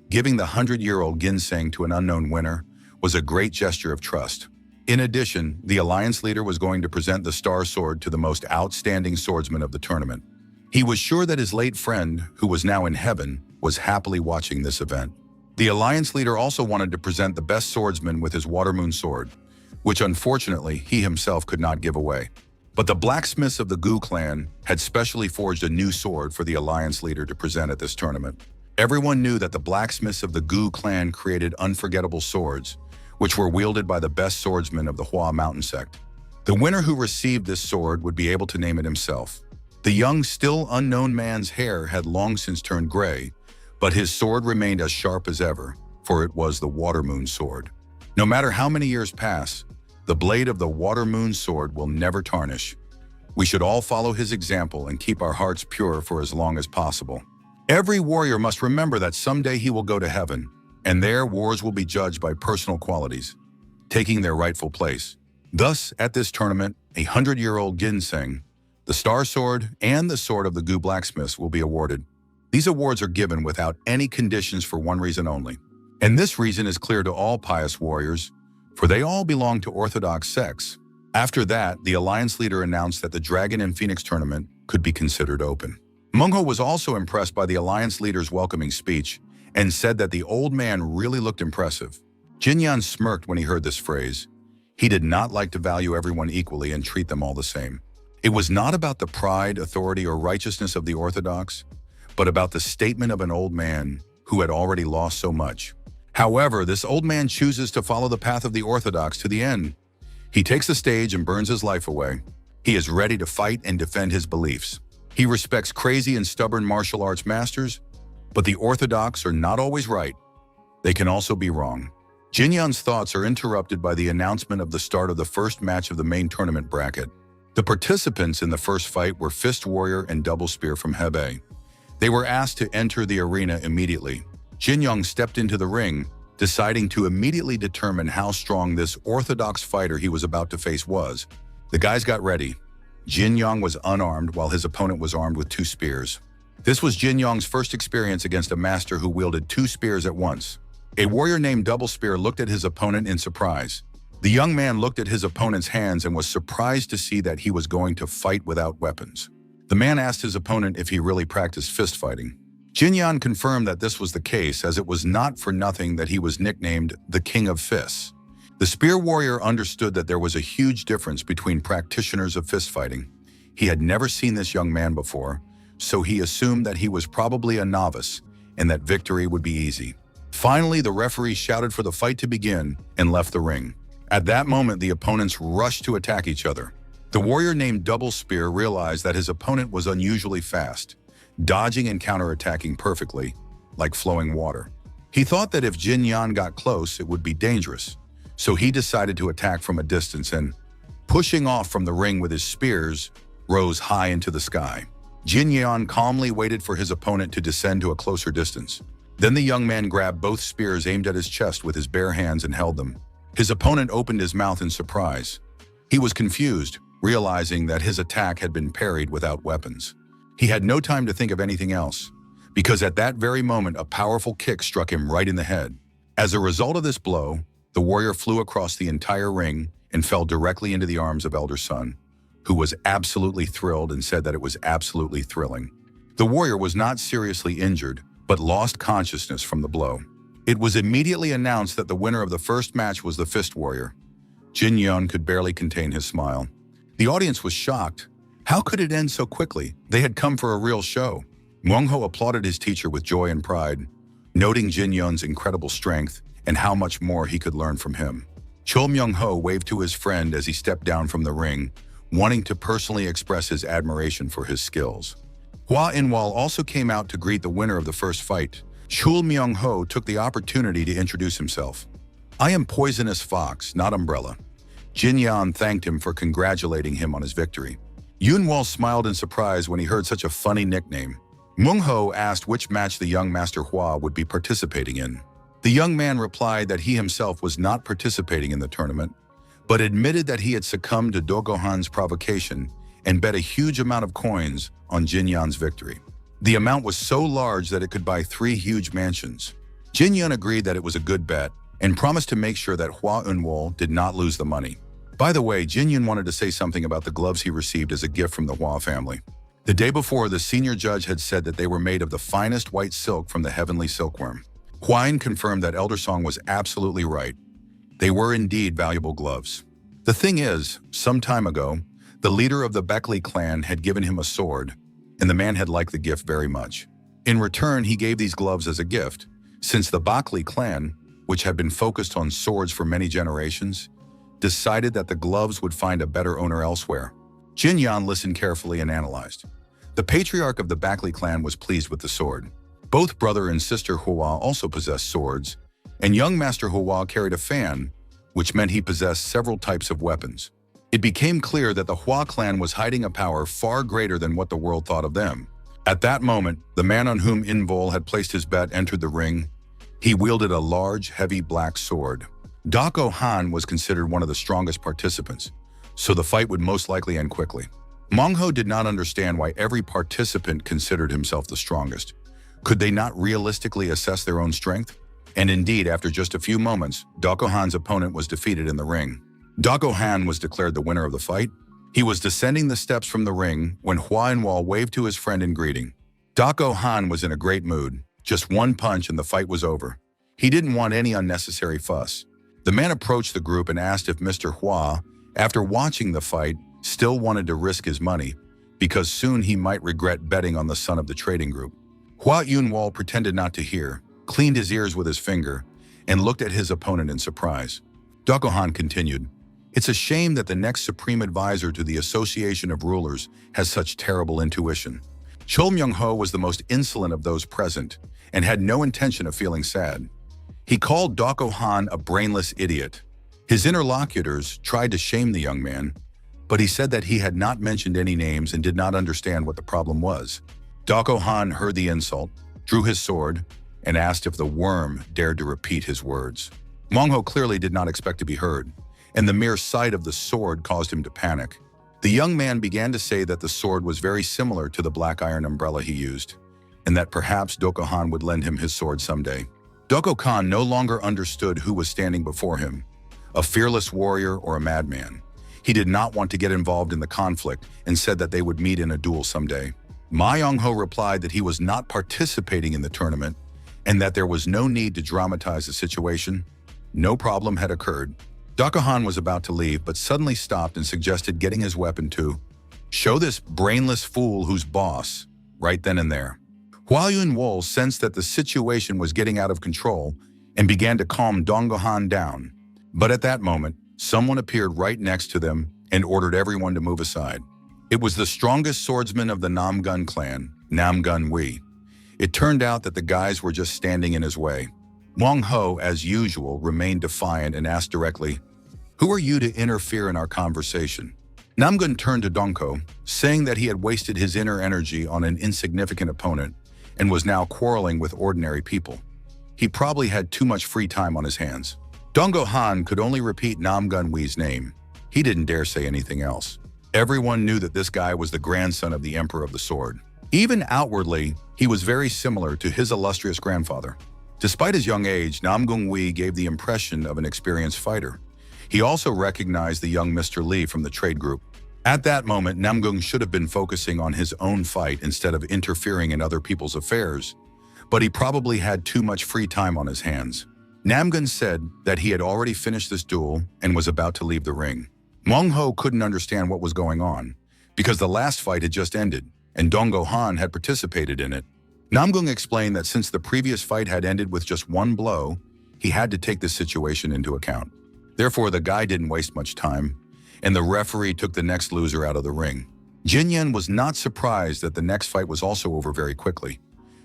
giving the 100-year-old ginseng to an unknown winner was a great gesture of trust. In addition, the alliance leader was going to present the Star Sword to the most outstanding swordsman of the tournament. He was sure that his late friend, who was now in heaven, was happily watching this event. The alliance leader also wanted to present the best swordsman with his Water Moon Sword, which unfortunately he himself could not give away. But the blacksmiths of the Gu clan had specially forged a new sword for the alliance leader to present at this tournament. Everyone knew that the blacksmiths of the Gu clan created unforgettable swords, which were wielded by the best swordsmen of the Hua Mountain sect. The winner who received this sword would be able to name it himself. The young, still unknown man's hair had long since turned gray, but his sword remained as sharp as ever, for it was the Water Moon Sword. No matter how many years pass, the blade of the Water Moon Sword will never tarnish. We should all follow his example and keep our hearts pure for as long as possible. Every warrior must remember that someday he will go to heaven, and there wars will be judged by personal qualities, taking their rightful place. Thus, at this tournament, a 100-year-old ginseng, the Star Sword, and the Sword of the Gu blacksmiths will be awarded. These awards are given without any conditions for one reason only. And this reason is clear to all pious warriors, for they all belong to Orthodox sects. After that, the alliance leader announced that the Dragon and Phoenix tournament could be considered open. Mungho was also impressed by the alliance leader's welcoming speech and said that the old man really looked impressive. Jin Yan smirked when he heard this phrase. He did not like to value everyone equally and treat them all the same. It was not about the pride, authority, or righteousness of the Orthodox, but about the statement of an old man who had already lost so much. However, this old man chooses to follow the path of the Orthodox to the end. He takes the stage and burns his life away. He is ready to fight and defend his beliefs. He respects crazy and stubborn martial arts masters, but the Orthodox are not always right. They can also be wrong. Jin Yan's thoughts are interrupted by the announcement of the start of the first match of the main tournament bracket. The participants in the first fight were Fist Warrior and Double Spear from Hebei. They were asked to enter the arena immediately. Jin Young stepped into the ring, deciding to immediately determine how strong this orthodox fighter he was about to face was. The guys got ready. Jin Young was unarmed while his opponent was armed with 2 spears. This was Jin Young's first experience against a master who wielded 2 spears at once. A warrior named Double Spear looked at his opponent in surprise. The young man looked at his opponent's hands and was surprised to see that he was going to fight without weapons. The man asked his opponent if he really practiced fist fighting. Jin Yan confirmed that this was the case, as it was not for nothing that he was nicknamed the King of Fists. The spear warrior understood that there was a huge difference between practitioners of fist fighting. He had never seen this young man before, so he assumed that he was probably a novice and that victory would be easy. Finally, the referee shouted for the fight to begin and left the ring. At that moment, the opponents rushed to attack each other. The warrior named Double Spear realized that his opponent was unusually fast, dodging and counterattacking perfectly, like flowing water. He thought that if Jin Yan got close, it would be dangerous, so he decided to attack from a distance and, pushing off from the ring with his spears, rose high into the sky. Jin Yan calmly waited for his opponent to descend to a closer distance. Then the young man grabbed both spears aimed at his chest with his bare hands and held them. His opponent opened his mouth in surprise. He was confused, realizing that his attack had been parried without weapons. He had no time to think of anything else, because at that very moment a powerful kick struck him right in the head. As a result of this blow, the warrior flew across the entire ring and fell directly into the arms of Elder Sun, who was absolutely thrilled and said that it was absolutely thrilling. The warrior was not seriously injured, but lost consciousness from the blow. It was immediately announced that the winner of the first match was the Fist Warrior. Jin Yan could barely contain his smile. The audience was shocked. How could it end so quickly? They had come for a real show. Manhwa applauded his teacher with joy and pride, noting Jin Yan's incredible strength and how much more he could learn from him. Chol Myung-ho waved to his friend as he stepped down from the ring, wanting to personally express his admiration for his skills. Hwa In-wal also came out to greet the winner of the first fight. Chul Myung-ho took the opportunity to introduce himself. "I am Poisonous Fox, not Umbrella." Jin Yan thanked him for congratulating him on his victory. Yun-wal smiled in surprise when he heard such a funny nickname. Myung-ho asked which match the young Master Hwa would be participating in. The young man replied that he himself was not participating in the tournament, but admitted that he had succumbed to Do-go-han's provocation and bet a huge amount of coins on Jin Yan's victory. The amount was so large that it could buy 3 huge mansions. Jin Yan agreed that it was a good bet and promised to make sure that Hwa In-wal did not lose the money. By the way, Jin Yan wanted to say something about the gloves he received as a gift from the Hwa family. The day before, the senior judge had said that they were made of the finest white silk from the heavenly silkworm. Hwa confirmed that Elder Song was absolutely right. They were indeed valuable gloves. The thing is, some time ago, the leader of the Beckley clan had given him a sword, and the man had liked the gift very much. In return, he gave these gloves as a gift, since the Beckley clan, which had been focused on swords for many generations, decided that the gloves would find a better owner elsewhere. Jin Yan listened carefully and analyzed. The patriarch of the Beckley clan was pleased with the sword. Both brother and sister Hwa also possessed swords, and young Master Hwa carried a fan, which meant he possessed several types of weapons. It became clear that the Hwa clan was hiding a power far greater than what the world thought of them. At that moment, the man on whom In-wol had placed his bet entered the ring. He wielded a large, heavy black sword. Do-go-han was considered one of the strongest participants, so the fight would most likely end quickly. Myung-ho did not understand why every participant considered himself the strongest. Could they not realistically assess their own strength? And indeed, after just a few moments, Do-go-han's opponent was defeated in the ring. Do-go-han was declared the winner of the fight. He was descending the steps from the ring when Hwa In-wal waved to his friend in greeting. Do-go-han was in a great mood. Just one punch and the fight was over. He didn't want any unnecessary fuss. The man approached the group and asked if Mr. Hwa, after watching the fight, still wanted to risk his money, because soon he might regret betting on the son of the trading group. Hwa In-wal pretended not to hear, cleaned his ears with his finger, and looked at his opponent in surprise. Do-go-han continued, "It's a shame that the next supreme advisor to the Association of Rulers has such terrible intuition." Chol Myung-ho was the most insolent of those present and had no intention of feeling sad. He called Do-go-han a brainless idiot. His interlocutors tried to shame the young man, but he said that he had not mentioned any names and did not understand what the problem was. Do-go-han heard the insult, drew his sword, and asked if the worm dared to repeat his words. Myung-ho clearly did not expect to be heard, and the mere sight of the sword caused him to panic. The young man began to say that the sword was very similar to the black iron umbrella he used, and that perhaps Do-go-han would lend him his sword someday. Doko Khan no longer understood who was standing before him, a fearless warrior or a madman. He did not want to get involved in the conflict and said that they would meet in a duel someday. Ma Young-ho replied that he was not participating in the tournament and that there was no need to dramatize the situation. No problem had occurred. Doko Han was about to leave but suddenly stopped and suggested getting his weapon to show this brainless fool who's boss right then and there. Hua Yun-wol sensed that the situation was getting out of control and began to calm Dong Go-han down. But at that moment, someone appeared right next to them and ordered everyone to move aside. It was the strongest swordsman of the Namgun clan, Namgun Wee. It turned out that the guys were just standing in his way. Wang Ho, as usual, remained defiant and asked directly, "Who are you to interfere in our conversation?" Namgun turned to Dongko, saying that he had wasted his inner energy on an insignificant opponent and was now quarreling with ordinary people. He probably had too much free time on his hands. Donggo Han could only repeat Namgun Wee's name. He didn't dare say anything else. Everyone knew that this guy was the grandson of the Emperor of the Sword. Even outwardly, he was very similar to his illustrious grandfather. Despite his young age, Namgun Wee gave the impression of an experienced fighter. He also recognized the young Mr. Lee from the trade group. At that moment, Namgun should have been focusing on his own fight instead of interfering in other people's affairs, but he probably had too much free time on his hands. Namgun said that he had already finished this duel and was about to leave the ring. Wang Ho couldn't understand what was going on, because the last fight had just ended, and Dong Go-han had participated in it. Namgun explained that since the previous fight had ended with just one blow, he had to take this situation into account. Therefore, the guy didn't waste much time, and the referee took the next loser out of the ring. Jin Yen was not surprised that the next fight was also over very quickly,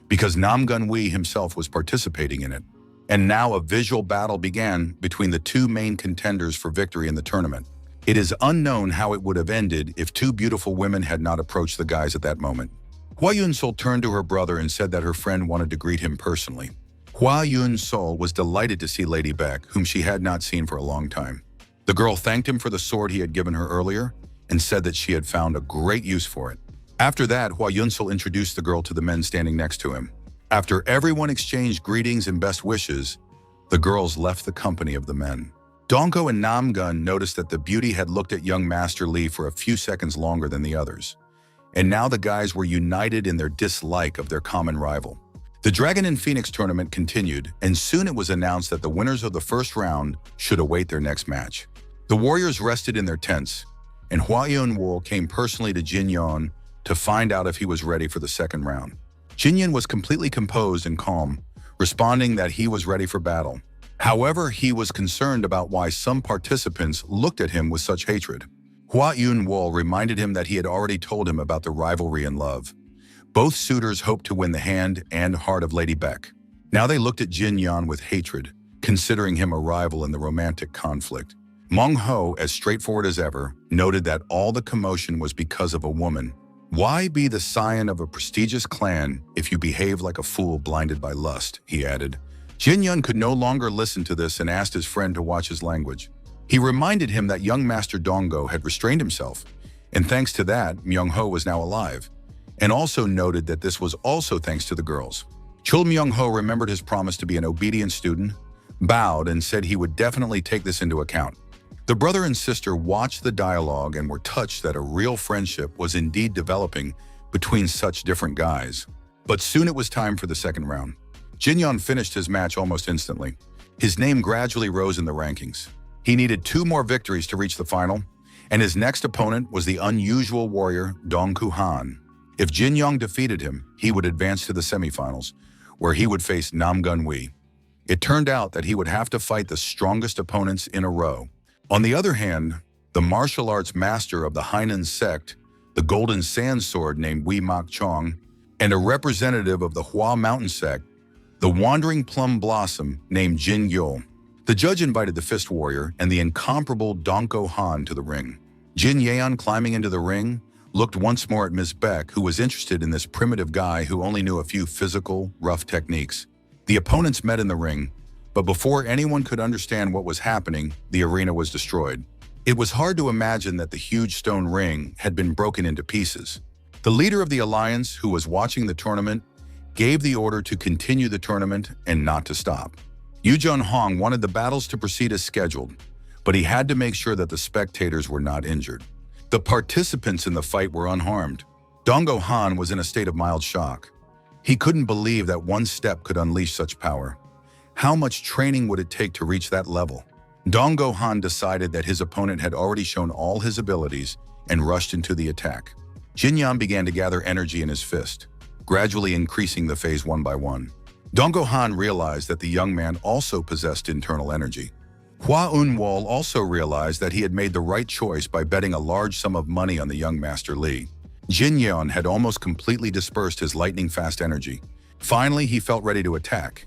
because Namgun Wee himself was participating in it. And now a visual battle began between the two main contenders for victory in the tournament. It is unknown how it would have ended if two beautiful women had not approached the guys at that moment. Hua Yun-sol turned to her brother and said that her friend wanted to greet him personally. Hua Yun-sol was delighted to see Lady Beck, whom she had not seen for a long time. The girl thanked him for the sword he had given her earlier and said that she had found a great use for it. After that, Hua Yun-sol introduced the girl to the men standing next to him. After everyone exchanged greetings and best wishes, the girls left the company of the men. Dongko and Namgun noticed that the beauty had looked at young Master Lee for a few seconds longer than the others. And now the guys were united in their dislike of their common rival. The Dragon and Phoenix tournament continued, and soon it was announced that the winners of the first round should await their next match. The warriors rested in their tents, and Hua Yun-wol came personally to Jin Yon to find out if he was ready for the second round. Jin Yan was completely composed and calm, responding that he was ready for battle. However, he was concerned about why some participants looked at him with such hatred. Hua Yun-wol reminded him that he had already told him about the rivalry and love. Both suitors hoped to win the hand and heart of Lady Beck. Now they looked at Jin Yan with hatred, considering him a rival in the romantic conflict. Meng Ho, as straightforward as ever, noted that all the commotion was because of a woman. "Why be the scion of a prestigious clan if you behave like a fool blinded by lust?" he added. Jin Yun could no longer listen to this and asked his friend to watch his language. He reminded him that young Master Donggo had restrained himself, and thanks to that, Myung Ho was now alive, and also noted that this was also thanks to the girls. Chul Myung Ho remembered his promise to be an obedient student, bowed, and said he would definitely take this into account. The brother and sister watched the dialogue and were touched that a real friendship was indeed developing between such different guys. But soon it was time for the second round. Jin Yon finished his match almost instantly. His name gradually rose in the rankings. He needed 2 more victories to reach the final, and his next opponent was the unusual warrior Dong Ku-han. If Jin Yong defeated him, he would advance to the semifinals, where he would face Namgun Wee. It turned out that he would have to fight the strongest opponents in a row. On the other hand, the martial arts master of the Hainan sect, the Golden Sand Sword named Wee Mak Chong, and a representative of the Hua Mountain sect, the Wandering Plum Blossom named Jin Yul. The judge invited the Fist Warrior and the incomparable Donko Han to the ring. Jin Yeon, climbing into the ring, looked once more at Ms. Beck, who was interested in this primitive guy who only knew a few physical, rough techniques. The opponents met in the ring, but before anyone could understand what was happening, the arena was destroyed. It was hard to imagine that the huge stone ring had been broken into pieces. The leader of the alliance, who was watching the tournament, gave the order to continue the tournament and not to stop. Yu Junhong wanted the battles to proceed as scheduled, but he had to make sure that the spectators were not injured. The participants in the fight were unharmed. Dong Han was in a state of mild shock. He couldn't believe that one step could unleash such power. How much training would it take to reach that level? Dong Han decided that his opponent had already shown all his abilities and rushed into the attack. Jin Yan began to gather energy in his fist, gradually increasing the phase one by one. Dong Han realized that the young man also possessed internal energy. Hua Unwal also realized that he had made the right choice by betting a large sum of money on the young Master Li. Jin Yan had almost completely dispersed his lightning-fast energy. Finally, he felt ready to attack.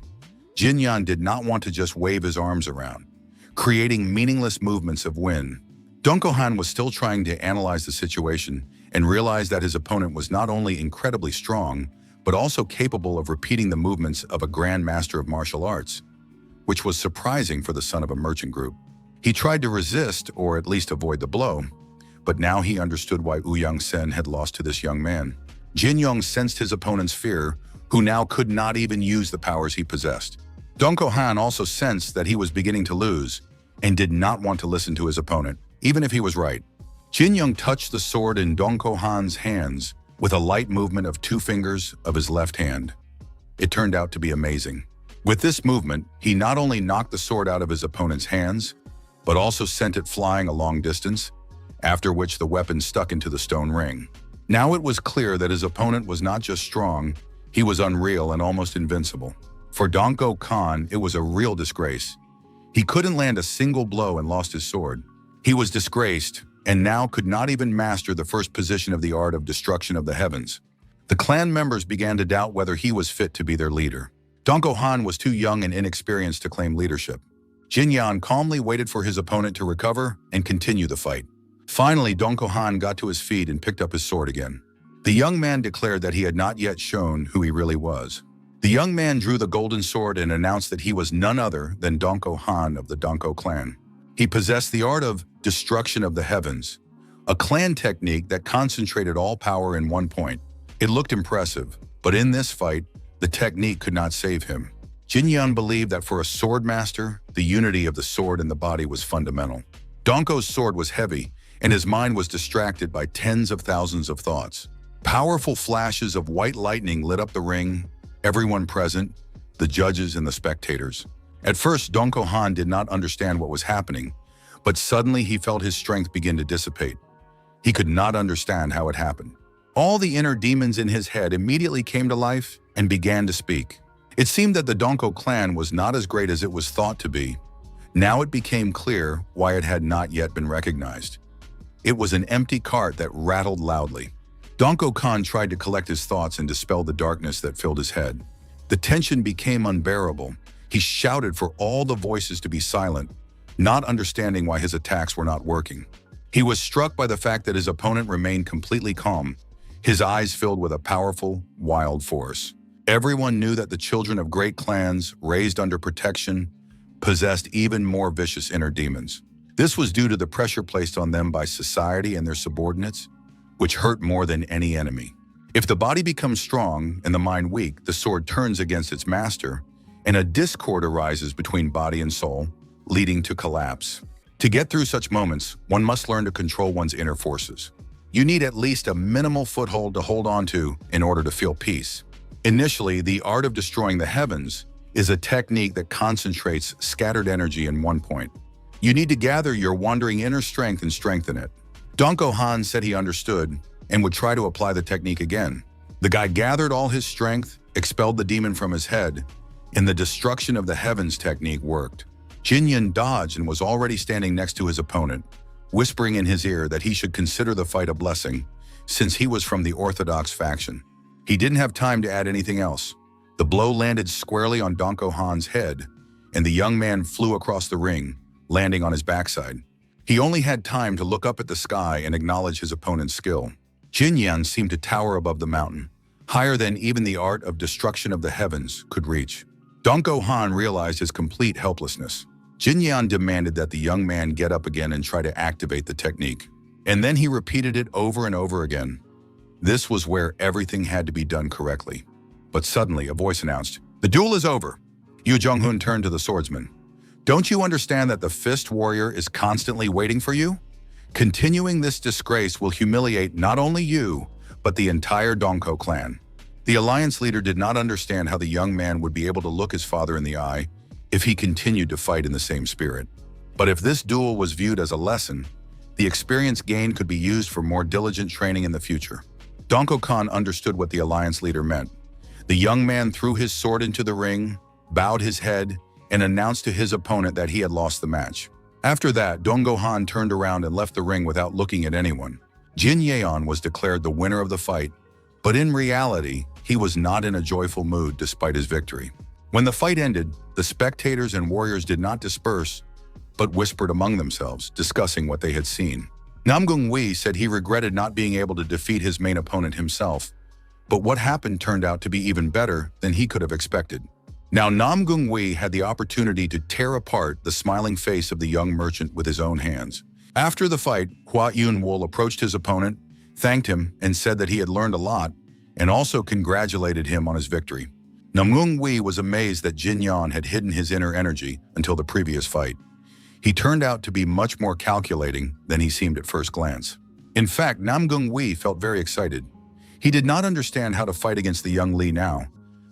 Jin Yan did not want to just wave his arms around, creating meaningless movements of wind. Dong Han was still trying to analyze the situation and realized that his opponent was not only incredibly strong, but also capable of repeating the movements of a grand master of martial arts, which was surprising for the son of a merchant group. He tried to resist, or at least avoid the blow, but now he understood why Ouyang Sen had lost to this young man. Jin Yong sensed his opponent's fear, who now could not even use the powers he possessed. Dong Han also sensed that he was beginning to lose and did not want to listen to his opponent, even if he was right. Jin Yong touched the sword in Dong Han's hands with a light movement of 2 fingers of his left hand. It turned out to be amazing. With this movement, he not only knocked the sword out of his opponent's hands, but also sent it flying a long distance, after which the weapon stuck into the stone ring. Now it was clear that his opponent was not just strong, he was unreal and almost invincible. For Dong Khan, it was a real disgrace. He couldn't land a single blow and lost his sword. He was disgraced, and now could not even master the first position of the art of destruction of the heavens. The clan members began to doubt whether he was fit to be their leader. Dong Han was too young and inexperienced to claim leadership. Jin Yan calmly waited for his opponent to recover and continue the fight. Finally, Dong Han got to his feet and picked up his sword again. The young man declared that he had not yet shown who he really was. The young man drew the golden sword and announced that he was none other than Dong Han of the Dong clan. He possessed the art of destruction of the heavens, a clan technique that concentrated all power in one point. It looked impressive, but in this fight, the technique could not save him. Jin Yan believed that for a sword master, the unity of the sword and the body was fundamental. Dongko's sword was heavy, and his mind was distracted by tens of thousands of thoughts. Powerful flashes of white lightning lit up the ring, everyone present, the judges and the spectators. At first, Dong Han did not understand what was happening, but suddenly he felt his strength begin to dissipate. He could not understand how it happened. All the inner demons in his head immediately came to life and began to speak. It seemed that the Dong clan was not as great as it was thought to be. Now it became clear why it had not yet been recognized. It was an empty cart that rattled loudly. Dong Khan tried to collect his thoughts and dispel the darkness that filled his head. The tension became unbearable. He shouted for all the voices to be silent, not understanding why his attacks were not working. He was struck by the fact that his opponent remained completely calm, his eyes filled with a powerful, wild force. Everyone knew that the children of great clans, raised under protection, possessed even more vicious inner demons. This was due to the pressure placed on them by society and their subordinates, which hurt more than any enemy. If the body becomes strong and the mind weak, the sword turns against its master, and a discord arises between body and soul, leading to collapse. To get through such moments, one must learn to control one's inner forces. You need at least a minimal foothold to hold on to in order to feel peace. Initially, the art of destroying the heavens is a technique that concentrates scattered energy in one point. You need to gather your wandering inner strength and strengthen it. Dong Han said he understood and would try to apply the technique again. The guy gathered all his strength, expelled the demon from his head, and the destruction of the heavens technique worked. Jin Yan dodged and was already standing next to his opponent, whispering in his ear that he should consider the fight a blessing, since he was from the orthodox faction. He didn't have time to add anything else. The blow landed squarely on Dong Han's head, and the young man flew across the ring, landing on his backside. He only had time to look up at the sky and acknowledge his opponent's skill. Jin Yan seemed to tower above the mountain, higher than even the art of destruction of the heavens could reach. Dong Han realized his complete helplessness. Jin Yan demanded that the young man get up again and try to activate the technique. And then he repeated it over and over again. This was where everything had to be done correctly. But suddenly, a voice announced, "The duel is over." Yu Jong-hun turned to the swordsman. "Don't you understand that the Fist Warrior is constantly waiting for you? Continuing this disgrace will humiliate not only you, but the entire Dongko clan." The alliance leader did not understand how the young man would be able to look his father in the eye if he continued to fight in the same spirit. But if this duel was viewed as a lesson, the experience gained could be used for more diligent training in the future. Dongko Khan understood what the alliance leader meant. The young man threw his sword into the ring, bowed his head, and announced to his opponent that he had lost the match. After that, Dongko Han turned around and left the ring without looking at anyone. Jin Yeon was declared the winner of the fight, but in reality, he was not in a joyful mood despite his victory. When the fight ended, the spectators and warriors did not disperse, but whispered among themselves, discussing what they had seen. Nam Gung-wi said he regretted not being able to defeat his main opponent himself, but what happened turned out to be even better than he could have expected. Now Nam Gung-wi had the opportunity to tear apart the smiling face of the young merchant with his own hands. After the fight, Hua Yun-wol approached his opponent, thanked him, and said that he had learned a lot, and also congratulated him on his victory. Nam Gung-wi was amazed that Jin Yan had hidden his inner energy until the previous fight. He turned out to be much more calculating than he seemed at first glance. In fact, Nam Gung-wi felt very excited. He did not understand how to fight against the young Li now.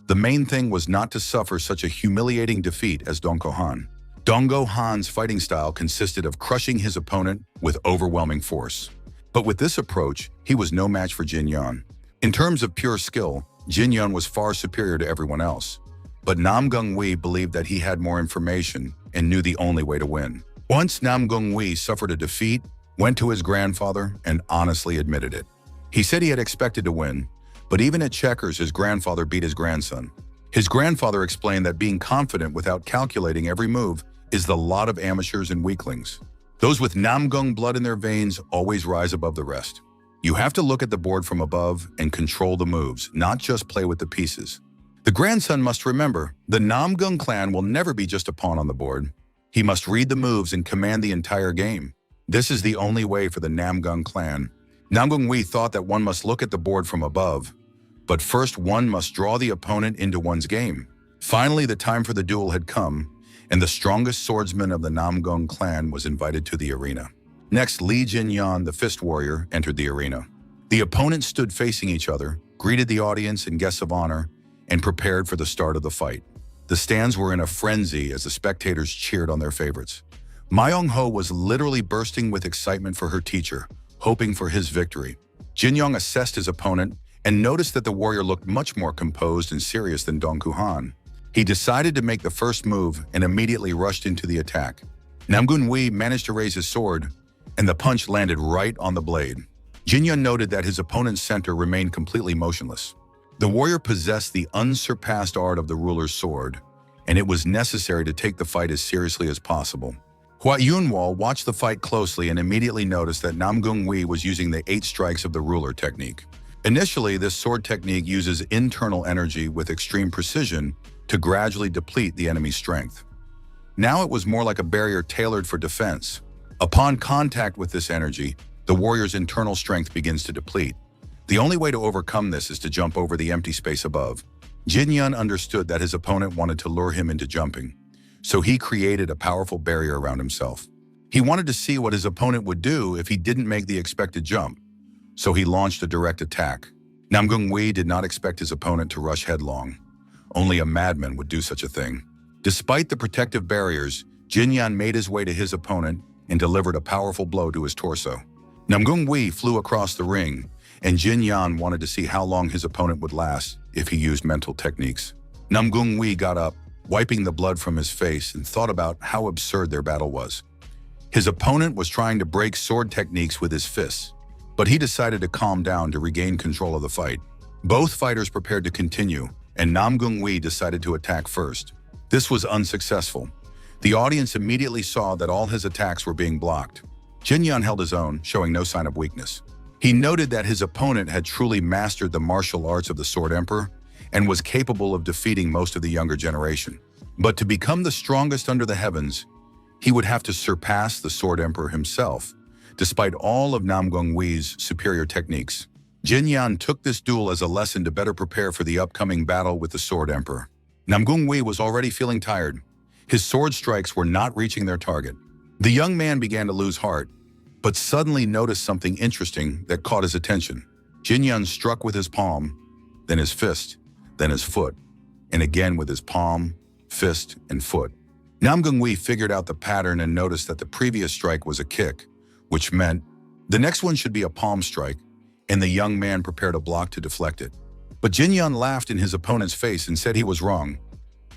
The main thing was not to suffer such a humiliating defeat as Dongko Han. Dongko Han's fighting style consisted of crushing his opponent with overwhelming force. But with this approach, he was no match for Jin Yan. In terms of pure skill, Jin Yan was far superior to everyone else. But Nam Gung-wi believed that he had more information and knew the only way to win. Once Nam Gung-wi suffered a defeat, went to his grandfather, and honestly admitted it. He said he had expected to win, but even at checkers, his grandfather beat his grandson. His grandfather explained that being confident without calculating every move is the lot of amateurs and weaklings. Those with Namgung blood in their veins always rise above the rest. You have to look at the board from above and control the moves, not just play with the pieces. The grandson must remember, the Namgung clan will never be just a pawn on the board. He must read the moves and command the entire game. This is the only way for the Namgung clan. Namgung-wi thought that one must look at the board from above, but first one must draw the opponent into one's game. Finally, the time for the duel had come, and the strongest swordsman of the Namgung clan was invited to the arena. Next, Li Jinyan, the Fist Warrior, entered the arena. The opponents stood facing each other, greeted the audience and guests of honor, and prepared for the start of the fight. The stands were in a frenzy as the spectators cheered on their favorites. Myung-ho was literally bursting with excitement for her teacher, hoping for his victory. Jin-young assessed his opponent and noticed that the warrior looked much more composed and serious than Dongko Han. He decided to make the first move and immediately rushed into the attack. Namgun-wi managed to raise his sword, and the punch landed right on the blade. Jin-young noted that his opponent's center remained completely motionless. The warrior possessed the unsurpassed art of the ruler's sword, and it was necessary to take the fight as seriously as possible. Hua Yunwol watched the fight closely and immediately noticed that Namgung-wi was using the 8 strikes of the ruler technique. Initially, this sword technique uses internal energy with extreme precision to gradually deplete the enemy's strength. Now it was more like a barrier tailored for defense. Upon contact with this energy, the warrior's internal strength begins to deplete. The only way to overcome this is to jump over the empty space above. Jin Yun understood that his opponent wanted to lure him into jumping, so he created a powerful barrier around himself. He wanted to see what his opponent would do if he didn't make the expected jump, so he launched a direct attack. Namgung-wi did not expect his opponent to rush headlong. Only a madman would do such a thing. Despite the protective barriers, Jin Yan made his way to his opponent and delivered a powerful blow to his torso. Namgung-wi flew across the ring, and Jin Yan wanted to see how long his opponent would last if he used mental techniques. Namgung-wi got up, wiping the blood from his face, and thought about how absurd their battle was. His opponent was trying to break sword techniques with his fists, but he decided to calm down to regain control of the fight. Both fighters prepared to continue, and Namgung-wi decided to attack first. This was unsuccessful. The audience immediately saw that all his attacks were being blocked. Jin Yan held his own, showing no sign of weakness. He noted that his opponent had truly mastered the martial arts of the Sword Emperor and was capable of defeating most of the younger generation. But to become the strongest under the heavens, he would have to surpass the Sword Emperor himself, despite all of Namgung-wi's superior techniques. Jin Yan took this duel as a lesson to better prepare for the upcoming battle with the Sword Emperor. Namgung was already feeling tired. His sword strikes were not reaching their target. The young man began to lose heart, but suddenly noticed something interesting that caught his attention. Jin Yan struck with his palm, then his fist, then his foot, and again with his palm, fist, and foot. Namgung figured out the pattern and noticed that the previous strike was a kick, which meant the next one should be a palm strike, and the young man prepared a block to deflect it. But Jin Yan laughed in his opponent's face and said he was wrong.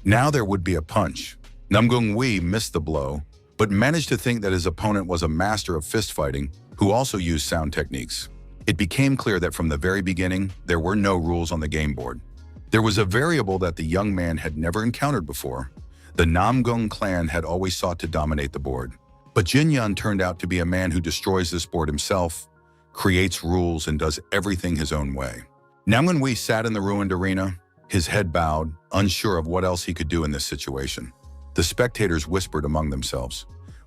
Now there would be a punch. Namgung missed the blow, but managed to think that his opponent was a master of fist fighting who also used sound techniques. It became clear that from the very beginning, there were no rules on the game board. There was a variable that the young man had never encountered before. The Namgung clan had always sought to dominate the board. But Jin Yan turned out to be a man who destroys this board himself, creates rules, and does everything his own way. Namgung sat in the ruined arena, his head bowed, unsure of what else he could do in this situation. The spectators whispered among themselves,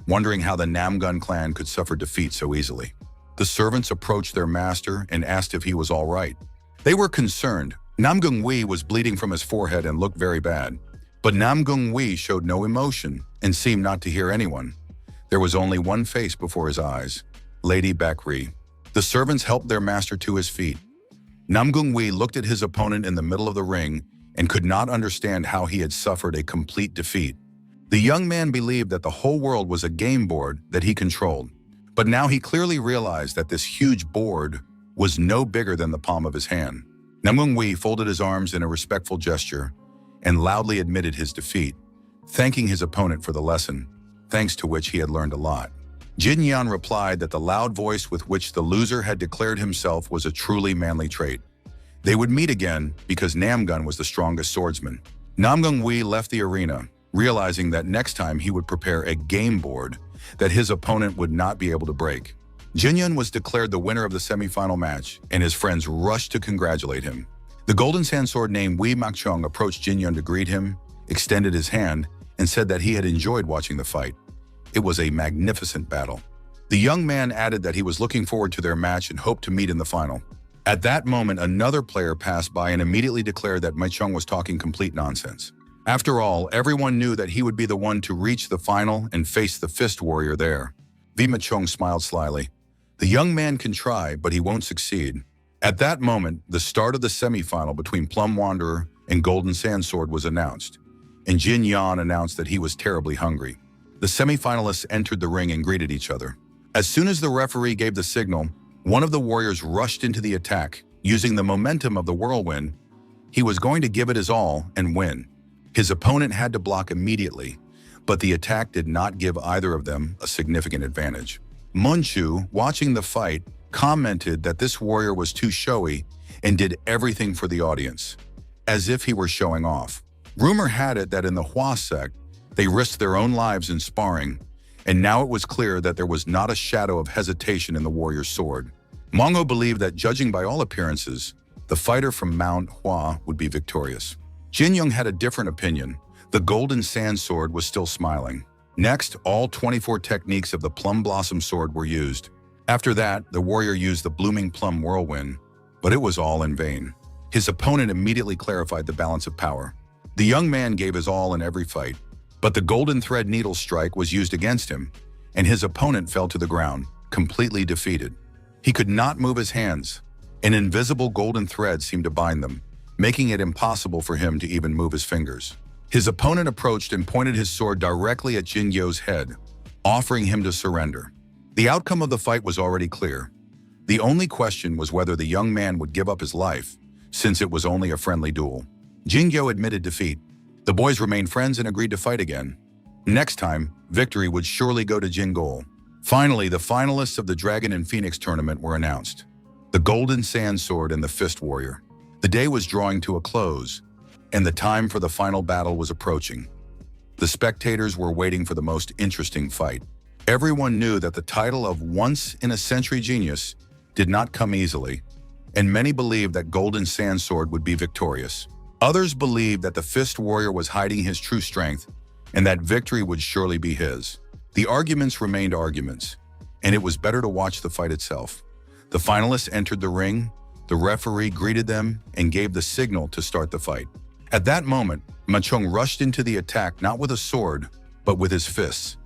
wondering how the Namgung clan could suffer defeat so easily. The servants approached their master and asked if he was all right. They were concerned. Namgung was bleeding from his forehead and looked very bad. But Namgung showed no emotion and seemed not to hear anyone. There was only one face before his eyes, Lady Bakri. The servants helped their master to his feet. Namgung looked at his opponent in the middle of the ring and could not understand how he had suffered a complete defeat. The young man believed that the whole world was a game board that he controlled, but now he clearly realized that this huge board was no bigger than the palm of his hand. Namgung folded his arms in a respectful gesture and loudly admitted his defeat, thanking his opponent for the lesson, thanks to which he had learned a lot. Jin Yan replied that the loud voice with which the loser had declared himself was a truly manly trait. They would meet again because Namgung was the strongest swordsman. Namgung left the arena, realizing that next time he would prepare a game board that his opponent would not be able to break. Jin Yan was declared the winner of the semifinal match, and his friends rushed to congratulate him. The Golden Sand Sword named Wei Makchung approached Jin Yan to greet him, extended his hand, and said that he had enjoyed watching the fight. It was a magnificent battle. The young man added that he was looking forward to their match and hoped to meet in the final. At that moment, another player passed by and immediately declared that Makchung was talking complete nonsense. After all, everyone knew that he would be the one to reach the final and face the fist warrior there. Wei Makchung smiled slyly. The young man can try, but he won't succeed. At that moment, the start of the semifinal between Plum Wanderer and Golden Sand Sword was announced, and Jin Yan announced that he was terribly hungry. The semifinalists entered the ring and greeted each other. As soon as the referee gave the signal, one of the warriors rushed into the attack. Using the momentum of the whirlwind, he was going to give it his all and win. His opponent had to block immediately, but the attack did not give either of them a significant advantage. Munchu, watching the fight, commented that this warrior was too showy and did everything for the audience, as if he were showing off. Rumor had it that in the Hua sect, they risked their own lives in sparring, and now it was clear that there was not a shadow of hesitation in the warrior's sword. Mongo believed that, judging by all appearances, the fighter from Mount Hua would be victorious. Jin Young had a different opinion. The Golden Sand Sword was still smiling. Next, all 24 techniques of the Plum Blossom Sword were used. After that, the warrior used the Blooming Plum Whirlwind, but it was all in vain. His opponent immediately clarified the balance of power. The young man gave his all in every fight, but the Golden Thread Needle Strike was used against him, and his opponent fell to the ground, completely defeated. He could not move his hands. An invisible golden thread seemed to bind them, making it impossible for him to even move his fingers. His opponent approached and pointed his sword directly at Jin Yo's head, offering him to surrender. The outcome of the fight was already clear. The only question was whether the young man would give up his life, since it was only a friendly duel. Jin Yo admitted defeat. The boys remained friends and agreed to fight again. Next time, victory would surely go to Jin Gol. Finally, the finalists of the Dragon and Phoenix tournament were announced: the Golden Sand Sword and the Fist Warrior. The day was drawing to a close, and the time for the final battle was approaching. The spectators were waiting for the most interesting fight. Everyone knew that the title of once-in-a-century genius did not come easily, and many believed that Golden Sand Sword would be victorious. Others believed that the Fist Warrior was hiding his true strength and that victory would surely be his. The arguments remained arguments, and it was better to watch the fight itself. The finalists entered the ring, the referee greeted them and gave the signal to start the fight. At that moment, Ma Chong rushed into the attack not with a sword, but with his fists.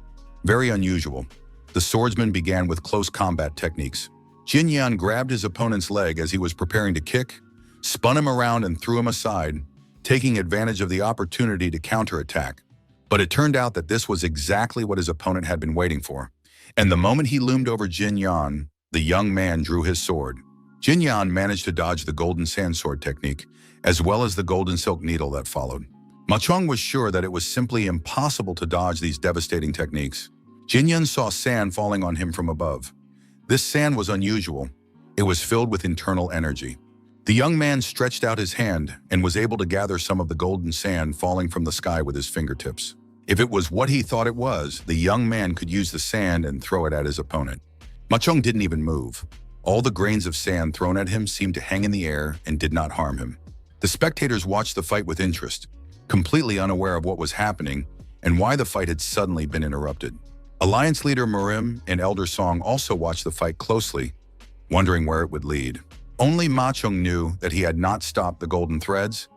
Very unusual. The swordsman began with close combat techniques. Jin Yan grabbed his opponent's leg as he was preparing to kick, spun him around and threw him aside, taking advantage of the opportunity to counterattack. But it turned out that this was exactly what his opponent had been waiting for. And the moment he loomed over Jin Yan, the young man drew his sword. Jin Yan managed to dodge the golden sand sword technique, as well as the golden silk needle that followed. Ma Chong was sure that it was simply impossible to dodge these devastating techniques. Jin Yan saw sand falling on him from above. This sand was unusual. It was filled with internal energy. The young man stretched out his hand and was able to gather some of the golden sand falling from the sky with his fingertips. If it was what he thought it was, the young man could use the sand and throw it at his opponent. Ma Chong didn't even move. All the grains of sand thrown at him seemed to hang in the air and did not harm him. The spectators watched the fight with interest, completely unaware of what was happening and why the fight had suddenly been interrupted. Alliance leader Marim and Elder Song also watched the fight closely, wondering where it would lead. Only Ma Chong knew that he had not stopped the golden threads.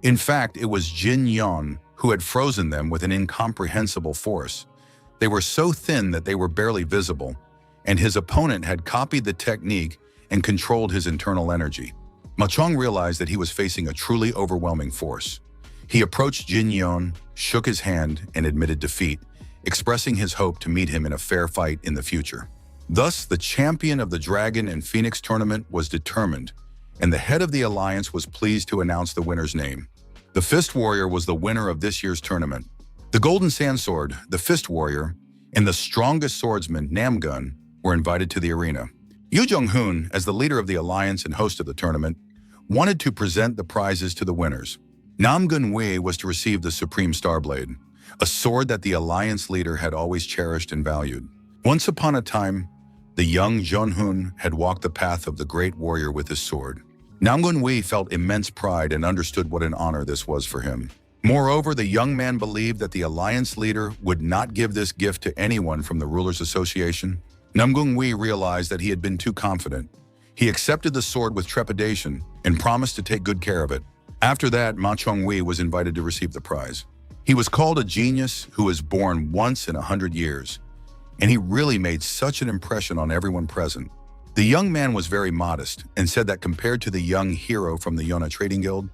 In fact, it was Jin Yan who had frozen them with an incomprehensible force. They were so thin that they were barely visible, and his opponent had copied the technique and controlled his internal energy. Ma Chong realized that he was facing a truly overwhelming force. He approached Jin Yan, shook his hand, and admitted defeat, expressing his hope to meet him in a fair fight in the future. Thus, the champion of the Dragon and Phoenix tournament was determined, and the head of the alliance was pleased to announce the winner's name. The Fist Warrior was the winner of this year's tournament. The Golden Sand Sword, the Fist Warrior, and the strongest swordsman, Namgun, were invited to the arena. Yu Jung-hoon, as the leader of the alliance and host of the tournament, wanted to present the prizes to the winners. Namgun Wei was to receive the Supreme Starblade, a sword that the alliance leader had always cherished and valued. Once upon a time, the young Jun-hoon had walked the path of the great warrior with his sword. Namgun Wei felt immense pride and understood what an honor this was for him. Moreover, the young man believed that the alliance leader would not give this gift to anyone from the Rulers Association. Namgun Wei realized that he had been too confident. He accepted the sword with trepidation and promised to take good care of it. After that, Ma Chong Wei was invited to receive the prize. He was called a genius who was born once in 100 years, and he really made such an impression on everyone present. The young man was very modest and said that compared to the young hero from the Yona Trading Guild,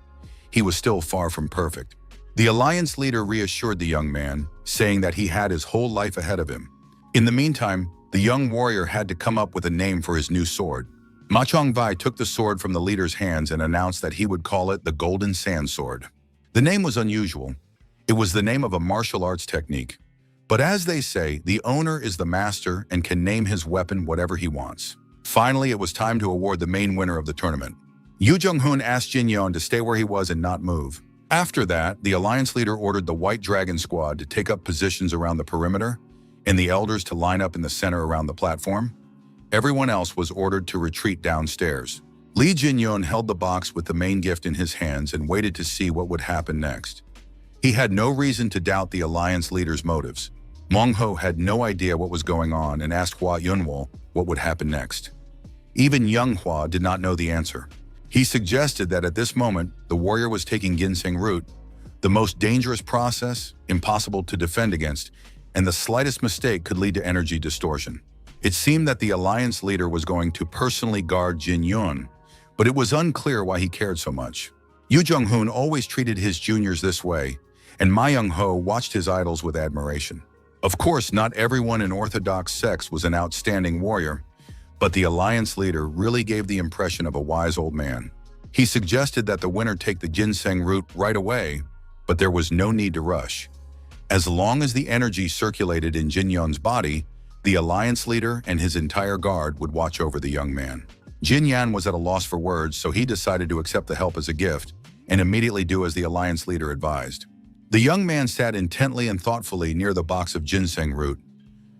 he was still far from perfect. The alliance leader reassured the young man, saying that he had his whole life ahead of him. In the meantime, the young warrior had to come up with a name for his new sword. Ma Chong Wei took the sword from the leader's hands and announced that he would call it the Golden Sand Sword. The name was unusual. It was the name of a martial arts technique. But as they say, the owner is the master and can name his weapon whatever he wants. Finally, it was time to award the main winner of the tournament. Yu Jung-hoon asked Jin Yan to stay where he was and not move. After that, the alliance leader ordered the White Dragon Squad to take up positions around the perimeter and the elders to line up in the center around the platform. Everyone else was ordered to retreat downstairs. Lee Jin-yeon held the box with the main gift in his hands and waited to see what would happen next. He had no reason to doubt the alliance leader's motives. Mong-ho had no idea what was going on and asked Hua Yunwol what would happen next. Even young Hua did not know the answer. He suggested that at this moment, the warrior was taking ginseng root, the most dangerous process, impossible to defend against, and the slightest mistake could lead to energy distortion. It seemed that the alliance leader was going to personally guard Jin Yun, but it was unclear why he cared so much. Yu Jung-hoon always treated his juniors this way, and Ma Young-ho watched his idols with admiration. Of course, not everyone in Orthodox sects was an outstanding warrior, but the alliance leader really gave the impression of a wise old man. He suggested that the winner take the ginseng root right away, but there was no need to rush. As long as the energy circulated in Jin Yun's body, the alliance leader and his entire guard would watch over the young man. Jin Yan was at a loss for words, so he decided to accept the help as a gift and immediately do as the alliance leader advised. The young man sat intently and thoughtfully near the box of ginseng root.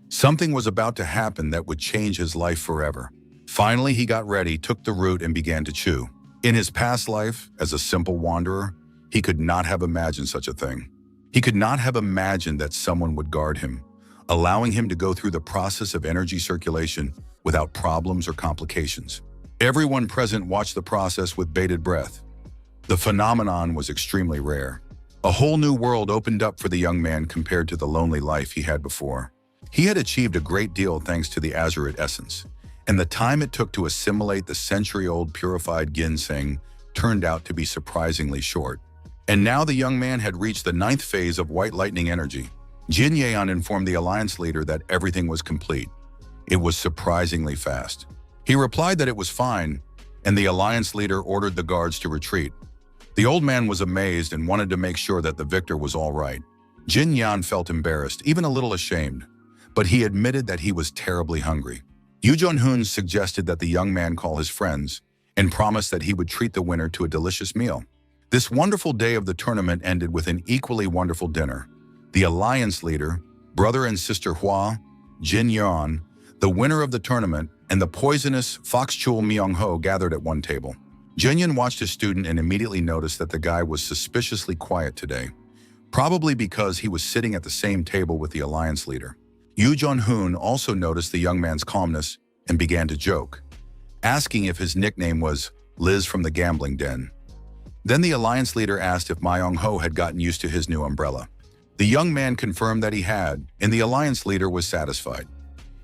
Something was about to happen that would change his life forever. Finally, he got ready, took the root, and began to chew. In his past life, as a simple wanderer, he could not have imagined such a thing. He could not have imagined that someone would guard him, allowing him to go through the process of energy circulation without problems or complications. Everyone present watched the process with bated breath. The phenomenon was extremely rare. A whole new world opened up for the young man compared to the lonely life he had before. He had achieved a great deal thanks to the Azurite essence, and the time it took to assimilate the century-old purified ginseng turned out to be surprisingly short. And now the young man had reached the 9th phase of white lightning energy. Jin Yeon informed the alliance leader that everything was complete. It was surprisingly fast. He replied that it was fine, and the alliance leader ordered the guards to retreat. The old man was amazed and wanted to make sure that the victor was all right. Jin Yan felt embarrassed, even a little ashamed, but he admitted that he was terribly hungry. Yoo Jong-hoon suggested that the young man call his friends and promised that he would treat the winner to a delicious meal. This wonderful day of the tournament ended with an equally wonderful dinner. The alliance leader, brother and sister Hwa, Jin Yeon, the winner of the tournament, and the poisonous Fox Chul Myung-ho gathered at one table. Jin Yeon watched his student and immediately noticed that the guy was suspiciously quiet today, probably because he was sitting at the same table with the alliance leader. Yoo Jong-hoon also noticed the young man's calmness and began to joke, asking if his nickname was Liz from the gambling den. Then the alliance leader asked if Myung-ho had gotten used to his new umbrella. The young man confirmed that he had, and the alliance leader was satisfied.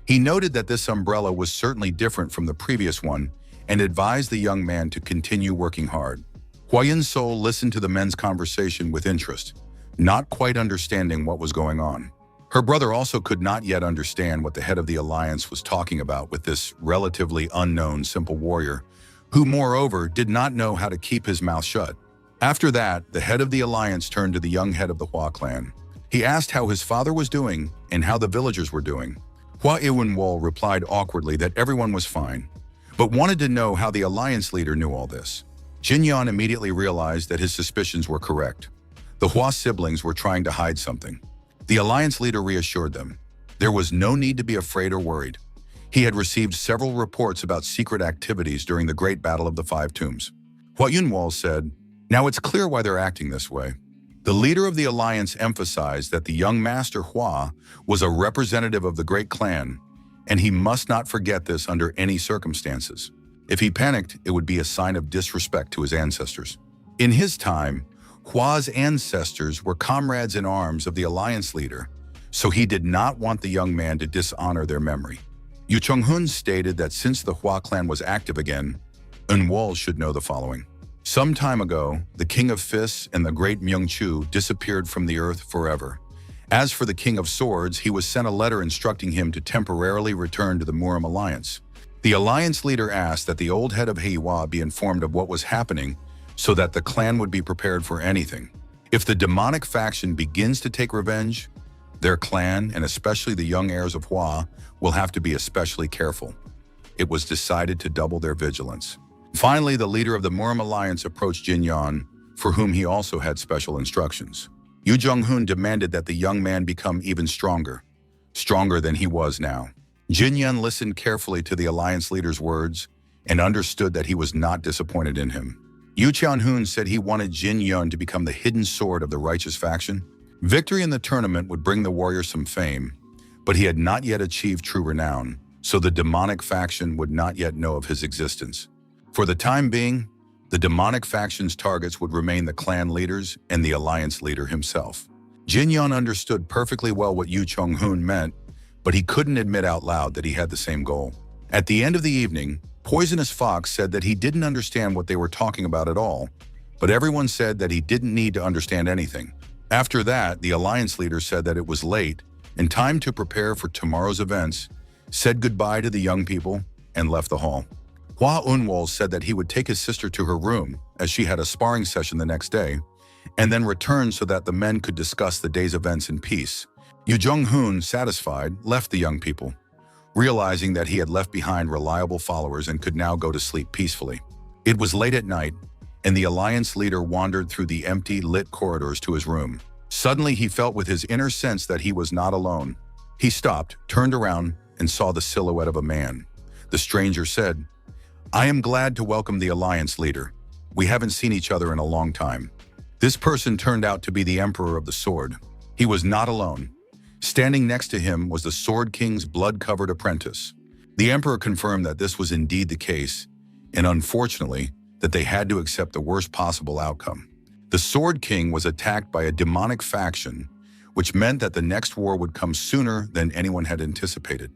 He noted that this umbrella was certainly different from the previous one and advised the young man to continue working hard. Hwa Yun-sol listened to the men's conversation with interest, not quite understanding what was going on. Her brother also could not yet understand what the head of the alliance was talking about with this relatively unknown simple warrior, who moreover did not know how to keep his mouth shut. After that, the head of the alliance turned to the young head of the Hwa clan. He asked how his father was doing and how the villagers were doing. Hwa Eun-wol replied awkwardly that everyone was fine, but wanted to know how the alliance leader knew all this. Jin Yeon immediately realized that his suspicions were correct. The Hwa siblings were trying to hide something. The alliance leader reassured them. There was no need to be afraid or worried. He had received several reports about secret activities during the Great Battle of the Five Tombs. Hwa Yun-wol said, "Now it's clear why they're acting this way." The leader of the alliance emphasized that the young master Hwa was a representative of the great clan, and he must not forget this under any circumstances. If he panicked, it would be a sign of disrespect to his ancestors. In his time, Hwa's ancestors were comrades in arms of the alliance leader, so he did not want the young man to dishonor their memory. Yoo Chung-hoon stated that since the Hwa clan was active again, Eun-wol should know the following. Some time ago, the King of Fists and the great Myung-chu disappeared from the earth forever. As for the King of Swords, he was sent a letter instructing him to temporarily return to the Murim alliance. The alliance leader asked that the old head of Heiwa be informed of what was happening so that the clan would be prepared for anything. If the demonic faction begins to take revenge, their clan, and especially the young heirs of Hwa, will have to be especially careful. It was decided to double their vigilance. Finally, the leader of the Murim alliance approached Jin Yeon, for whom he also had special instructions. Yoo Jong-hoon demanded that the young man become even stronger than he was now. Jin Yeon listened carefully to the alliance leader's words and understood that he was not disappointed in him. Yoo Cheon-hoon said he wanted Jin Yeon to become the hidden sword of the righteous faction. Victory in the tournament would bring the warrior some fame, but he had not yet achieved true renown, so the demonic faction would not yet know of his existence. For the time being, the demonic faction's targets would remain the clan leaders and the alliance leader himself. Jin Yeon understood perfectly well what Yoo Chung-hoon meant, but he couldn't admit out loud that he had the same goal. At the end of the evening, Poisonous Fox said that he didn't understand what they were talking about at all, but everyone said that he didn't need to understand anything. After that, the alliance leader said that it was late and time to prepare for tomorrow's events, said goodbye to the young people, and left the hall. Hwa Eun-wol said that he would take his sister to her room, as she had a sparring session the next day, and then return so that the men could discuss the day's events in peace. Yoo Jong-hoon, satisfied, left the young people, realizing that he had left behind reliable followers and could now go to sleep peacefully. It was late at night, and the alliance leader wandered through the empty, lit corridors to his room. Suddenly, he felt with his inner sense that he was not alone. He stopped, turned around, and saw the silhouette of a man. The stranger said, "I am glad to welcome the alliance leader. We haven't seen each other in a long time." This person turned out to be the Emperor of the Sword. He was not alone. Standing next to him was the Sword King's blood-covered apprentice. The Emperor confirmed that this was indeed the case, and unfortunately, that they had to accept the worst possible outcome. The Sword King was attacked by a demonic faction, which meant that the next war would come sooner than anyone had anticipated.